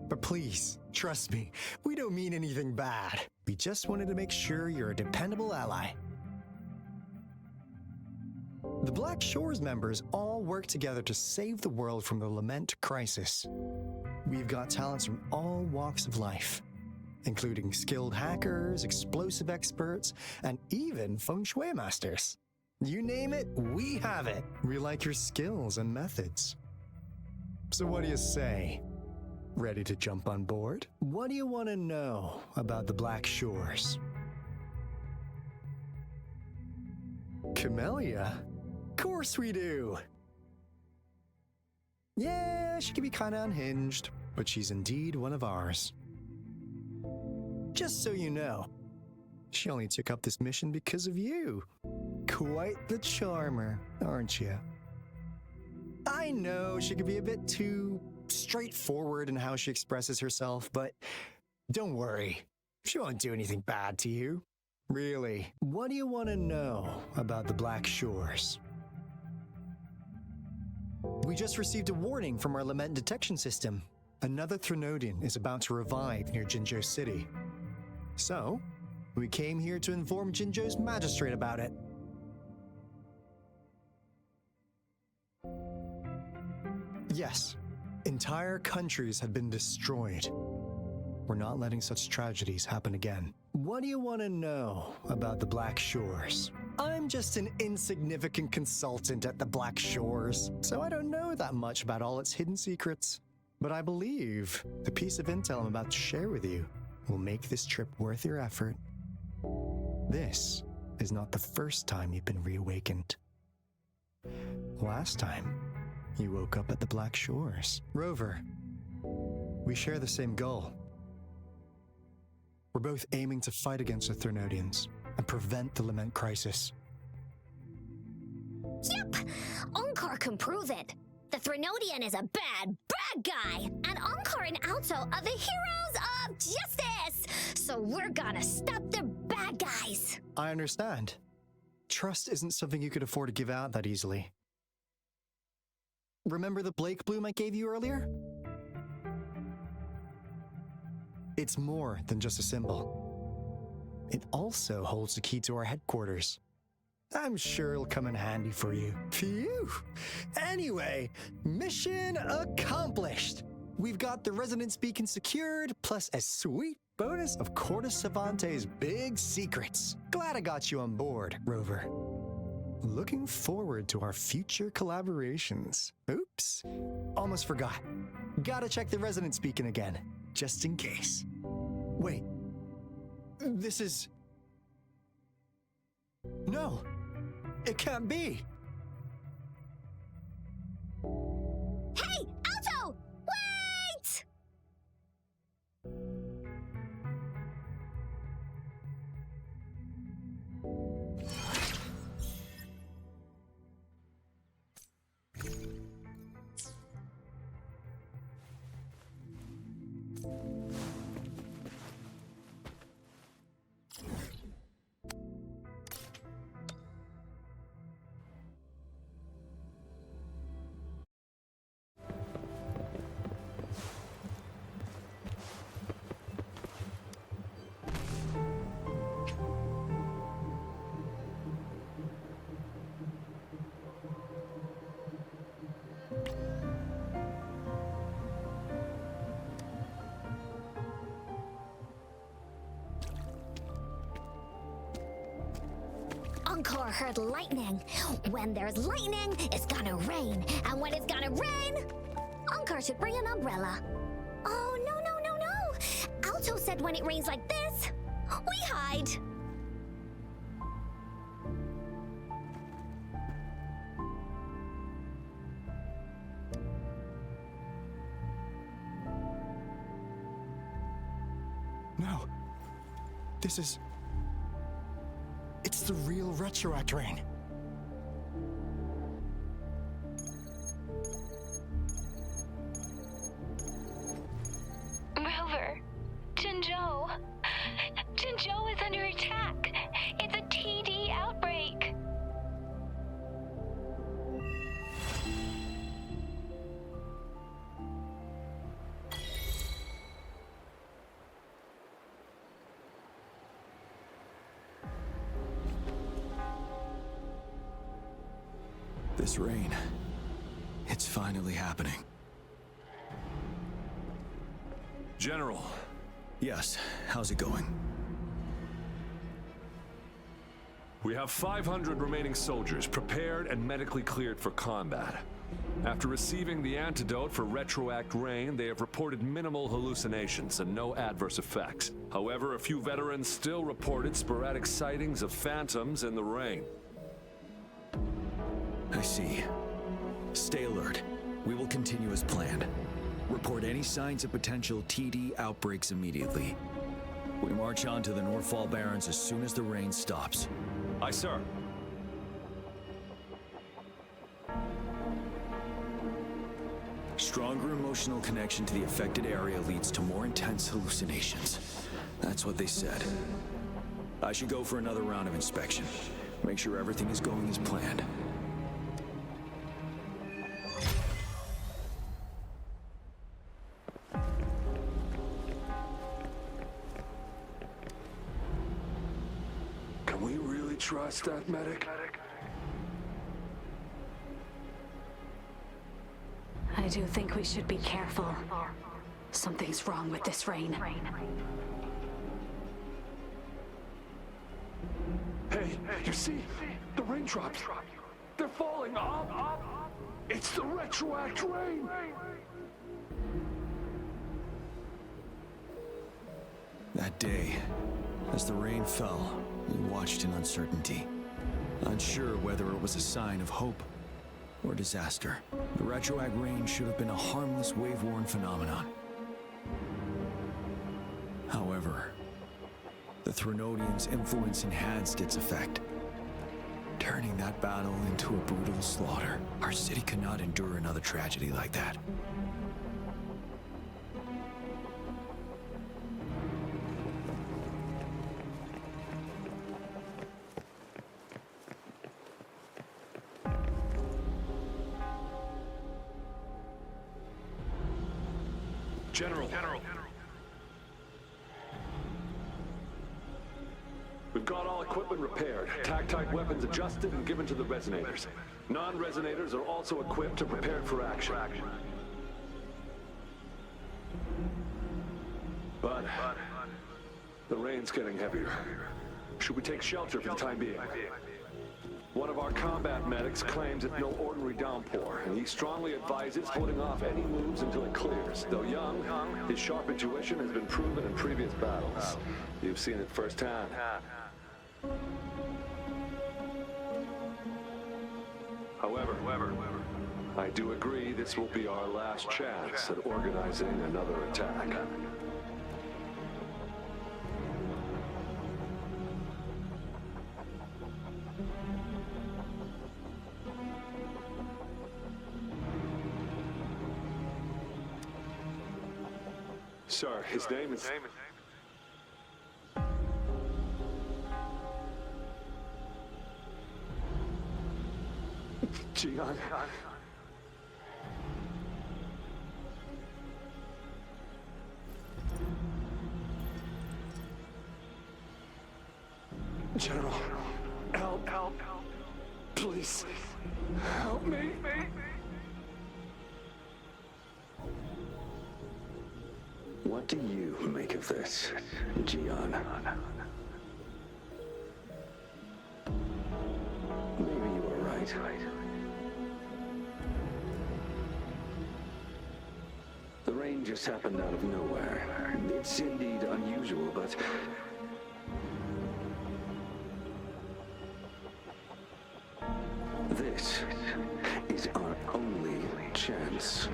But please, trust me, we don't mean anything bad. We just wanted to make sure you're a dependable ally. The Black Shores members all work together to save the world from the Lament crisis. We've got talents from all walks of life, including skilled hackers, explosive experts, and even feng shui masters. You name it, we have it. We like your skills and methods. So what do you say? Ready to jump on board? What do you want to know about the Black Shores? Camellia? Of course we do! Yeah, she can be kinda unhinged, but she's indeed one of ours. Just so you know, she only took up this mission because of you. Quite the charmer, aren't you? I know she can be a bit too straightforward in how she expresses herself, but don't worry, she won't do anything bad to you. Really, what do you want to know about the Black Shores? We just received a warning from our Lament detection system. Another Threnodian is about to revive near Jinzhou City. So, we came here to inform Jinzhou's magistrate about it. Yes, entire countries have been destroyed. We're not letting such tragedies happen again. What do you want to know about the Black Shores? I'm just an insignificant consultant at the Black Shores, so I don't know that much about all its hidden secrets. But I believe the piece of intel I'm about to share with you will make this trip worth your effort. This is not the first time you've been reawakened. Last time, you woke up at the Black Shores. Rover, we share the same goal. We're both aiming to fight against the Threnodians and prevent the Lament crisis. Yep! Onkar can prove it. The Threnodian is a bad guy, and Onkar and Alto are the heroes of justice! So we're gonna stop the bad guys! I understand. Trust isn't something you could afford to give out that easily. Remember the Blake Bloom I gave you earlier? It's more than just a symbol. It also holds the key to our headquarters. I'm sure it'll come in handy for you. Phew! Anyway, mission accomplished! We've got the resonance beacon secured, plus a sweet bonus of Corda Savante's big secrets. Glad I got you on board, Rover. Looking forward to our future collaborations. Oops, almost forgot. Gotta check the resonance beacon again, just in case. Wait, this is... No, it can't be. Hey, Alto! Wait! Encore heard lightning. When there's lightning, it's gonna rain. And when it's gonna rain, Encore should bring an umbrella. Oh, no. Alto said when it rains like this, we hide. No. This is... It's the real retroact rain. Rover, Jinzhou. Jinzhou is under attack. It's a TD outbreak. This rain, it's finally happening. General. Yes, how's it going? We have 500 remaining soldiers prepared and medically cleared for combat. After receiving the antidote for retroact rain, they have reported minimal hallucinations and no adverse effects. However, a few veterans still reported sporadic sightings of phantoms in the rain. I see. Stay alert. We will continue as planned. Report any signs of potential TD outbreaks immediately. We march on to the Northfall Barrens as soon as the rain stops. Aye, sir. Stronger emotional connection to the affected area leads to more intense hallucinations. That's what they said. I should go for another round of inspection. Make sure everything is going as planned. Can we really trust that medic? I do think we should be careful. Something's wrong with this rain. Hey, you see? The raindrops. They're falling up. It's the retroact rain. That day, as the rain fell, we watched in uncertainty. Unsure whether it was a sign of hope or disaster. The retroact rain should have been a harmless wave-worn phenomenon. However, the Threnodians' influence enhanced its effect, turning that battle into a brutal slaughter. Our city could not endure another tragedy like that. General. We've got all equipment repaired, tactite weapons adjusted and given to the resonators. Non-resonators are also equipped and prepared for action. But the rain's getting heavier. Should we take shelter for the time being? One of our combat medics claims it's no ordinary downpour, and he strongly advises holding off any moves until it clears. Though young, his sharp intuition has been proven in previous battles. You've seen it firsthand. However, I do agree this will be our last chance at organizing another attack. Sir, his name is... Jiyan. General, help, please, help me. What do you make of this, Jiyan? right. The rain just happened out of nowhere. It's indeed unusual, but... this is our only chance.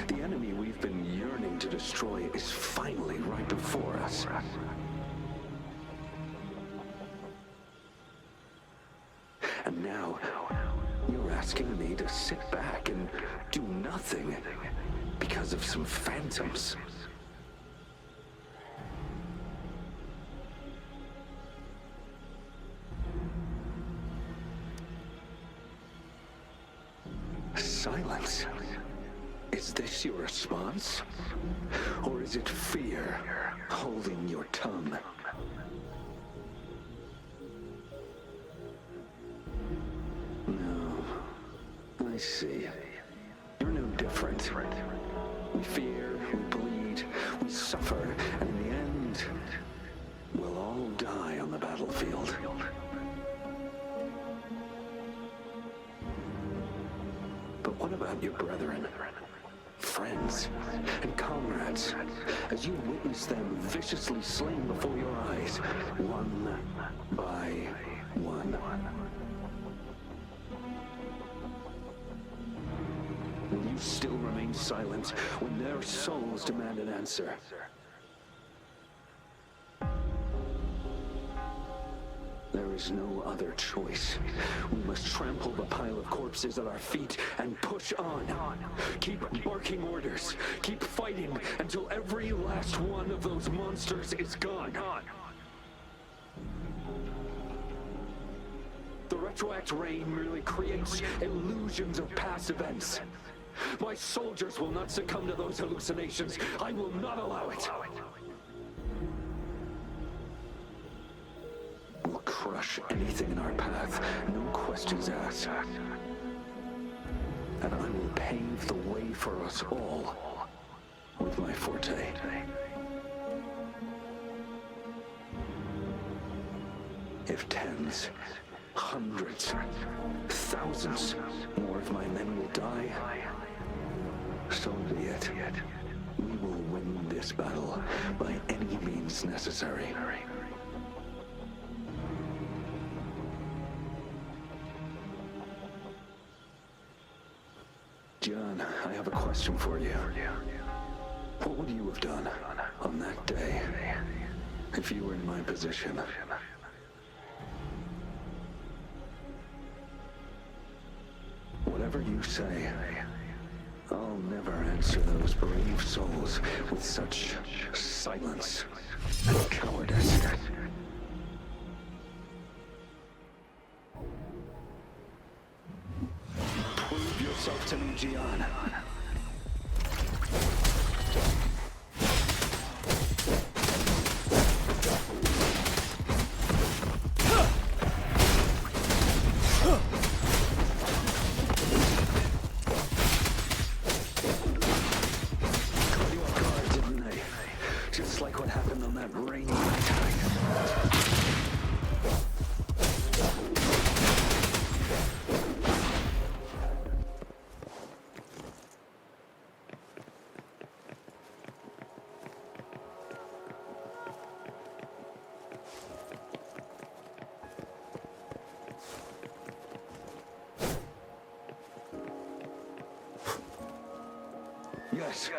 The enemy we've been yearning to destroy is finally right before us. And now, you're asking me to sit back and do nothing because of some phantoms. Silence. Is this your response? Or is it fear holding your tongue? No. I see. You're no different. We fear, we bleed, we suffer, and in the end, we'll all die on the battlefield. But what about your brethren, friends, and comrades, as you witness them viciously slain before your eyes, one by one? Will you still remain silent when their souls demand an answer? There is no other choice. We must trample the pile of corpses at our feet and push on. Keep barking orders. Keep fighting until every last one of those monsters is gone. The retroact rain merely creates illusions of past events. My soldiers will not succumb to those hallucinations. I will not allow it. We'll crush anything in our path, no questions asked. And I will pave the way for us all with my forte. If tens, hundreds, thousands more of my men will die, so be it. We will win this battle by any means necessary. Jiyan, I have a question for you. What would you have done on that day if you were in my position? Whatever you say, I'll never answer those brave souls with such silence and cowardice. Prove yourself to me, Jiyan. Yes,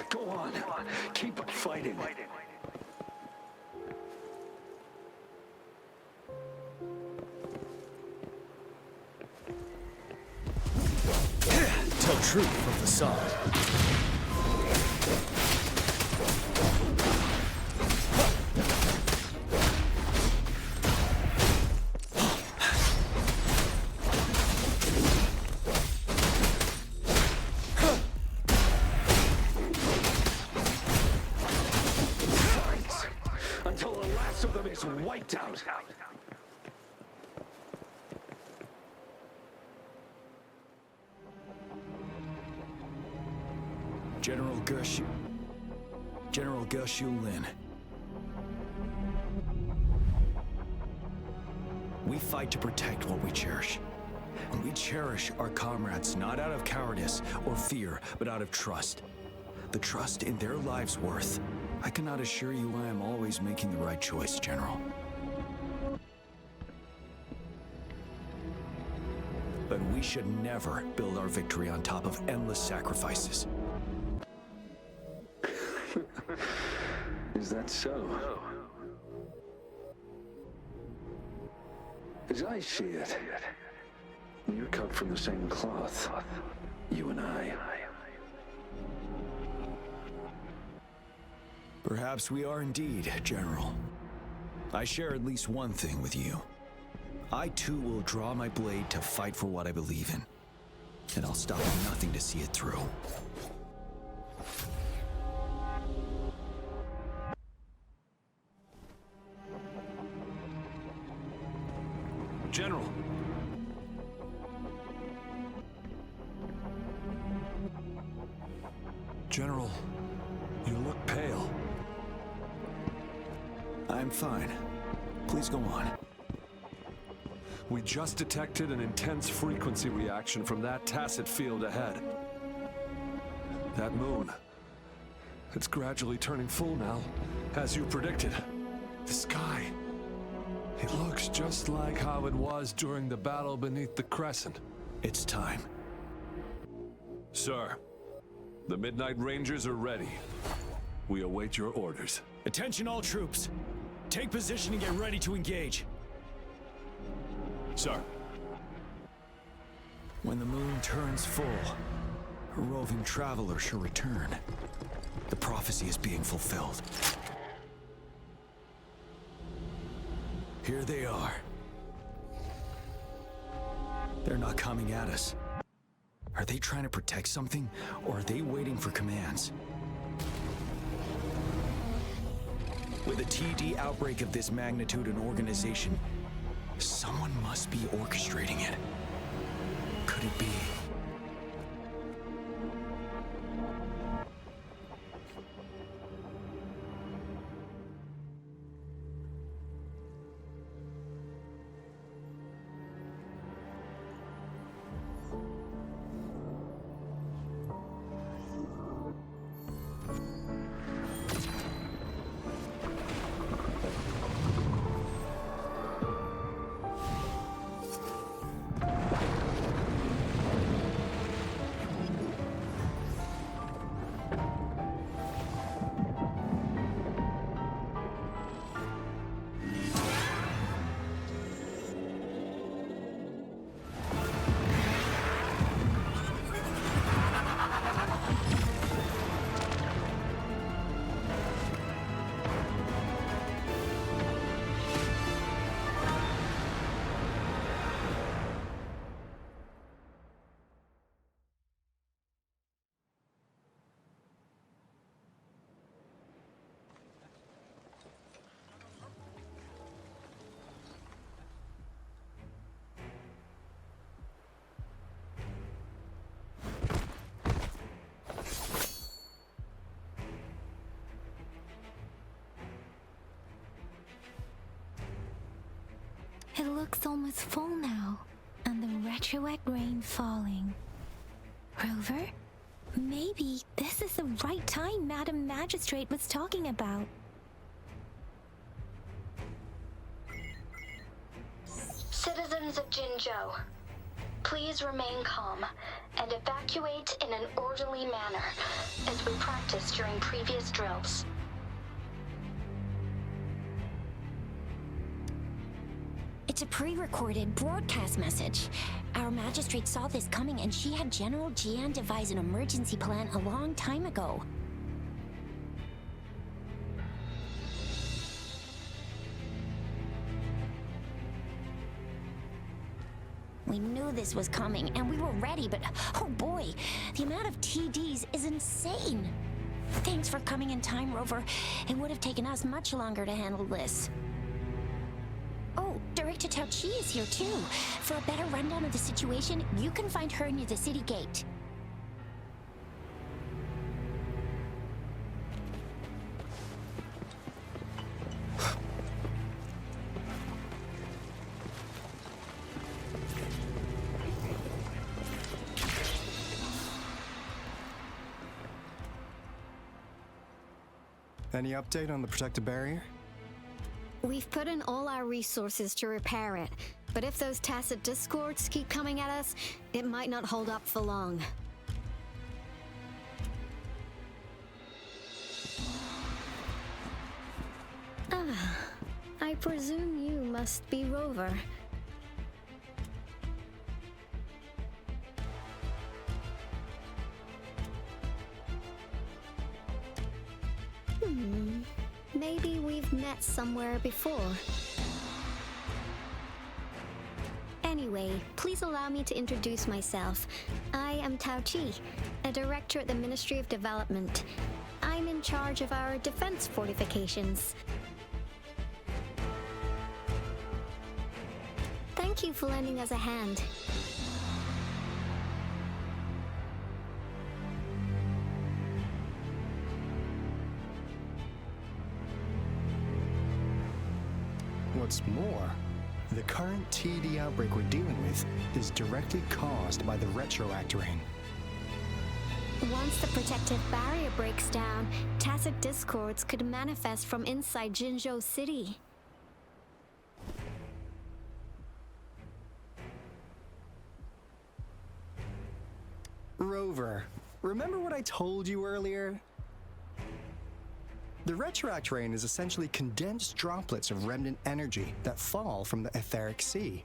go on. Keep fighting. Tell truth from facade. Wiped out. General Gershu Lin. We fight to protect what we cherish. And we cherish our comrades not out of cowardice or fear, but out of trust. The trust in their lives' worth. I cannot assure you I am always making the right choice, General. But we should never build our victory on top of endless sacrifices. Is that so? As I see it, you're cut from the same cloth, you and I. Perhaps we are indeed, General. I share at least one thing with you. I too will draw my blade to fight for what I believe in. And I'll stop at nothing to see it through. General. General, you look pale. I'm fine. Please go on. We just detected an intense frequency reaction from that tacet field ahead. That moon. It's gradually turning full now, as you predicted. The sky. It looks just like how it was during the battle beneath the crescent. It's time. Sir, the Midnight Rangers are ready. We await your orders. Attention all troops. Take position and get ready to engage. Sir. When the moon turns full, a roving traveler shall return. The prophecy is being fulfilled. Here they are. They're not coming at us. Are they trying to protect something, or are they waiting for commands? With a TD outbreak of this magnitude and organization, someone must be orchestrating it. Could it be? It looks almost full now, and the retroact rain falling. Rover, maybe this is the right time Madam Magistrate was talking about. Citizens of Jinzhou, please remain calm and evacuate in an orderly manner, as we practiced during previous drills. It's a pre-recorded broadcast message. Our magistrate saw this coming and she had General Jiyan devise an emergency plan a long time ago. We knew this was coming and we were ready, but oh boy, the amount of TDs is insane. Thanks for coming in time, Rover. It would have taken us much longer to handle this. Oh, Director Tao Chi is here too. For a better rundown of the situation, you can find her near the city gate. Any update on the protective barrier? We've put in all our resources to repair it, but if those tacet discords keep coming at us, it might not hold up for long. Ah, I presume you must be Rover. Maybe we've met somewhere before. Anyway, please allow me to introduce myself. I am Tao Chi, a director at the Ministry of Development. I'm in charge of our defense fortifications. Thank you for lending us a hand. What's more, the current TD outbreak we're dealing with is directly caused by the retroact rain. Once the protective barrier breaks down, tacet discords could manifest from inside Jinzhou City. Rover, remember what I told you earlier? The retroact rain is essentially condensed droplets of remnant energy that fall from the etheric sea.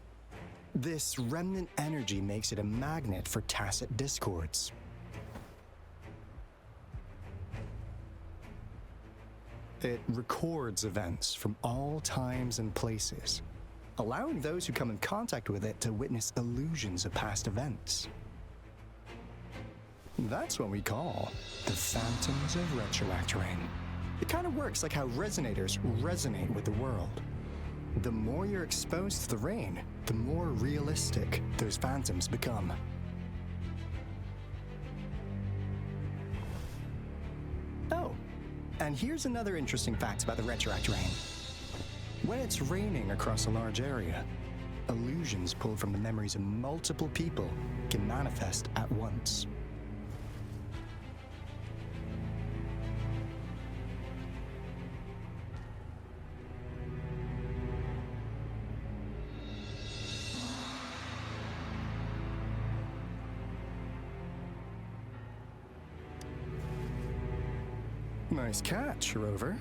This remnant energy makes it a magnet for tacet discords. It records events from all times and places, allowing those who come in contact with it to witness illusions of past events. That's what we call the phantoms of retroact rain. It kind of works like how resonators resonate with the world. The more you're exposed to the rain, the more realistic those phantoms become. Oh, and here's another interesting fact about the retroact rain. When it's raining across a large area, illusions pulled from the memories of multiple people can manifest at once. Nice catch, Rover.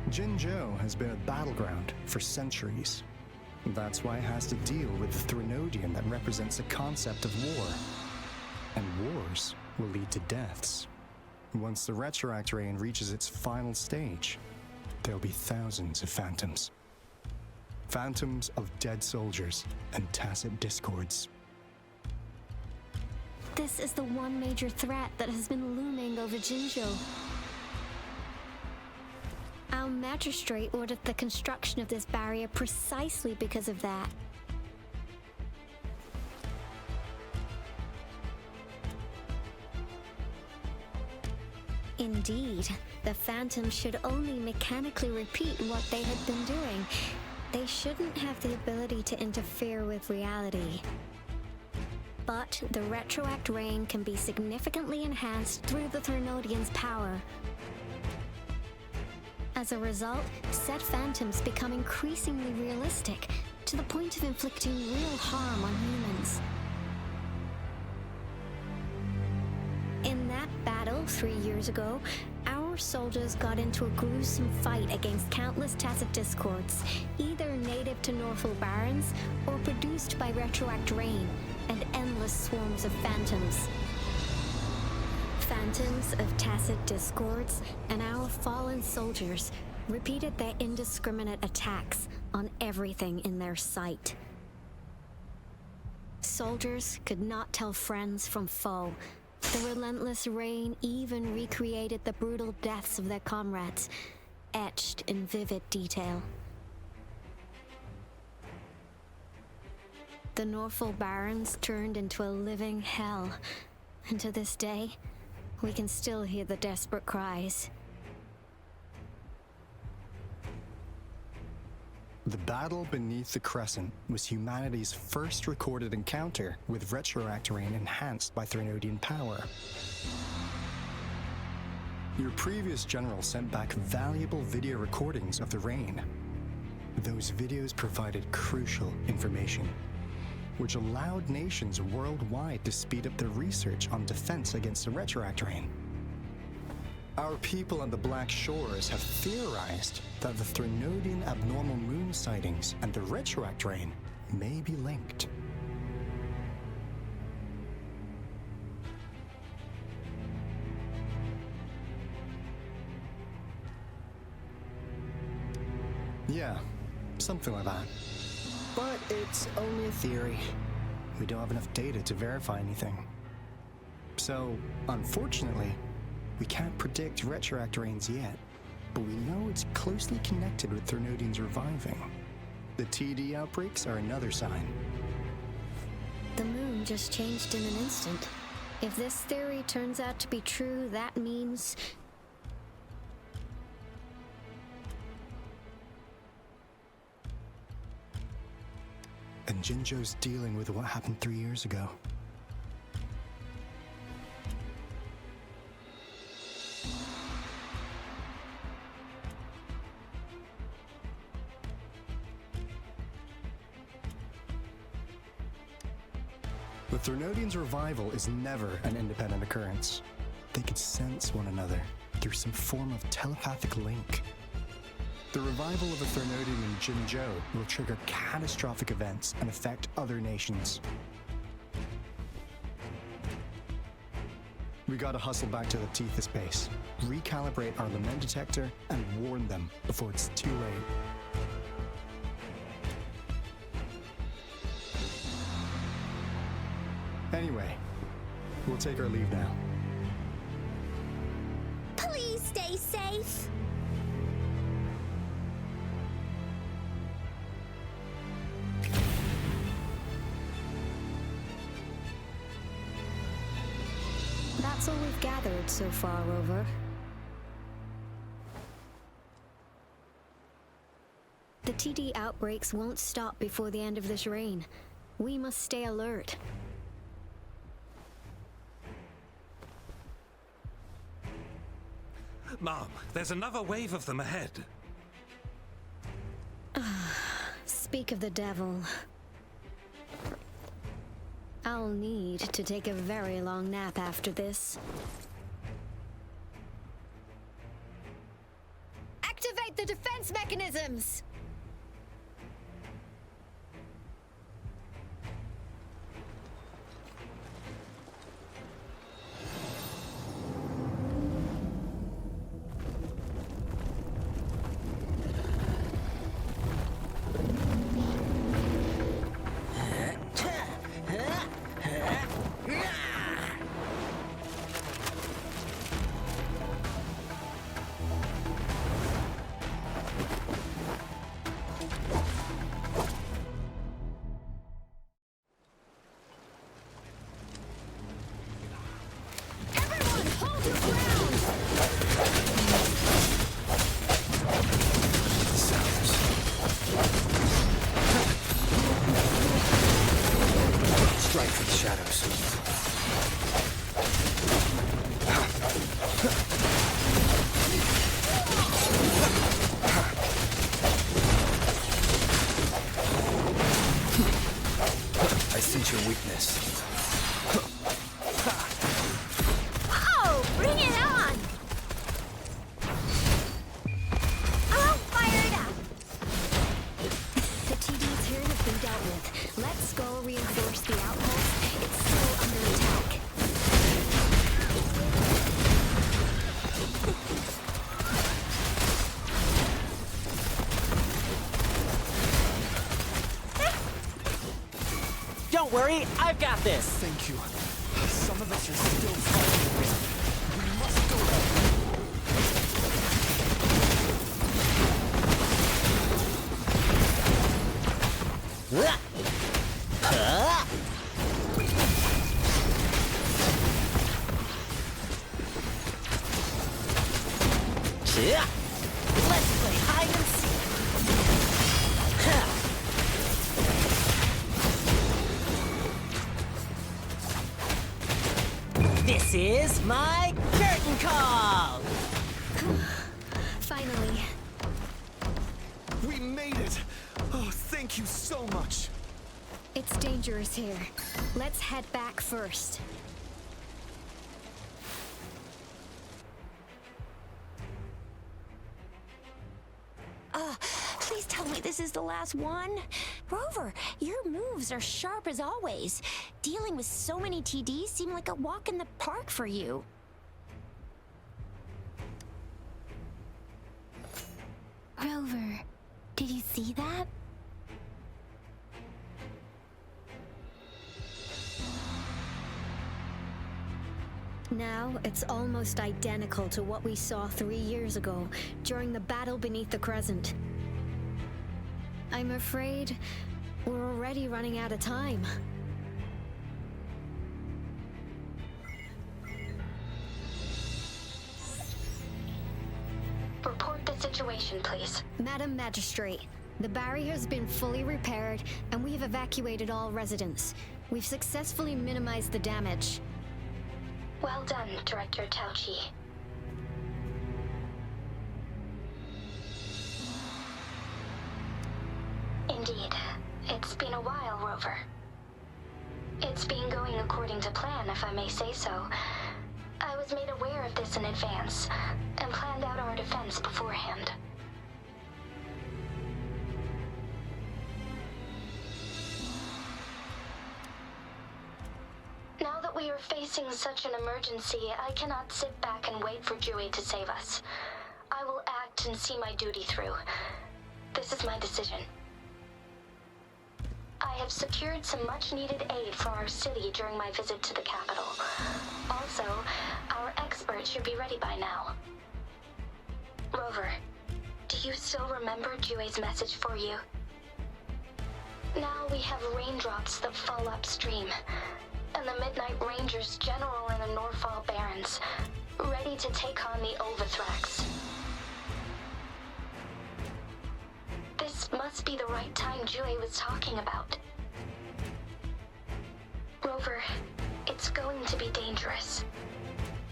Jinzhou has been a battleground for centuries. That's why it has to deal with the Threnodian that represents the concept of war. And wars will lead to deaths. Once the retroact rain reaches its final stage, there'll be thousands of phantoms. Phantoms of dead soldiers and tacet discords. This is the one major threat that has been looming over Jinzhou. Our magistrate ordered the construction of this barrier precisely because of that. Indeed, the phantoms should only mechanically repeat what they had been doing. They shouldn't have the ability to interfere with reality. But the retroact rain can be significantly enhanced through the Threnodian's power. As a result, said phantoms become increasingly realistic, to the point of inflicting real harm on humans. In that battle 3 years ago, our soldiers got into a gruesome fight against countless tacet discords, either native to Norfolk Barrens or produced by retroact rain and endless swarms of phantoms. Phantoms of tacet discords and our fallen soldiers repeated their indiscriminate attacks on everything in their sight. Soldiers could not tell friends from foe. The relentless rain even recreated the brutal deaths of their comrades, etched in vivid detail. The Norfolk Barrens turned into a living hell, and to this day, we can still hear the desperate cries. The battle beneath the Crescent was humanity's first recorded encounter with retroact rain enhanced by Threnodian power. Your previous general sent back valuable video recordings of the rain. Those videos provided crucial information, which allowed nations worldwide to speed up their research on defense against the retroact rain. Our people on the Black Shores have theorized that the Threnodian abnormal moon sightings and the retroact rain may be linked. Yeah, something like that. But it's only a theory. We don't have enough data to verify anything. So, unfortunately, we can't predict retroact rains yet, but we know it's closely connected with Threnodians reviving. The TD outbreaks are another sign. The moon just changed in an instant. If this theory turns out to be true, that means... And Jinzhou's dealing with what happened 3 years ago. The Threnodians' revival is never an independent occurrence. They could sense one another through some form of telepathic link. The revival of a Threnodian in Jinzhou will trigger catastrophic events and affect other nations. We gotta hustle back to the Tethys base, recalibrate our lament detector, and warn them before it's too late. Anyway, we'll take our leave now. Please stay safe. That's all we've gathered so far, Rover. The TD outbreaks won't stop before the end of this rain. We must stay alert. Mom, there's another wave of them ahead. Speak of the devil. I'll need to take a very long nap after this. Activate the defense mechanisms! Strike for the shadows. I sense your weakness. Oh, bring it on! I'll fire it up! The TDs here have been dealt with. Let's go reinforce the outpost. It's still under attack. Don't worry, I've got this! Thank you. Some of us are still fighting. We must go back. Let's play hide and seek! This is my curtain call! Finally. We made it! Oh, thank you so much! It's dangerous here. Let's head back first. Please tell me this is the last one. Rover, your moves are sharp as always. Dealing with so many TDs seemed like a walk in the park for you. Rover, did you see that? Now, it's almost identical to what we saw 3 years ago, during the battle beneath the Crescent. I'm afraid we're already running out of time. Report the situation, please. Madam Magistrate, the barrier has been fully repaired, and we have evacuated all residents. We've successfully minimized the damage. Well done, Director Tauchi. Indeed. It's been a while, Rover. It's been going according to plan, if I may say so. I was made aware of this in advance, and planned out our defense beforehand. Now that we are facing such an emergency, I cannot sit back and wait for Jiyan to save us. I will act and see my duty through. This is my decision. I have secured some much-needed aid for our city during my visit to the capital. Also, our experts should be ready by now. Rover, do you still remember Jiyan's message for you? Now we have raindrops that fall upstream, and the Midnight Rangers General in the Norfall Barrens, ready to take on the Overthrax. This must be the right time Jiyan was talking about. Rover, it's going to be dangerous.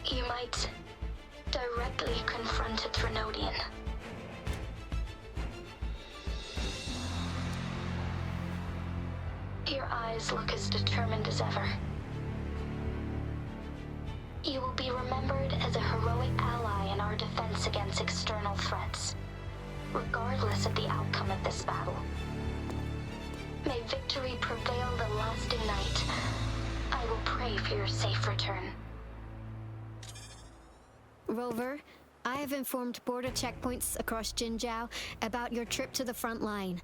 You might directly confront a Trinodian. Your eyes look as determined as ever. You will be remembered as a heroic ally in our defense against external threats, regardless of the outcome of this battle. May victory prevail the lasting night. I will pray for your safe return. Rover, I have informed border checkpoints across Jinzhou about your trip to the front line.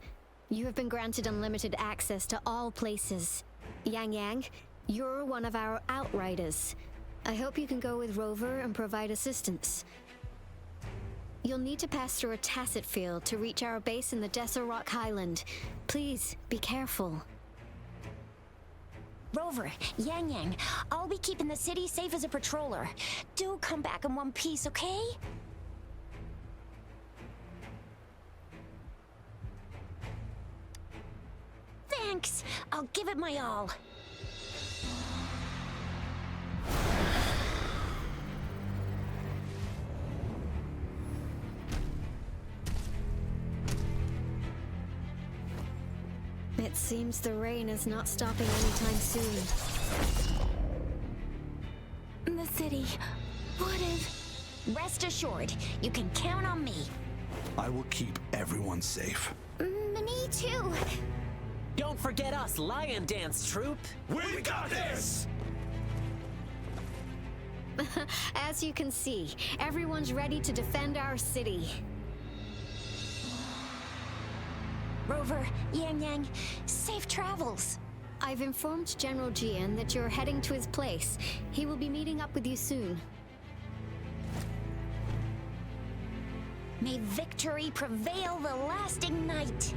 You have been granted unlimited access to all places. Yang, you're one of our outriders. I hope you can go with Rover and provide assistance. You'll need to pass through a tacet field to reach our base in the Desert Rock Highland. Please, be careful. Rover, Yang, I'll be keeping the city safe as a patroller. Do come back in one piece, okay? Thanks! I'll give it my all. It seems the rain is not stopping anytime soon. The city. What if... Rest assured, you can count on me. I will keep everyone safe. Me too. Don't forget us, Lion Dance Troop. We got this! As you can see, everyone's ready to defend our city. Rover, Yang, safe travels. I've informed General Jiyan that you're heading to his place. He will be meeting up with you soon. May victory prevail the lasting night.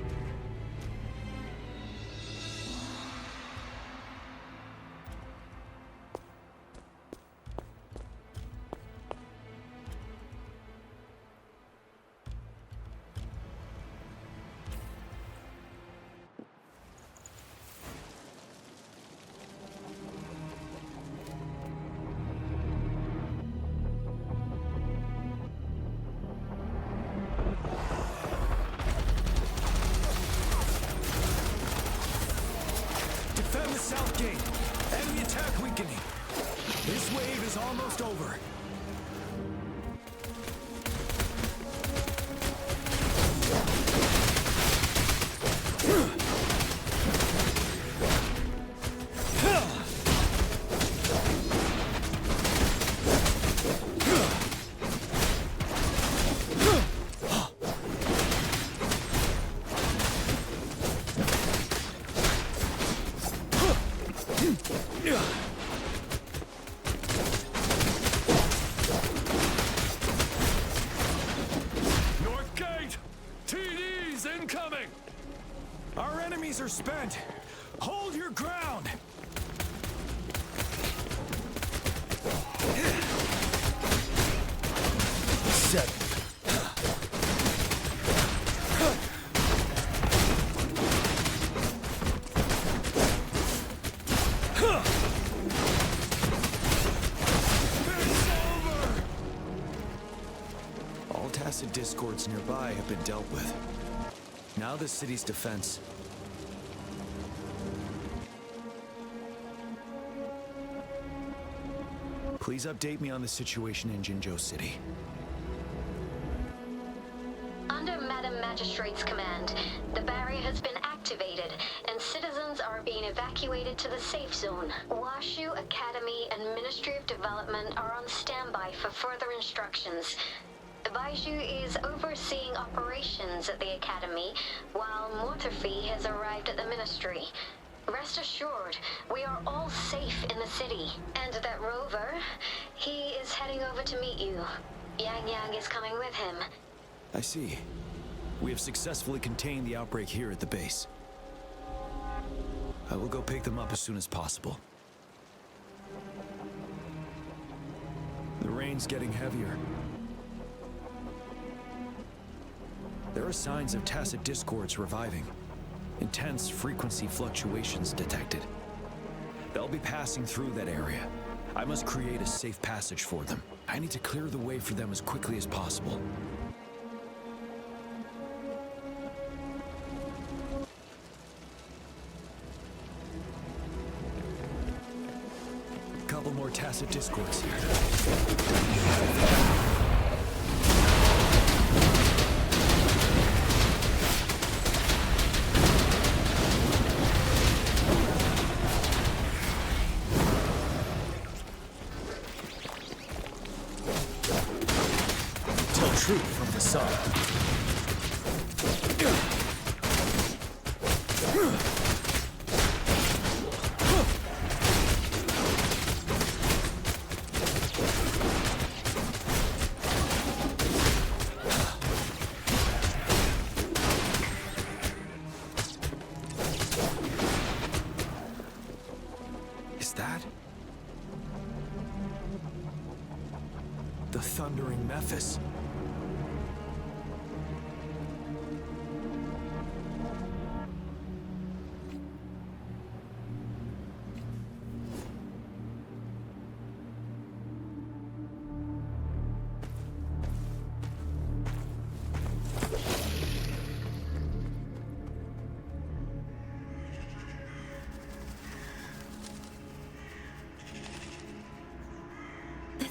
is almost over. North Gate! TDs incoming! Our enemies are spent. Hold your ground. Seven. All tacet discords nearby have been dealt with. Now the city's defense. Please update me on the situation in Jinzhou City. Under Madam Magistrate's command, the barrier has been activated, and citizens are being evacuated to the safe zone. Washu Academy and Ministry of Development are on standby for further instructions. Baizhi is overseeing operations at the Academy, while Mortify has arrived at the Ministry. Rest assured, we are all safe in the city. And that rover, he is heading over to meet you. Yang is coming with him. I see. We have successfully contained the outbreak here at the base. I will go pick them up as soon as possible. The rain's getting heavier. There are signs of tacet discords reviving. Intense frequency fluctuations detected. They'll be passing through that area. I must create a safe passage for them. I need to clear the way for them as quickly as possible. Couple more tacet discords here. Truth from the sun. Is that the thundering mephis?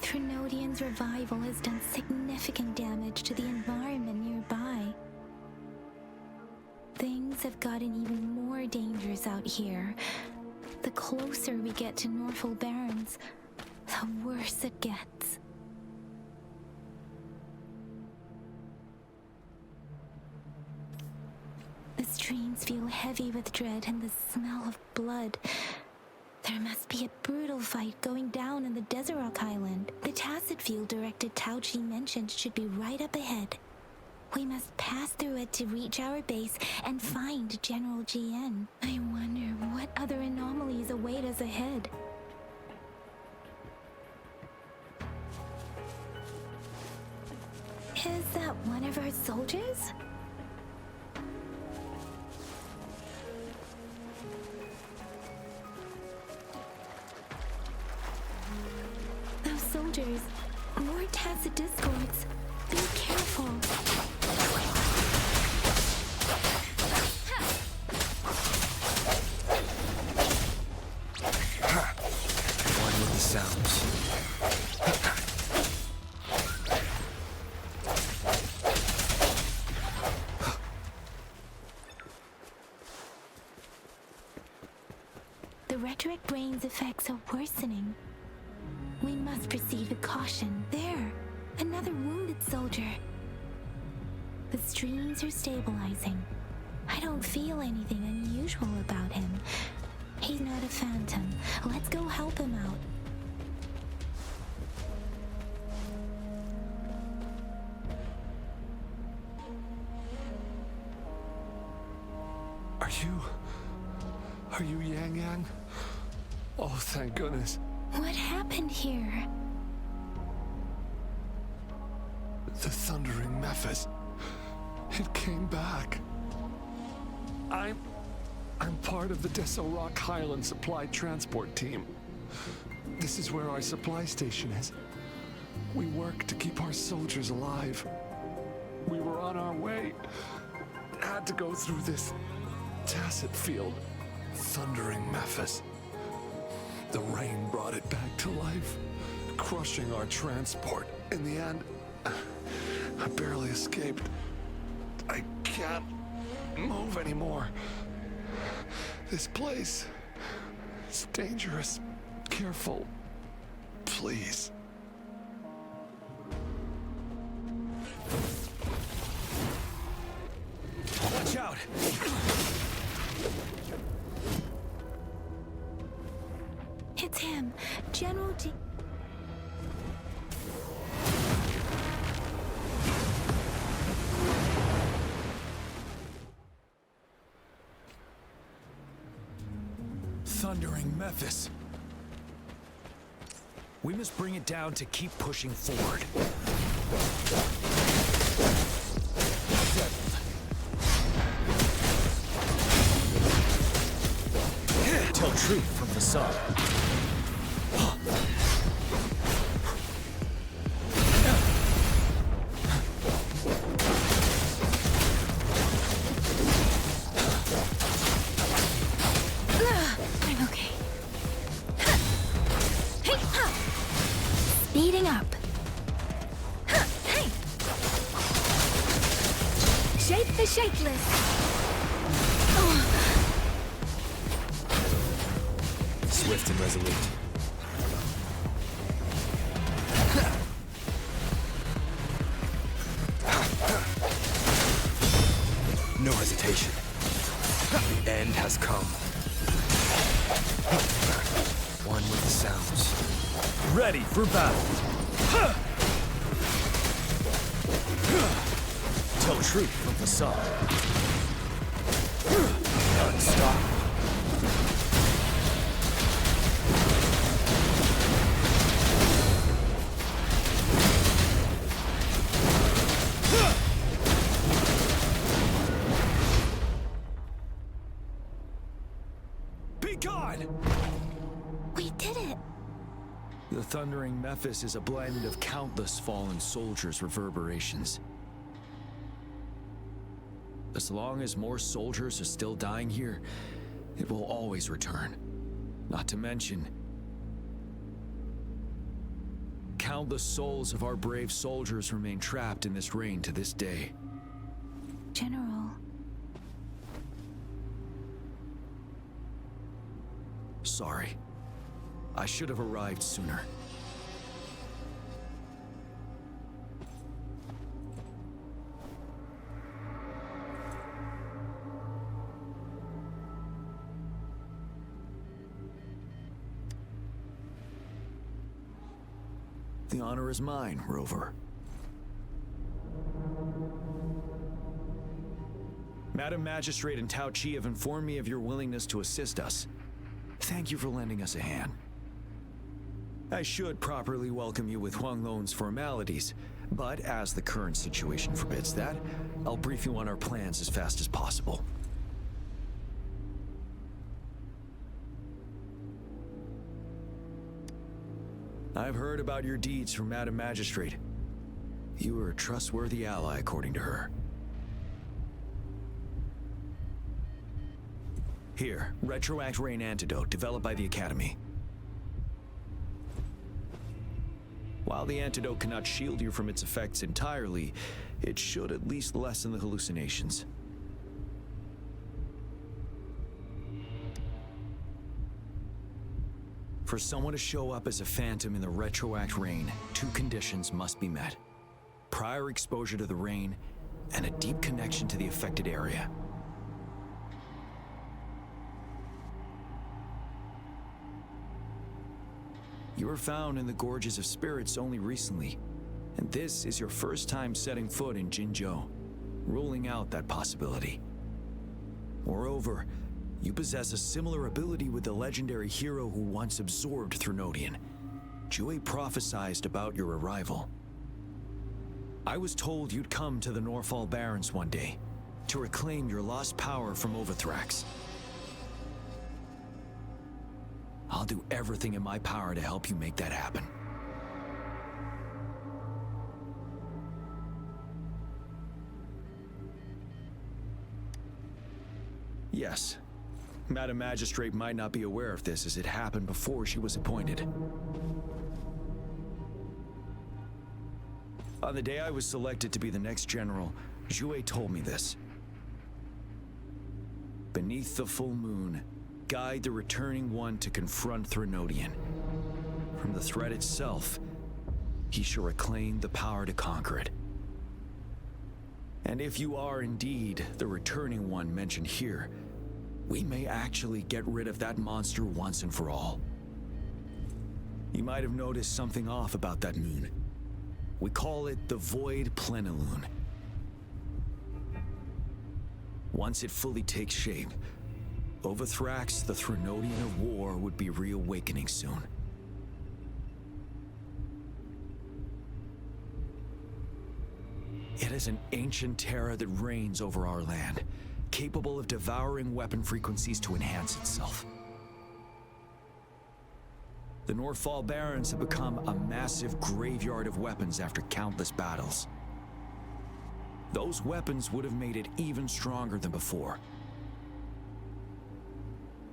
Trinodian's revival has done significant damage to the environment nearby. Things have gotten even more dangerous out here. The closer we get to Norfolk Barrens, the worse it gets. The streams feel heavy with dread and the smell of blood. There must be a brutal fight going down in the Desert Island. The tacet field directed Tauchi mentioned should be right up ahead. We must pass through it to reach our base and find General Jiyan. I wonder what other anomalies await us ahead. Is that one of our soldiers? Those soldiers, more tacet discords. Be careful. One with the sounds. Direct rain's effects are worsening. We must proceed with caution. There, another wounded soldier. The streams are stabilizing. I don't feel anything unusual about him. He's not a phantom. Let's go help him out. Are you Yang Yang? Oh, thank goodness. What happened here? The thundering mephis. It came back. I'm part of the Deso Rock Highland Supply Transport Team. This is where our supply station is. We work to keep our soldiers alive. We were on our way. Had to go through this tacet field. Thundering mephis. The rain brought it back to life, crushing our transport. In the end, I barely escaped. I can't move anymore. This place is dangerous. Careful, please. Watch out! It's him, General G. Thundering mephis. We must bring it down to keep pushing forward. Tell truth from facade. I'm okay. Speeding up. Hey! Shape the shapeless. Swift and resolute. No hesitation. The end has come. One with the sounds. Ready for battle. Tell truth from facade. Unstoppable. The thundering mephis is a blend of countless fallen soldiers' reverberations. As long as more soldiers are still dying here, it will always return. Not to mention, countless souls of our brave soldiers remain trapped in this rain to this day. General. Sorry. I should have arrived sooner. The honor is mine, Rover. Madam Magistrate and Tao Chi have informed me of your willingness to assist us. Thank you for lending us a hand. I should properly welcome you with Huang Lon's formalities, but as the current situation forbids that, I'll brief you on our plans as fast as possible. I've heard about your deeds from Madam Magistrate. You are a trustworthy ally, according to her. Here, retroact rain antidote developed by the Academy. While the antidote cannot shield you from its effects entirely, it should at least lessen the hallucinations. For someone to show up as a phantom in the retroact rain, 2 conditions must be met. Prior exposure to the rain, and a deep connection to the affected area. You were found in the Gorges of Spirits only recently, and this is your first time setting foot in Jinzhou, ruling out that possibility. Moreover, you possess a similar ability with the legendary hero who once absorbed Thrunodian. Jiyan prophesied about your arrival. I was told you'd come to the Norfall Barrens one day, to reclaim your lost power from Overthrax. I'll do everything in my power to help you make that happen. Yes. Madam Magistrate might not be aware of this as it happened before she was appointed. On the day I was selected to be the next general, Jiyan told me this. Beneath the full moon, guide the returning one to confront Thrunodian. From the threat itself, he shall reclaim the power to conquer it. And if you are indeed the returning one mentioned here, we may actually get rid of that monster once and for all. You might have noticed something off about that moon. We call it the Void Plenilune. Once it fully takes shape, Overthrax, the Thrunodian of War, would be reawakening soon. It is an ancient terror that reigns over our land, capable of devouring weapon frequencies to enhance itself. The Norfall Barrens have become a massive graveyard of weapons after countless battles. Those weapons would have made it even stronger than before.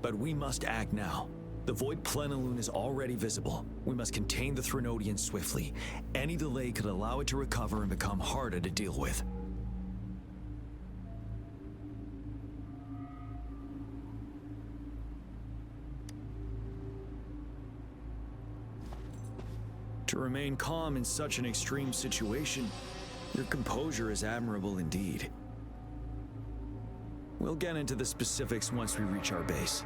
But we must act now. The Void Plenilune is already visible. We must contain the Thrunodian swiftly. Any delay could allow it to recover and become harder to deal with. To remain calm in such an extreme situation, your composure is admirable indeed. We'll get into the specifics once we reach our base.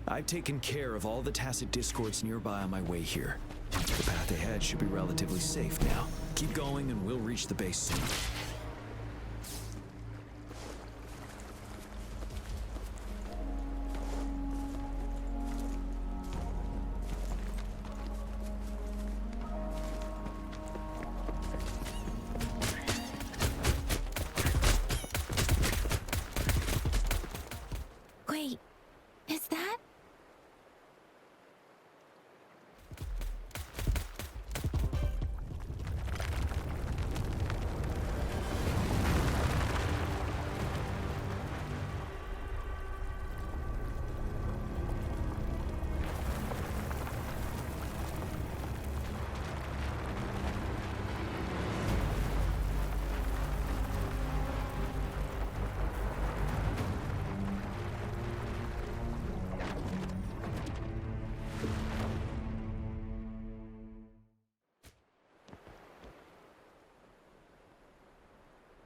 I've taken care of all the tacet discords nearby on my way here. The path ahead should be relatively safe now. Keep going and we'll reach the base soon. Wait, is that?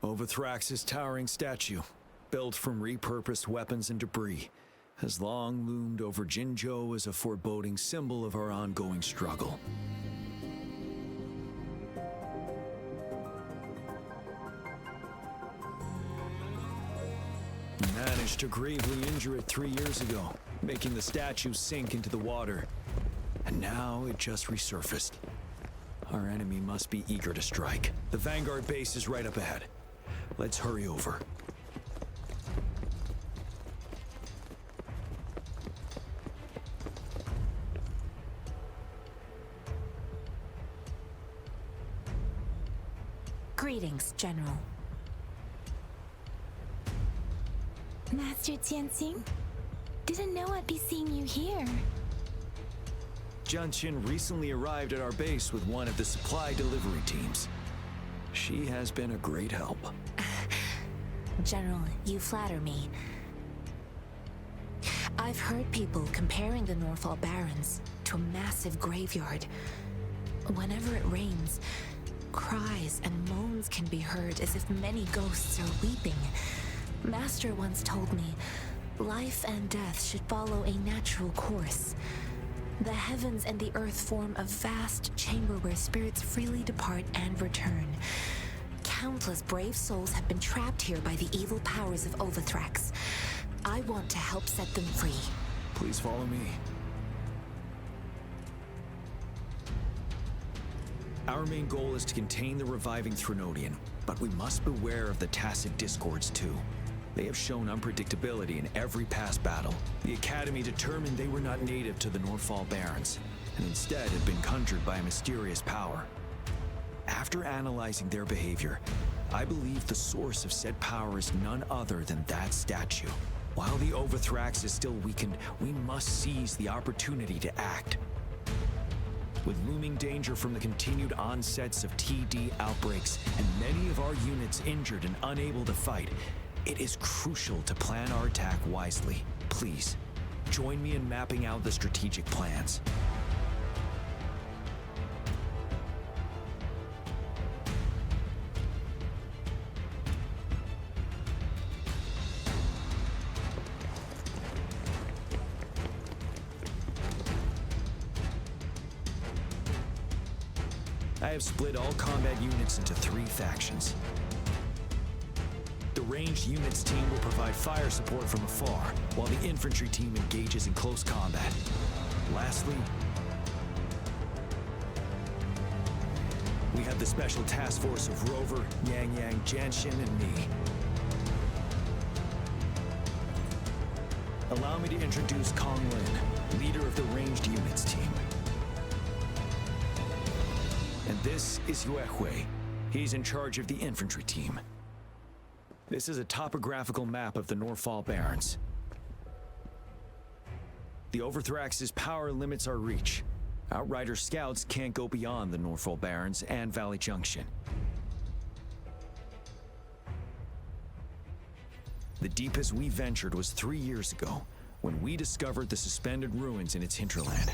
Overthrax's towering statue, built from repurposed weapons and debris, has long loomed over Jinzhou as a foreboding symbol of our ongoing struggle. We managed to gravely injure it 3 years ago, making the statue sink into the water. And now it just resurfaced. Our enemy must be eager to strike. The Vanguard base is right up ahead. Let's hurry over. Greetings, General. Master Jinzhsi? Didn't know I'd be seeing you here. Jiyan recently arrived at our base with one of the supply delivery teams. She has been a great help. General, you flatter me. I've heard people comparing the Norfall Barrens to a massive graveyard. Whenever it rains, cries and moans can be heard as if many ghosts are weeping. Master once told me, life and death should follow a natural course. The heavens and the earth form a vast chamber where spirits freely depart and return. Countless brave souls have been trapped here by the evil powers of Overthrax. I want to help set them free. Please follow me. Our main goal is to contain the reviving Threnodian, but we must beware of the tacet discords too. They have shown unpredictability in every past battle. The Academy determined they were not native to the Norfall Barrens, and instead had been conjured by a mysterious power. After analyzing their behavior, I believe the source of said power is none other than that statue. While the Overthrax is still weakened, we must seize the opportunity to act. With looming danger from the continued onsets of TD outbreaks and many of our units injured and unable to fight, it is crucial to plan our attack wisely. Please, join me in mapping out the strategic plans. I have split all combat units into 3 factions. The ranged units team will provide fire support from afar, while the infantry team engages in close combat. Lastly, we have the special task force of Rover, Yang, Janshin, and me. Allow me to introduce Kong Lin, leader of the ranged units team. And this is Yue Hui. He's in charge of the infantry team. This is a topographical map of the Norfall Barrens. The Overthrax's power limits our reach. Outrider scouts can't go beyond the Norfall Barrens and Valley Junction. The deepest we ventured was 3 years ago, when we discovered the suspended ruins in its hinterland.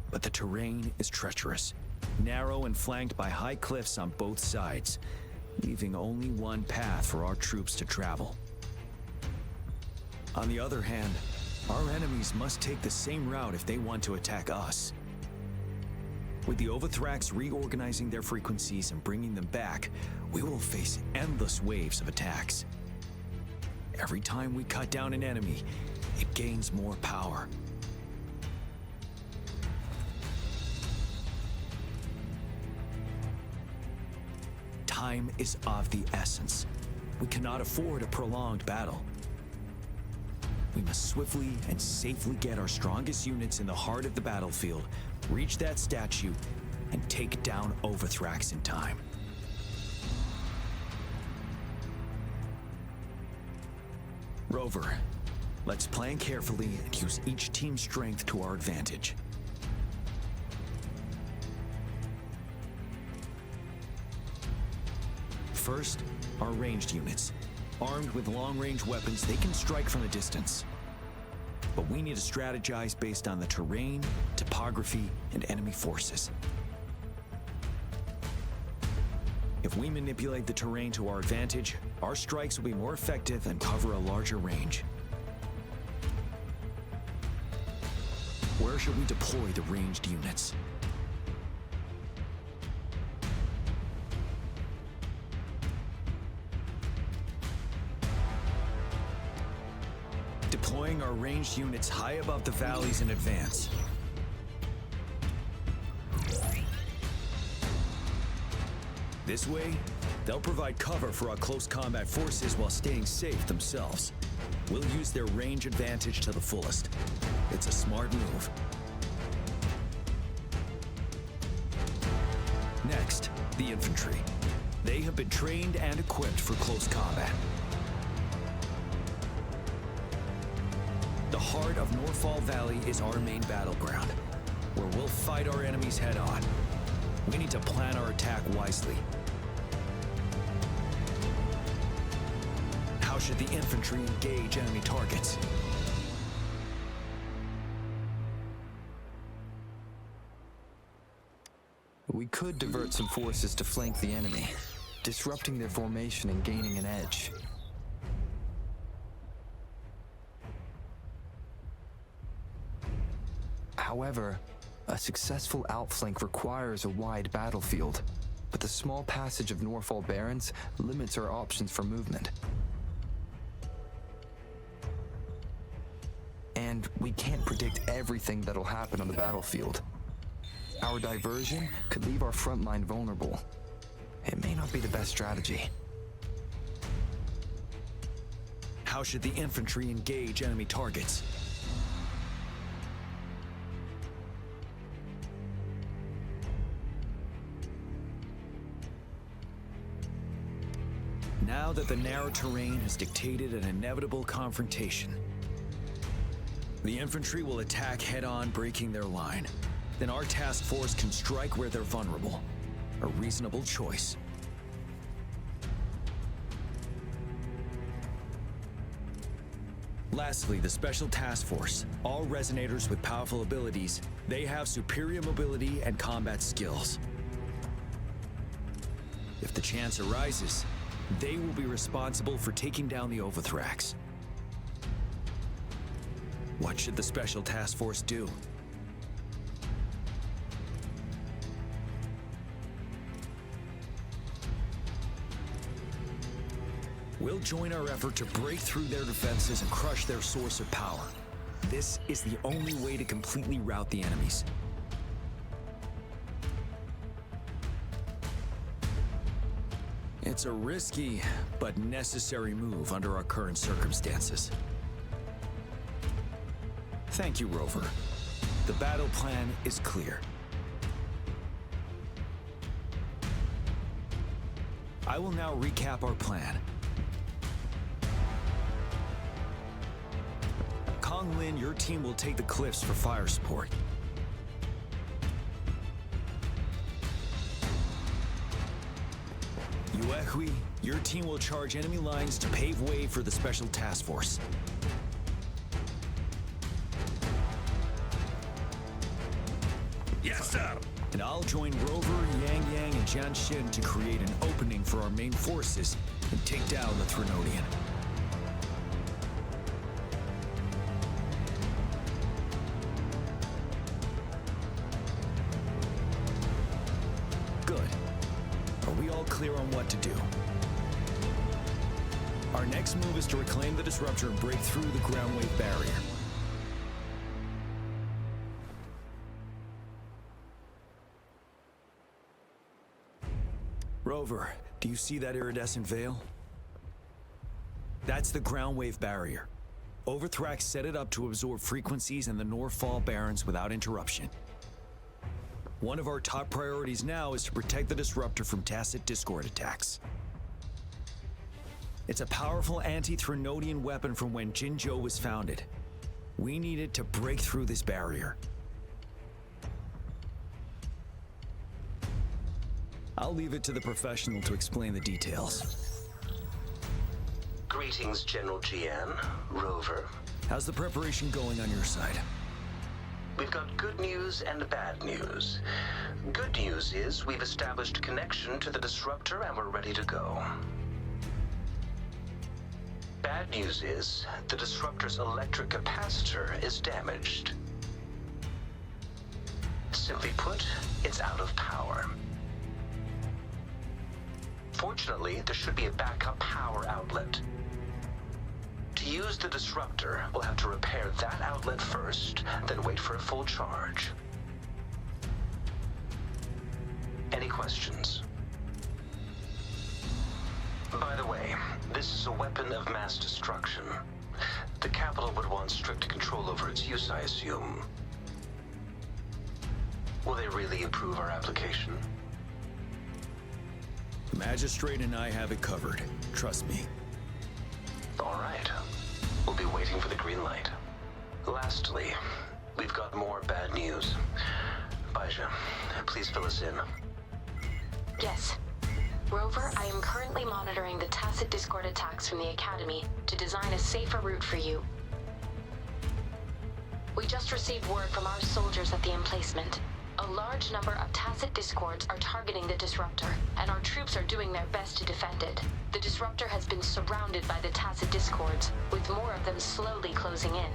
But the terrain is treacherous, narrow and flanked by high cliffs on both sides, leaving only one path for our troops to travel. On the other hand, our enemies must take the same route if they want to attack us. With the Overthrax reorganizing their frequencies and bringing them back, we will face endless waves of attacks. Every time we cut down an enemy, it gains more power. Time is of the essence. We cannot afford a prolonged battle. We must swiftly and safely get our strongest units in the heart of the battlefield, reach that statue, and take down Overthrax in time. Rover, let's plan carefully and use each team's strength to our advantage. First, our ranged units. Armed with long-range weapons, they can strike from a distance. But we need to strategize based on the terrain, topography, and enemy forces. If we manipulate the terrain to our advantage, our strikes will be more effective and cover a larger range. Where should we deploy the ranged units? Deploying our ranged units high above the valleys in advance. This way, they'll provide cover for our close combat forces while staying safe themselves. We'll use their range advantage to the fullest. It's a smart move. Next, the infantry. They have been trained and equipped for close combat. The heart of Norfall Valley is our main battleground. where we'll fight our enemies head on. We need to plan our attack wisely. How should the infantry engage enemy targets? We could divert some forces to flank the enemy, disrupting their formation and gaining an edge. However, a successful outflank requires a wide battlefield, but the small passage of Norfall Barrens limits our options for movement. And we can't predict everything that'll happen on the battlefield. Our diversion could leave our front line vulnerable. It may not be the best strategy. How should the infantry engage enemy targets? Now that the narrow terrain has dictated an inevitable confrontation, the infantry will attack head-on, breaking their line. Then our task force can strike where they're vulnerable. A reasonable choice. Lastly, the Special Task Force. All resonators with powerful abilities, they have superior mobility and combat skills. If the chance arises, they will be responsible for taking down the Overthrax. What should the Special Task Force do? We'll join our effort to break through their defenses and crush their source of power. This is the only way to completely rout the enemies. It's a risky, but necessary move under our current circumstances. Thank you, Rover. The battle plan is clear. I will now recap our plan. Kong Lin, your team will take the cliffs for fire support. Yuehui, your team will charge enemy lines to pave way for the Special Task Force. Yes, sir! And I'll join Rover, Yang and Jian to create an opening for our main forces and take down the Threnodian. Good. Are we all clear on what to do? Our next move is to reclaim the disruptor and break through the ground wave barrier. Rover, do you see that iridescent veil? That's the ground wave barrier. Overthrax set it up to absorb frequencies in the Norfall Barrens without interruption. One of our top priorities now is to protect the disruptor from tacet discord attacks. It's a powerful anti-Threnodian weapon from when Jinzhou was founded. We need it to break through this barrier. I'll leave it to the professional to explain the details. Greetings, General Jiyan, Rover. How's the preparation going on your side? We've got good news and bad news. Good news is we've established a connection to the disruptor and we're ready to go. Bad news is the disruptor's electric capacitor is damaged. Simply put, it's out of power. Fortunately, there should be a backup power outlet. To use the disruptor, we'll have to repair that outlet first, then wait for a full charge. Any questions? By the way, this is a weapon of mass destruction. The capital would want strict control over its use, I assume. Will they really approve our application? Magistrate and I have it covered. Trust me. All right. We'll be waiting for the green light. Lastly, we've got more bad news. Baizhi. Please fill us in. Yes. Rover, I am currently monitoring the tacet discord attacks from the Academy to design a safer route for you. We just received word from our soldiers at the emplacement. A large number of tacet discords are targeting the disruptor, and our troops are doing their best to defend it. The disruptor has been surrounded by the tacet discords, with more of them slowly closing in.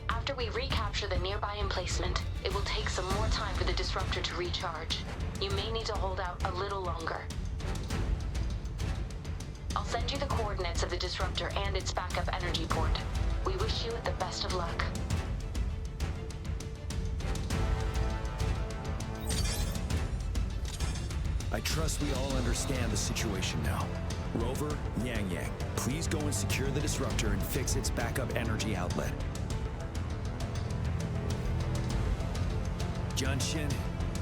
After we recapture the nearby emplacement, it will take some more time for the disruptor to recharge. You may need to hold out a little longer. I'll send you the coordinates of the disruptor and its backup energy port. We wish you the best of luck. I trust we all understand the situation now. Rover, Yang, please go and secure the disruptor and fix its backup energy outlet. Jiyan,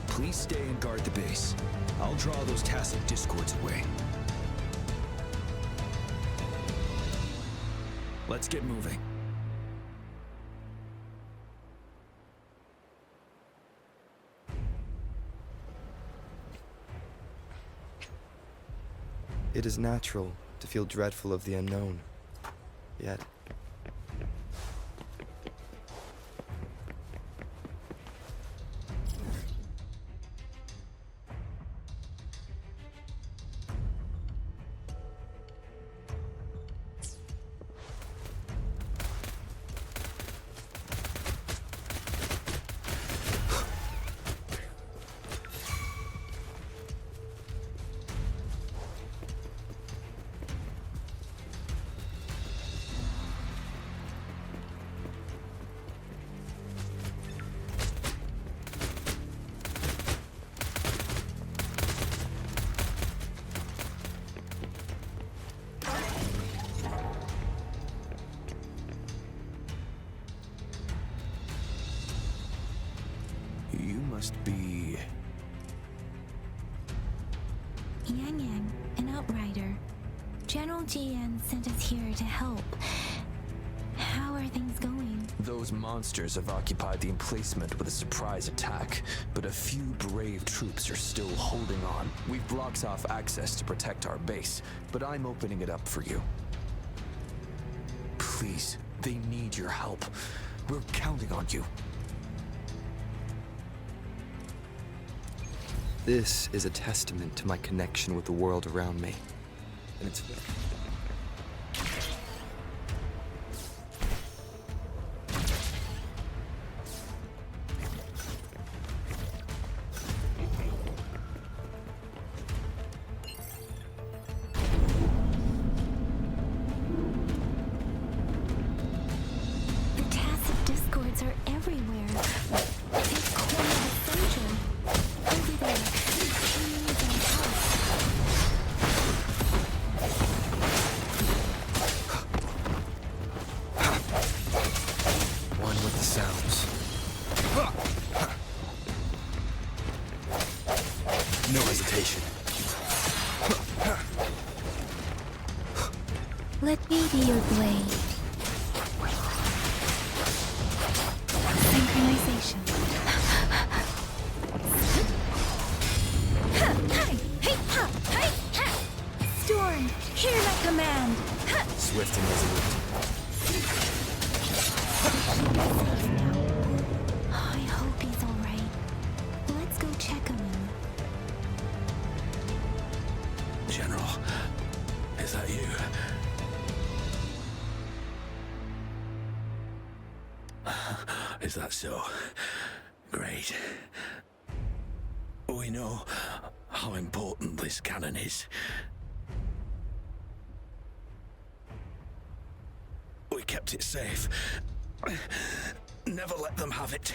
please stay and guard the base. I'll draw those tacet discords away. Let's get moving. It is natural to feel dreadful of the unknown. Yet, You must be... Yang, an outrider. General Jiyan sent us here to help. How are things going? those monsters have occupied the emplacement with a surprise attack, but a few brave troops are still holding on. We've blocked off access to protect our base, but I'm opening it up for you. Please, they need your help. We're counting on you. This is a testament to my connection with the world around me. And it's... The tacet discords are everywhere. They've cornered the soldier. Over there. One with the sounds. No hesitation. Let me be your blade. Synchronization. Storm, hear my command. Swift and resolute. I hope he's all right. Let's go check on him. General, is that you? Is that so? Great. We know how important this cannon is. We kept it safe. Never let them have it.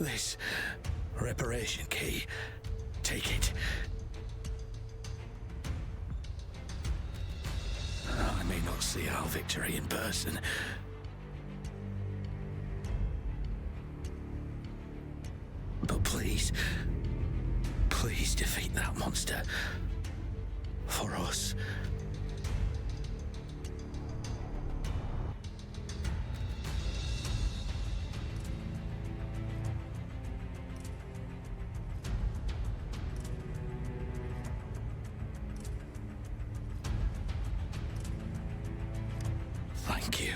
This reparation key. Take it. I may not see our victory in person, Please. Please defeat that monster. For us. Thank you.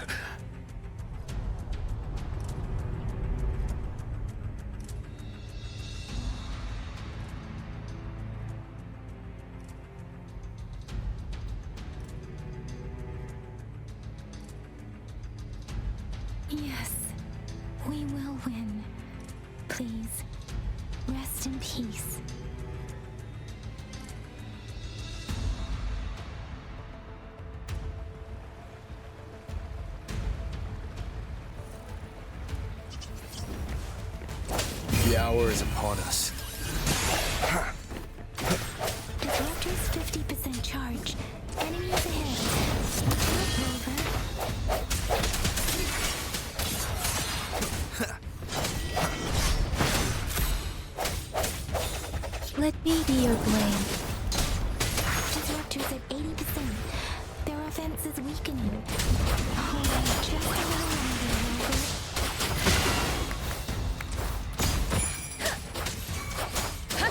Yes, we will win. Please, rest in peace. The hour is upon us. Disruptor's 50% charge. Enemies ahead. Watch out, Rover. Let me be your blade. Disruptor's at 80%. Their offense is weakening. Hold on just a little longer, Rover.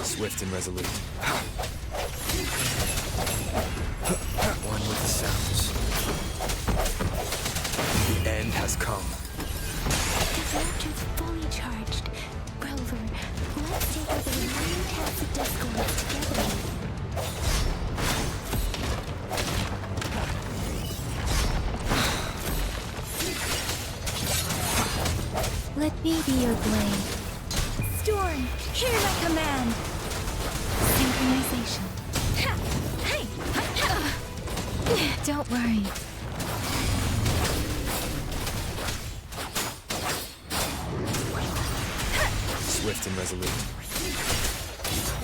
Swift and resolute. One with the sounds. The end has come. Disruptor's fully charged. Rover, let's take out the remaining tacet discords together. Let me be your blade. Storm, hear my command. Synchronization. Hey! Don't worry. Swift and resolute.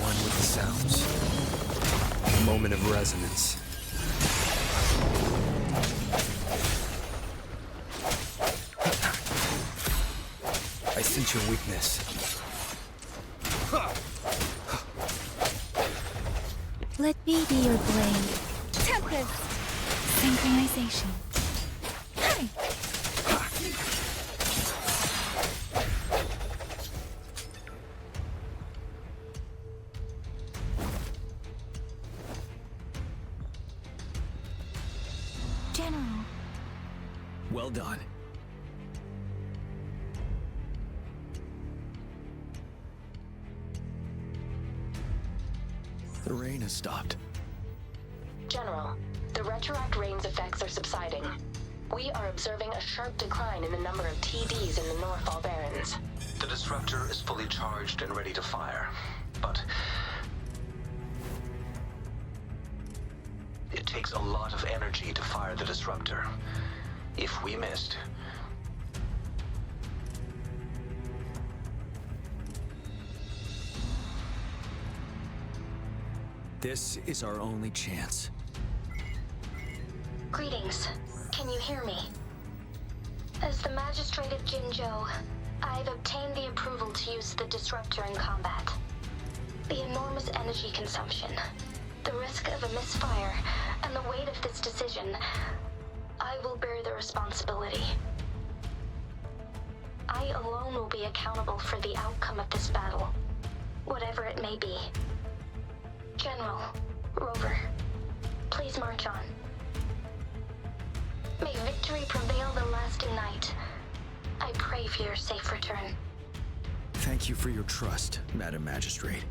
One with the sounds. A moment of resonance. I sense your weakness. Let me be your blade. Tempest! Synchronization. Hey! General. Well done. The rain has stopped. General, the retroact rain's effects are subsiding. We are observing a sharp decline in the number of TDs in the Norfall Barrens. The disruptor is fully charged and ready to fire, but it takes a lot of energy to fire the disruptor. If we missed, this is our only chance. Greetings. Can you hear me? As the magistrate of Jinzhou, I've obtained the approval to use the disruptor in combat. The enormous energy consumption, the risk of a misfire, and the weight of this decision, I will bear the responsibility. I alone will be accountable for the outcome of this battle, whatever it may be. General, Rover, please march on. May victory prevail the lasting night. I pray for your safe return. Thank you for your trust, Madam Magistrate.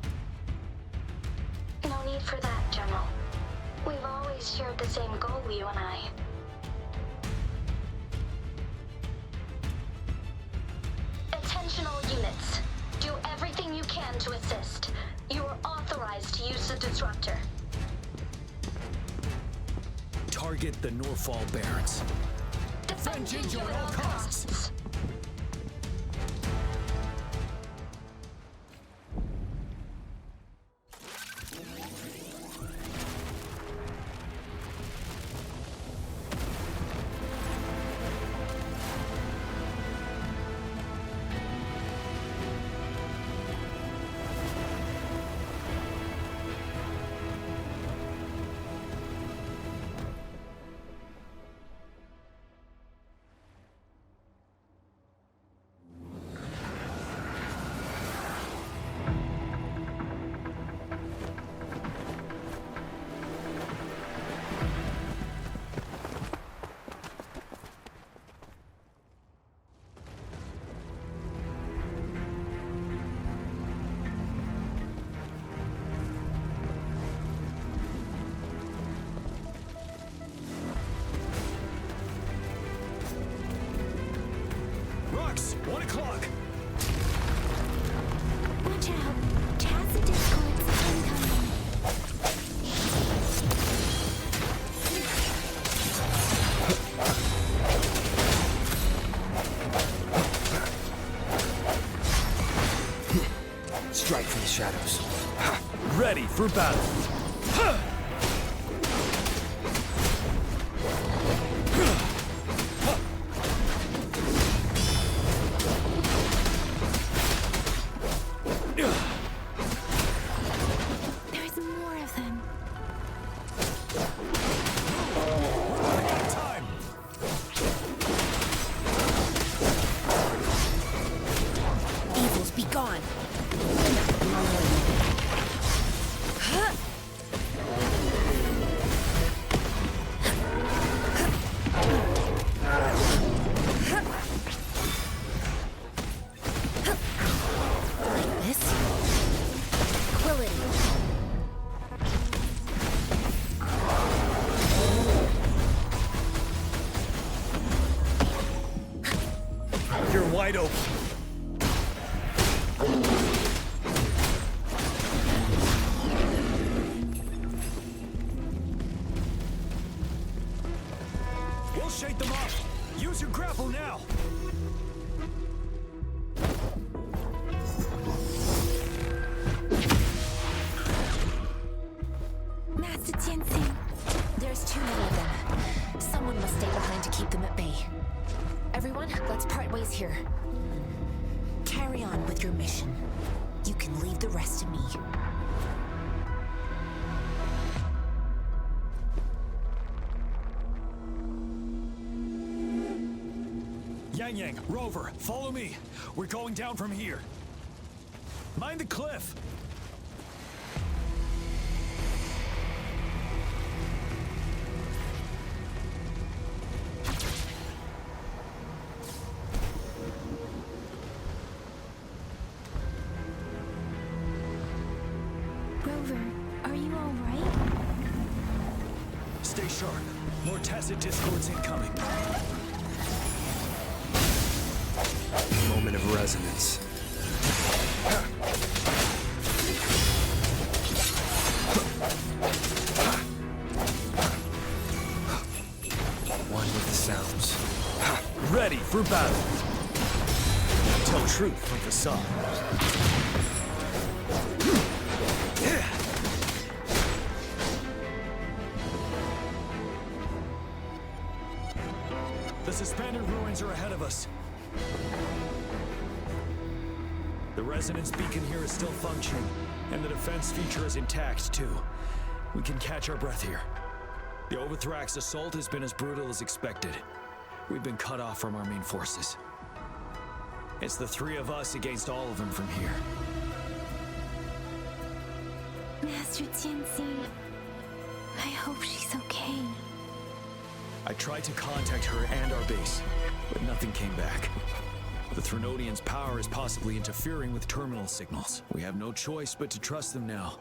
No need for that, General. We've always shared the same goal, you and I. Attention all units. Do everything you can to assist. You are authorized to use the disruptor. Target the Norfall Barrens. Defend Jinzhou at all costs. from the shadows. Ready for battle. There's more of them. Evils be gone. Like this? Quillity. You're wide open. We'll shake them off. Use your grapple now. Master Jinzhou. There's too many of them. Someone must stay behind to keep them at bay. Everyone, let's part ways here. Carry on with your mission. You can leave the rest to me. Yang, Rover, follow me. We're going down from here. Mind the cliff. Rover, are you all right? Stay sharp. More tacet discords incoming. Moment of resonance. One with the sounds. Ready for battle. Tell truth from facade. The suspended ruins are ahead of us. The resonance beacon here is still functioning, and the defense feature is intact, too. We can catch our breath here. The Overthrax assault has been as brutal as expected. We've been cut off from our main forces. It's the three of us against all of them from here. Master Jinzhou. I hope she's okay. I tried to contact her and our base, but nothing came back. The Threnodians' power is possibly interfering with terminal signals. We have no choice but to trust them now.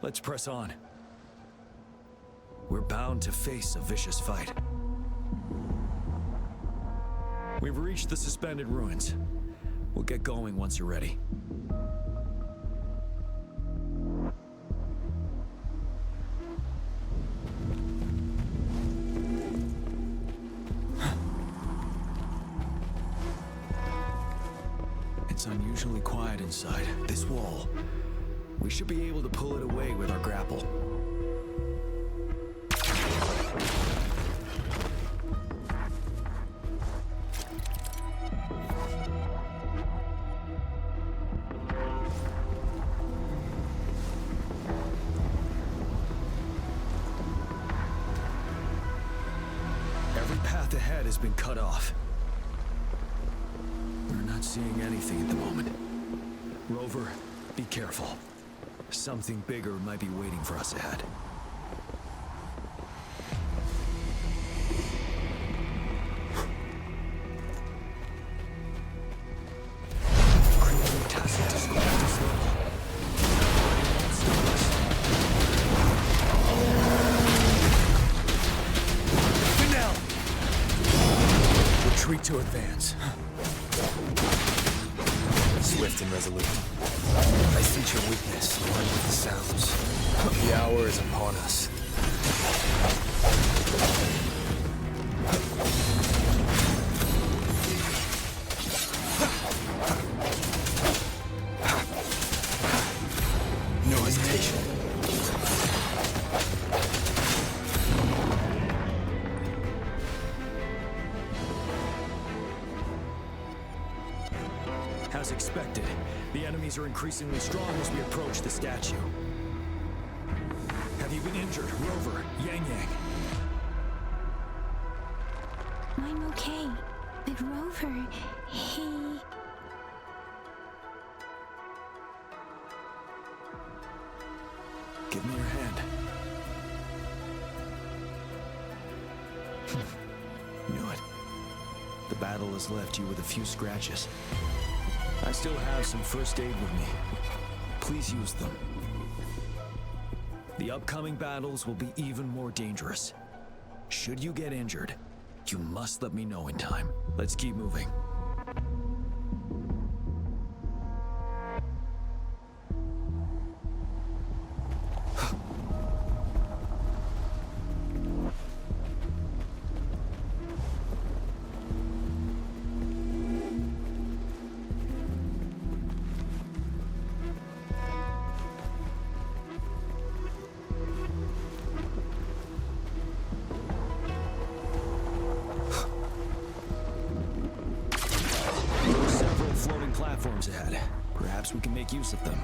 Let's press on. We're bound to face a vicious fight. We've reached the suspended ruins. We'll get going once you're ready. It's unusually quiet inside. This wall. We should be able to pull it away with our grapple. Every path ahead has been cut off. We're not seeing anything at the moment. Rover, be careful. Something bigger might be waiting for us ahead. Retreat to advance. Swift and resolute. I sense your weakness, one with the sounds. The hour is upon us. No hesitation. As expected, the enemies are increasingly strong as we approach the statue. Have you been injured, Rover, Yang Yang? I'm okay. But Rover, he... Give me your hand. Knew it. The battle has left you with a few scratches. I still have some first aid with me. Please use them. The upcoming battles will be even more dangerous. Should you get injured, you must let me know in time. Let's keep moving. Platforms ahead. Perhaps we can make use of them.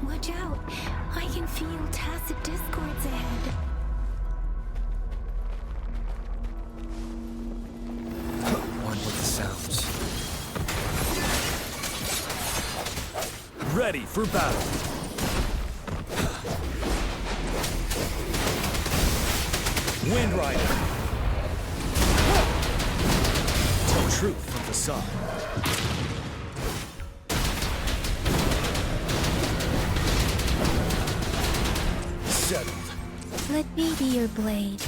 Watch out! I can feel tacet discords ahead. One with the sounds. Ready for battle! Wind Rider! Tell truth from the sun. Settled. Let me be your blade.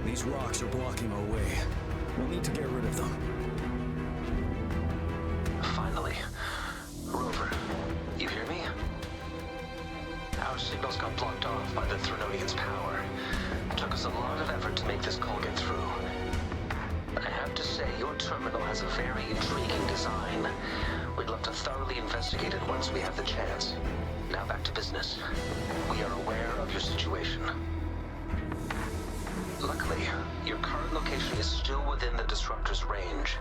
These rocks are blocking our way. We'll need to get rid of them. Finally. Rover, you hear me? Our signals got blocked off by the Threnodian's power. It took us a lot of effort to make this call get through. I have to say, your terminal has a very intriguing design. We'd love to thoroughly investigate it once we have the chance. Now back to business. We are aware of your situation. Luckily, your current location is still within the disruptor's range.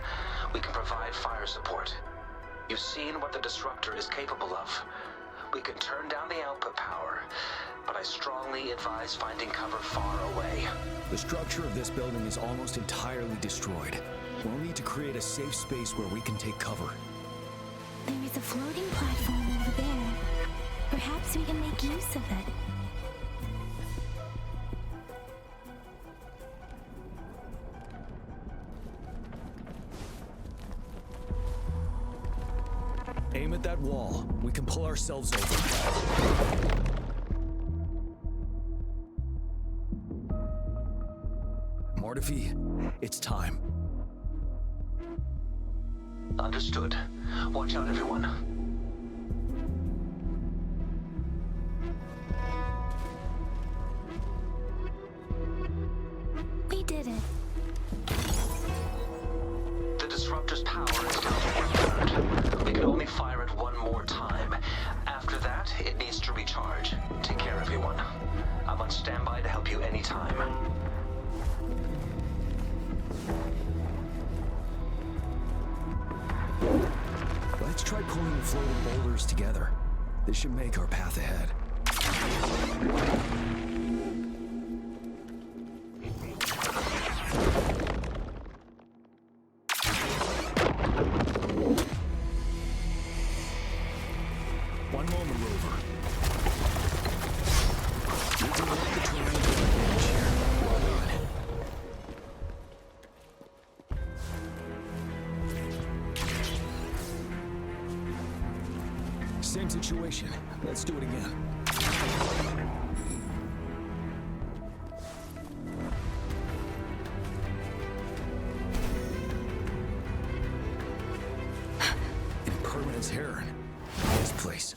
We can provide fire support. You've seen what the disruptor is capable of. We can turn down the output power, but I strongly advise finding cover far away. The structure of this building is almost entirely destroyed. We'll need to create a safe space where we can take cover. There is a floating platform over there. Perhaps we can make use of it. Aim at that wall. We can pull ourselves over. Mortify, it's time. Understood. Watch out, everyone. We did it. The disruptor's power is down to 1/3. We can only fire it one more time. After that, it needs to recharge. Take care, everyone. I'm on standby to help you anytime. Let's try pulling the floating boulders together. This should make our path ahead. One moment, Rover. You can work the triangle advantage here. Well done. Same situation. Let's do it again. Impermanence Heron. this place.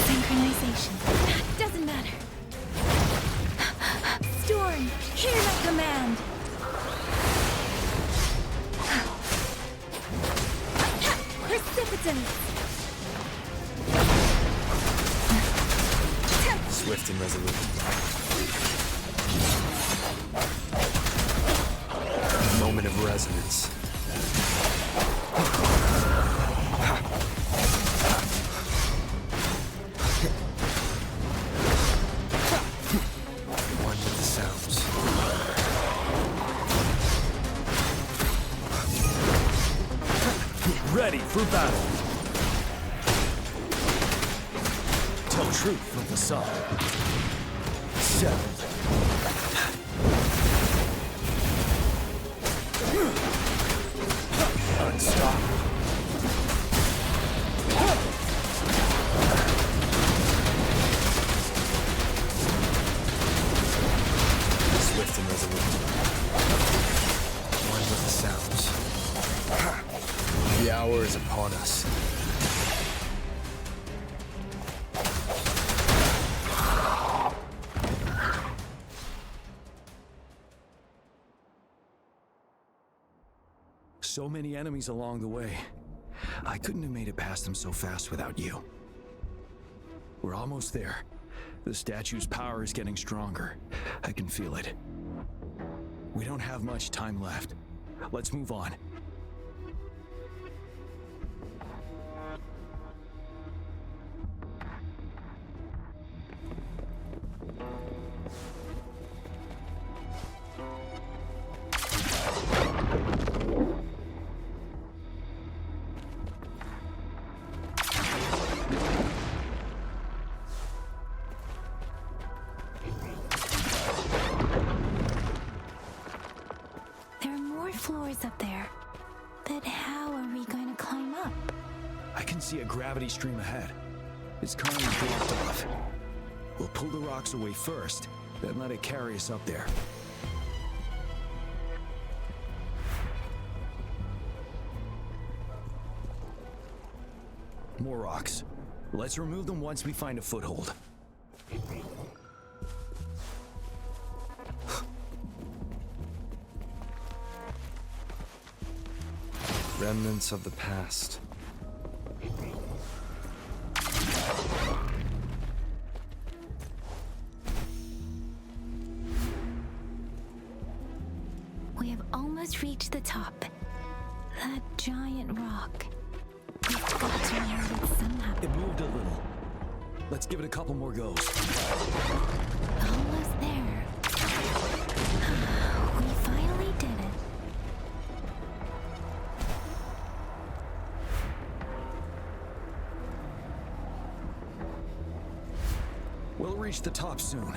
Synchronization. Doesn't matter. Storm, hear my command. Precipitance. Swift and resolute. Moment of resonance. One with the sounds. Ready for battle. Tell truth from the sun. Settled. Unstoppable. Swift and resolute. One with the sounds. The hour is upon us. So many enemies along the way. I couldn't have made it past them so fast without you. We're almost there. The statue's power is getting stronger. I can feel it. We don't have much time left. Let's move on. Floors up there. But how are we going to climb up? I can see a gravity stream ahead. It's currently blocked off. We'll pull the rocks away first, then let it carry us up there. More rocks. Let's remove them once we find a foothold. Remnants of the past. We have almost reached the top. That giant rock. We've got to remove it somehow. It moved a little. Let's give it a couple more goes. Almost there. We finally did it. We'll reach the top soon.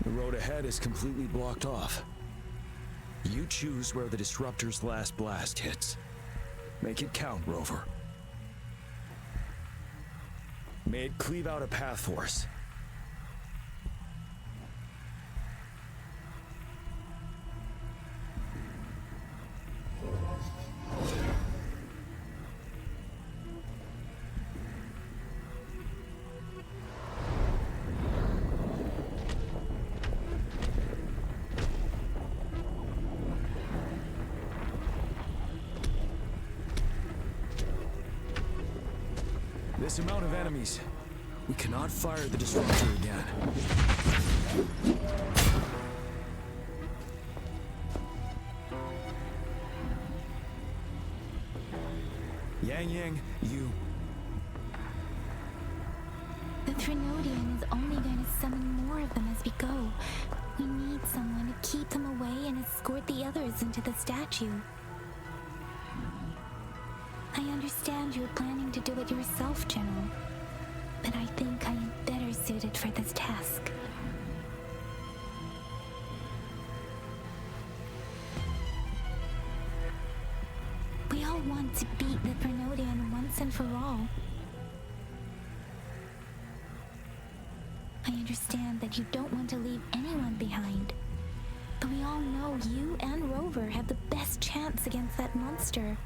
The road ahead is completely blocked off. You choose where the disruptor's last blast hits. Make it count, Rover. May it cleave out a path for us. This amount of enemies, we cannot fire the disruptor again. Yang, you... The Trinodian is only going to summon more of them as we go. We need someone to keep them away and escort the others into the statue. I understand you're planning to do it yourself, General, but I think I am better suited for this task. We all want to beat the Thrunodian once and for all. I understand that you don't want to leave anyone behind, but we all know you and Rover have the best chance against that monster.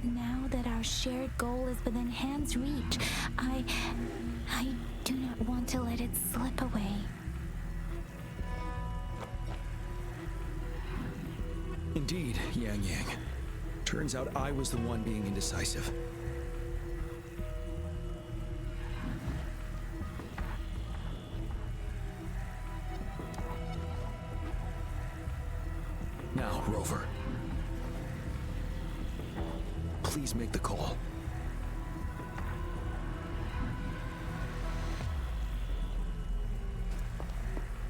Now that our shared goal is within hand's reach, I do not want to let it slip away. Indeed, Yang. Turns out I was the one being indecisive. Now, Rover. Please make the call.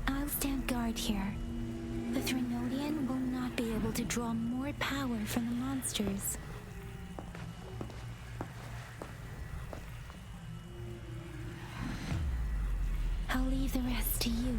I'll stand guard here. The Thrunodian will not be able to draw more power from the monsters. I'll leave the rest to you.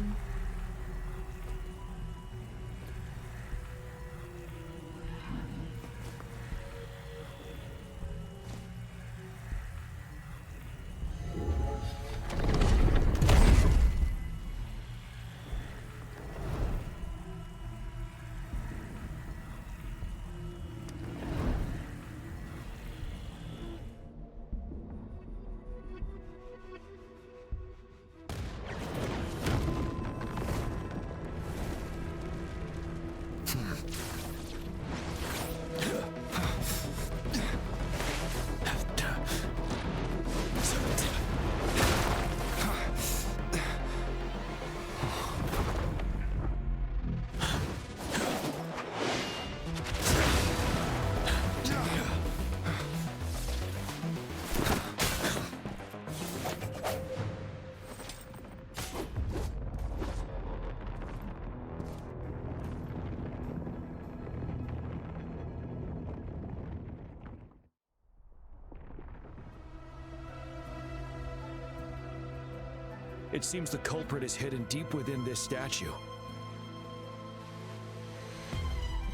It seems the culprit is hidden deep within this statue.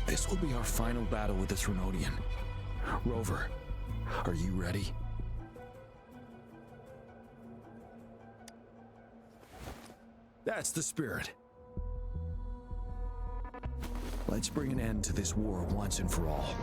This will be our final battle with the Thrunodian. Rover, are you ready? That's the spirit. Let's bring an end to this war once and for all.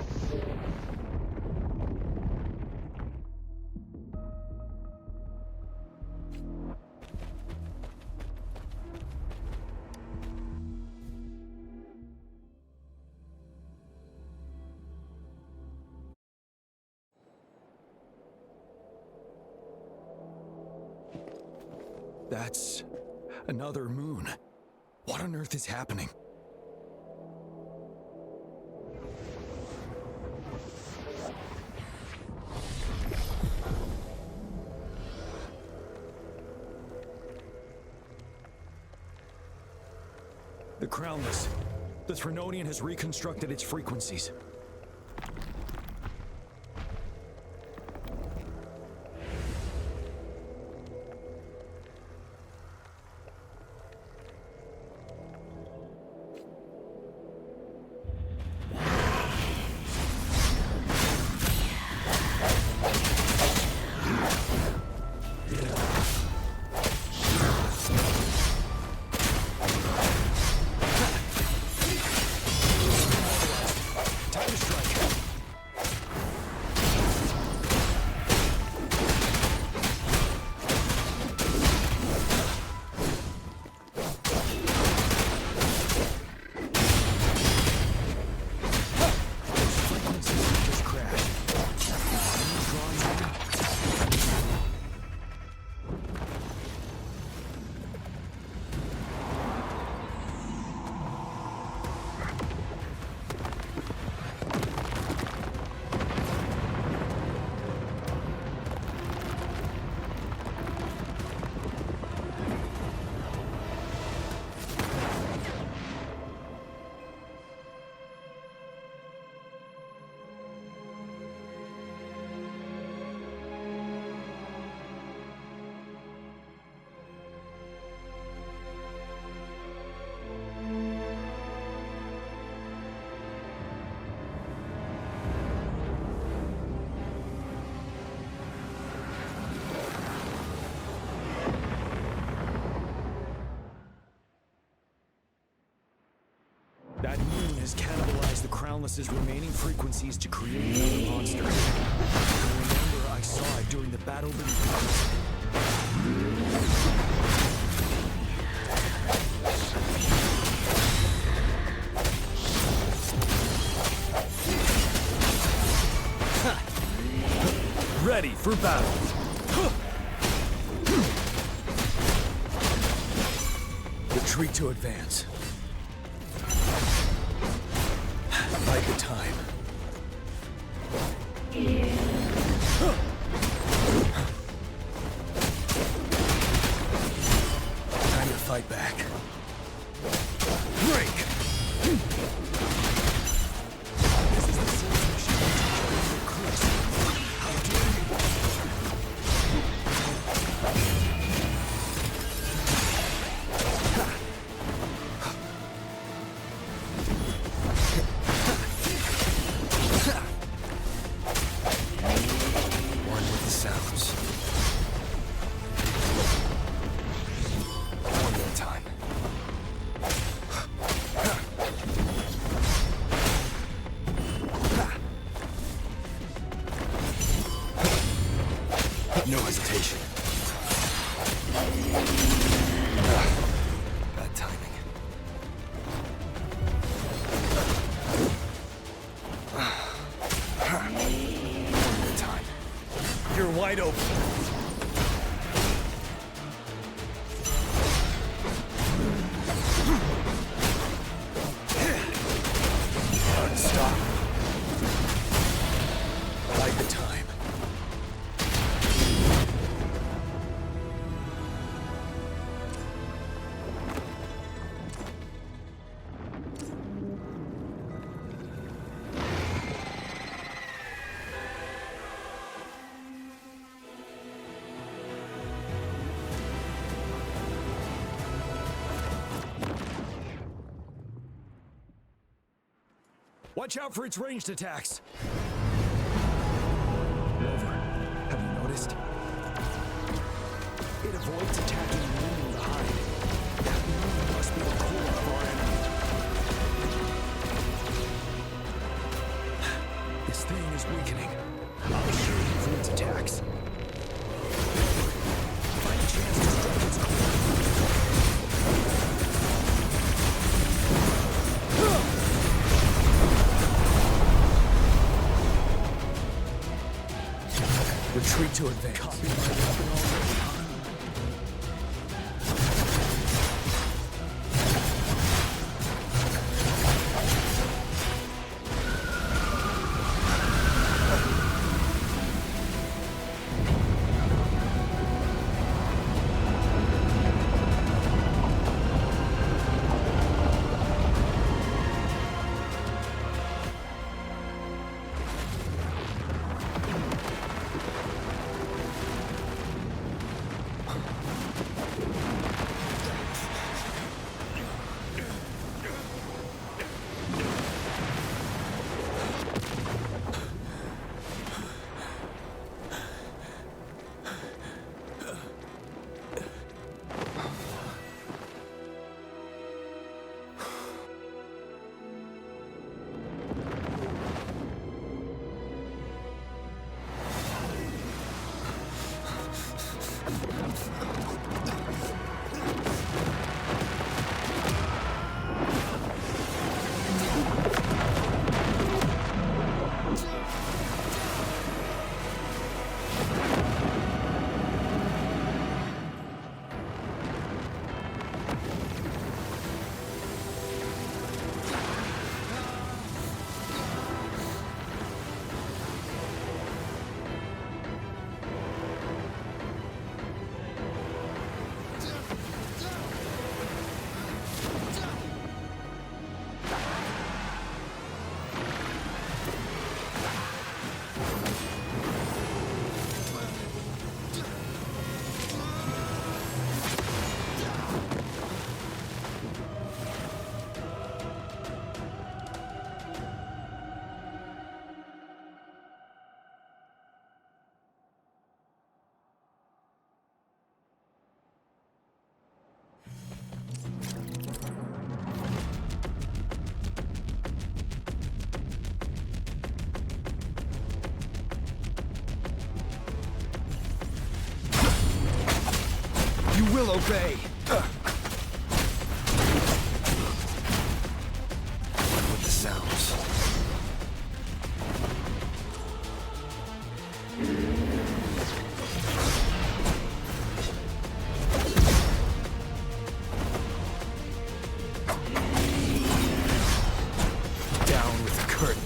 That's another moon. What on earth is happening? The Crownless. The Thrunodian has reconstructed its frequencies. has cannibalized the Crownless's remaining frequencies to create another monster. I remember I saw it during the battle beneath Ready for battle. Retreat to advance. Bide the time. Time to fight back. Break! This is the censorship of Chris. How dare you? One with the sounds. One more time. No hesitation. Bad timing. One more time. You're wide open. Stop. Bide the time. Watch out for its ranged attacks. Rover, have you noticed? It avoids attacking the moon behind. That moon must be the core of our enemy. This thing is weakening. I'll shield you from its attacks. Find a chance to strike its core. Retreat to advance. Copy my weapon already, huh? You will obey! With the sounds. Down with the curtain.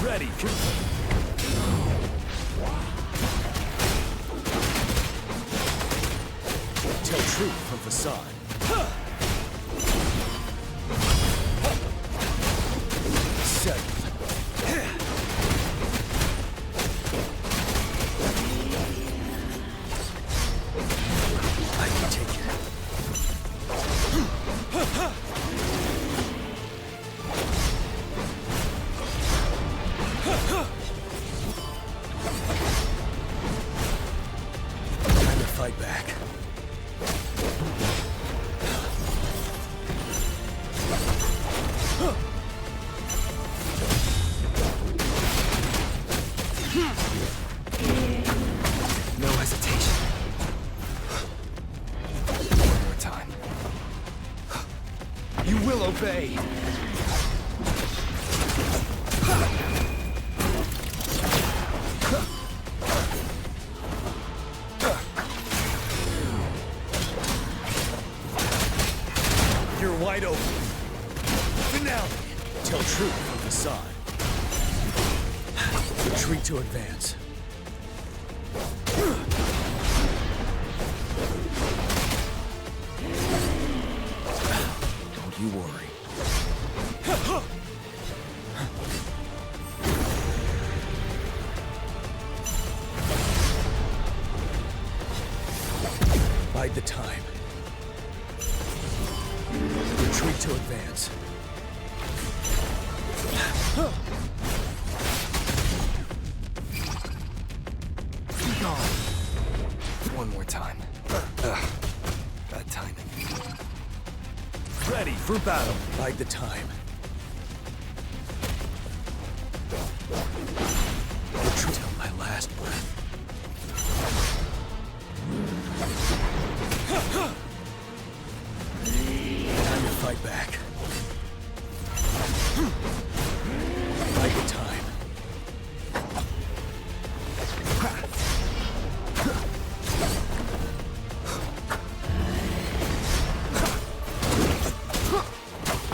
Ready. Tell truth from facade. Set. I can take it. Time to fight back. No hesitation. One more time. You will obey! You're wide open. Finale. Tell truth from facade. Retreat to advance. Don't you worry. Bide the time. Retreat to advance. One more time. Bad timing. Ready for battle. Bide the time. Retreat till my last breath. Time to fight back. Bide the time.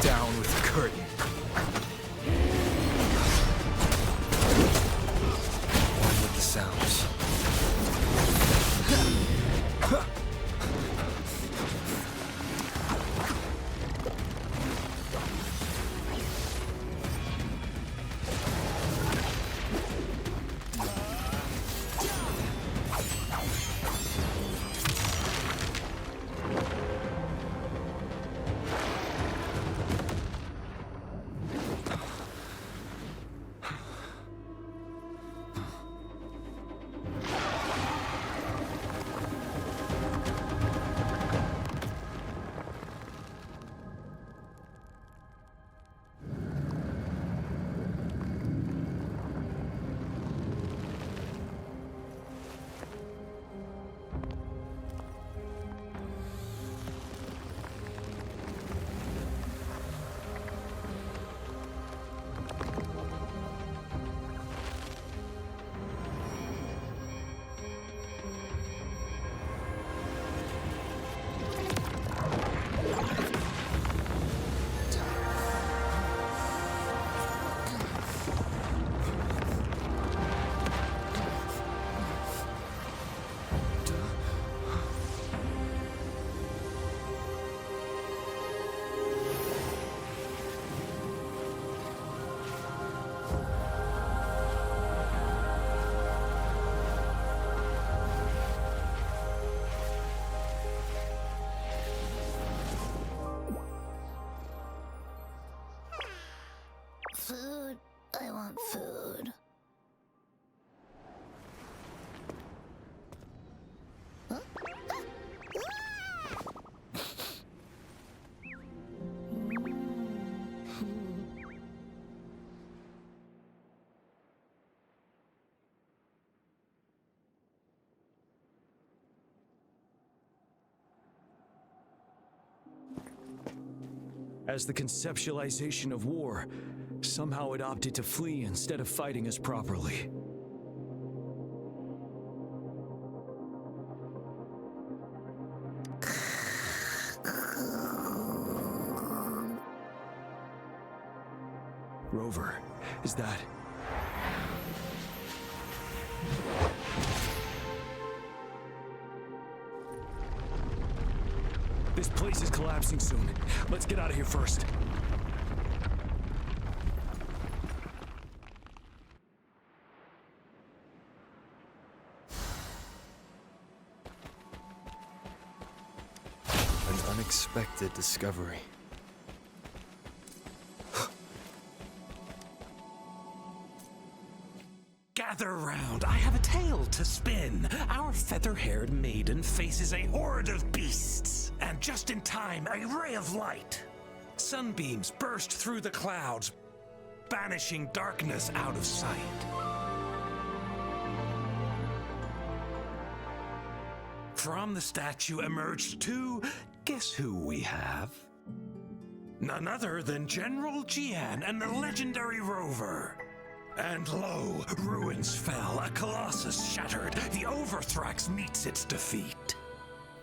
Down with the curtain. One with the sounds. As the conceptualization of war, somehow it opted to flee instead of fighting us properly. Rover, is that... This place is collapsing soon. Let's get out of here first. An unexpected discovery. Gather round, I have a tale to spin. Our feather-haired maiden faces a horde of beasts. And just in time, a ray of light. Sunbeams burst through the clouds, banishing darkness out of sight. From the statue emerged two... Guess who we have? None other than General Jiyan and the legendary Rover. And lo, ruins fell, a colossus shattered, the Overthrax meets its defeat.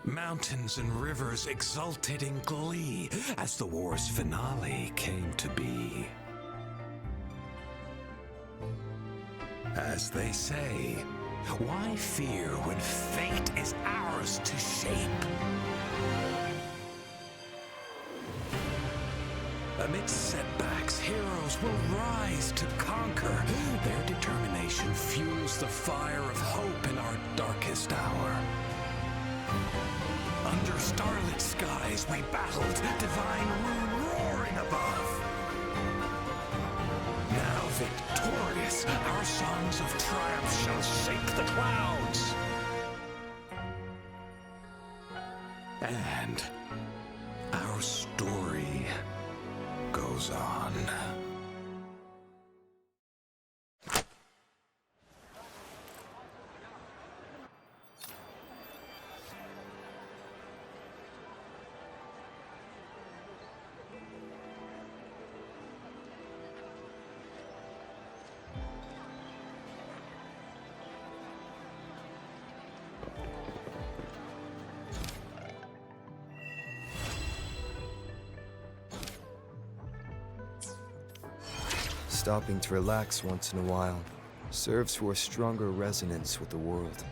Mountains and rivers exulted in glee as the war's finale came to be. As they say, why fear when fate is ours to shape? Amidst setbacks, heroes will rise to conquer. Their determination fuels the fire of hope in our darkest hour. Under starlit skies we battled, divine rune roaring above. Now victorious, our songs of triumph shall shake the clouds. And our story goes on. Stopping to relax once in a while serves for a stronger resonance with the world.